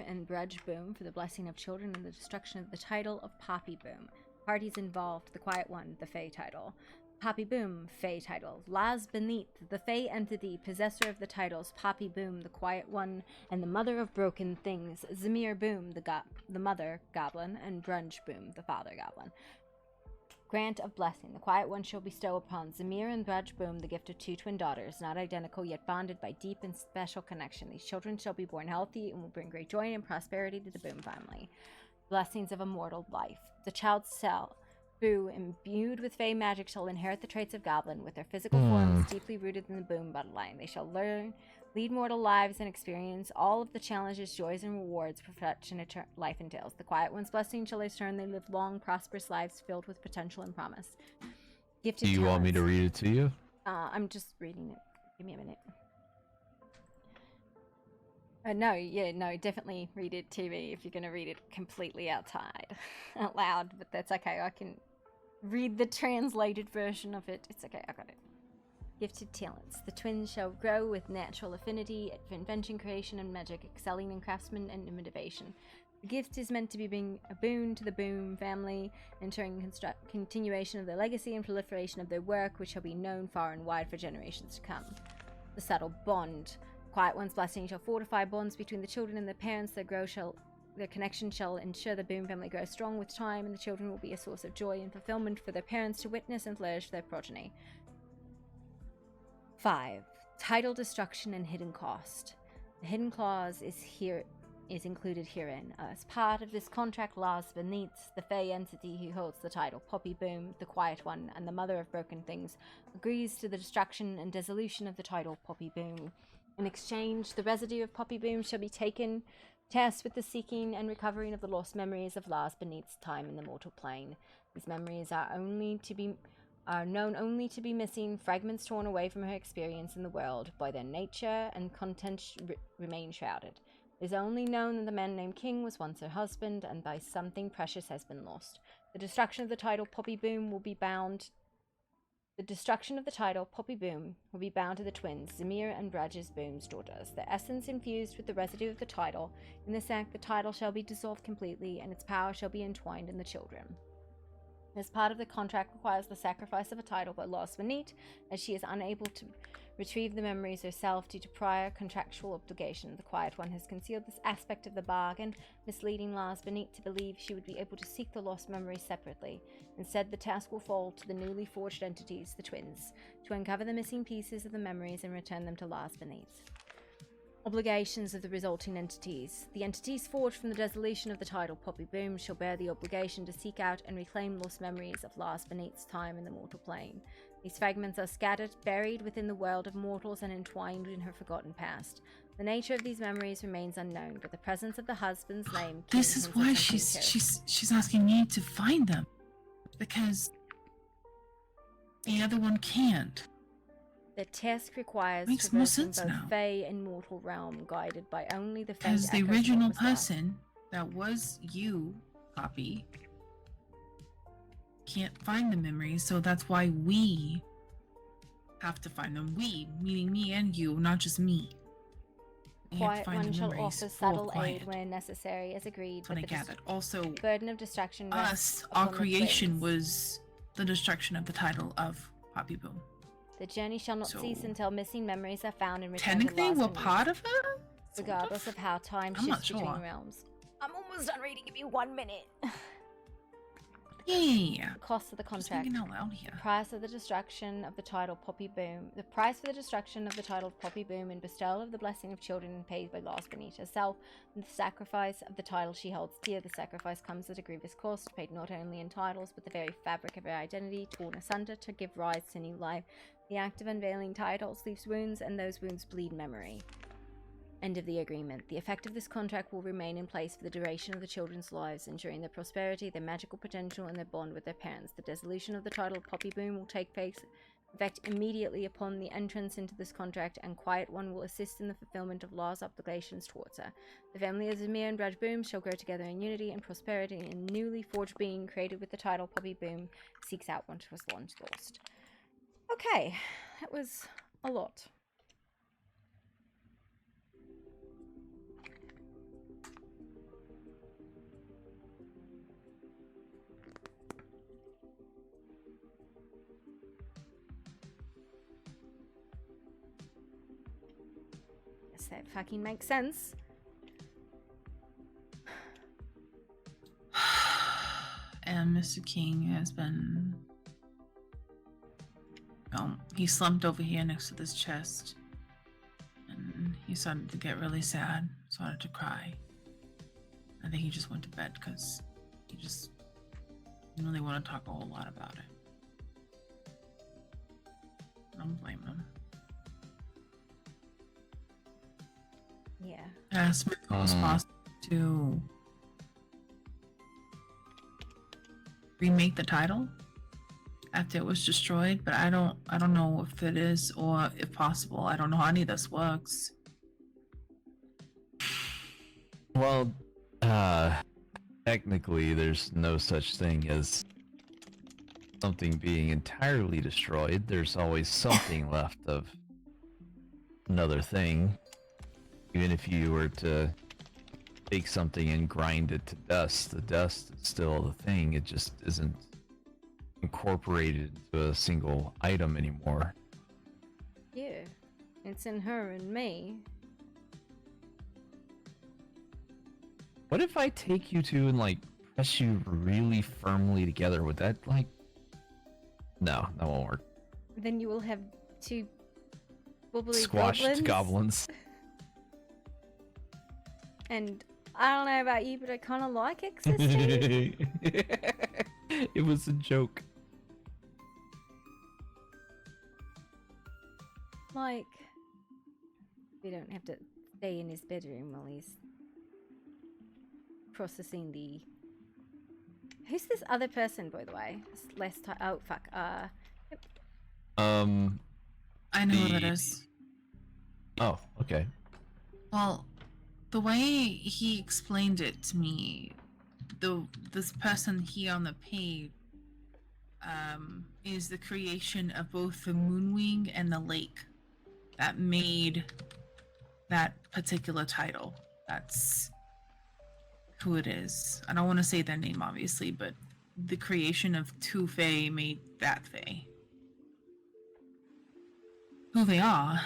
and Brudge Boom for the blessing of children and the destruction of the title of Poppy Boom. Parties involved, the Quiet One, the Fey title. Poppy Boom, Fey title. Laz Beneath, the Fey entity, possessor of the titles Poppy Boom, the Quiet One, and the Mother of Broken Things. Zamir Boom, the Mother Goblin, and Brunch Boom, the Father Goblin. Grant of blessing. The Quiet One shall bestow upon Zamir and Brudge Boom the gift of 2 twin daughters, not identical yet bonded by deep and special connection. These children shall be born healthy and will bring great joy and prosperity to the Boom family. Blessings of immortal life. The child cell, Boo, imbued with Fey magic, shall inherit the traits of Goblin, with their physical forms deeply rooted in the Boom bloodline. They shall lead mortal lives and experience all of the challenges, joys, and rewards perfection life entails. The Quiet One's blessing shall return. They live long, prosperous lives filled with potential and promise. Gifted Do you want me to read it to you? I'm just reading it. Give me a minute. No, definitely read it to me if you're going to read it completely out loud, but that's okay. I can read the translated version of it. It's okay, I got it. Gifted talents. The twins shall grow with natural affinity for invention, creation, and magic, excelling in craftsman and innovation. The gift is meant to be a boon to the Boom family, ensuring continuation of their legacy and proliferation of their work, which shall be known far and wide for generations to come. The subtle bond. Quiet One's blessing shall fortify bonds between the children and their parents. Their connection shall ensure the Boom family grows strong with time, and the children will be a source of joy and fulfillment for their parents to witness and flourish for their progeny. 5. Title destruction and hidden cost. The hidden clause is included herein. As part of this contract, Laz Beneath, the Fey entity who holds the title Poppy Boom, the Quiet One, and the Mother of Broken Things, agrees to the destruction and dissolution of the title Poppy Boom. In exchange, the residue of Poppy Boom shall be taken, tasked with the seeking and recovering of the lost memories of Laz Beneath's time in the mortal plane. These memories are known only to be missing, fragments torn away from her experience in the world. By their nature and content remain shrouded. It is only known that the man named King was once her husband, and by something precious has been lost. The destruction of the title Poppy Boom will be bound to the twins, Zamir and Brudge's Boom's daughters. The essence infused with the residue of the title. In this act, the title shall be dissolved completely, and its power shall be entwined in the children. As part of the contract requires the sacrifice of a title by Laz Beneath, as she is unable to retrieve the memories herself due to prior contractual obligation. The Quiet One has concealed this aspect of the bargain, misleading Laz Beneath to believe she would be able to seek the lost memories separately. Instead, the task will fall to the newly forged entities, the twins, to uncover the missing pieces of the memories and return them to Laz Beneath. Obligations of the resulting entities. The entities forged from the dissolution of the title Poppy Boom shall bear the obligation to seek out and reclaim lost memories of Laz Beneath's time in the mortal plane. These fragments are scattered, buried within the world of mortals and entwined in her forgotten past. The nature of these memories remains unknown, but the presence of the husband's name... This is why she's asking me to find them. Because the other one can't. The task requires Makes more traversing sense both now. Fey and mortal realm, guided by only the Fey Because the echoes of original what was lost. person that was you, Poppy, can't find the memories, so that's why we have to find them. We, meaning me and you, not just me. We have to Quiet find one the shall memories offer for subtle Quiet. aid where necessary, as agreed. That's what I gathered. Also, burden of distraction rests us, our upon the creation twins. was the destruction of the title of Poppy Boom. The journey shall not So, cease until missing memories are found and returned to technically, last we're and part of it? regardless of how time I'm not shifts between sure. realms. I'm almost done reading. Give me 1 minute. Yeah. Cost of the Just contract. thinking out loud here. Price of the destruction of the title Poppy Boom. The price for the destruction of the title Poppy Boom and bestowal of the blessing of children paid by Lars Benita herself. And the sacrifice of the title she holds dear. The sacrifice comes at a grievous cost, paid not only in titles, but the very fabric of her identity, torn asunder to give rise to new life. The act of unveiling titles leaves wounds, and those wounds bleed memory. End of the agreement. The effect of this contract will remain in place for the duration of the children's lives, ensuring their prosperity, their magical potential, and their bond with their parents. The dissolution of the title Poppy Boom will take effect immediately upon the entrance into this contract, and Quiet One will assist in the fulfillment of Law's obligations towards her. The family of Zamir and Braj Boom shall grow together in unity and prosperity, and a newly forged being created with the title Poppy Boom seeks out what was once lost. Okay, that was a lot. Yes, that fucking makes sense. And Mr. King has been... he slumped over here next to this chest. And he started to get really sad, started to cry. I think he just went to bed because he just didn't really want to talk a whole lot about it. I don't blame him. Yeah. I asked him if it was possible to remake the title after it was destroyed, but I don't know if it is or if possible. I don't know how any of this works. Well, technically, there's no such thing as something being entirely destroyed. There's always something left of another thing. Even if you were to take something and grind it to dust, the dust is still the thing. It just isn't incorporated into a single item anymore. Yeah. It's in her and me. What if I take you two and like press you really firmly together? Would that like... No, that won't work. Then you will have two bubbly Squashed goblins. And I don't know about you, but I kind of like existing. It was a joke. Like, we don't have to stay in his bedroom while he's processing the... Who's this other person, by the way? It's less time. Oh, fuck. Yep. I know who that is. Oh, okay. Well, the way he explained it to me, this person here on the page is the creation of both the Moonwing and the Lake that made that particular title. That's who it is. I don't want to say their name, obviously, but the creation of two Fae made that Fae. Who they are,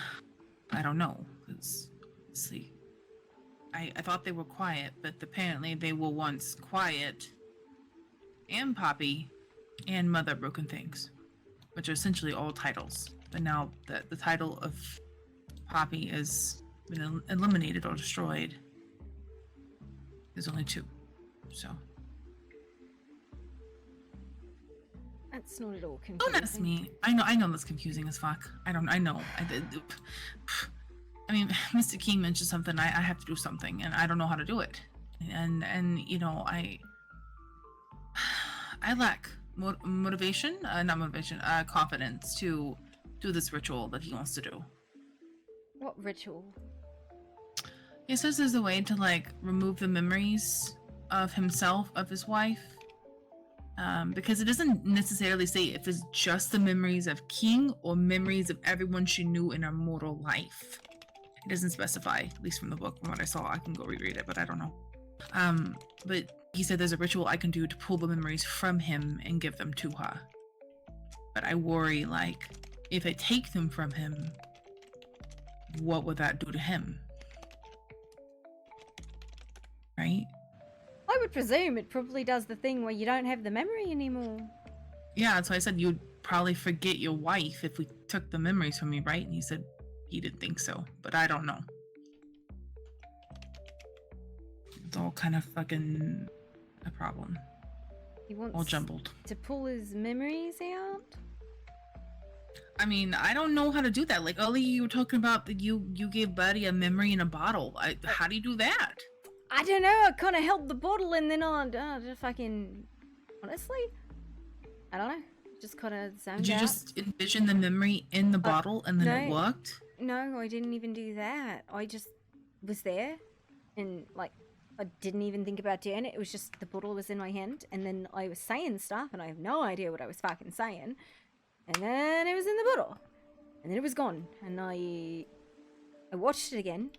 I don't know, because obviously I thought they were Quiet, but apparently they were once Quiet and Poppy and Mother Broken Things, which are essentially all titles. But now the title of Poppy has been eliminated or destroyed. There's only two, so. That's not at all confusing. Don't ask me. I know that's confusing as fuck. I know. I mean, Mr. King mentioned something. I have to do something, and I don't know how to do it. And you know, I lack motivation, not motivation, confidence to do this ritual that he wants to do. What ritual? He says there's a way to like remove the memories of himself, of his wife. Because it doesn't necessarily say if it's just the memories of King or memories of everyone she knew in her mortal life. It doesn't specify, at least from the book, from what I saw. I can go reread it, but I don't know. But he said there's a ritual I can do to pull the memories from him and give them to her. But I worry, like, if I take them from him, what would that do to him? Right? I would presume it probably does the thing where you don't have the memory anymore. Yeah, so I said you'd probably forget your wife if we took the memories from you, right? And he said he didn't think so, but I don't know. It's all kind of fucking a problem. He wants all jumbled. to pull his memories out? I mean, I don't know how to do that. Like earlier you were talking about that you gave Buddy a memory in a bottle. How do you do that? I don't know, I kind of held the bottle and then I just fucking... Honestly? I don't know. Just kind of zoned out. Did you just envision the memory in the bottle and then it no. worked? No, I didn't even do that. I just was there and, like, I didn't even think about doing it. It was just the bottle was in my hand and then I was saying stuff and I have no idea what I was fucking saying. And then it was in the bottle. And then it was gone. And I watched it again.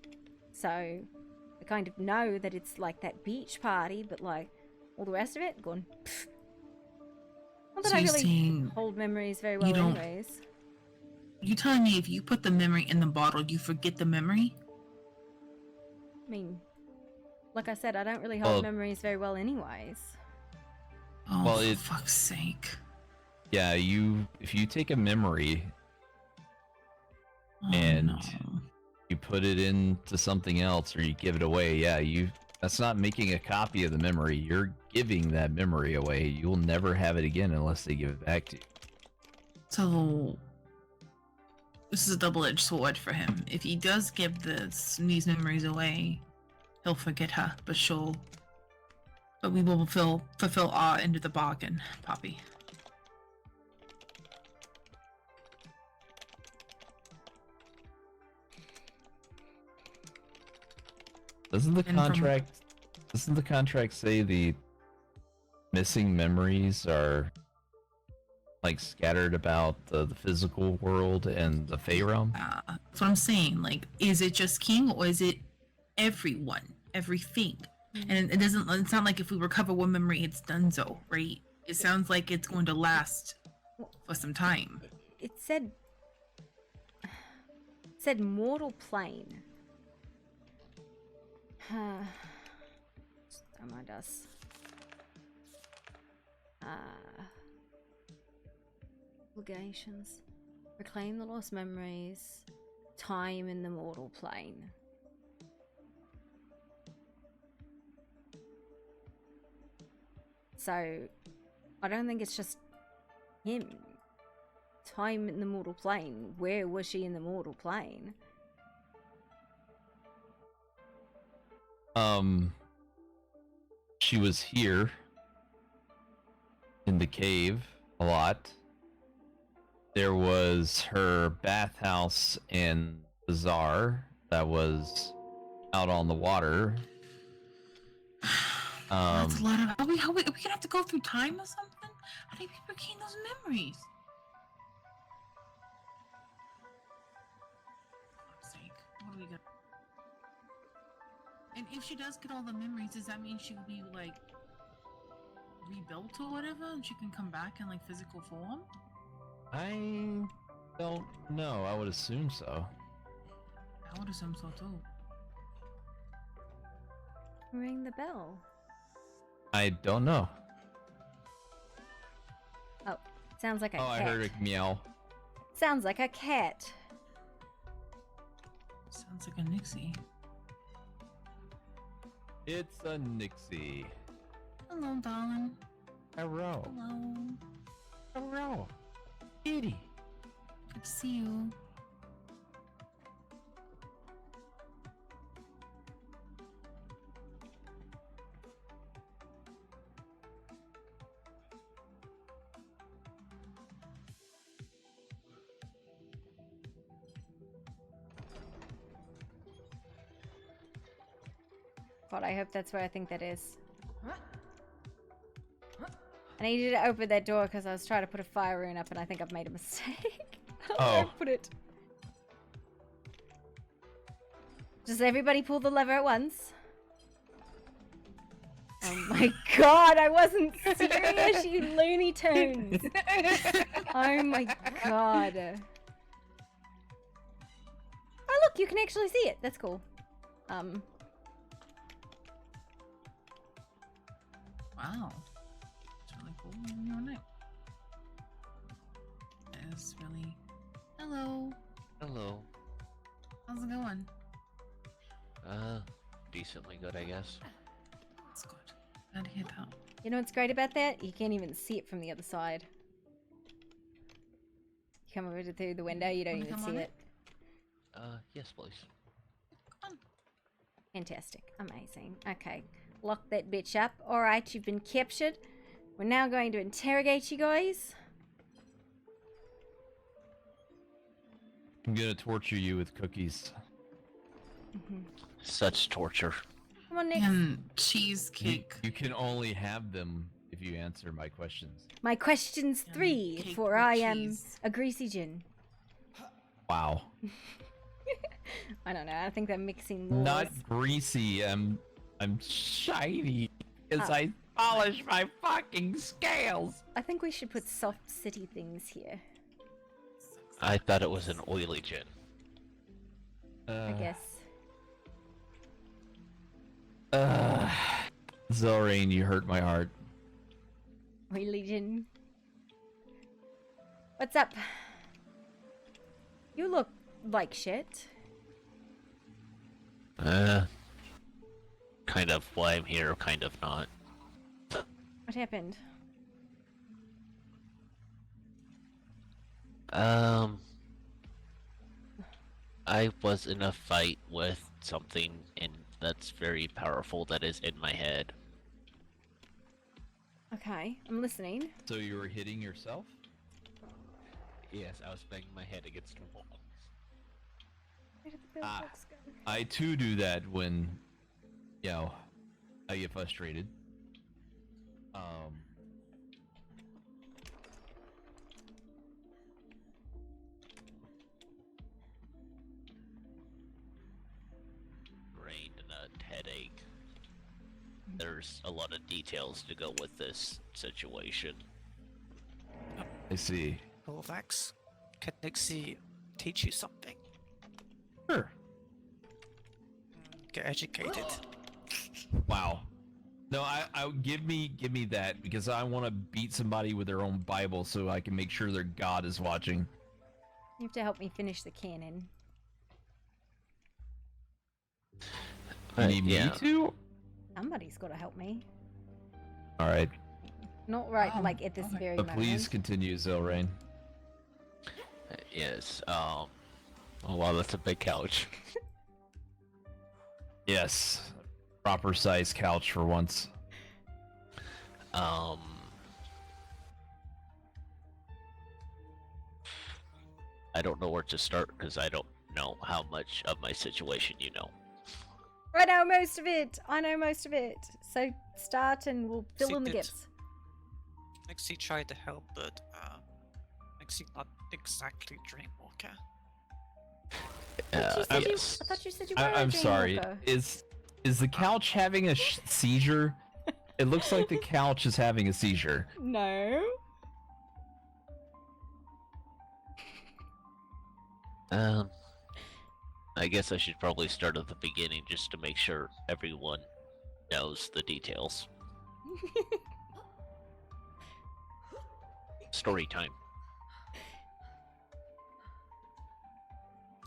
So I kind of know that it's like that beach party, but like all the rest of it, gone. Pfft. Not that So I you're really saying hold memories very well don't- anyways. You telling me if you put the memory in the bottle, you forget the memory? I mean, like I said, I don't really hold Well- memories very well anyways. Oh, Well, for it- fuck's sake. Yeah, if you take a memory and you put it into something else or you give it away, that's not making a copy of the memory. You're giving that memory away. You'll never have it again unless they give it back to you. So this is a double-edged sword for him. If he does give these memories away, he'll forget her, but we will fulfill our end of the bargain, Poppy. Doesn't the And from- contract say the missing memories are like scattered about the physical world and the Fey realm? That's what I'm saying. Like, is it just King or is it everyone, everything? And it's not like if we recover one memory, it's donezo, right? It sounds like it's going to last for some time. It said mortal plane. Don't mind us. Obligations. Reclaim the lost memories. Time in the mortal plane. So, I don't think it's just him. Time in the mortal plane. Where was she in the mortal plane? She was here in the cave a lot. There was her bathhouse and bazaar that was out on the water. That's a lot of. Are we gonna have to go through time or something? How do people gain those memories? For fuck's sake, what are we gonna? And if she does get all the memories, does that mean she will be like rebuilt or whatever, and she can come back in like physical form? I don't know. I would assume so. I would assume so too. Ring the bell. I don't know. Oh, sounds like a cat. I heard a meow. Sounds like a cat. Sounds like a Nixie. It's a Nixie. Hello, darling. Hello. Hello. Hello. Kitty. Good to see you. God, I hope that's where I think that is. I need you to open that door because I was trying to put a fire rune up and I think I've made a mistake. I'll put it. Does everybody pull the lever at once? Oh my god, I wasn't serious, you Looney Tunes! Oh my god. Oh look, you can actually see it. That's cool. Wow. It's really cool. Your name. It's really. Hello. Hello. How's it going? Decently good, I guess. That's good. Glad to hear that. You know what's great about that? You can't even see it from the other side. You come over through the window, you don't even see it. Yes, please. Fantastic. Amazing. Okay. Lock that bitch up. Alright, you've been captured. We're now going to interrogate you guys. I'm gonna torture you with cookies. Such torture. Come on, Nick. Cheesecake. You can only have them if you answer my questions. My question's 3, for I am a greasy gin. Wow. I don't know. I think they're mixing laws. Not greasy. I'm shiny because I polish my fucking scales. I think we should put soft city things here. I thought it was an oily gin. I guess. Zelrain, you hurt my heart. Religion. What's up? You look like shit. Kind of why I'm here, kind of not. What happened? I was in a fight with something that's very powerful that is in my head. Okay, I'm listening. So you were hitting yourself? Yes, I was banging my head against the wall. Where did the pillbox go? I too do that when, you know, I get frustrated. Brain and a headache. There's a lot of details to go with this situation. I see. Kovacs, can Nixie teach you something? Sure. Get educated. Wow. No, I give me that because I want to beat somebody with their own Bible so I can make sure their God is watching. You have to help me finish the canon. You need me to? Somebody's got to help me. All right. Not right, like at this very But moment. please continue, Zelrain. Yes. Oh wow, that's a big couch. Yes. Proper size couch for once. I don't know where to start because I don't know how much of my situation you know. I know most of it. I know most of it. So start and we'll fill in the gaps. Nixie tried to help, but Nixie not exactly Dreamwalker. I thought you said you were a I'm sorry. Dreamwalker. Is the couch having a seizure? It looks like the couch is having a seizure. No. I guess I should probably start at the beginning just to make sure everyone knows the details. Story time.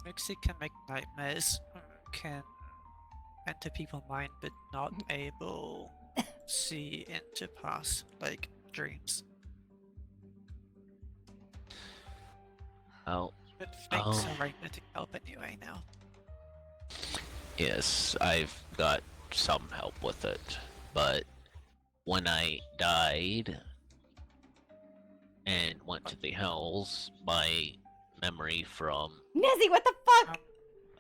Nixie can make nightmares, can enter people's mind, but not able see into past, like, dreams. Oh. But things are right to help anyway now. Yes, I've got some help with it, but when I died and went to the hells, my memory from Nezzy, what the fuck?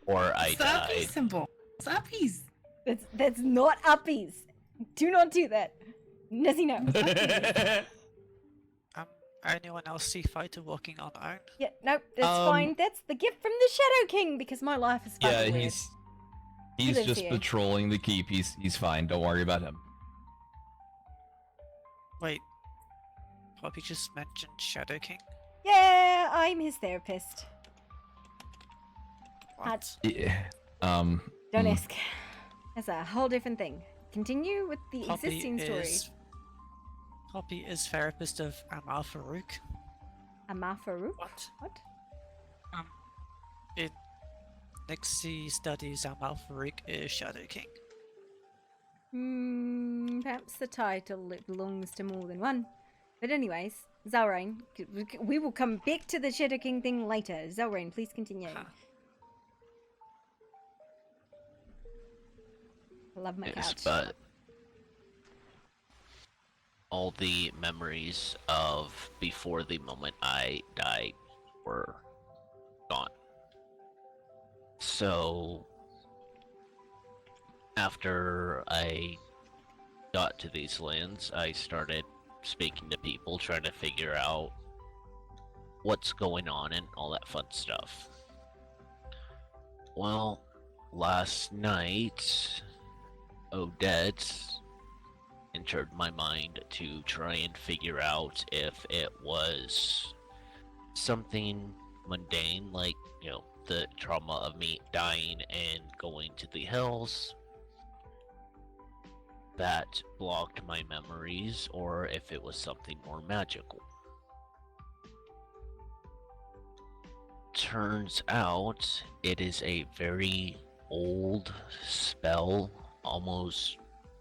or I Stop died. symbol. Stop peace. That's not uppies. Do not do that. Nezzy, no. Anyone else see Fighter walking on own? Yeah, no, that's fine. That's the gift from the Shadow King because my life is fucking Yeah, weird. he's lives just here. patrolling the keep. He's fine. Don't worry about him. Wait, Poppy just mentioned Shadow King? Yeah, I'm his therapist. What? Yeah. Don't hmm. ask. That's a whole different thing. Continue with the existing story. Poppy is therapist of Amal Farouk. Amal Farouk? What? What? In Nixie studies Amal Farouk is Shadow King. Perhaps the title belongs to more than one. But anyways, Zalrain, we will come back to the Shadow King thing later. Zalrain, please continue. I love my Yes, couch. but all the memories of before the moment I died were gone. So after I got to these lands, I started speaking to people, trying to figure out what's going on and all that fun stuff. Well, last night, Odette entered my mind to try and figure out if it was something mundane, like, you know, the trauma of me dying and going to the hills that blocked my memories, or if it was something more magical. Turns out it is a very old spell, almost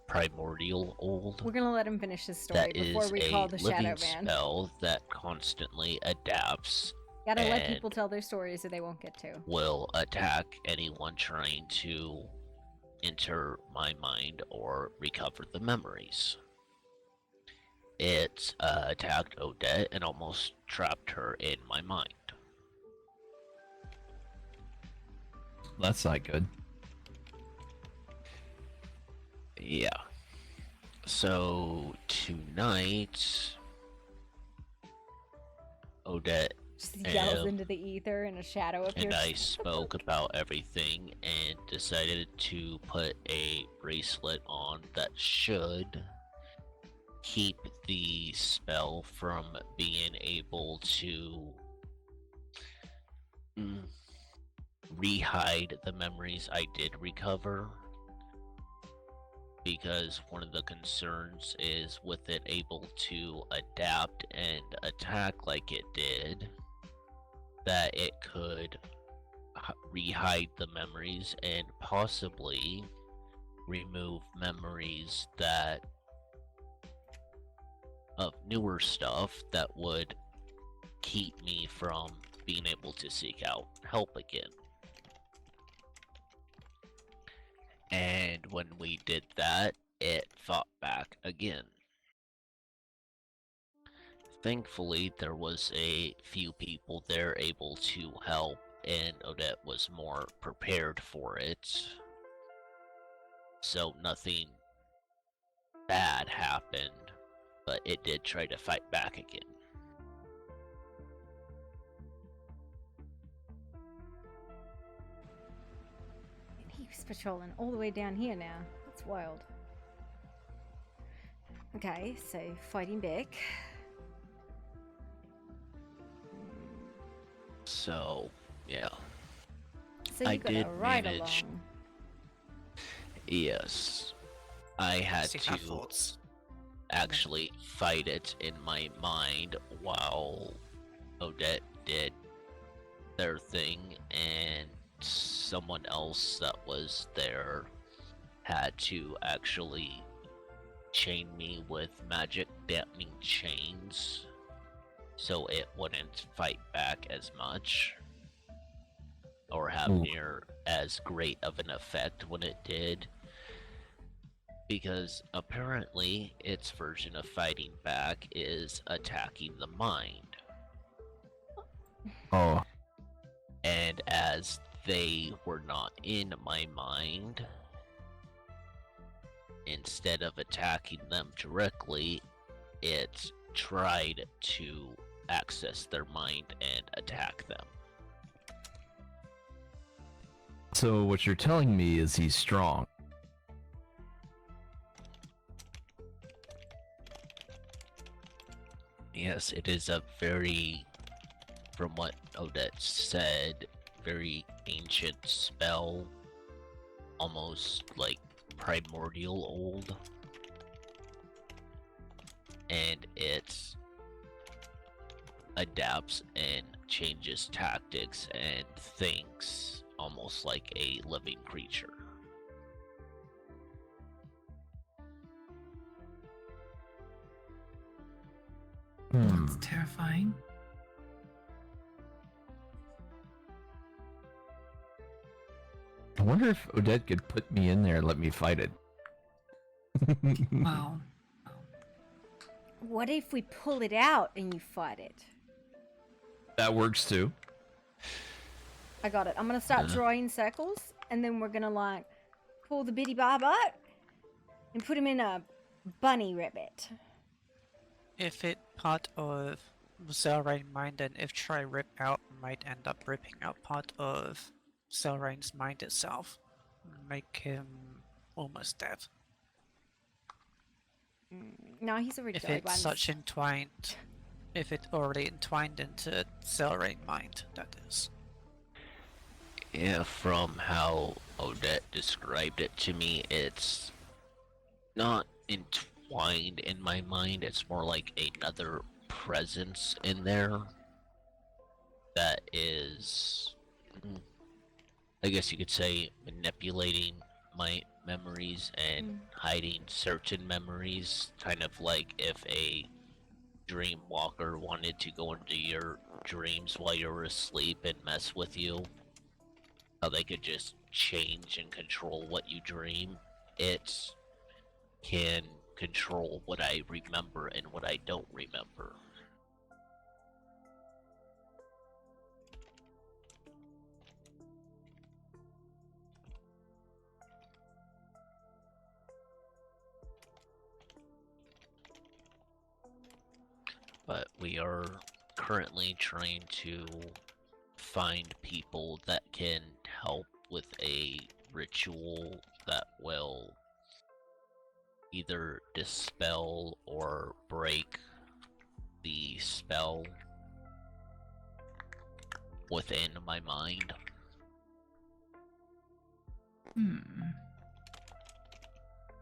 primordial old. We're gonna let him finish his story That before is we a call the Shadow living Man. spell that constantly adapts Gotta let and people tell their stories or they won't get to. will attack anyone trying to enter my mind or recover the memories. It attacked Odette and almost trapped her in my mind. That's not good. Yeah. So tonight, Odette Just yells into the ether and a shadow appears. and I spoke about everything and decided to put a bracelet on that should keep the spell from being able to rehide the memories I did recover. Because one of the concerns is with it able to adapt and attack like it did, that it could rehide the memories and possibly remove memories that of newer stuff that would keep me from being able to seek out help again. And when we did that, it fought back again. Thankfully, there was a few people there able to help, and Odette was more prepared for it. So nothing bad happened, but it did try to fight back again. He's patrolling all the way down here now. That's wild. Okay, so fighting back. So, yeah. So you I got did a ride manage. along. Yes. I had See my to thoughts. actually fight it in my mind while Odette did their thing, and someone else that was there had to actually chain me with magic dampening chains so it wouldn't fight back as much or have near as great of an effect when it did, because apparently its version of fighting back is attacking the mind. Oh. And as they were not in my mind, instead of attacking them directly, it tried to access their mind and attack them. So what you're telling me is he's strong. Yes, it is a very, from what Odette said, very ancient spell, almost like primordial old, and it adapts and changes tactics and thinks almost like a living creature. That's terrifying. I wonder if Odette could put me in there and let me fight it. Wow. What if we pull it out and you fight it? That works too. I got it. I'm gonna start drawing circles, and then we're gonna like pull the bitty barb out and put him in a bunny rabbit. If it part of Zelrain's mind, and if try rip out, might end up ripping out part of Zelrain's mind itself, make him almost dead. No, he's already If died it's once. such entwined, if it already entwined into Zelrain's mind, that is. Yeah, from how Odette described it to me, it's not entwined in my mind, it's more like another presence in there that is, I guess you could say, manipulating my memories and hiding certain memories, kind of like if a dream walker wanted to go into your dreams while you were asleep and mess with you, how they could just change and control what you dream. It can control what I remember and what I don't remember. But we are currently trying to find people that can help with a ritual that will either dispel or break the spell within my mind.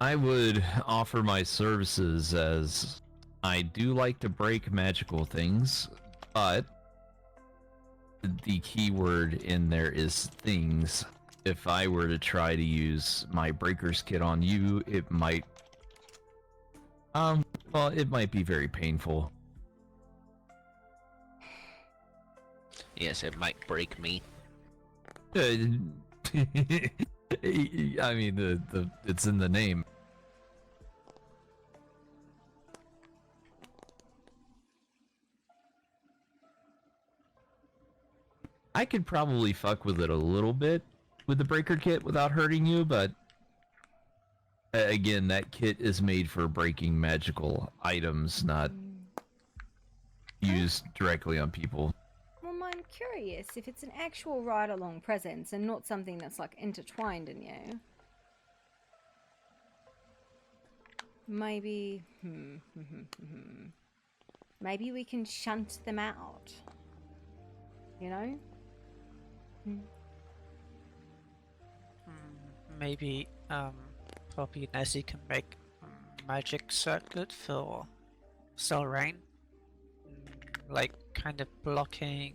I would offer my services, as I do like to break magical things, but the key word in there is things. If I were to try to use my breaker's kit on you, it might well, it might be very painful. Yes, it might break me. I mean, the it's in the name. I could probably fuck with it a little bit with the breaker kit without hurting you, but again, that kit is made for breaking magical items, not used directly on people. Well, I'm curious if it's an actual ride-along presence and not something that's like intertwined in you. Maybe, maybe we can shunt them out. You know? Maybe Poppy and Nessie can make magic circuit for Zelrain, like kind of blocking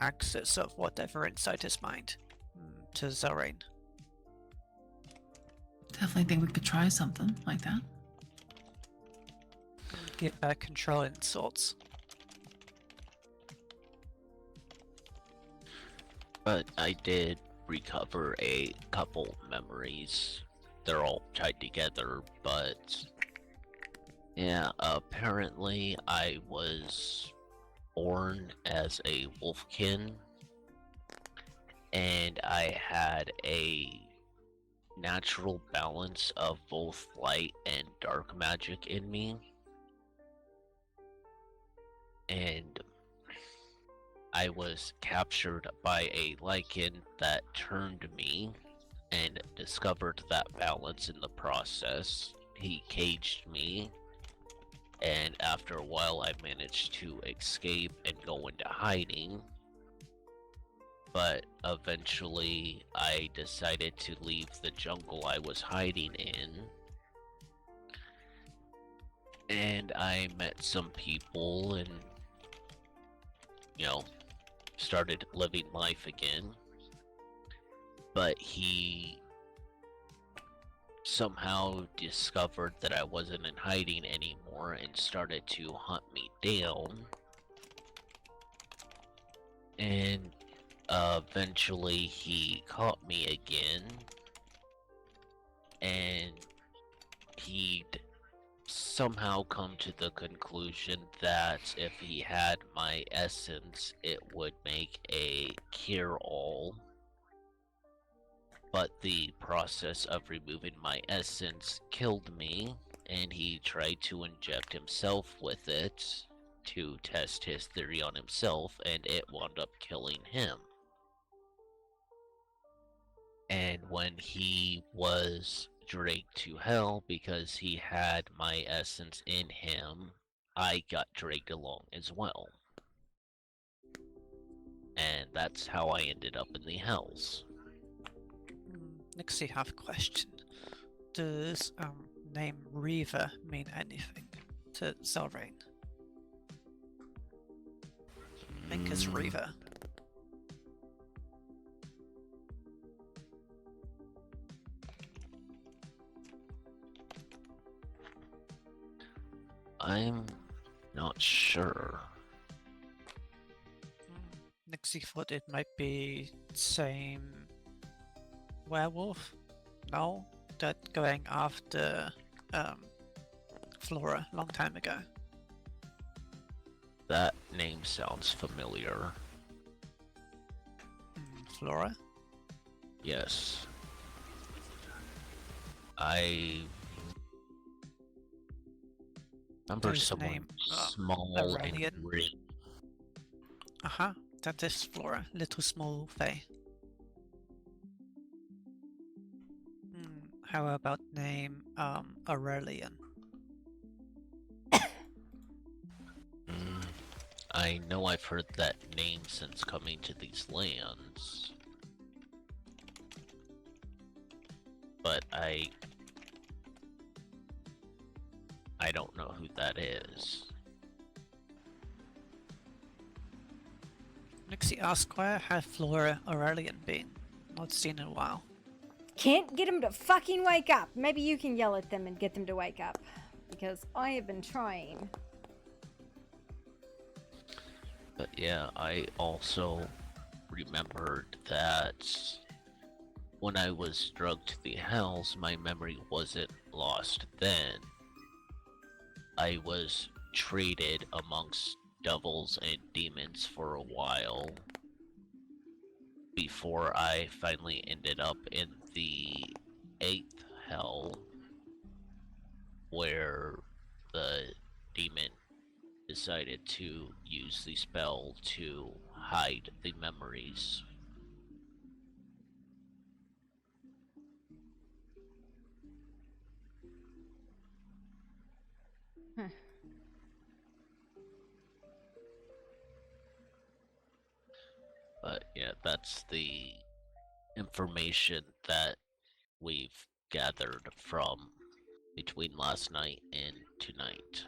access of whatever inside his mind to Zelrain. Definitely think we could try something like that. Get back control in sorts. But I did recover a couple memories. They're all tied together, but yeah, apparently I was born as a wolfkin, and I had a natural balance of both light and dark magic in me. And I was captured by a lichen that turned me and discovered that balance in the process. He caged me, and after a while I managed to escape and go into hiding. But eventually I decided to leave the jungle I was hiding in. And I met some people and, you know, started living life again. But he somehow discovered that I wasn't in hiding anymore and started to hunt me down. And eventually he caught me again, and he'd somehow come to the conclusion that if he had my essence, it would make a cure-all. But the process of removing my essence killed me, and he tried to inject himself with it to test his theory on himself, and it wound up killing him. And when he was dragged to hell because he had my essence in him, I got dragged along as well. And that's how I ended up in the hells. Nixie, have a question. Does name Reaver mean anything to Zelrain? I think it's Reaver. I'm not sure. Nixie thought it might be same werewolf? No? That going after Flora a long time ago. That name sounds familiar. Flora? Yes. I remember His someone name, small Aurelian. and green. Uh-huh, that is Flora. Little small fae. How about name Aurelian? I know I've heard that name since coming to these lands. But I don't know who that is. Nixie asked where had Flora Aurelian been? Not seen in a while. Can't get them to fucking wake up. Maybe you can yell at them and get them to wake up. Because I have been trying. But yeah, I also remembered that when I was drugged to the hells, my memory wasn't lost then. I was traded amongst devils and demons for a while before I finally ended up in the 8th hell, where the demon decided to use the spell to hide the memories. But yeah, that's the information that we've gathered from between last night and tonight.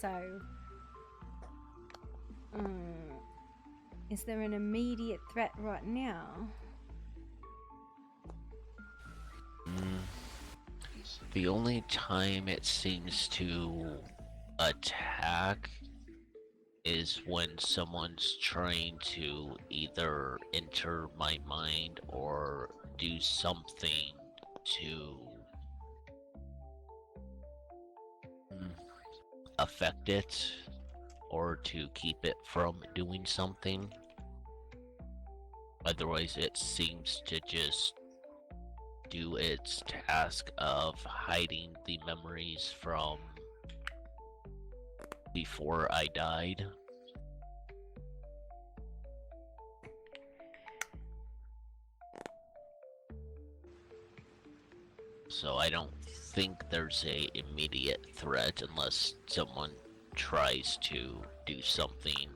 So, is there an immediate threat right now? The only time it seems to attack is when someone's trying to either enter my mind or do something to affect it or to keep it from doing something. Otherwise, it seems to just do its task of hiding the memories from before I died. So I don't think there's a immediate threat unless someone tries to do something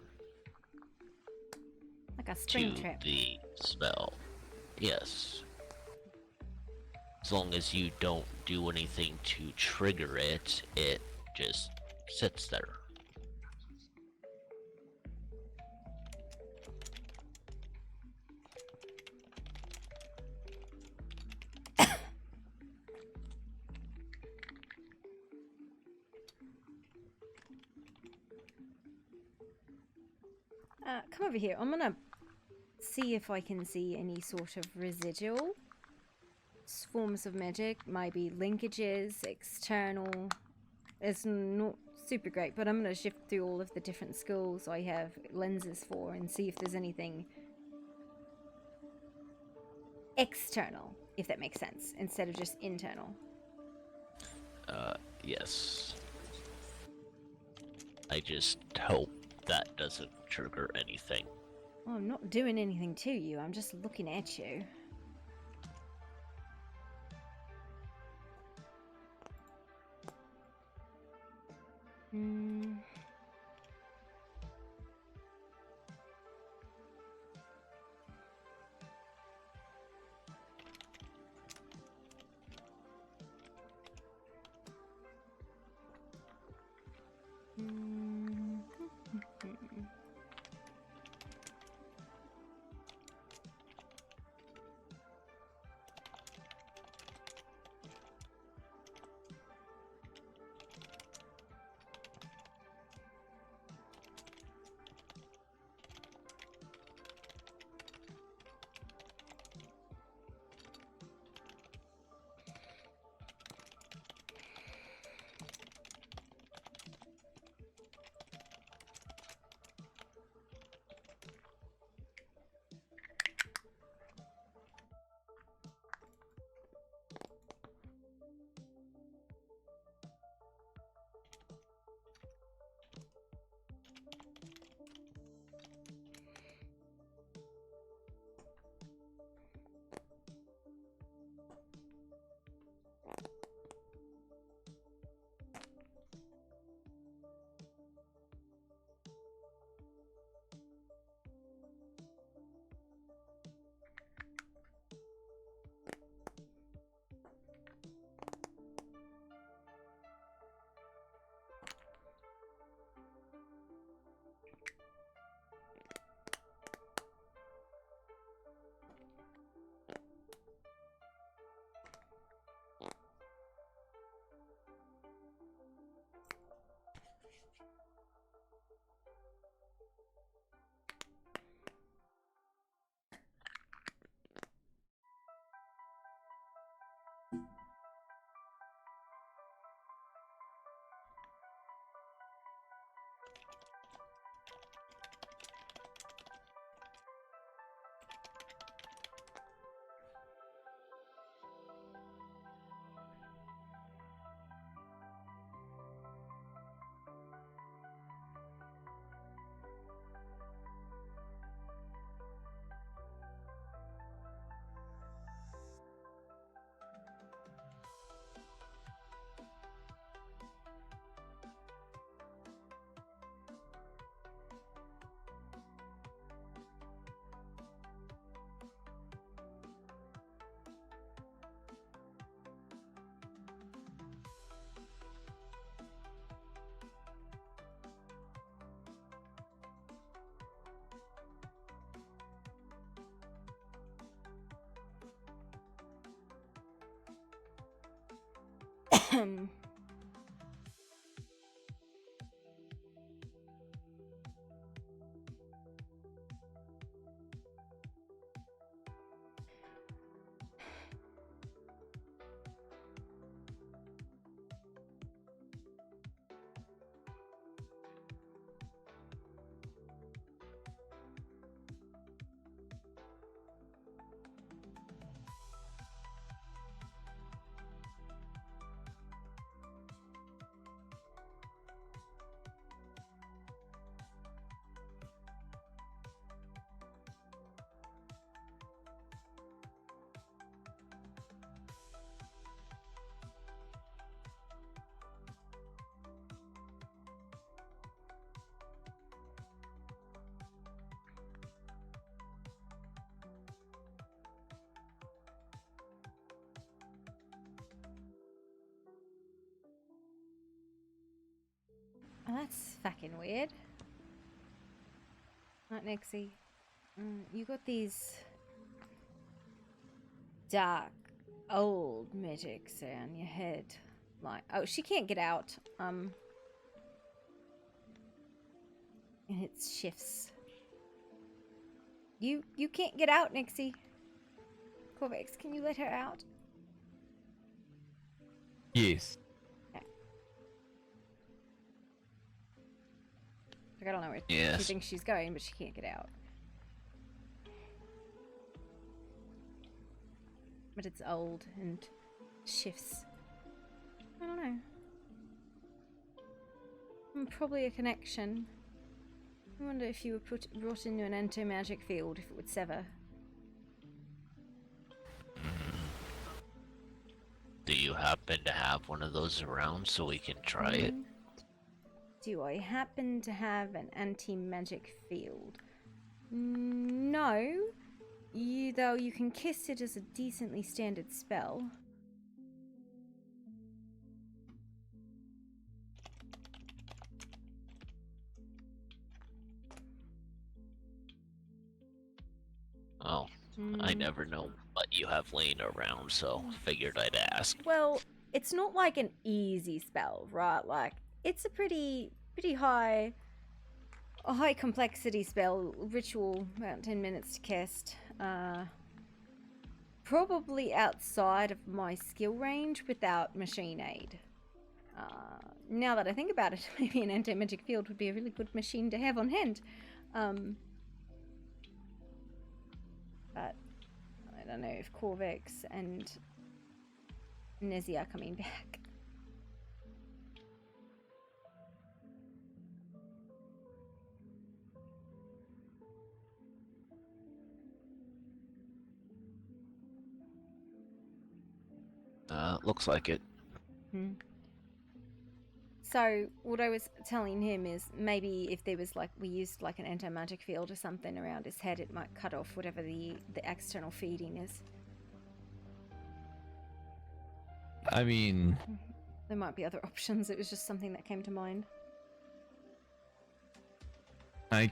Like a to spring trap. the spell. Yes. As long as you don't do anything to trigger it, it just sits there. Come over here. I'm gonna see if I can see any sort of residual forms of magic, maybe linkages, external. It's not super great, but I'm gonna shift through all of the different skills I have lenses for and see if there's anything external, if that makes sense, instead of just internal. Yes. I just hope that doesn't trigger anything. Well, I'm not doing anything to you, I'm just looking at you. Hmm. Oh, that's fucking weird. Right, Nexie. You got these dark, old magics around your head. Like, oh, she can't get out. And it shifts. You can't get out, Nixie. Corvex, can you let her out? Yes. Like, I don't know where Yes. she thinks she's going, but she can't get out. But it's old and shifts. I don't know. Probably a connection. I wonder if you were brought into an anti-magic field, if it would sever. Do you happen to have one of those around so we can try it? Do I happen to have an anti-magic field? No. Though you can kiss it as a decently standard spell. Oh, I never know what you have laying around, so figured I'd ask. Well, it's not like an easy spell, right? Like, it's a pretty high complexity spell. Ritual, about 10 minutes to cast. Probably outside of my skill range without machine aid. Now that I think about it, maybe an anti-magic field would be a really good machine to have on hand. But I don't know if Corvex and Nezzy are coming back. Looks like it. So what I was telling him is maybe if there was we used like an anti-magic field or something around his head, it might cut off whatever the external feeding is. I mean, there might be other options. It was just something that came to mind. I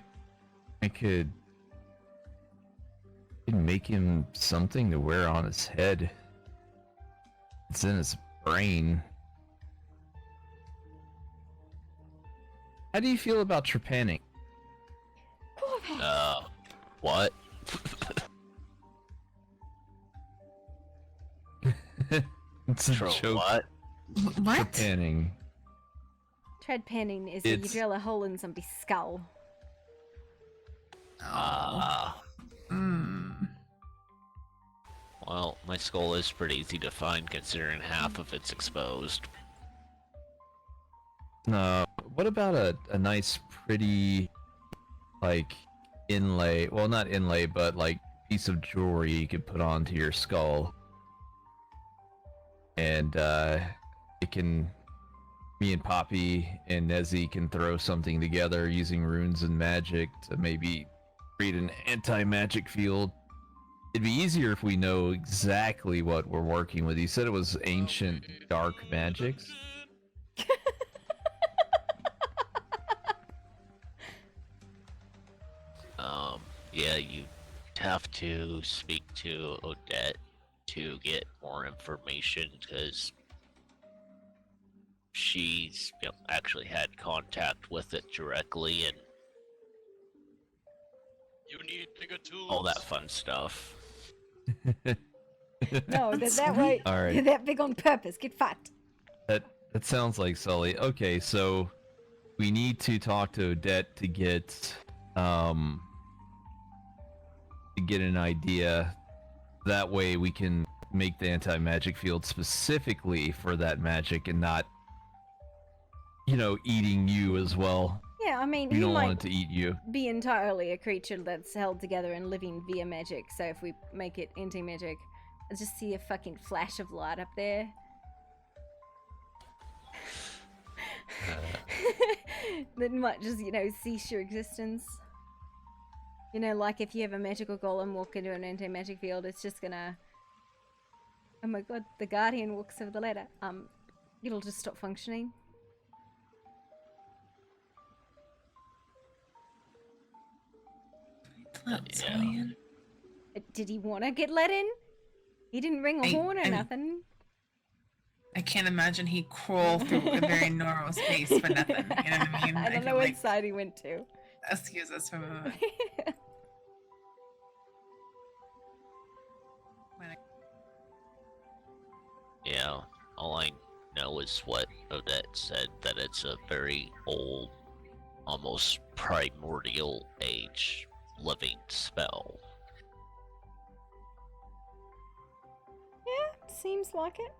could make him something to wear on his head. It's in his brain. How do you feel about trepanning? What? It's a joke. What? What? Trepanning. Tread panning is where you drill a hole in somebody's skull. Well, my skull is pretty easy to find considering half of it's exposed. No, what about a nice, pretty, inlay? Well, not inlay, but piece of jewelry you could put onto your skull, and me and Poppy and Nezzy can throw something together using runes and magic to maybe create an anti-magic field. It'd be easier if we know exactly what we're working with. You said it was ancient dark magics. Yeah, you have to speak to Odette to get more information, because she's actually had contact with it directly and You need bigger tools. all that fun stuff. No, they're that way. All right. They're that big on purpose. Get fucked. That sounds like Sully. Okay, so we need to talk to Odette to get an idea. That way we can make the anti-magic field specifically for that magic and not, eating you as well. Yeah, I mean, We he don't want might it to eat you. be entirely a creature that's held together and living via magic. So if we make it anti-magic, I just see a fucking flash of light up there. That might just, cease your existence. Like if you have a magical golem walk into an anti-magic field, it's just gonna... Oh my god, the guardian walks over the ladder. It'll just stop functioning. Did he want to get let in? He didn't ring a horn or nothing. I can't imagine he crawled through a very narrow space for nothing. You know what I mean? I don't know what side he went to. Excuse us for a moment. Yeah, all I know is what Odette said, that it's a very old, almost primordial age living spell. Yeah, seems like it.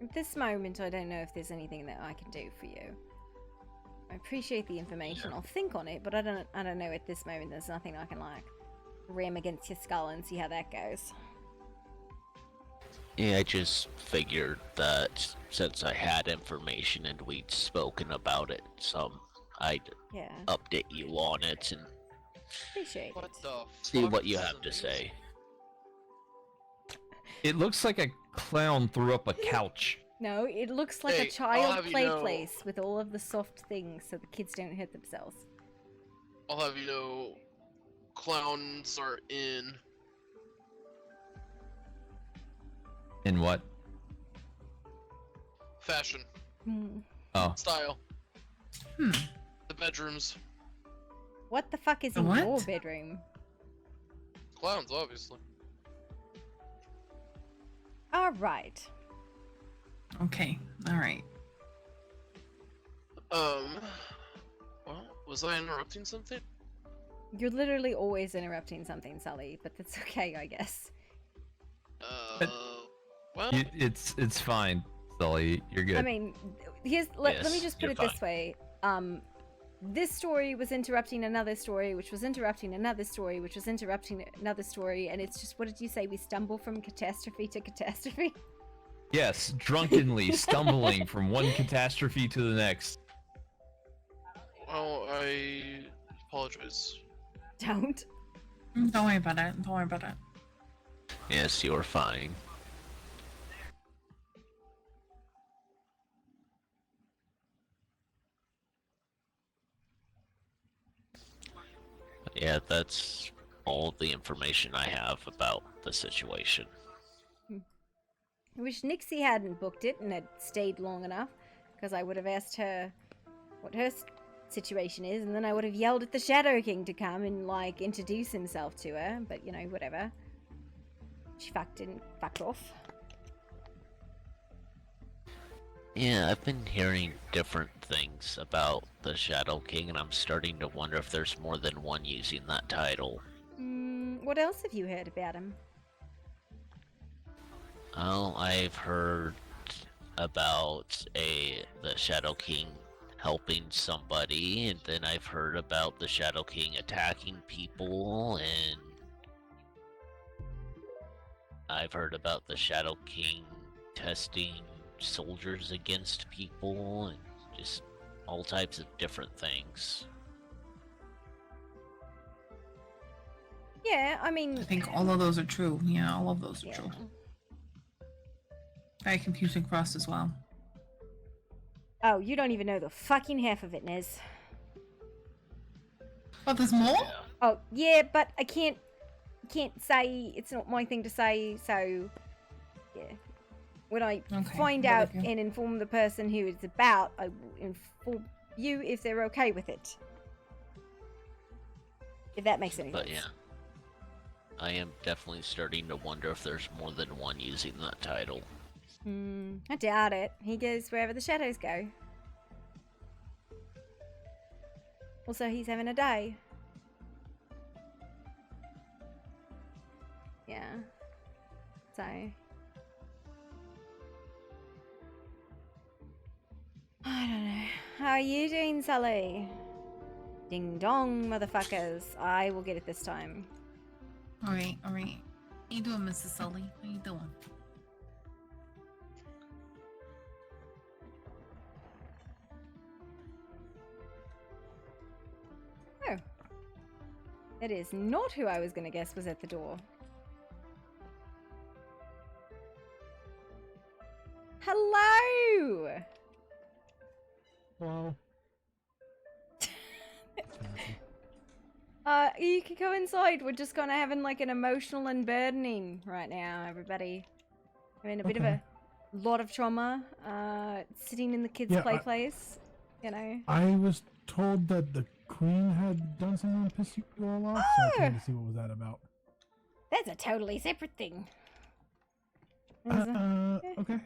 At this moment, I don't know if there's anything that I can do for you. I appreciate the information. I'll think on it, but I don't know at this moment. There's nothing I can ram against your skull and see how that goes. Yeah, I just figured that since I had information and we'd spoken about it some, I'd update you on it and appreciate what the see what you have to say. It looks like a clown threw up a couch. No, it looks like a child play place with all of the soft things so the kids don't hurt themselves. I'll have you know, clowns are in. In what? Fashion. Oh. Style. The bedrooms. What the fuck is in your bedroom? Clowns, obviously. Alright. Okay, alright. Well, was I interrupting something? You're literally always interrupting something, Sully, but that's okay, I guess. Well... It's fine, Sully. You're good. I mean, let me just put it this way. This story was interrupting another story, which was interrupting another story, which was interrupting another story, and it's just, what did you say? We stumble from catastrophe to catastrophe? Yes, drunkenly stumbling from one catastrophe to the next. Well, I apologize. Don't. Don't worry about it. Don't worry about it. Yes, you're fine. Yeah, that's all the information I have about the situation. I wish Nixie hadn't booked it and had stayed long enough, because I would have asked her what her situation is, and then I would have yelled at the Shadow King to come and, introduce himself to her, but, whatever. She fucked off. Yeah, I've been hearing different things about the Shadow King, and I'm starting to wonder if there's more than one using that title. What else have you heard about him? Well, I've heard about the Shadow King helping somebody, and then I've heard about the Shadow King attacking people, and I've heard about the Shadow King testing soldiers against people, and just all types of different things. Yeah, I mean... I think all of those are true. Yeah, all of those are true. Very confusing for us as well. Oh, you don't even know the fucking half of it, Nez. But there's more? Oh, yeah, but I can't say, it's not my thing to say, so, yeah. When I find but out if you- and inform the person who it's about, I will inform you if they're okay with it. If that makes any sense. But yeah, I am definitely starting to wonder if there's more than one using that title. I doubt it. He goes wherever the shadows go. Also, he's having a day. Yeah. So. I don't know. How are you doing, Sully? Ding dong, motherfuckers. I will get it this time. Alright. How you doing, Mrs. Sully? How you doing? Oh. That is not who I was going to guess was at the door. Hello! Wow. You can go inside. We're just kind of having like an emotional unburdening right now, everybody. Having a bit of a lot of trauma. Sitting in the kids' play place, you know. I was told that the Queen had done something to piss you all off, so I came to see what was that about. That's a totally separate thing. Okay.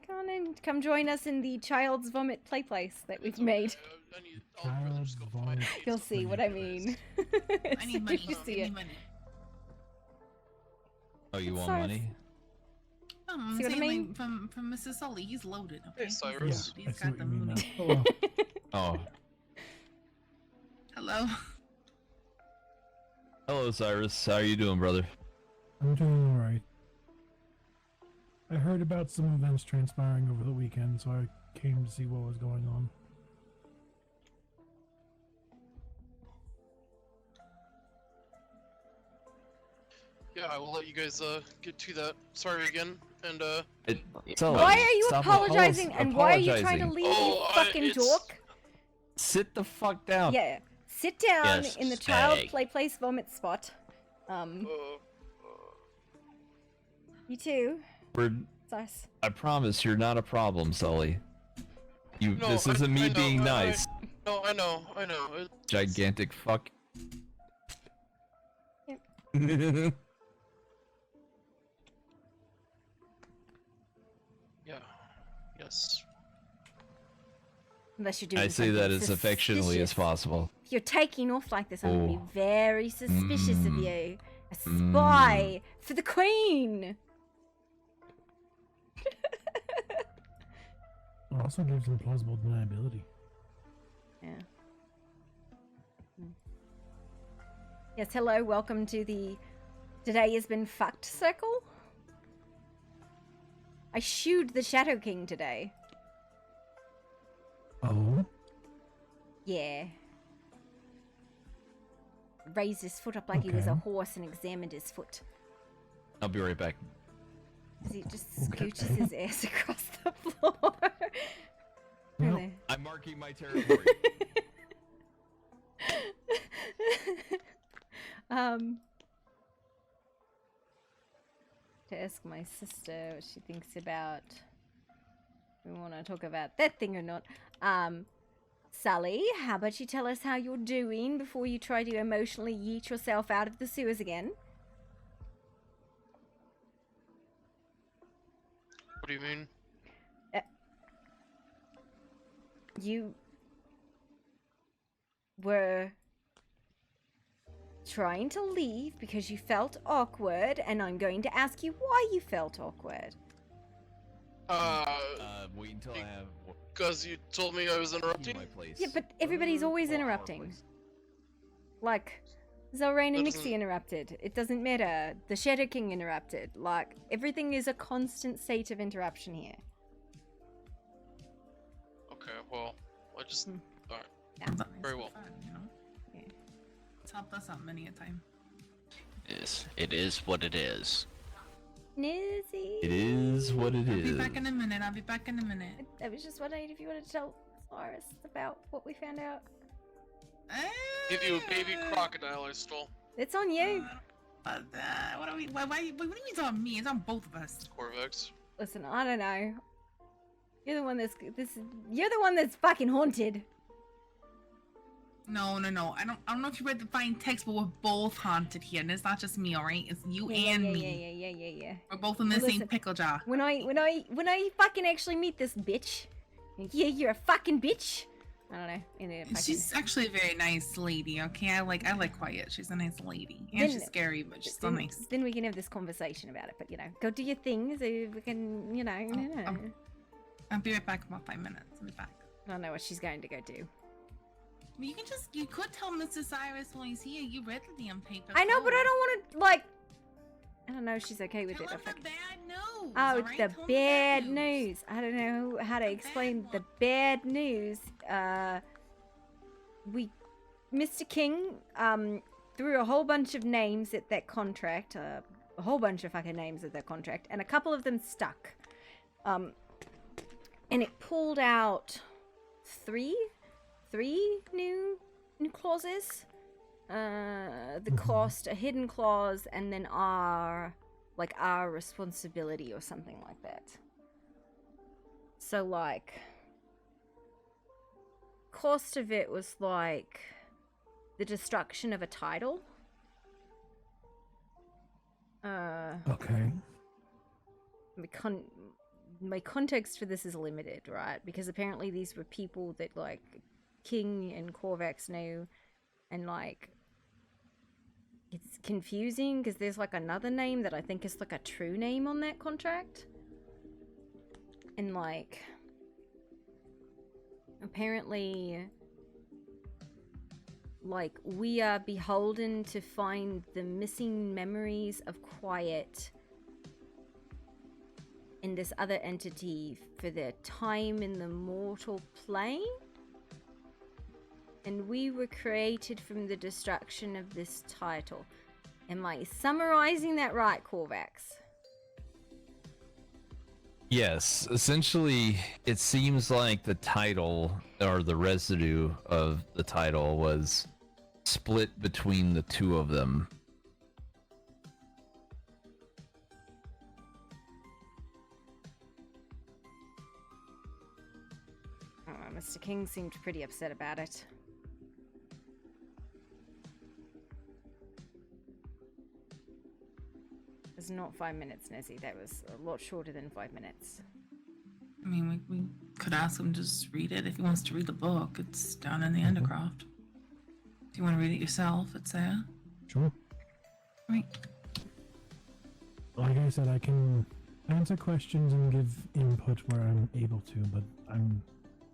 Come on in. Come join us in the child's vomit play place that we've made. Child's vomit. You'll see what I mean. I need money. You see it. Oh, you want Cyrus. money? I'm See what I saying, mean? like, from Mrs. Sully, he's loaded. Okay. Hey, Cyrus. He's I see got what the you mean money. now. Oh. Hello. Hello, Cyrus. How are you doing, brother? I'm doing alright. I heard about some events transpiring over the weekend, so I came to see what was going on. Yeah, I will let you guys get to that. Sorry again, and Why are you Stop apologizing? And why are you trying to apologizing. leave, you fucking dork? Sit the fuck down. Yeah. Sit down Yes, in the child stay. play place vomit spot. You too. Cyrus. I promise you're not a problem, Sully. No, this I- isn't me I know, being I- nice. no, I know. Gigantic fuck. Yeah. Yes. Unless you're doing I say that something as affectionately as suspicious. possible. If you're taking off like this, I'm going to Oh. be very suspicious of Mm. you. A spy for the Queen! It also gives them plausible deniability. Yeah. Yes, hello, welcome to the Today Has Been Fucked circle. I shooed the Shadow King today. Oh? Yeah. Raised his foot up like he was a Okay. horse and examined his foot. I'll be right back. As he just scooches his ass across the floor. Really? I'm marking my territory. To ask my sister what she thinks about. We want to talk about that thing or not. Sally, how about you tell us how you're doing before you try to emotionally yeet yourself out of the sewers again? What do you mean? You were trying to leave because you felt awkward, and I'm going to ask you why you felt awkward. Wait until I have Because you told me I was interrupting? my place. Yeah, but everybody's always interrupting. Like, Zelrain and That Nixie interrupted. It doesn't matter. The Shadow King interrupted. Like, everything is a constant state of interruption here. Okay, well, I just... Alright. Yeah. Very well. You know? It's helped us out many a time. Yes, it is what it is. Nizzy. It is what it I'll be is. back in a minute. I'll be back in a minute. I was just wondering if you wanted to tell Cyrus about what we found out. Give you a baby crocodile I stole. It's on you. What do you mean it's on me? It's on both of us. Corvex. Listen, I don't know. You're the one that's you're the one that's fucking haunted. No. I don't know if you read the fine text, but we're both haunted here, and it's not just me, all right? It's you and me. Yeah. We're both in the Well, same listen, pickle jar. When I fucking actually meet this bitch, yeah, you're a fucking bitch. I don't know. She's actually a very nice lady. Okay, I like quiet. She's a nice lady, and Then- she's scary, but she's still nice. Then we can have this conversation about it. But go do your thing so we can, I'll be right back in about 5 minutes. I'll be back. I don't know what she's going to go do. Well, you could tell Mr. Cyrus when he's here. You read the damn paper. I know, but I don't want to I don't know if she's okay with it. The bad news. Oh, all it's right? the Tell him bad news. I don't know how to explain the bad news. Mr. King threw a whole bunch of names at that contract, a whole bunch of fucking names at that contract, and a couple of them stuck. And it pulled out three new clauses. The cost, a hidden clause, and then our responsibility or something like that. So cost of it was the destruction of a title. Okay. My context for this is limited, right? Because apparently these were people that King and Corvax knew, and it's confusing because there's another name that I think is a true name on that contract, and apparently we are beholden to find the missing memories of Quiet in this other entity for their time in the mortal plane. And we were created from the destruction of this title. Am I summarizing that right, Corvax? Yes, essentially, it seems like the title, or the residue of the title, was split between the two of them. Mr. King seemed pretty upset about it. It was not 5 minutes, Nezzy. That was a lot shorter than 5 minutes. I mean, we could ask him to just read it if he wants to read the book. It's down in the Undercroft. If you want to read it yourself, it's there. Sure. Right. Like I said, I can answer questions and give input where I'm able to, but I'm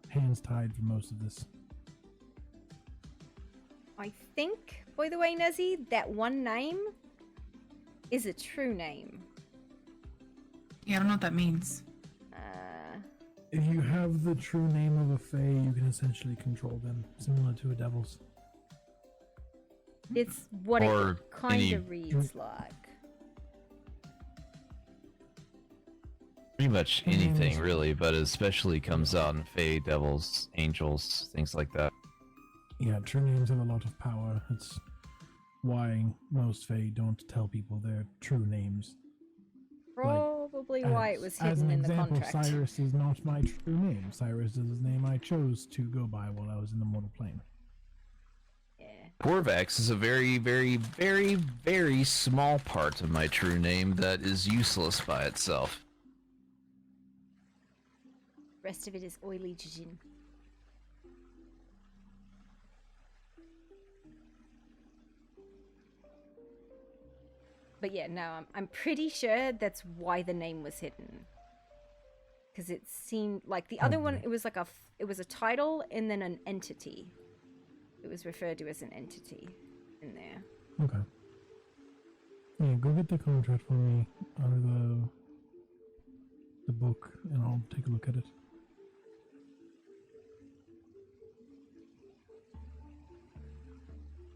hands tied for most of this. I think, by the way, Nezzy, that one name is a true name. Yeah, I don't know what that means. If you have the true name of a fae, you can essentially control them, similar to a devil's. It's what Or it kind any- of reads like. Pretty much anything, really, but especially comes out in fae, devils, angels, things like that. Yeah, true names have a lot of power. It's why most fae don't tell people their true names. Probably why it was As hidden an in the example, contract. Cyrus is not my true name. Cyrus is the name I chose to go by while I was in the mortal plane. Corvax is a very, very, very, very small part of my true name that is useless by itself. Rest of it is oily jijin. But yeah, no, I'm pretty sure that's why the name was hidden. Because it seemed like the other one, it was a title and then an entity. It was referred to as an entity in there. Okay. Yeah, go get the contract for me, or the book, and I'll take a look at it.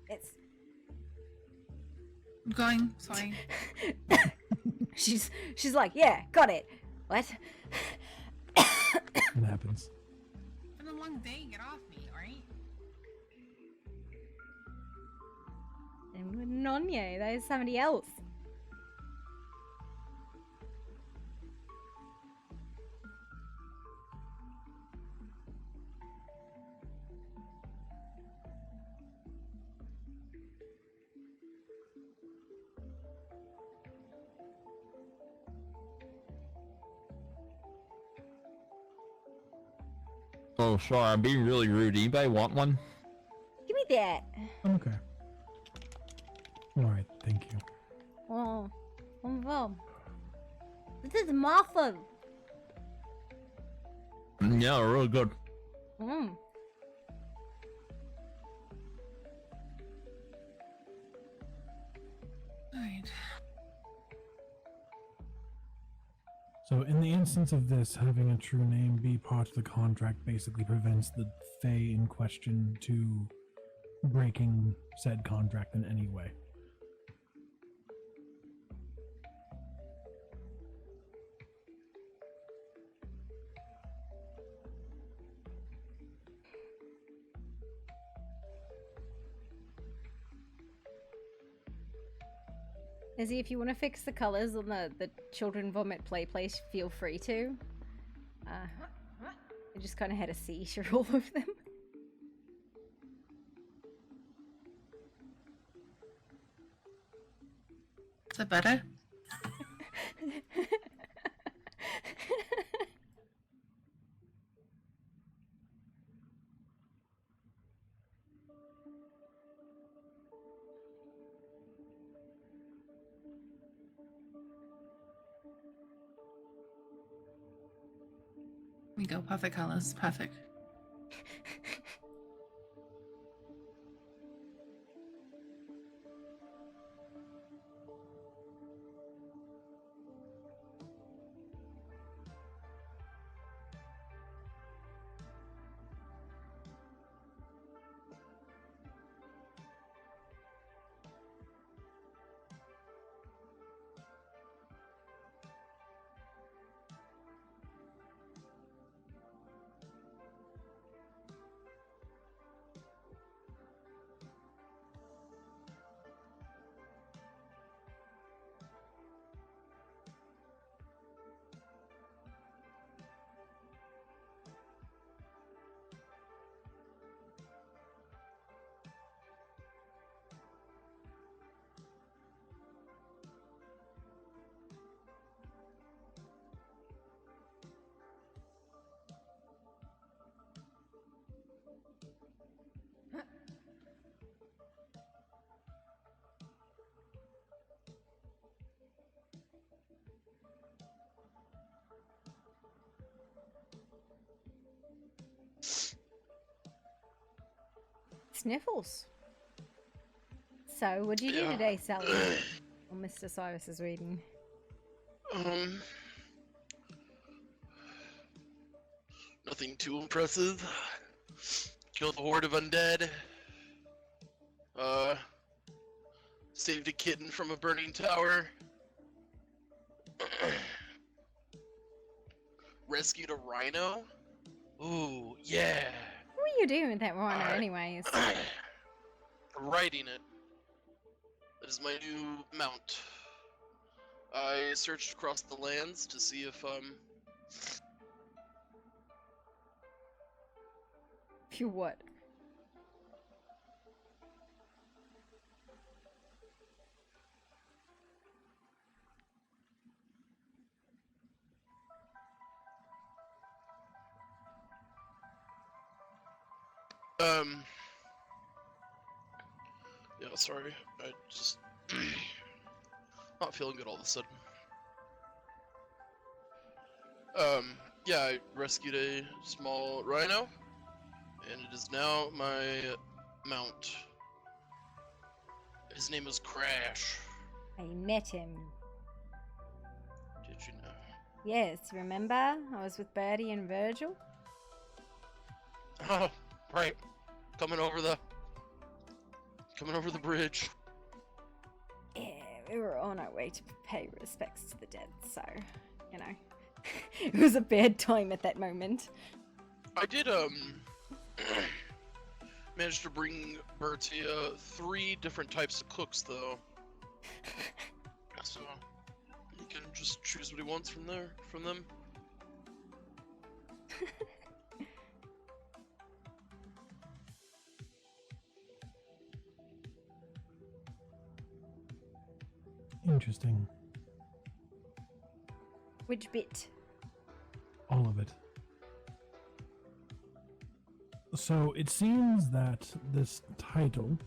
It's going. Sorry. she's like, yeah, got it. What? It happens. It's been a long day. Get off me, alright? And on you, there's somebody else. Oh, sorry, I'm being really rude. Anybody want one? Give me that. Okay. Alright, thank you. Oh, this is muffin. Yeah, really good. Mm. Alright. So, in the instance of this, having a true name be part of the contract basically prevents the Fae in question to breaking said contract in any way. Izzy, if you want to fix the colours on the children vomit play place, feel free to. I just kind of had a seizure all of them. Is that better? We go, perfect colors, perfect. Sniffles. So, what'd you do today, Sally? Or Mr. Cyrus is reading. Nothing too impressive. Killed a horde of undead. Saved a kitten from a burning tower. Rescued a rhino. Ooh, yeah. What were you doing with that rhino, anyways? Riding it. That is my new mount. I searched across the lands to see if You what? yeah, sorry. I just not feeling good all of a sudden. Yeah, I rescued a small rhino, and it is now my mount. His name is Crash. I met him. Did you know? Yes, remember? I was with Bertie and Virgil. Oh, right. Coming over the bridge. Yeah, we were on our way to pay respects to the dead, so, you know. It was a bad time at that moment. I did, managed to bring Bertia 3 different types of cooks, though. So he can just choose what he wants from them. Interesting. Which bit? All of it. So it seems that this title,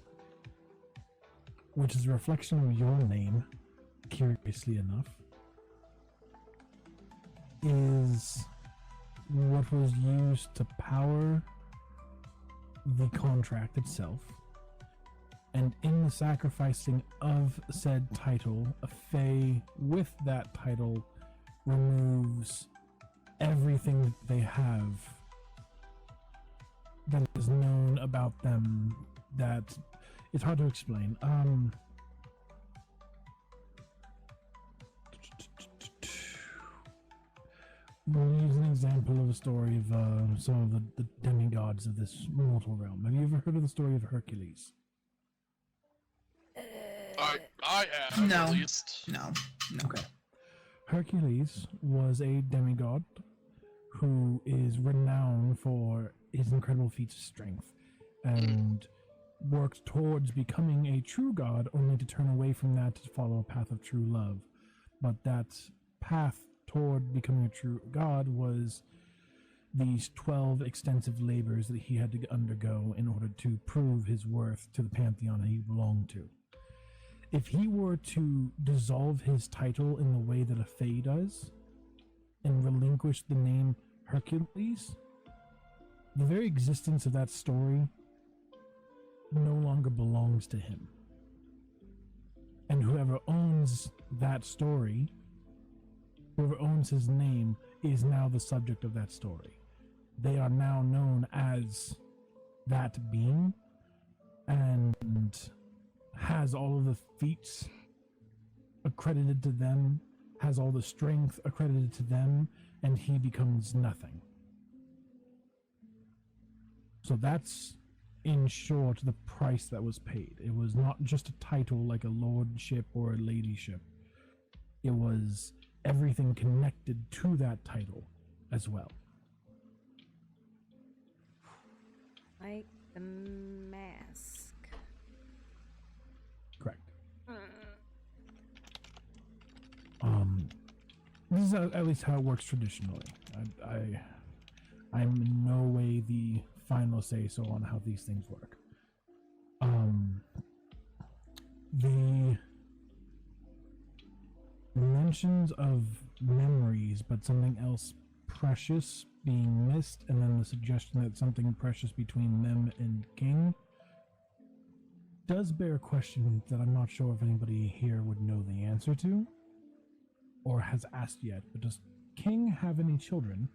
which is a reflection of your name, curiously enough, is what was used to power the contract itself. And in the sacrificing of said title, a Fae with that title removes everything that they have that is known about them that it's hard to explain. We'll use an example of a story of some of the demigods of this mortal realm. Have you ever heard of the story of Hercules? I have, No. at least. No. Okay. Hercules was a demigod who is renowned for his incredible feats of strength and worked towards becoming a true god, only to turn away from that to follow a path of true love. But that path toward becoming a true god was these 12 extensive labors that he had to undergo in order to prove his worth to the pantheon he belonged to. If he were to dissolve his title in the way that a Fae does, and relinquish the name Hercules, the very existence of that story no longer belongs to him. And whoever owns that story, whoever owns his name, is now the subject of that story. They are now known as that being, and has all of the feats accredited to them, has all the strength accredited to them, and he becomes nothing. So that's, in short, the price that was paid. It was not just a title like a lordship or a ladyship. It was everything connected to that title as well. Like the mask. Correct. This is at least how it works traditionally. I'm in no way the final say-so on how these things work. The mentions of memories, but something else precious being missed, and then the suggestion that something precious between them and King does bear a question that I'm not sure if anybody here would know the answer to, or has asked yet, but does King have any children?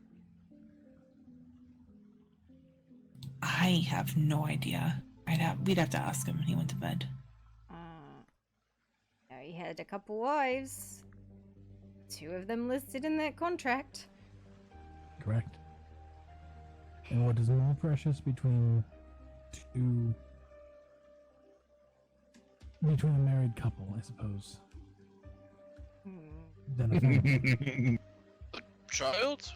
I have no idea. We'd have to ask him when he went to bed. Now he had a couple wives. 2 of them listed in that contract. Correct. And what is more precious between a married couple, I suppose, than a family? Child?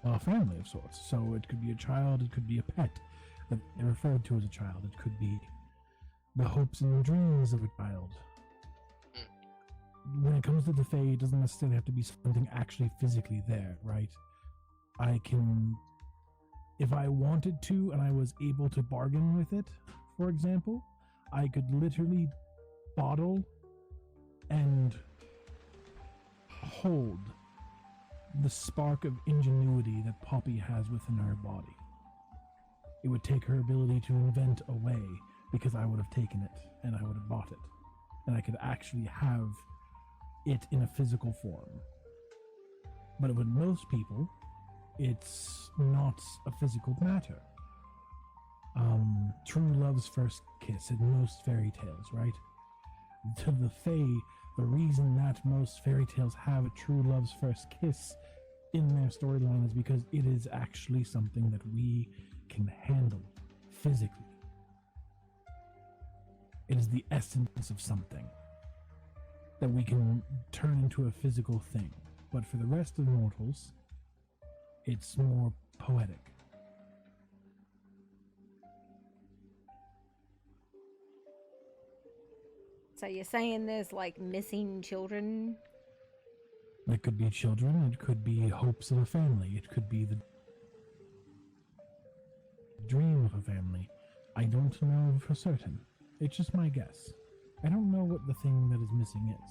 Well, a family of sorts. So it could be a child, it could be a pet that they referred to as a child, it could be the hopes and dreams of a child. When it comes to the Fae, it doesn't necessarily have to be something actually physically there, right? I can, if I wanted to and I was able to bargain with it, for example, I could literally bottle and hold the spark of ingenuity that Poppy has within her body. It would take her ability to invent a way, because I would have taken it and I would have bought it, and I could actually have it in a physical form. But with most people, it's not a physical matter. True love's first kiss in most fairy tales, right? To the Fae, the reason that most fairy tales have a true love's first kiss in their storyline is because it is actually something that we can handle physically. It is the essence of something that we can turn into a physical thing. But for the rest of mortals, it's more poetic. So you're saying there's like missing children? It could be children, it could be hopes of a family, it could be the dream of a family. I don't know for certain. It's just my guess. I don't know what the thing that is missing is,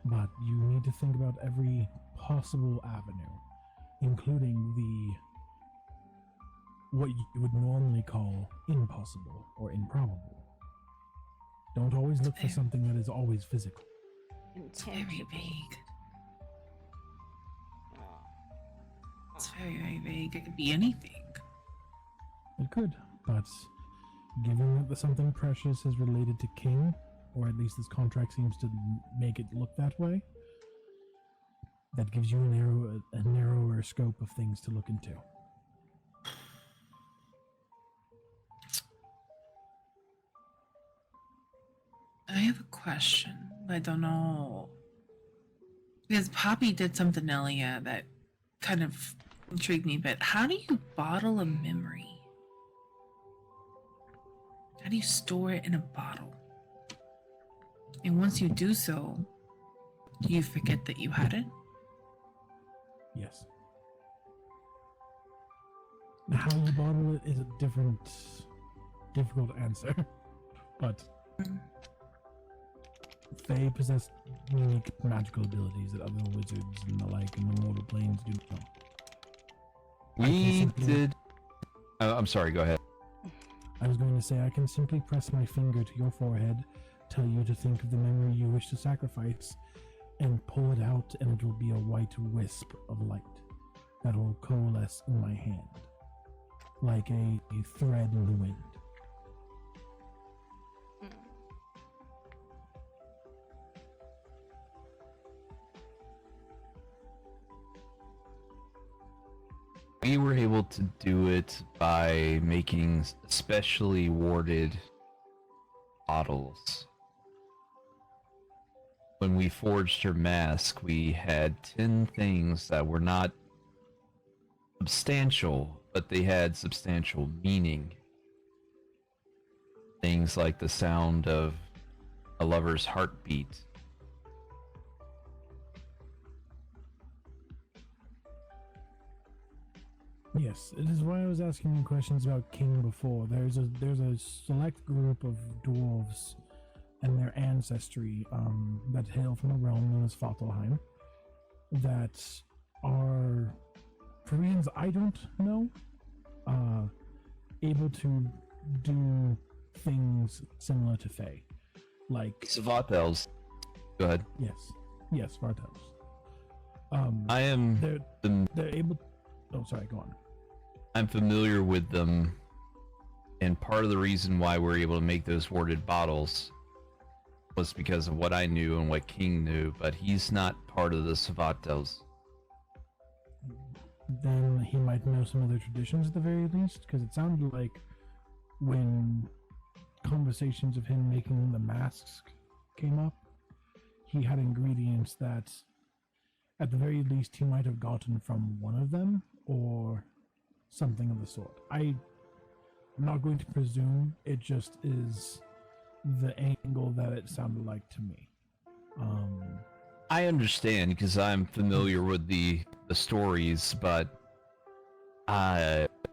but you need to think about every possible avenue, including what you would normally call impossible or improbable. Don't always look for something that is always physical. It's very vague. It's very, very vague. It could be anything. It could, but given that something precious is related to King, or at least this contract seems to make it look that way, that gives you a narrower scope of things to look into. I have a question. I don't know. Because Poppy did something earlier that kind of intrigued me a bit. How do you bottle a memory? How do you store it in a bottle? And once you do so, do you forget that you had it? Yes. How you bottle it is a difficult answer, but they possess unique magical abilities that other wizards and the like in the mortal planes do not. We did. I'm sorry, go ahead. I was going to say, I can simply press my finger to your forehead, tell you to think of the memory you wish to sacrifice, and pull it out, and it will be a white wisp of light that will coalesce in my hand, like a thread in the wind. We were able to do it by making specially warded bottles. When we forged her mask, we had 10 things that were not substantial, but they had substantial meaning. Things like the sound of a lover's heartbeat. Yes, it is why I was asking you questions about King before. There's a select group of dwarves and their ancestry that hail from a realm known as Fathelheim that are, for reasons I don't know, able to do things similar to Fae. Like Savathels. Go ahead. Yes, Vartels. I am. They're able. Oh, sorry. Go on. I'm familiar with them, and part of the reason why we're able to make those warded bottles was because of what I knew and what King knew, but he's not part of the Savatos. Then he might know some of their traditions at the very least, because it sounded like when conversations of him making the masks came up, he had ingredients that at the very least he might have gotten from one of them, or something of the sort. I'm not going to presume, it just is the angle that it sounded like to me. I understand because I'm familiar with the stories, but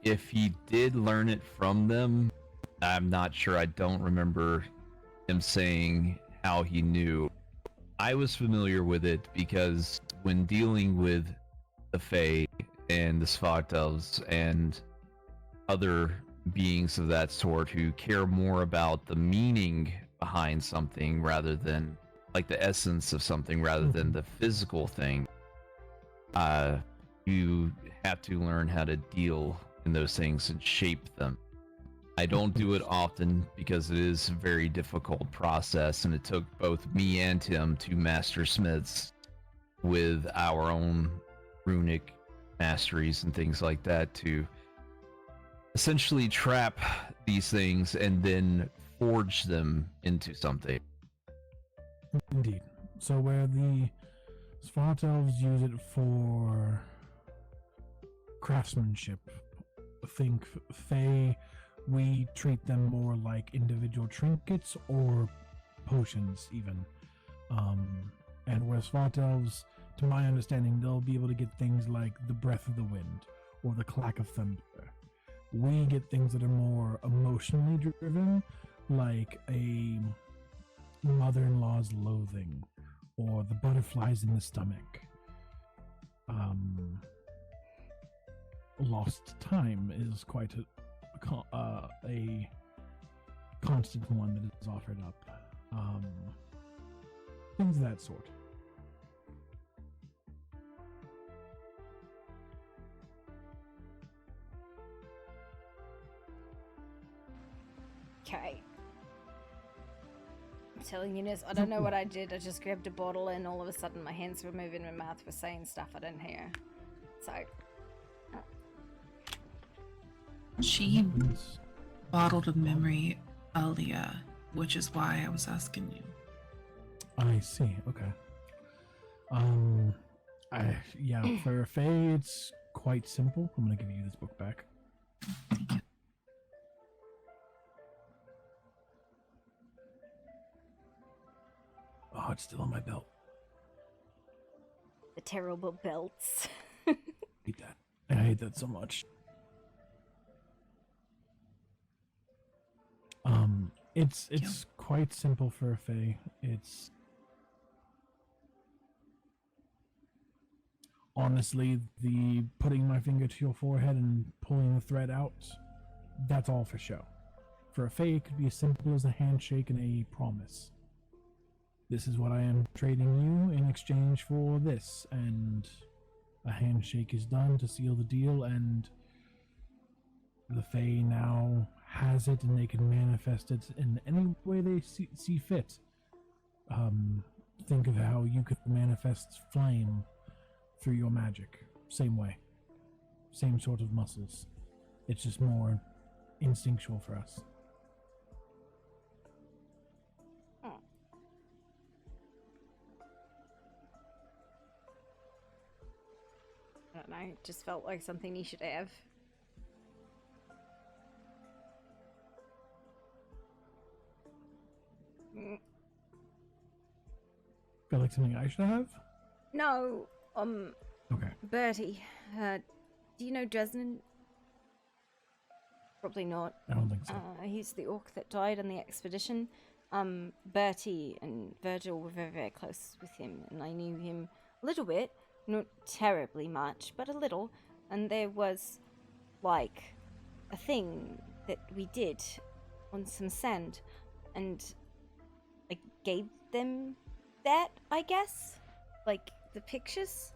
if he did learn it from them, I'm not sure. I don't remember him saying how he knew. I was familiar with it because when dealing with the Fae and the Svartels and other beings of that sort who care more about the meaning behind something rather than like the essence of something rather than the physical thing, you have to learn how to deal in those things and shape them. I don't do it often because it is a very difficult process, and it took both me and him to master smiths with our own runic masteries and things like that to essentially trap these things and then forge them into something. Indeed. So where the Svart elves use it for craftsmanship, think Fae, we treat them more like individual trinkets or potions even. And where Svart elves, to my understanding, they'll be able to get things like the breath of the wind or the clack of thunder. We get things that are more emotionally driven, like a mother-in-law's loathing or the butterflies in the stomach. Lost time is quite a constant one that is offered up. Things of that sort. Okay. I'm telling you this, I don't know what I did. I just grabbed a bottle and all of a sudden my hands were moving, my mouth was saying stuff I didn't hear. So. She bottled a memory earlier, which is why I was asking you. I see. Okay. Yeah, for a Fae, it's quite simple. I'm gonna give you this book back. Oh, it's still on my belt. The terrible belts. Hate that. I hate that so much. It's quite simple for a Fae. It's honestly the putting my finger to your forehead and pulling the thread out. That's all for show. For a Fae, it could be as simple as a handshake and a promise. This is what I am trading you in exchange for this, and a handshake is done to seal the deal, and the Fae now has it, and they can manifest it in any way they see fit. Think of how you could manifest flame through your magic. Same way. Same sort of muscles. It's just more instinctual for us. I don't know, it just felt like something you should have. Feel like something I should have? No, Okay. Bertie, do you know Dresden? Probably not. I don't think so. He's the orc that died on the expedition. Bertie and Virgil were very, very close with him, and I knew him a little bit, not terribly much, but a little. And there was, like, a thing that we did on some sand, and I gave them that, I guess? Like, the pictures?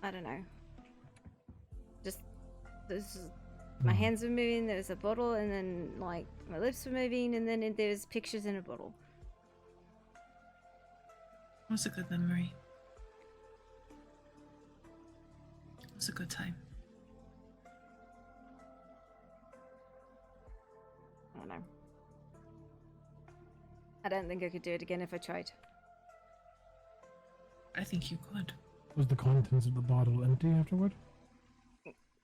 I don't know. Just, my hands were moving, there was a bottle, and then, like, my lips were moving, and then there was pictures in a bottle. It was a good memory. It was a good time. I don't know. I don't think I could do it again if I tried. I think you could. Was the contents of the bottle empty afterward?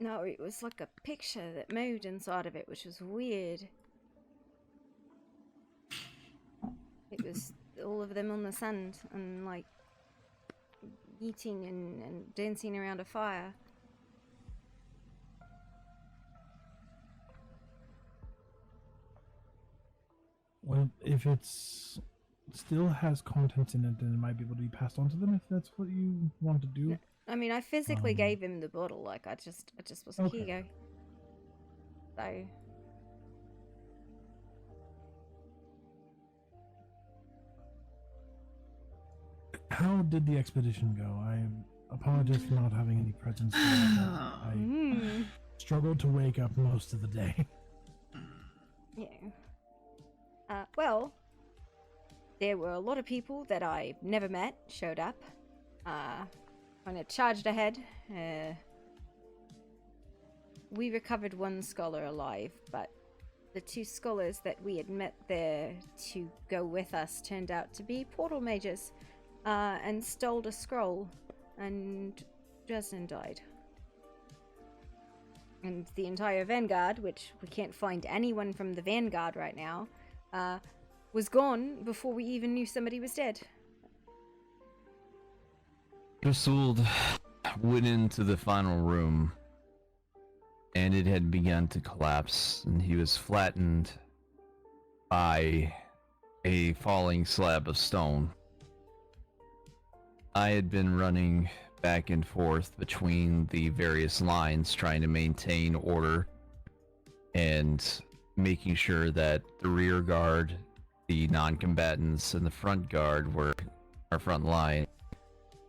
No, it was like a picture that moved inside of it, which was weird. It was all of them on the sand and like eating and dancing around a fire. Well, if it's still has contents in it, then it might be able to be passed on to them if that's what you want to do. I mean, I physically gave him the bottle. Like, I just was like, Okay. here you go. So. How did the expedition go? I apologize for not having any presence. I struggled to wake up most of the day. Yeah. Well, there were a lot of people that I've never met showed up. When it charged ahead, we recovered one scholar alive, but the 2 scholars that we had met there to go with us turned out to be portal mages, and stole a scroll, and Dresden died. And the entire Vanguard, which we can't find anyone from the Vanguard right now, was gone before we even knew somebody was dead. Rasould went into the final room, and it had begun to collapse, and he was flattened by a falling slab of stone. I had been running back and forth between the various lines, trying to maintain order and making sure that the rear guard, the non-combatants, and the front guard were, our front line,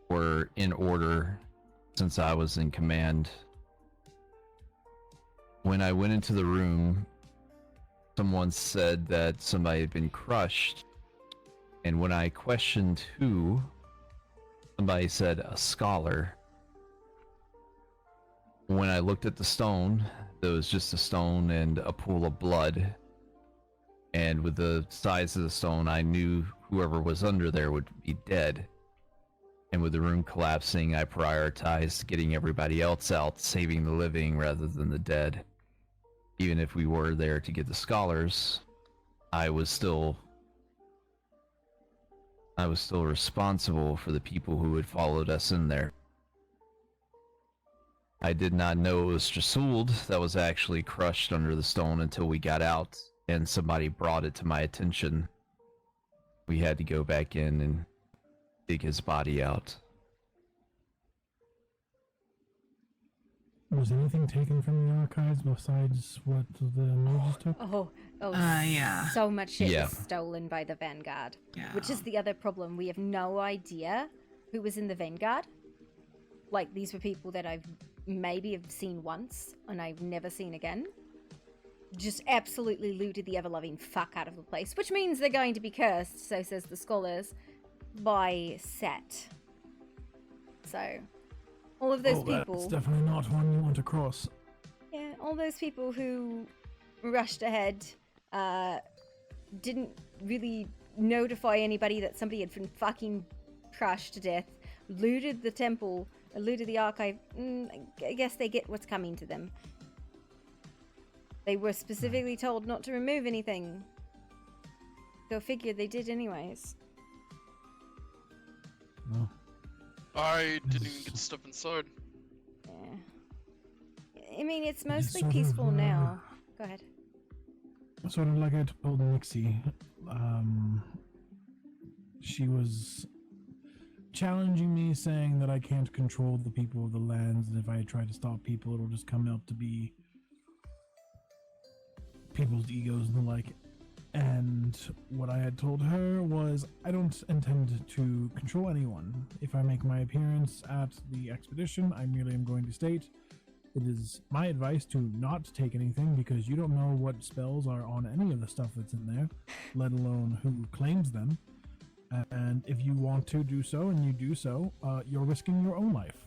were in order since I was in command. When I went into the room, someone said that somebody had been crushed, and when I questioned who, somebody said a scholar. When I looked at the stone, there was just a stone and a pool of blood. And with the size of the stone, I knew whoever was under there would be dead. And with the room collapsing, I prioritized getting everybody else out, saving the living rather than the dead. Even if we were there to get the scholars, I was still responsible for the people who had followed us in there. I did not know it was Strasould that was actually crushed under the stone until we got out and somebody brought it to my attention. We had to go back in and dig his body out. Was anything taken from the archives besides what the mages took? Yeah. So much shit Yeah. was stolen by the Vanguard. Yeah. Which is the other problem. We have no idea who was in the Vanguard. Like, these were people that I've maybe have seen once, and I've never seen again. Just absolutely looted the ever-loving fuck out of the place. Which means they're going to be cursed, so says the scholars, by Set. So, all of those people... That's definitely not one you want to cross. Yeah, all those people who rushed ahead, didn't really notify anybody that somebody had been fucking crushed to death, looted the temple, looted the archive. I guess they get what's coming to them. They were specifically told not to remove anything. Go figure, they did anyways. No. I didn't even get to step inside. I mean, it's mostly sort of, peaceful now. Go ahead. Sort of like I told Nixie, she was challenging me, saying that I can't control the people of the lands, and if I try to stop people, it'll just come out to be people's egos and the like. And what I had told her was, I don't intend to control anyone. If I make my appearance at the expedition, I merely am going to state it is my advice to not take anything, because you don't know what spells are on any of the stuff that's in there, let alone who claims them. And if you want to do so, and you do so, you're risking your own life.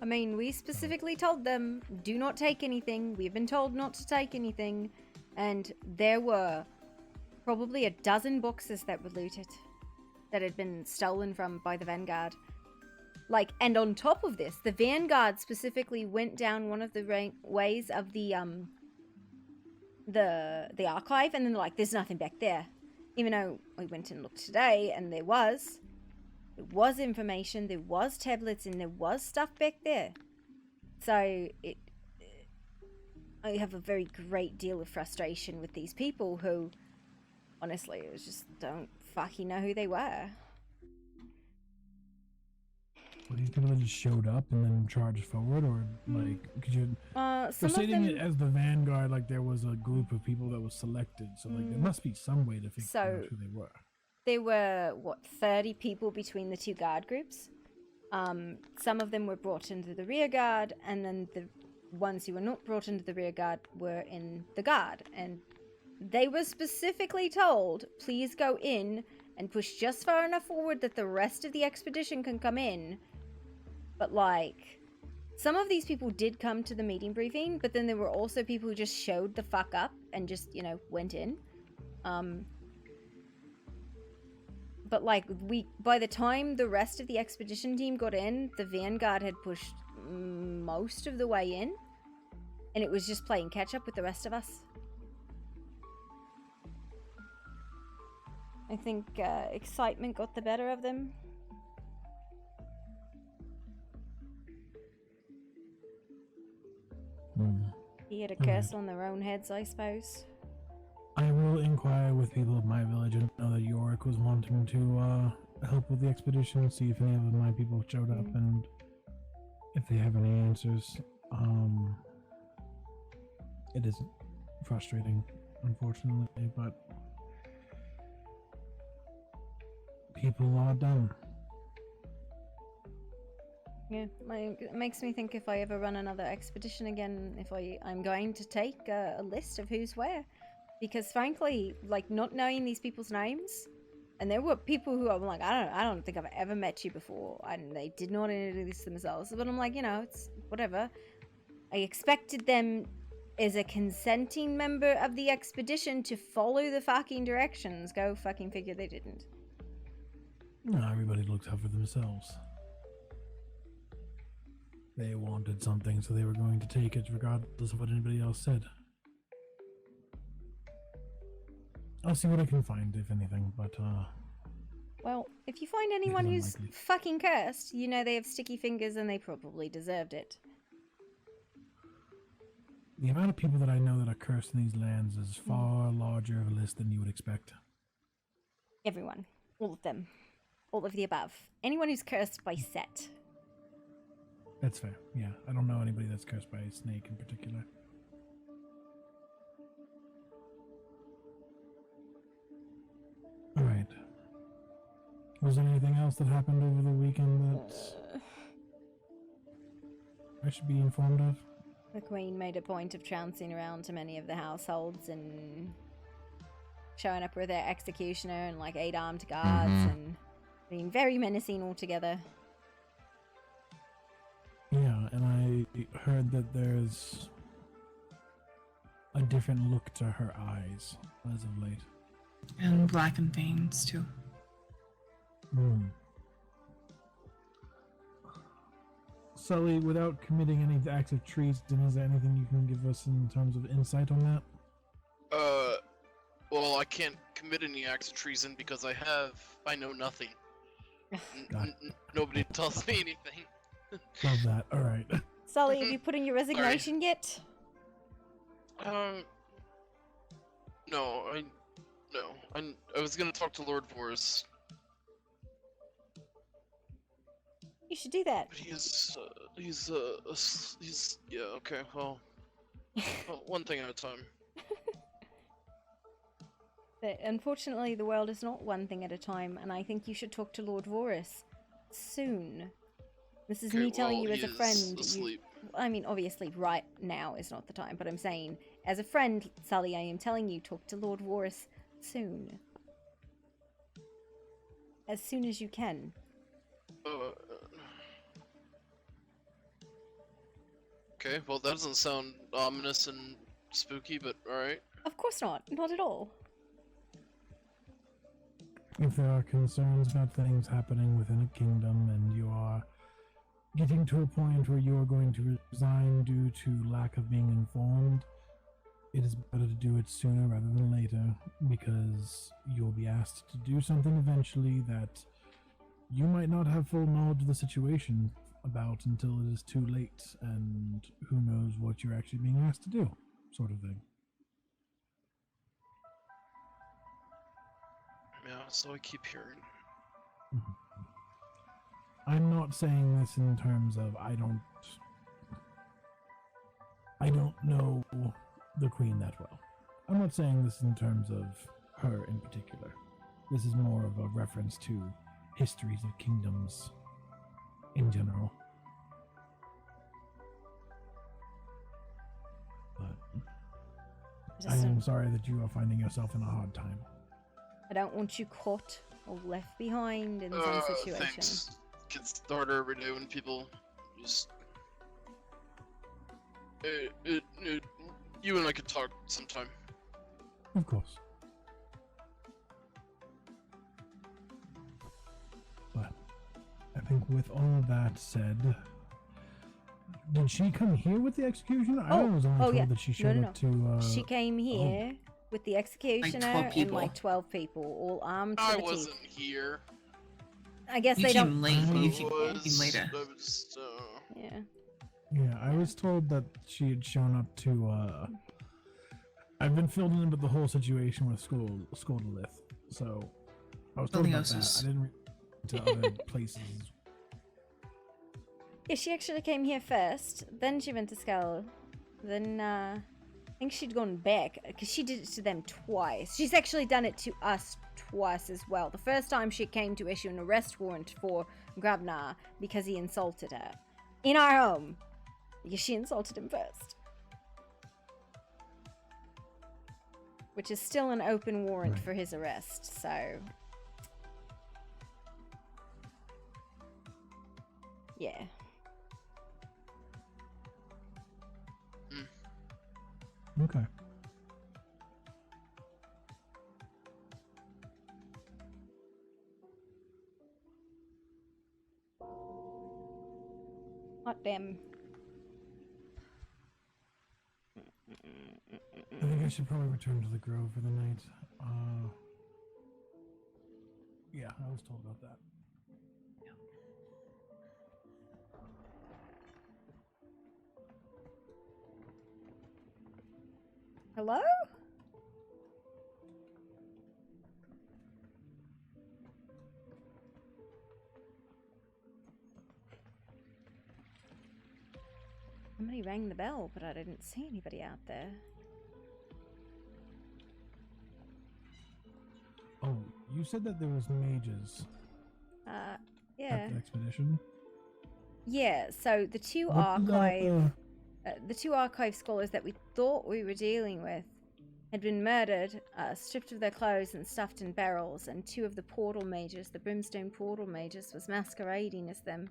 I mean, we specifically told them, do not take anything. We've been told not to take anything. And there were probably a dozen boxes that were looted, that had been stolen from by the Vanguard. Like, and on top of this, the Vanguard specifically went down one of the ways of the archive, and then they're like, there's nothing back there. Even though we went and looked today, and there was information, there was tablets, and there was stuff back there. So I have a very great deal of frustration with these people who, honestly, just don't fucking know who they were. Were these people that just showed up and then charged forward, or like, could you? Some You're of stating them, it as the Vanguard, like there was a group of people that was selected, so like there must be some way to figure out who they were. there were, 30 people between the two guard groups. Some of them were brought into the rear guard, and then the ones who were not brought into the rear guard were in the guard. And they were specifically told, please go in and push just far enough forward that the rest of the expedition can come in. But, like, some of these people did come to the meeting briefing, but then there were also people who just showed the fuck up and just, you know, went in. But like by the time the rest of the expedition team got in, the Vanguard had pushed most of the way in, and it was just playing catch up with the rest of us. I think excitement got the better of them. He had a curse on their own heads, I suppose. I will inquire with people of my village and know that Yorick was wanting to help with the expedition, see if any of my people showed up and if they have any answers. It is frustrating, unfortunately, but people are dumb. Yeah, it makes me think if I ever run another expedition again, if I'm going to take a list of who's where. Because frankly, like, not knowing these people's names, and there were people who I'm like, I don't think I've ever met you before, and they did not introduce themselves, but I'm like, you know, it's whatever. I expected them as a consenting member of the expedition to follow the fucking directions. Go fucking figure they didn't. No, everybody looked out for themselves. They wanted something, so they were going to take it regardless of what anybody else said. I'll see what I can find, if anything, but, Well, if you find anyone who's fucking cursed, you know they have sticky fingers and they probably deserved it. the amount of people that I know that are cursed in these lands is far larger of a list than you would expect. Everyone. All of them. All of the above. Anyone who's cursed by Set. That's fair, yeah. I don't know anybody that's cursed by a snake in particular. Alright. Was there anything else that happened over the weekend that I should be informed of? The Queen made a point of trouncing around to many of the households and showing up with their executioner and like 8 armed guards and being very menacing altogether. Yeah, and I heard that there's a different look to her eyes as of late. And blackened veins, too. Sully, without committing any acts of treason, is there anything you can give us in terms of insight on that? Well, I can't commit any acts of treason because I know nothing. Nobody tells me anything. Love that. All right. Sully, have you put in your resignation yet? No. I was gonna talk to Lord Vorus. You should do that. But he's yeah, okay, well, one thing at a time. But unfortunately, the world is not one thing at a time, and I think you should talk to Lord Vorus soon. This is me telling you as a friend. I mean, obviously, right now is not the time, but I'm saying, as a friend, Sully, I am telling you, talk to Lord Vorus soon. As soon as you can. Okay, well, that doesn't sound ominous and spooky, but alright. Of course not. Not at all. If there are concerns about things happening within a kingdom and you are getting to a point where you are going to resign due to lack of being informed, it is better to do it sooner rather than later, because you'll be asked to do something eventually that you might not have full knowledge of the situation about until it is too late, and who knows what you're actually being asked to do, sort of thing. Yeah, so I keep hearing. I'm not saying this in terms of I don't know the Queen that well. I'm not saying this in terms of her in particular. This is more of a reference to histories of kingdoms in general. But I am sorry that you are finding yourself in a hard time. I don't want you caught or left behind in some situation. Thanks. Gets harder every day when people just You and I could talk sometime. Of course. But I think with all that said, did she come here with the executioner? I was only told yeah. that she showed no. up to. She came here with the executioner and people. like 12 people, all armed to I the wasn't teeth. here. I guess You they came don't. late. You I came later. was, Yeah. Yeah, I was told that she had shown up to. I've been filled in with the whole situation with school to Lith, so I was told Nothing about else that. is- I didn't read to other places. Yeah, she actually came here first, then she went to Skull, then I think she'd gone back, because she did it to them twice. She's actually done it to us twice as well. The first time she came to issue an arrest warrant for Grabnar because he insulted her. In our home. Because she insulted him first. Which is still an open warrant for his arrest, so... Yeah. Okay. Hot damn. I think I should probably return to the Grove for the night. Yeah, I was told about that. Hello? Somebody rang the bell, but I didn't see anybody out there. Oh, you said that there was mages Yeah. at the expedition? Yeah, so the two What did the two archive scholars that we thought we were dealing with had been murdered, stripped of their clothes and stuffed in barrels, and two of the portal mages, the brimstone portal mages, was masquerading as them.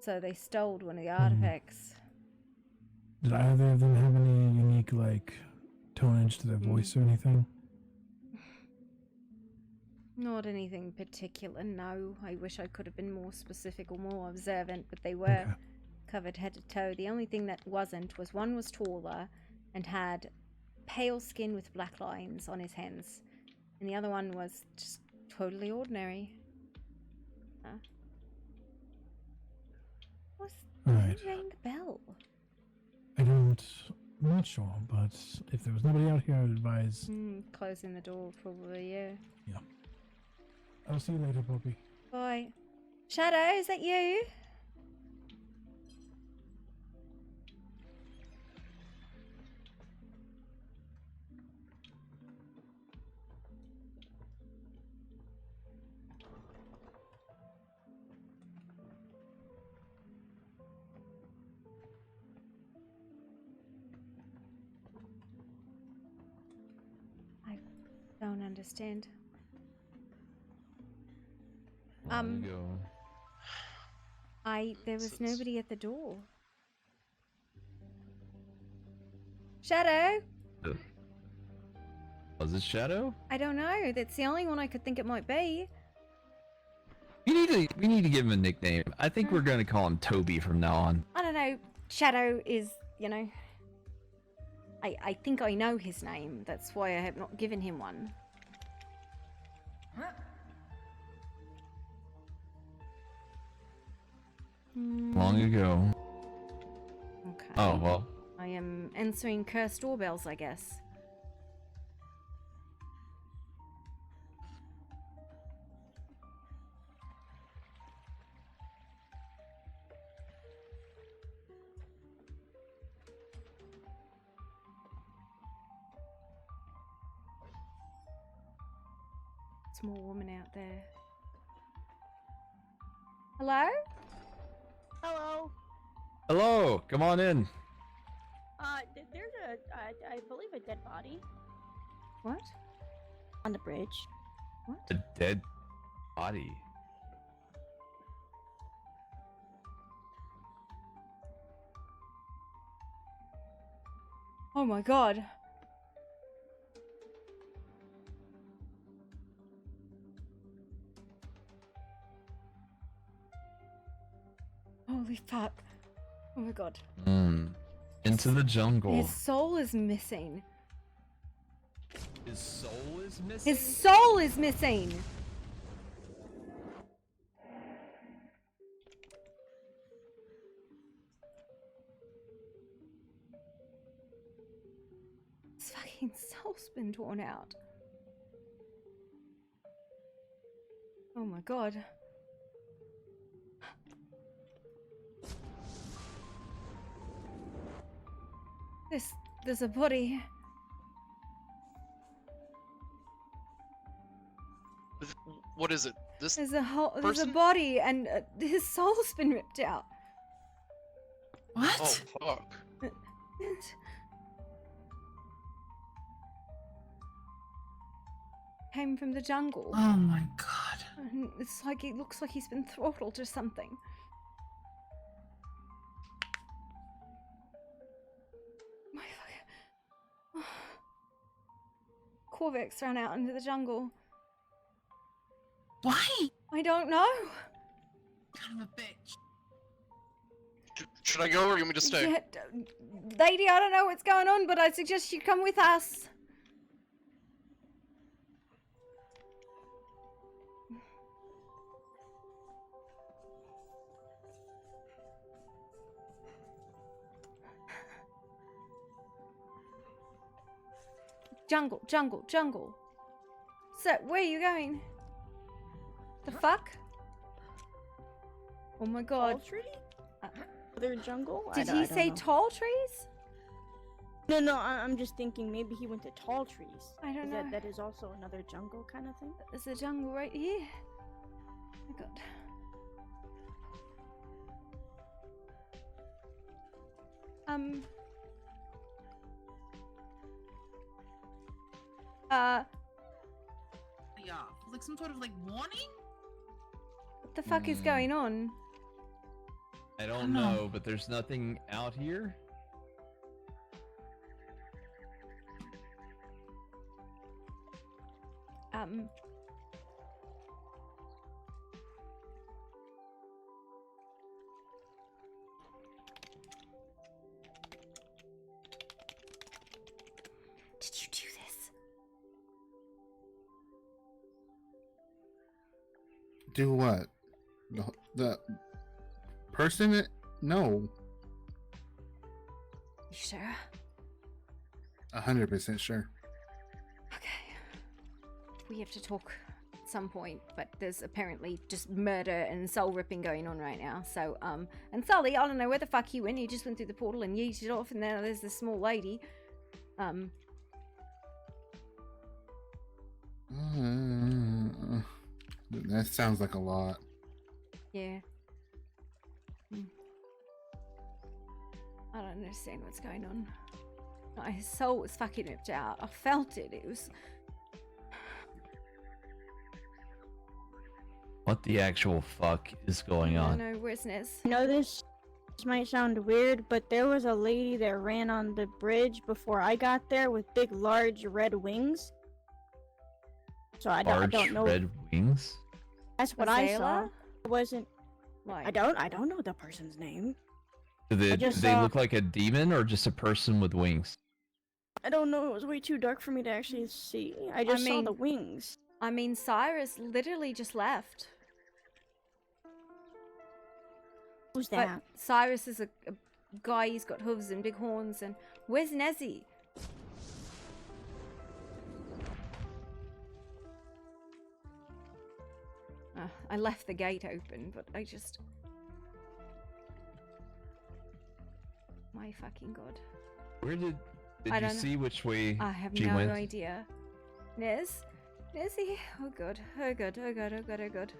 So they stole one of the artifacts. Did either of them have any unique, like, tonage to their voice or anything? Not anything particular, no. I wish I could have been more specific or more observant, but they were covered head to toe. The only thing that wasn't was one was taller and had pale skin with black lines on his hands, and the other one was just totally ordinary. Huh? Right. Who rang the bell? I'm not sure, but if there was nobody out here, I would advise. Closing the door, probably, yeah. Yeah. I'll see you later, Bobby. Bye. Shadow, is that you? I don't understand. There was nobody at the door. Shadow? Was it Shadow? I don't know. That's the only one I could think it might be. We need to give him a nickname. I think we're gonna call him Toby from now on. I don't know. Shadow is, you know... I think I know his name. That's why I have not given him one. Long ago. Okay. Oh, well. I am answering cursed doorbells, I guess. Small woman out there. Hello? Hello. Hello, come on in. There's I believe a dead body What? on the bridge. What? A dead body. Oh my god. Holy fuck. Oh my god. Into the jungle. His soul is missing. His soul is missing? His soul is missing! His fucking soul's been torn out. Oh my god. There's a body. What is it? There's a person? body and his soul's been ripped out. What? Oh fuck. Came from the jungle. Oh my god. And it's like it looks like he's been throttled or something. My fuck. Corvex ran out into the jungle. Why? I don't know. Son of a bitch. Should I go or you want me to stay? Yeah, lady, I don't know what's going on, but I suggest you come with us. Jungle, jungle, jungle. So, where are you going? The fuck? Oh my god. Tall tree? Other jungle? Did I he don't say know. tall trees? No, I'm just thinking maybe he went to tall trees. I don't know. That is also another jungle kind of thing. There's a jungle right here. Oh my god. Yeah, like some sort of like warning? What the fuck is going on? I don't know, but there's nothing out here. Did you do this? Do what? The person? No. You sure? 100% sure. We have to talk at some point, but there's apparently just murder and soul ripping going on right now. So, and Sully, I don't know where the fuck he went. He just went through the portal and yeeted off, and now there's this small lady. That sounds like a lot. Yeah. I don't understand what's going on. My soul was fucking ripped out. I felt it. It was. What the actual fuck is going I on? don't know. Where's Nez? I know this might sound weird, but there was a lady that ran on the bridge before I got there with big, large red wings. So I Large don't know. red wings? That's what I saw. Azalea? It wasn't. Like, I don't know the person's name. Do they, I just do they saw- look like a demon or just a person with wings? I don't know. It was way too dark for me to actually see. I just saw the wings. I mean, Cyrus literally just left. Who's But that? Cyrus is a guy. He's got hooves and big horns. And where's Nezzy? I left the gate open, but I just. My fucking god. Where did I you don't know. see which way I have she no went? idea. Nez? Nezzy? Oh god. Oh god. Oh god. Oh god. Oh god.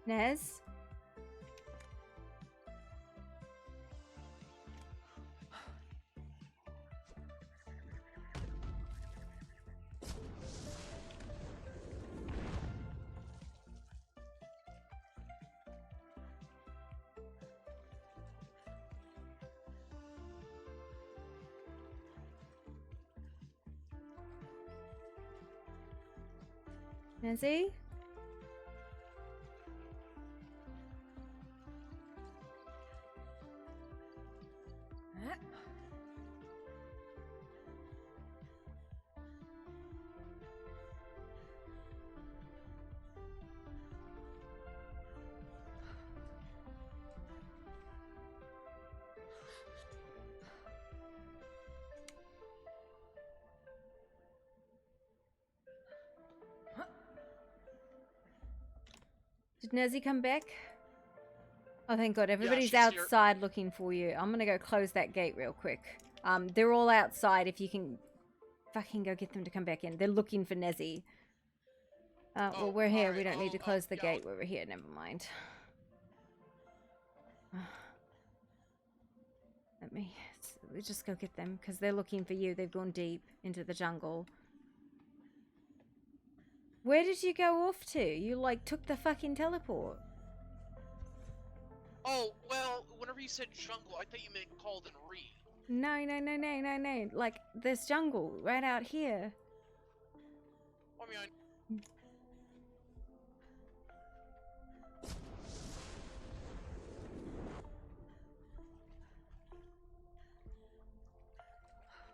Nez? Nezzy? Did Nezzy come back? Oh, thank God. Everybody's she's here. outside looking for you. I'm gonna go close that gate real quick. They're all outside. If you can fucking go get them to come back in. They're looking for Nezzy. Well, we're here. We don't need to close the gate. We're here. Never mind. We just go get them because they're looking for you. They've gone deep into the jungle. Where did you go off to? You like took the fucking teleport. Oh, well, whenever you said jungle, I thought you meant called and read. No. Like, there's jungle right out here. I mean,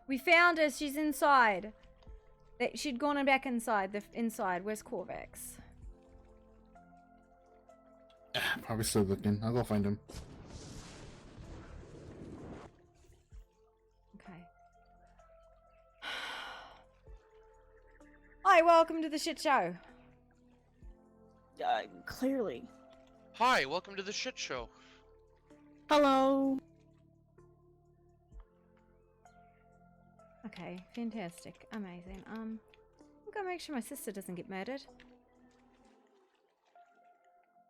We found her. She's inside. She'd gone back inside. Inside. Where's Corvax? Probably still looking. I'll go find him. Okay. Hi, welcome to the shit show. Clearly. hi, welcome to the shit show. Hello. Okay, fantastic. Amazing. I'm gonna make sure my sister doesn't get murdered.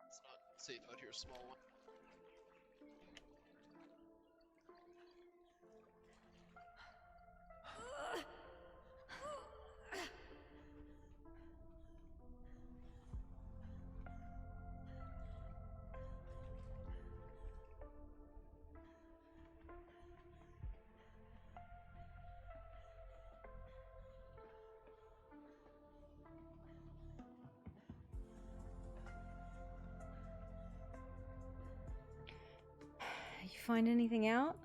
It's not safe out here, small one. You find anything out?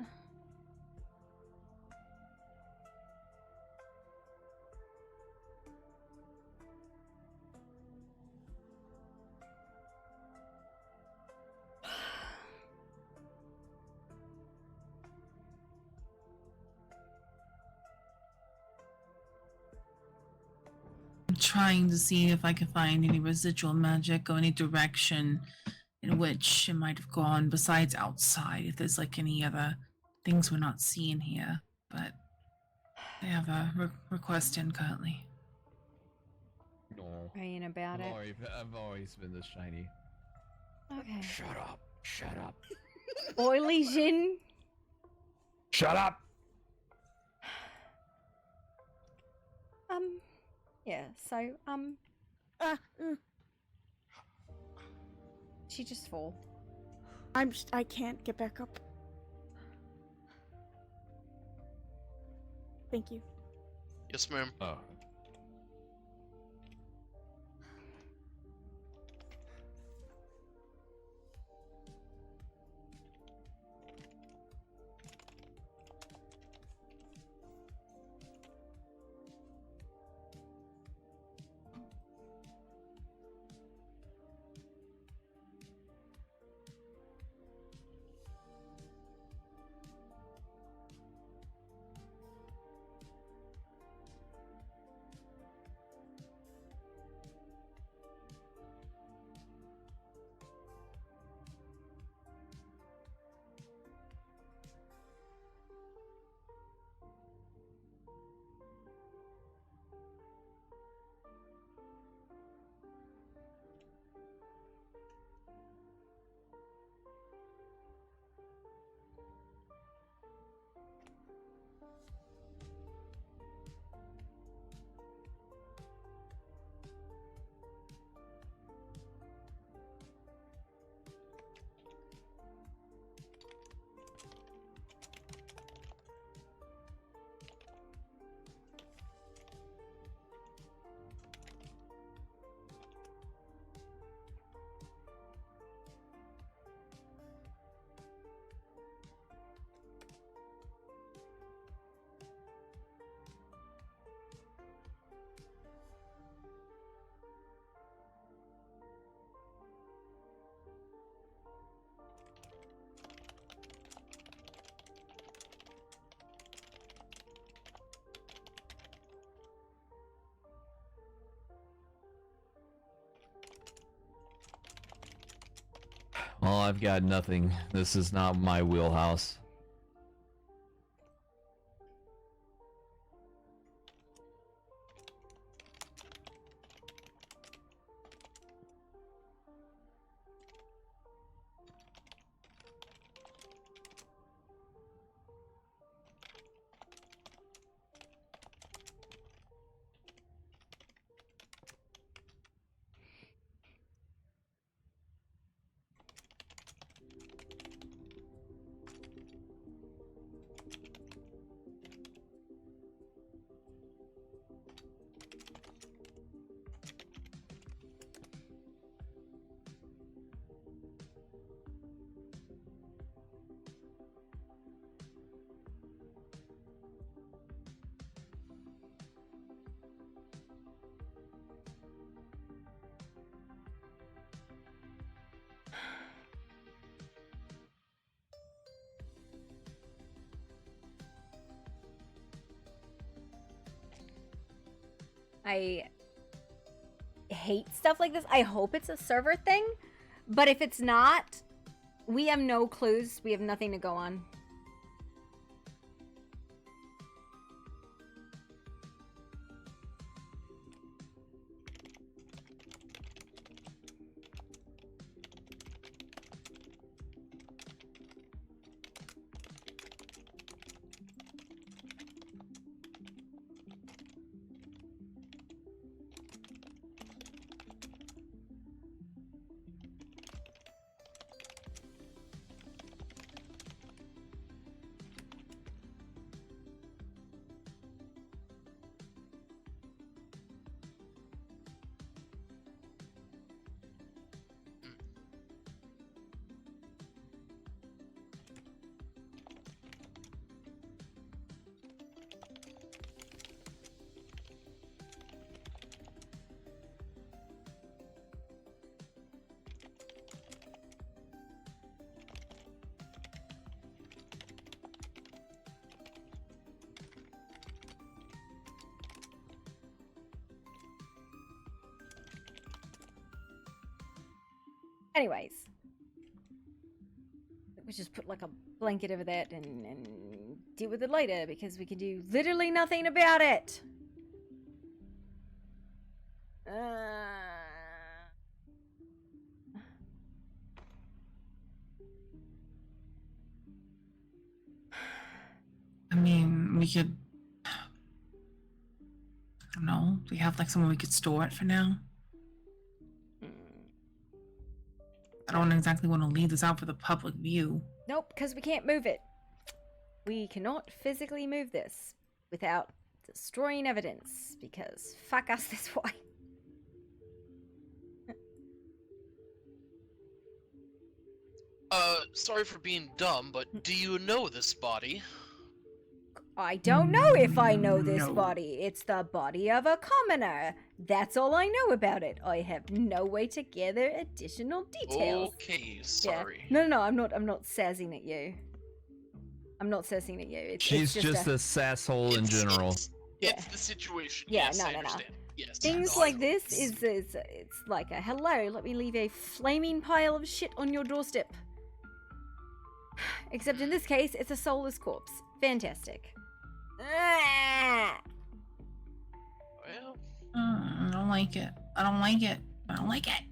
I'm trying to see if I can find any residual magic or any direction in which it might have gone besides outside, if there's like any other things we're not seeing here. But I have a request in currently. No. Praying about it. I've always been this shiny. Okay. Shut up. Shut up. Oily Jin. Shut up. Yeah, so, she just fall. I can't get back up. Thank you. Yes, ma'am. Oh. Oh, I've got nothing. This is not my wheelhouse. I hate stuff like this. I hope it's a server thing, but if it's not, we have no clues. We have nothing to go on. Anyways, we just put like a blanket over that and deal with it later because we can do literally nothing about it. I mean, we could. I don't know. Do we have like somewhere we could store it for now? I don't exactly want to leave this out for the public view. Nope, because we can't move it. We cannot physically move this without destroying evidence because fuck us this way. Sorry for being dumb, but do you know this body? I don't know if I know this No. body. It's the body of a commoner. That's all I know about it. I have no way to gather additional details. Okay, Yeah. sorry. No, I'm not sassing at you. I'm not sassing at you. She's just a sasshole in general. It's the situation. Yeah, Yes, no, I no, no. understand. Yes. Things no, like this is it's like a hello, let me leave a flaming pile of shit on your doorstep. Except in this case, it's a soulless corpse. Fantastic. I don't like it. I don't like it. I don't like it.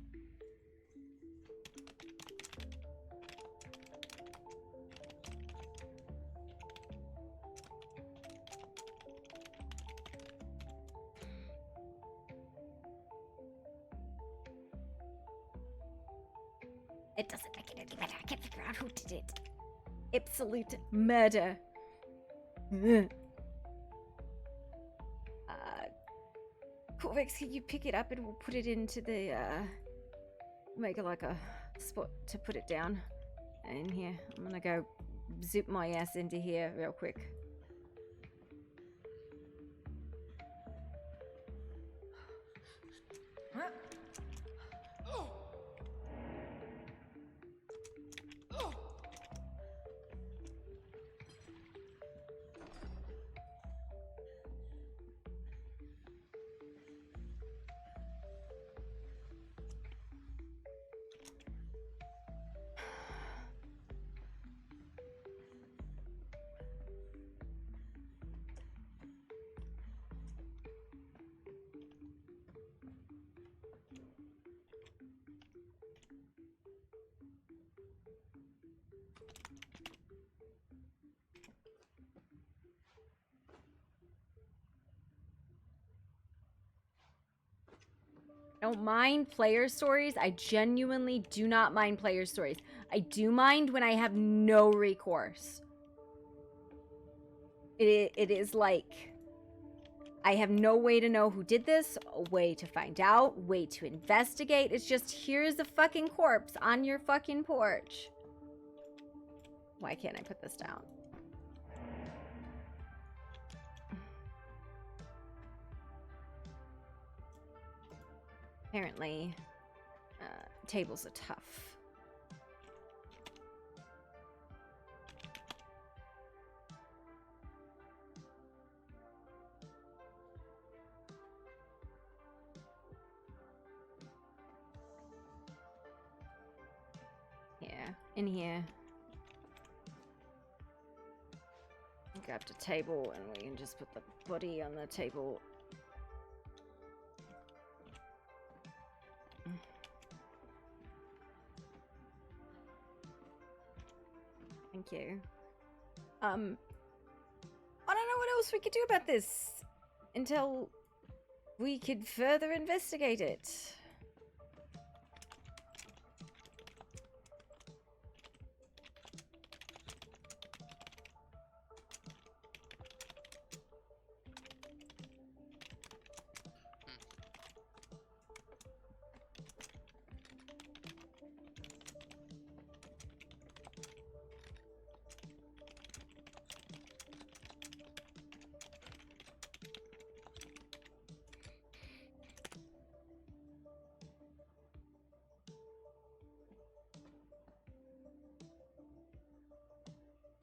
It doesn't make it any better. I can't figure out who did it. Absolute murder. Ugh. Corvex, can you pick it up and we'll put it into the, make it like a spot to put it down. In here. I'm gonna go zip my ass into here real quick. don't mind player stories. I genuinely do not mind player stories. I do mind when I have no recourse. It is like I have no way to know who did this, a way to find out, way to investigate. It's just here's a fucking corpse on your fucking porch. Why can't I put this down? Apparently, tables are tough. Yeah, in here. Grab the table and we can just put the body on the table. Thank you. I don't know what else we could do about this until we could further investigate it.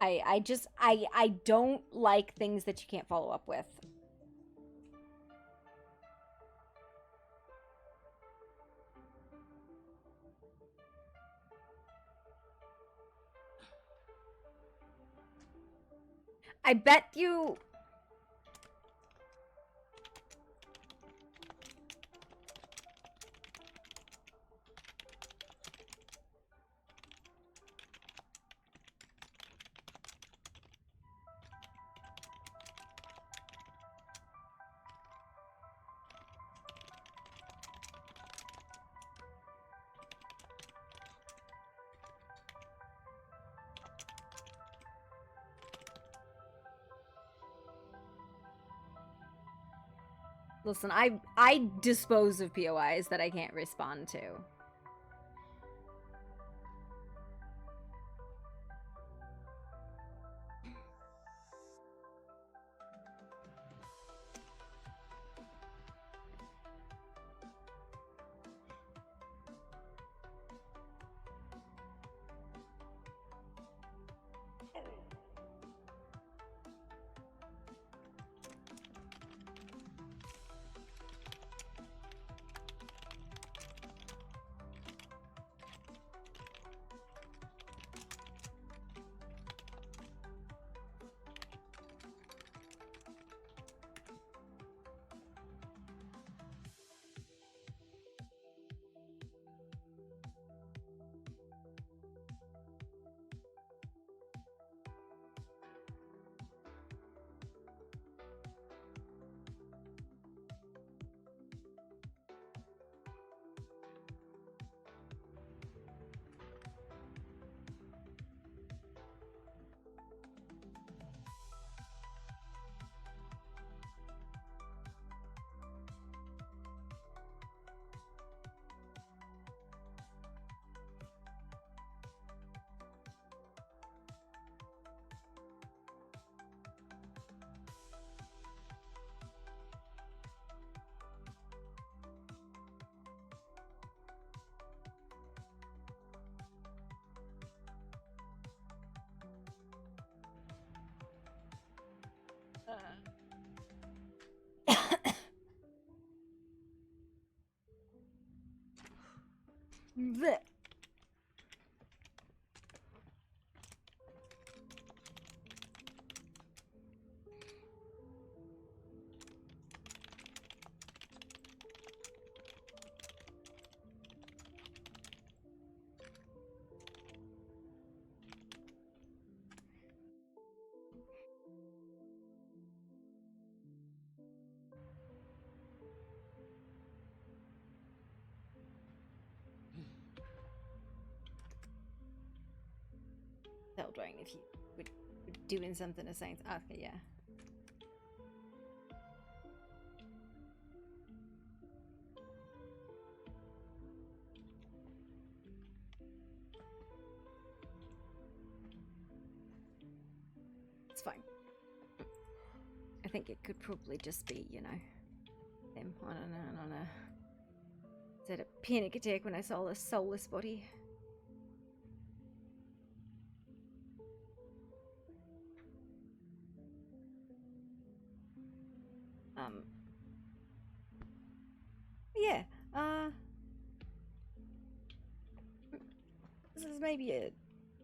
I don't like things that you can't follow up with. I bet you... Listen, I dispose of POIs that I can't respond to. Blech. tell Drain if you were doing something or saying. Okay, yeah. It's fine. I think it could probably just be, you know, them on a had a panic attack when I saw this soulless body. Yeah, this is maybe a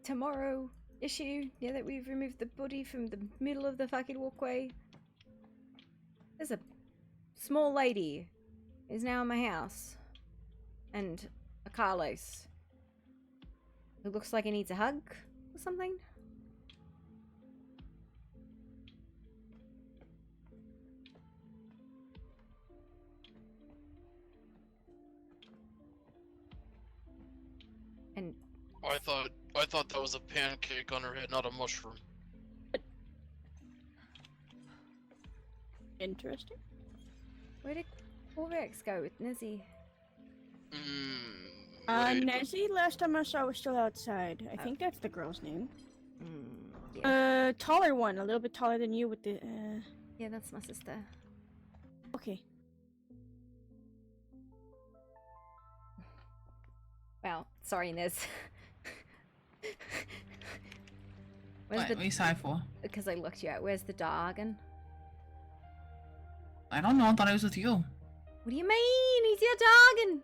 tomorrow issue, now that we've removed the body from the middle of the fucking walkway. There's a small lady who's now in my house. And a Carlos who looks like he needs a hug or something. And I thought that was a pancake on her head, not a mushroom. Interesting. Where did Corvex go with Nizzy? Nezzy, last time I saw was still outside. I think that's the girl's name. Yeah. Taller one, a little bit taller than you with the, Yeah, that's my sister. Okay. Well, sorry, Niz. What are you sorry for? Because I looked you out. Where's the Dargan? I don't know, I thought I was with you. What do you mean? He's your Dargan!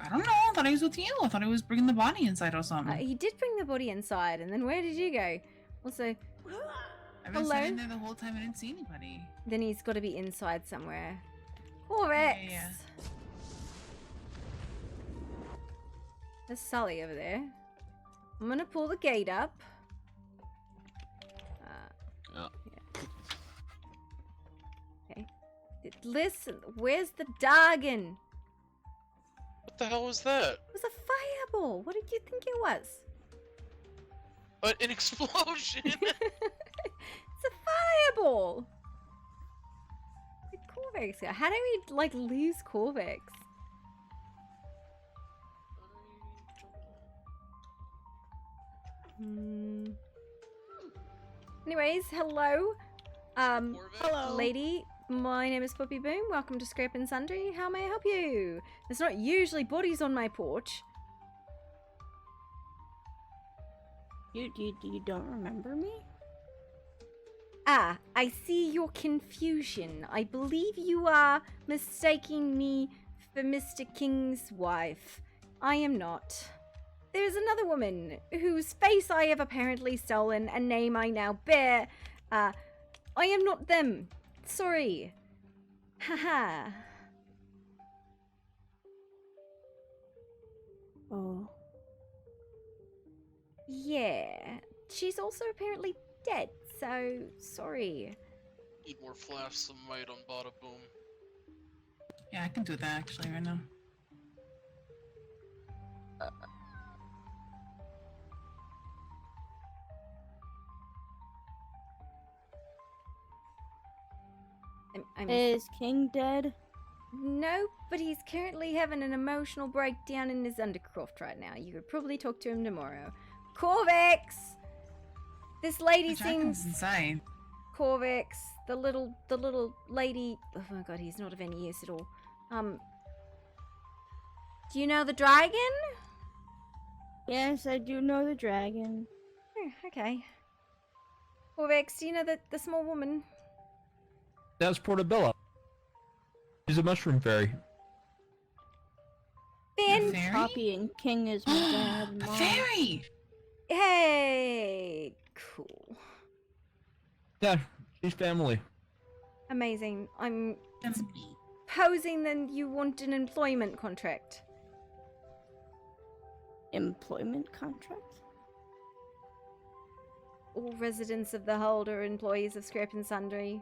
I don't know, I thought I was with you. I thought I was bringing the body inside or something. He did bring the body inside, and then where did you go? Also, I've been hello? sitting there the whole time and didn't see anybody. Then he's got to be inside somewhere. Corvex! Yeah. There's Sully over there. I'm gonna pull the gate up. Oh. Yeah. Okay. Listen, where's the Dargan? What the hell was that? It was a fireball. What did you think it was? An explosion! It's a fireball. Corvex. How do we like lose Corvex? Anyways, hello. Hello. Lady. My name is Puppy Boom. Welcome to Scrap and Sundry. How may I help you? There's not usually bodies on my porch. You don't remember me? Ah, I see your confusion. I believe you are mistaking me for Mr. King's wife. I am not. There's another woman whose face I have apparently stolen and name I now bear. I am not them. Sorry. Haha. Oh. Yeah. She's also apparently dead, so sorry. Need more flash, some might on Bada Boom. Yeah, I can do that actually right now. Is King dead? No, but he's currently having an emotional breakdown in his undercroft right now. You could probably talk to him tomorrow. Corvex! This lady seems... inside. Corvex, the little lady... Oh my god, he's not of any use at all. Do you know the dragon? Yes, I do know the dragon. Oh, okay. Corvex, do you know the small woman? That's Portobello. She's a mushroom fairy. Ben! Poppy and King is my dad and mom. Fairy! Hey! Cool. Yeah, she's family. Amazing. I'm supposing then you want an employment contract. Employment contract? All residents of the hold are employees of Scrap and Sundry,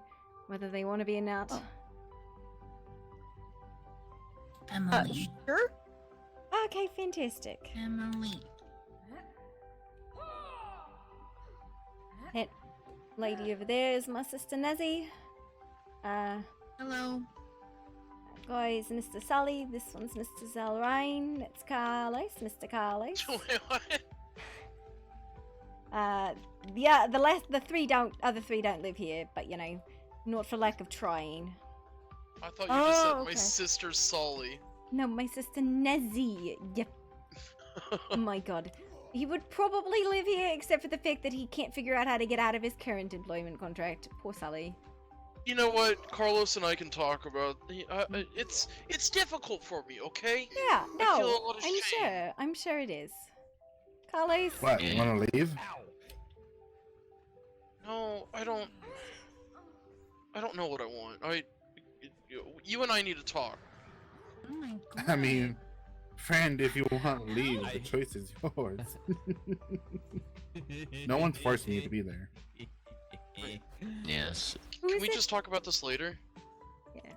whether they want to be or not. Emily. Sure. Okay, fantastic. Emily. That lady over there is my sister Nezzy. Hello. Guys, Mr. Sully. This one's Mr. Zalrain. It's Carlos, Mr. Carlos. Wait, what? Yeah, the other three don't live here, but you know, not for lack of trying. I thought you just said Oh, my okay. sister Sully. No, my sister Nezzy. Yep. Oh my god. He would probably live here, except for the fact that he can't figure out how to get out of his current employment contract. Poor Sully. You know what? Carlos and I can talk about. It's difficult for me, okay? Yeah, I feel no, a lot of I'm shame. sure. I'm sure it is. Carlos? What? You want to leave? No, I don't know what I want. You and I need to talk. Oh my god. I mean, friend, if you want to leave, the choice is yours. No one's forcing you to be there. Yes. Can we just talk about this later? Yeah.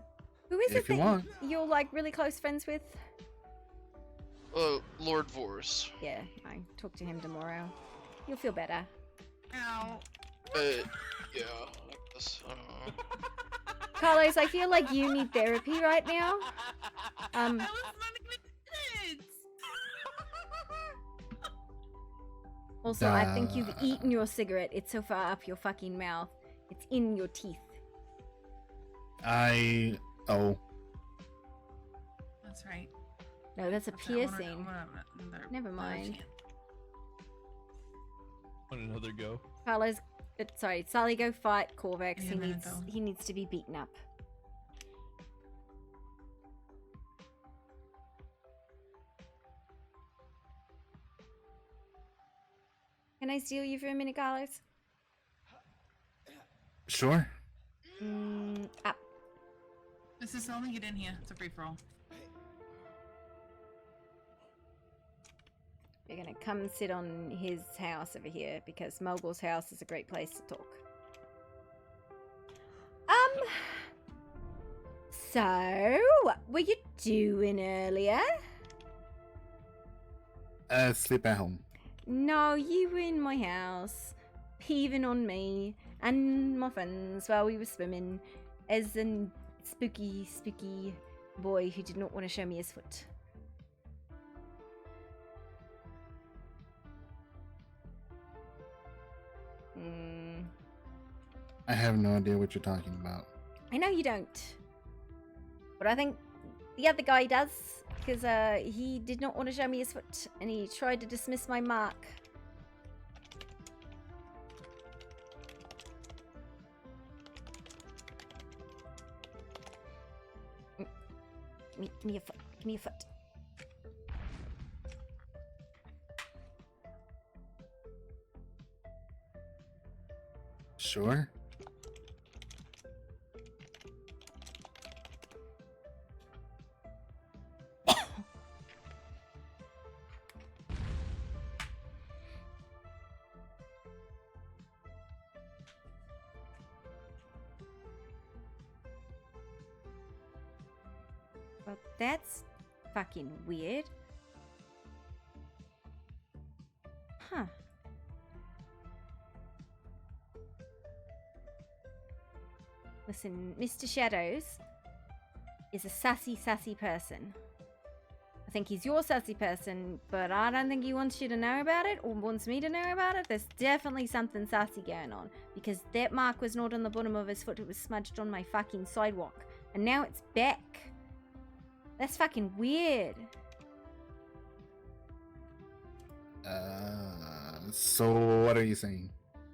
Who is If it you that want. you're like really close friends with? Lord Vorse. Yeah, I talk to him tomorrow. You'll feel better. Ow. Yeah. I guess, Carlos, I feel like you need therapy right now. Also, I think you've eaten your cigarette. It's so far up your fucking mouth. It's in your teeth. Oh. That's right. No, that's a That's right, I wanna- piercing. another- Never another mind. chance. Want another go? Carlos, sorry, Sally, go fight Corvex. Yeah, no, no. He needs to be beaten up. Can I steal you for a minute, Carlos? Sure. Up. This is only get in here. It's a free for all. You're gonna come sit on his house over here because Mogul's house is a great place to talk. So, what were you doing earlier? Sleep at home. No, you were in my house, peeving on me and my friends while we were swimming as a spooky boy who did not want to show me his foot. I have no idea what you're talking about. I know you don't. But I think the other guy does, because he did not want to show me his foot, and he tried to dismiss my mark. Give me your foot. Give me your foot. Sure. Well, that's fucking weird. Huh. Listen, Mr. Shadows is a sassy person. I think he's your sassy person, but I don't think he wants you to know about it or wants me to know about it. There's definitely something sassy going on because that mark was not on the bottom of his foot, it was smudged on my fucking sidewalk. And now it's back. That's fucking weird. So what are you saying?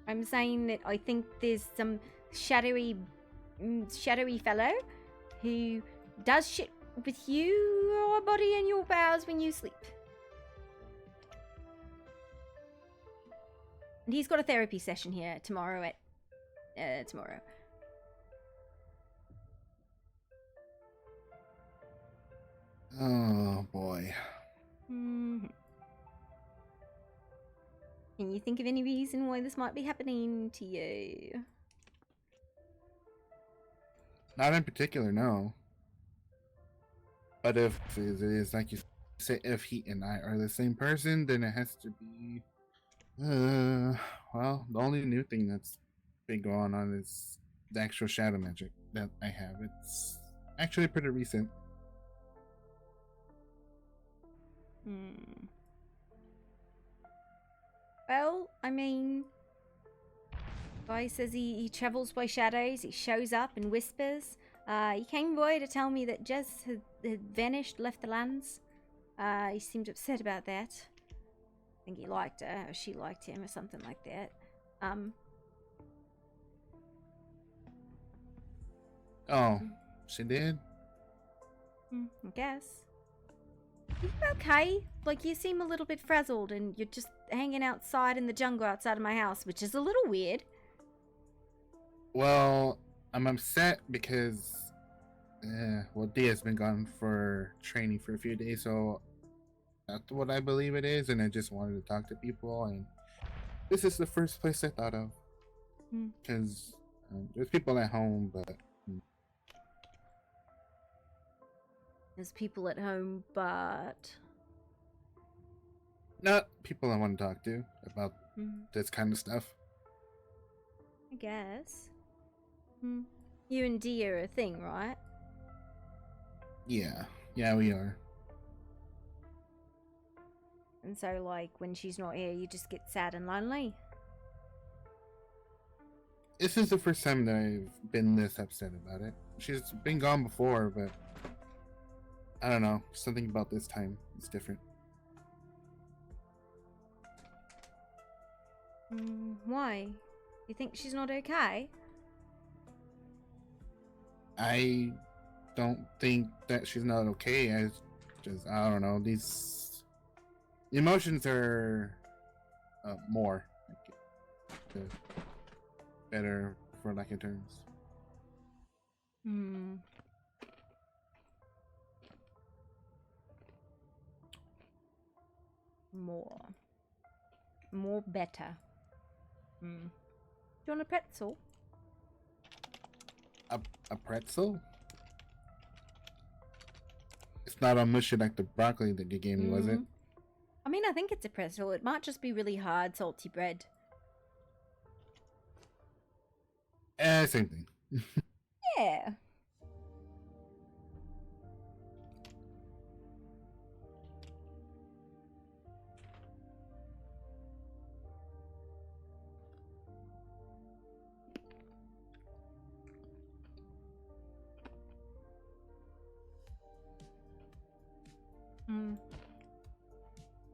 I'm saying that I think there's some shadowy fellow who does shit with your body and your powers when you sleep. And he's got a therapy session here tomorrow at tomorrow. Oh boy. Mm-hmm. Can you think of any reason why this might be happening to you? Not in particular, no. But if it is like you say, if he and I are the same person, then it has to be. well, the only new thing that's been going on is the actual shadow magic that I have. It's actually pretty recent. Well, I mean, guy says he travels by shadows. He shows up and whispers. He came by to tell me that Jez had vanished, left the lands. He seemed upset about that. I think he liked her, or she liked him, or something like that. Oh, she did? I guess. Are you okay? Like, you seem a little bit frazzled, and you're just hanging outside in the jungle outside of my house, which is a little weird. Well, I'm upset because, Dia's been gone for training for a few days, so that's what I believe it is, and I just wanted to talk to people, and this is the first place I thought of. Because there's people at home, but... There's people at home, but... Not people I want to talk to about this kind of stuff. I guess. You and Dia are a thing, right? Yeah, we are. And so, like, when she's not here, you just get sad and lonely? This is the first time that I've been this upset about it. She's been gone before, but... I don't know. Something about this time is different. Why? You think she's not okay? I don't think that she's not okay. I don't know. These emotions are more better for lack of terms. More better. Do you want a pretzel? A pretzel? It's not on mushy like the broccoli that you gave me, was it? I mean, I think it's a pretzel. It might just be really hard, salty bread. Same thing. Yeah.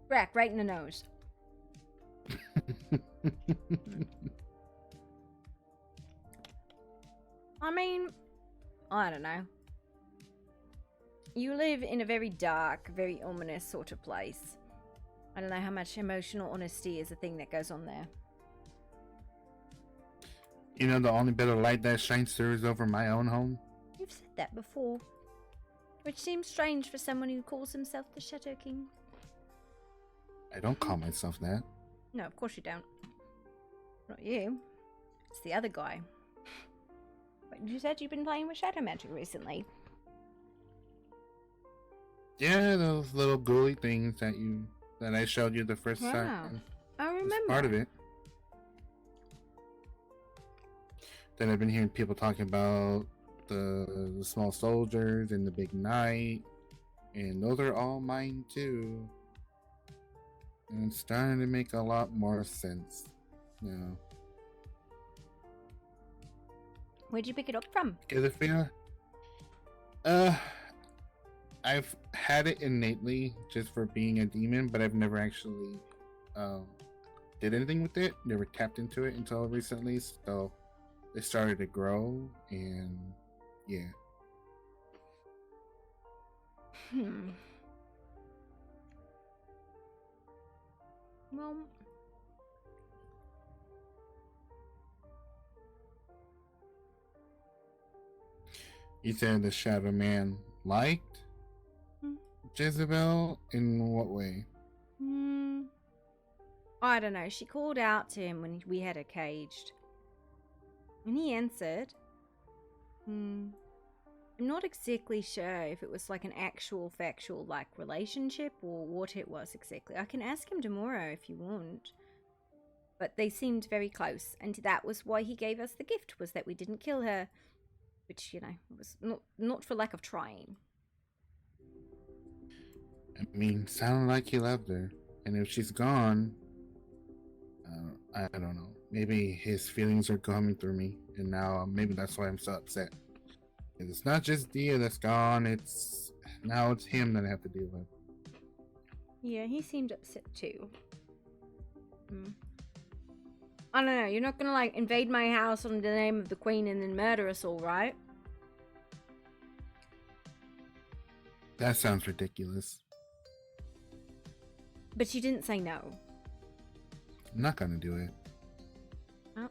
Crack right in the nose. I mean, I don't know. You live in a very dark, very ominous sort of place. I don't know how much emotional honesty is a thing that goes on there. You know, the only bit of light that shines through is over my own home. You've said that before. Which seems strange for someone who calls himself the Shadow King. I don't call myself that. No, of course you don't. Not you. It's the other guy. But you said you've been playing with shadow magic recently. Yeah, those little ghouly things that I showed you the first Wow. time. I remember. It's part of it. Then I've been hearing people talking about the small soldiers and the big knight, and those are all mine too. And it's starting to make a lot more sense now. Where'd you pick it up from? Because I feel, I've had it innately just for being a demon, but I've never actually did anything with it. Never tapped into it until recently. So it started to grow, and yeah. Well, You said the Shadow Man liked Jezebel? In what way? I don't know. She called out to him when we had her caged. And he answered. I'm not exactly sure if it was like an actual factual like relationship or what it was exactly. I can ask him tomorrow if you want. But they seemed very close, and that was why he gave us the gift, was that we didn't kill her. Which, you know, was not for lack of trying. I mean, sounded like he loved her. And if she's gone, I don't know. Maybe his feelings are coming through me, and now maybe that's why I'm so upset. It's not just Dia that's gone. It's him that I have to deal with. Yeah, he seemed upset too. I don't know. You're not gonna like invade my house under the name of the Queen and then murder us all, right? That sounds ridiculous. But you didn't say no. I'm not gonna do it. Oh.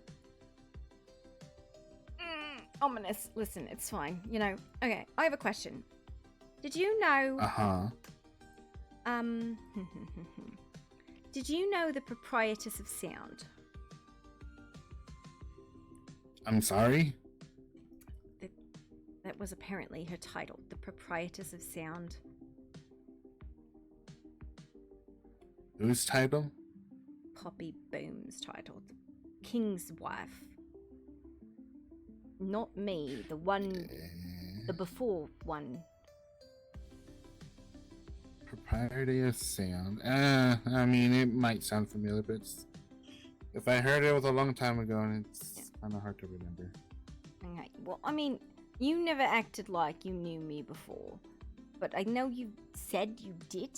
Ominous. Listen, it's fine. You know. Okay, I have a question. Did you know? Did you know the proprietress of sound? I'm sorry? That was apparently her title, the proprietress of sound. Whose title? Poppy Boom's title. The King's wife. Not me, the one, the before one. Propriety of sound. I mean, it might sound familiar, but if I heard it was a long time ago, and it's kind of hard to remember. Okay, well, I mean, you never acted like you knew me before, but I know you said you did.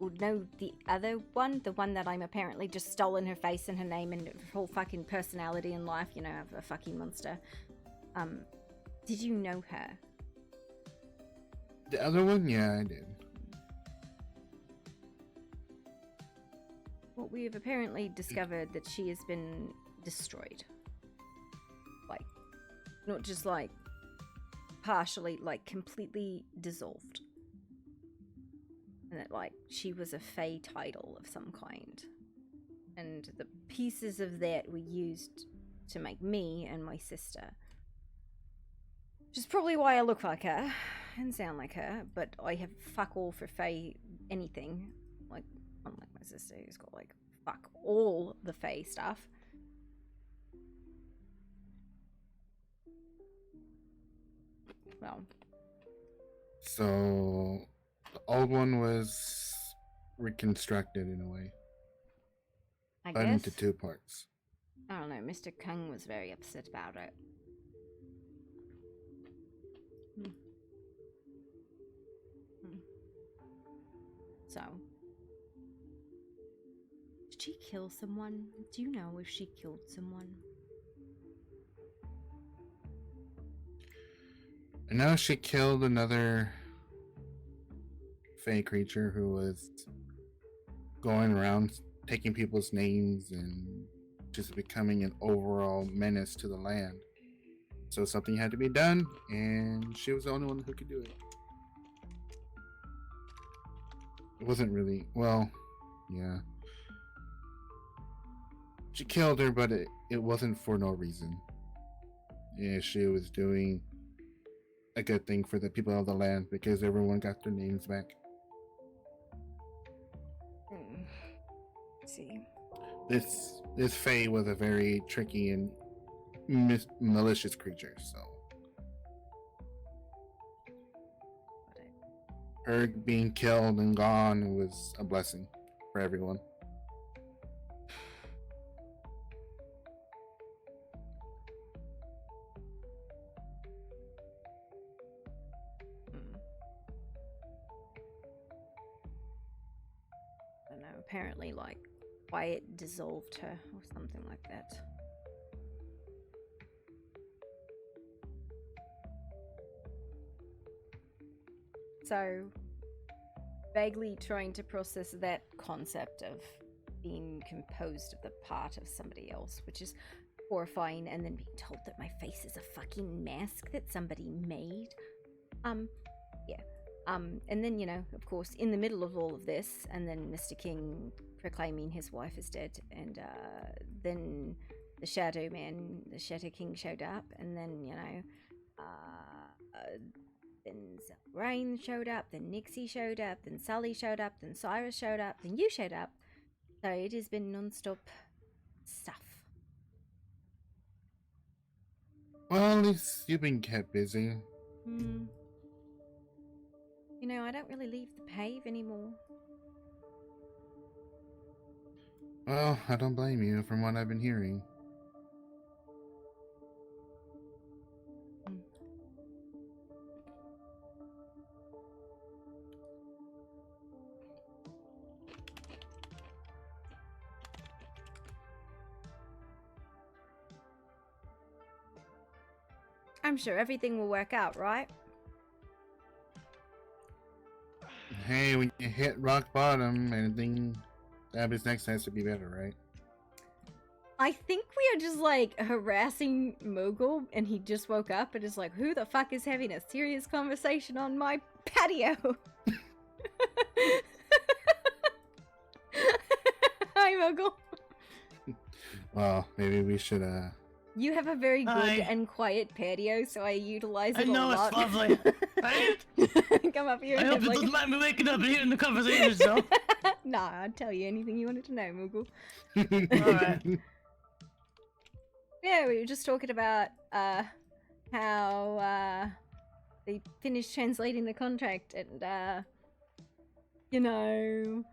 Or know the other one, the one that I'm apparently just stolen her face and her name and her whole fucking personality in life, you know, of a fucking monster. Did you know her? The other one? Yeah, I did. Well, we have apparently discovered that she has been destroyed. Like, not just like partially, like completely dissolved. And that, like, she was a Fey title of some kind. And the pieces of that were used to make me and my sister. Which is probably why I look like her and sound like her, but I have fuck all for Fey anything. Like, unlike my sister who's got, like, fuck all the Fey stuff. Well. So, the old one was reconstructed in a way. I Cut guess. into two parts. I don't know, Mr. Kung was very upset about it. So, did she kill someone? Do you know if she killed someone? I know she killed another Fey creature who was going around taking people's names and just becoming an overall menace to the land. So something had to be done, and she was the only one who could do it. It wasn't really, well, yeah. She killed her, but it wasn't for no reason. Yeah, she was doing a good thing for the people of the land because everyone got their names back. See. This Fae was a very tricky and malicious creature, so her being killed and gone was a blessing for everyone. I don't know, apparently like Wyatt dissolved her or something like that. So, vaguely trying to process that concept of being composed of the part of somebody else, which is horrifying, and then being told that my face is a fucking mask that somebody made. Yeah. And then, you know, of course, in the middle of all of this, and then Mr. King proclaiming his wife is dead, and then the Shadow Man, the Shadow King showed up, and then, you know, then Rain showed up, then Nixie showed up, then Sully showed up, then Cyrus showed up, then you showed up. So it has been non-stop Well, at least you've been kept busy. Hmm. You know, I don't really leave the pave anymore. Well, I don't blame you from what I've been hearing. I'm sure everything will work out, right? Hey, when you hit rock bottom, anything that happens next has to be better, right? I think we are just like harassing Mogul, and he just woke up and is like, who the fuck is having a serious conversation on my patio? Hi, Mogul. Well, maybe we should, You have a very good Hi. and quiet patio, so I utilize I it know a it's lot. lovely. Right? Come up here I and hope have, it like... doesn't mind me waking up and hearing the conversation, though. Nah, I'd tell you anything you wanted to know, Moogle. Alright. Yeah, we were just talking about how they finished translating the contract, and you know,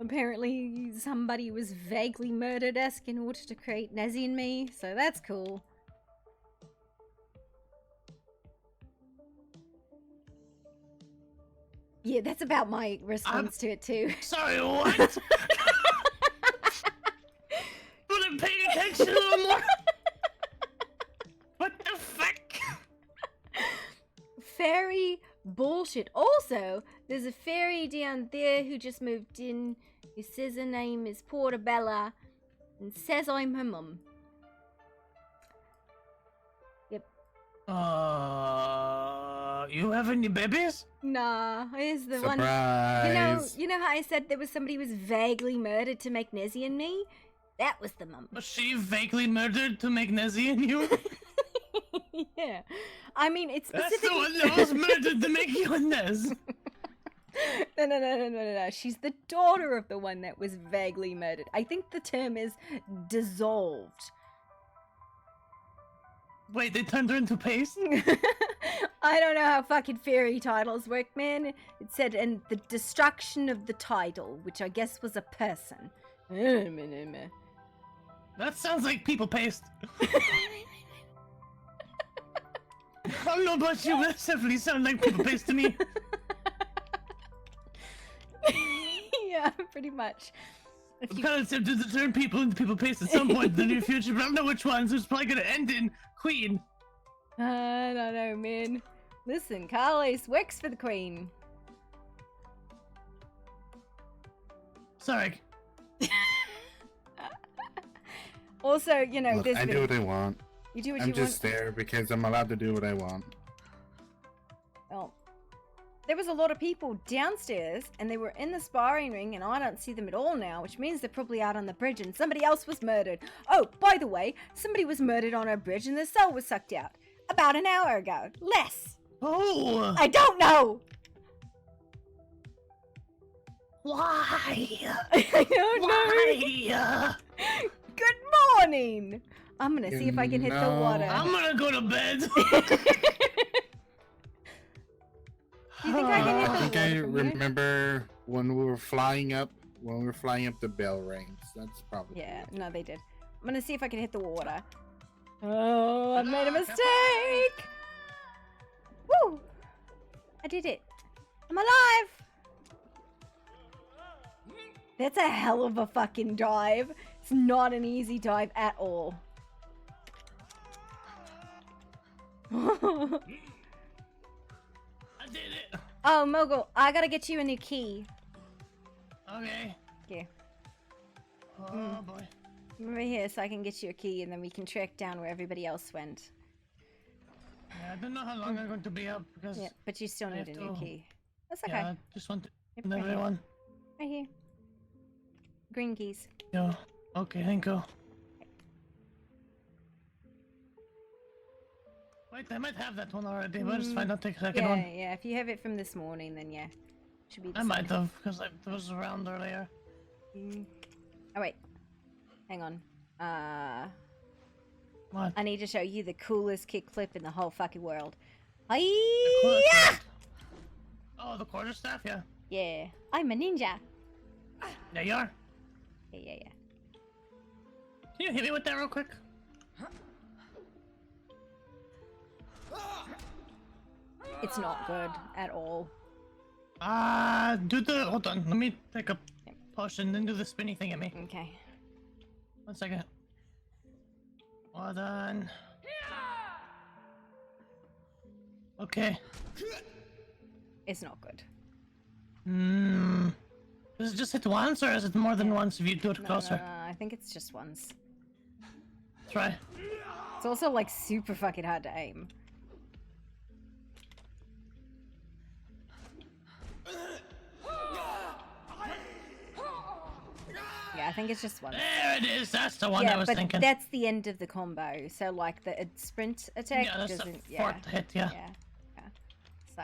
apparently somebody was vaguely murdered-esque in order to create Nezzy and me, so that's cool. Yeah, that's about my response to it too. Sorry, what? Wouldn't pay attention a little more. What the fuck? Fairy bullshit. Also, there's a fairy down there who just moved in, who says her name is Portabella, and says I'm her mum. Yep. You have any babies? Nah, here's the one. Surprise. You know how I said there was somebody who was vaguely murdered to make Nezzy and me? That was the mum. Was she vaguely murdered to make Nezzy and you? Yeah. I mean, it's That's specifically... the one that was murdered to make you and Nez. No. She's the daughter of the one that was vaguely murdered. I think the term is dissolved. Wait, they turned her into paste? I don't know how fucking fairy titles work, man. It said, and the destruction of the title, which I guess was a person. That sounds like people paste. I don't know about you, but that definitely sounds like people paste to me. Yeah, pretty much. I'm kind of tempted to turn people into people paste at some point in the near future, but I don't know which one, so it's probably gonna end in Queen. I don't know, man. Listen, Carlos works for the Queen. Sorry. Also, you know, Look, there's I do what I want. You do what I'm you just there because I'm allowed to do what I want. Well, there was a lot of people downstairs, and they were in the sparring ring, and I don't see them at all now, which means they're probably out on the bridge, and somebody else was murdered. Oh, by the way, somebody was murdered on a bridge, and their soul was sucked out. About an hour ago. Less. Oh! I don't know! Why? I don't Why? know. Good morning! I'm gonna see if I can hit the water. I'm gonna go to bed. Do you think I can hit the I think water I from here? remember when we were flying up. When we were flying up, the bell rings. That's probably. Yeah, no, they did. I'm gonna see if I can hit the water. Oh, I made a mistake! Woo! I did it. I'm alive! That's a hell of a fucking dive. It's not an easy dive at all. I did it. Oh, Mogul, I gotta get you a new key. Okay. Here. Oh boy. Come over here so I can get you a key, and then we can track down where everybody else went. Yeah, I don't know how long I'm going to be up because. Yeah, but you still I need a have new to- key. That's okay. Yeah, I just want to. Yep, right here. Everyone. Right here. Green keys. Yeah. Okay, thank you. Wait, I might have that one already, but it's fine. I'll take a second yeah, one. Yeah, if you have it from this morning, then yeah. Should be the I same. might have, because I was around earlier. Oh, wait. Hang on. What? I need to show you the coolest kickflip in the whole fucking world. The Hiya! coolest what? Oh, the quarterstaff, yeah. Yeah, I'm a ninja. There you are. Yeah. Can you hit me with that real quick? It's not good at all. Do the. Hold on. Let me take a potion, then do the spinny thing at me. Okay. 1 second. Hold on. Okay. It's not good. Does it just hit once, or is it more than once if you do it closer? I think it's just once. Try. It's also like super fucking hard to aim. Yeah, I think it's just once. There it is. That's the one yeah, I was but thinking. that's the end of the combo. So like the sprint attack Yeah, that's the doesn't. fourth hit, yeah. So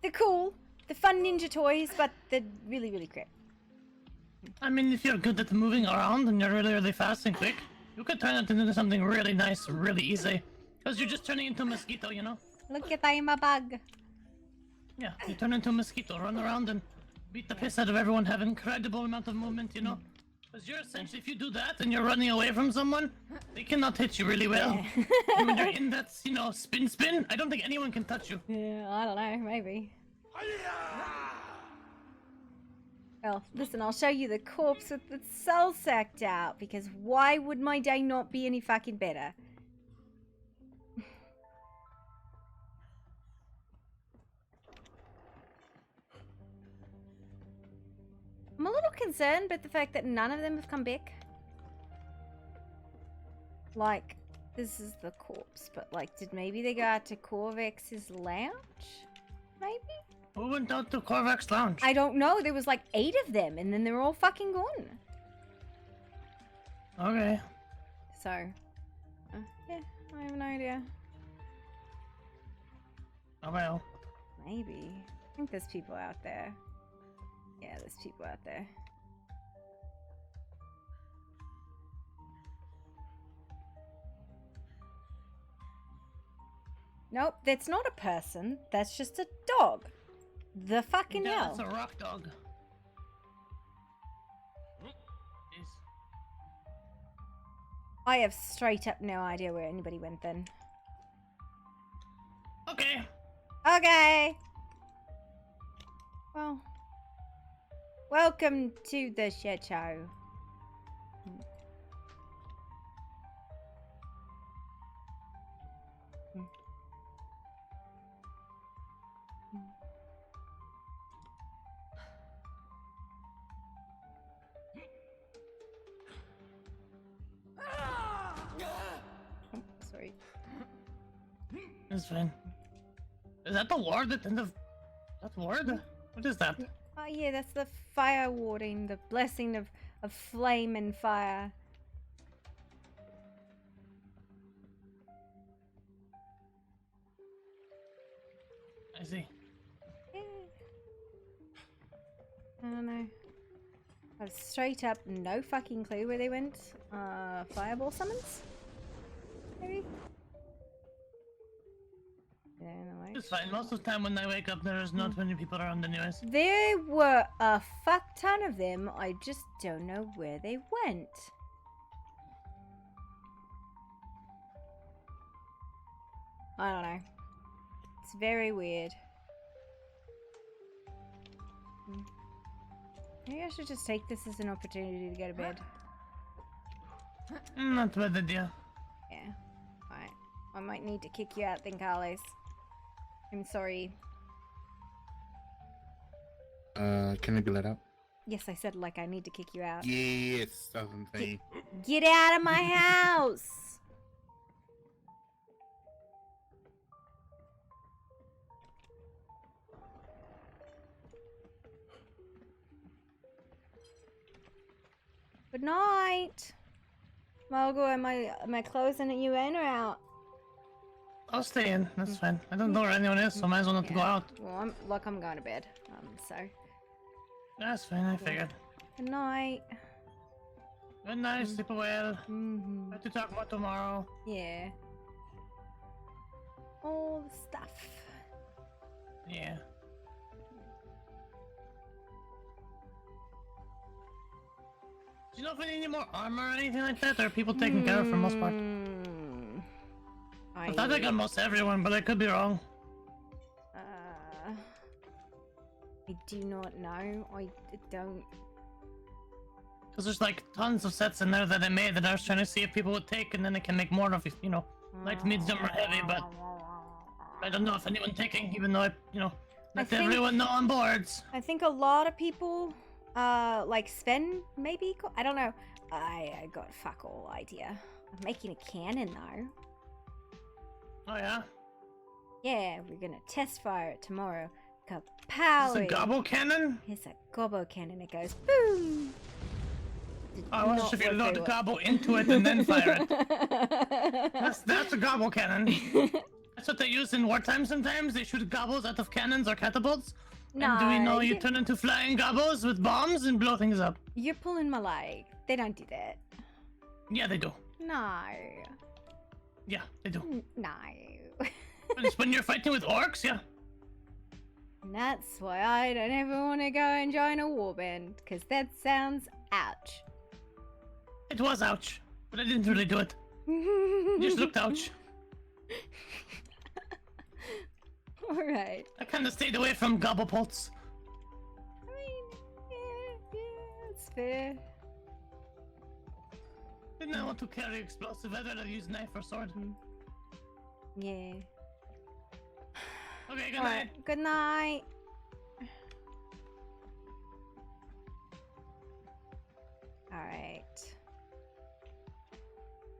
they're cool. They're fun ninja toys, but they're really, really crap. I mean, if you're good at moving around and you're really, really fast and quick, you could turn it into something really nice, really easy. Because you're just turning into a mosquito, you know? Look at I'm a bug. Yeah, you turn into a mosquito, run around and beat the piss out of everyone, have incredible amount of movement, you know? Because you're essentially, if you do that and you're running away from someone, they cannot hit you really well. And when you're in that, you know, spin, I don't think anyone can touch you. Yeah, I don't know, maybe. Well, listen, I'll show you the corpse with the soul sacked out, because why would my day not be any fucking better? I'm a little concerned about the fact that none of them have come back. Like, this is the corpse, but like, did maybe they go out to Corvex's lounge? Maybe? Who went out to Corvex's lounge? I don't know. There was like 8 of them, and then they're all fucking gone. Okay. So, yeah, I have no idea. Oh well. Maybe. I think there's people out there. Yeah, there's people out there. Nope, that's not a person. That's just a dog. The fucking Yeah, hell. it's a rock dog. I have straight up no idea where anybody went then. Okay. Okay. Well, welcome to the shit show. Oh, sorry. It's fine. Is that the ward at the end of... That ward? What is that? Oh yeah, that's the fire warding, the blessing of flame and fire. I see. I don't know. I've straight up no fucking clue where they went. Fireball summons? Maybe? Yeah, no way. It's fine. Most of the time when I wake up, there's not many people around anyways. There were a fuck ton of them. I just don't know where they went. I don't know. It's very weird. Maybe I should just take this as an opportunity to go to bed. Not a bad idea. Yeah. Alright. I might need to kick you out then, Carlos. I'm sorry. Can I be let out? Yes, I said like I need to kick you out. Yes, that's what I'm saying. Get out of my house! Good night. Margo, am I closing at you in or out? I'll stay in. That's fine. I don't know where anyone is, so I might as well not to go out. Well, I'm going to bed. So. That's fine. I figured. Good night. Good night, sleep well. Mm-hmm. Have to talk more tomorrow. Yeah. All the stuff. Yeah. Do you know if we need any more armor or anything like that? Or are people taken care of for the most part? I thought I got most everyone, but I could be wrong. I do not know. I don't. Because there's like tons of sets in there that I made that I was trying to see if people would take, and then I can make more of, you know, light, medium, or heavy, but I don't know if anyone's taking, even though I, you know, let think- everyone know on boards. I think a lot of people, like Sven, maybe? I don't know. I got fuck all idea. I'm making a cannon, though. Oh, yeah? Yeah, we're gonna test fire it tomorrow. Kapow! Is it a gobble cannon? It's a gobbo cannon. It goes boom! I was Not if you worth load very the well. gobble into it and then fire it. That's a gobble cannon. That's what they use in wartime sometimes. They shoot gobbles out of cannons or catapults. And do we know you turn into flying gobbles with bombs and blow things up? You're pulling my leg. They don't do that. Yeah, they do. No. Yeah, they do. No. But it's when you're fighting with orcs, yeah. And that's why I don't ever want to go and join a warband, because that sounds ouch. It was ouch, but I didn't really do it. It just looked ouch. Alright. I kind of stayed away from gobble pots. I mean, yeah, it's fair. Didn't I want to carry explosive? I'd rather use knife or sword. Yeah. Okay, good Alright, night. good night. Alright.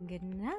Good night.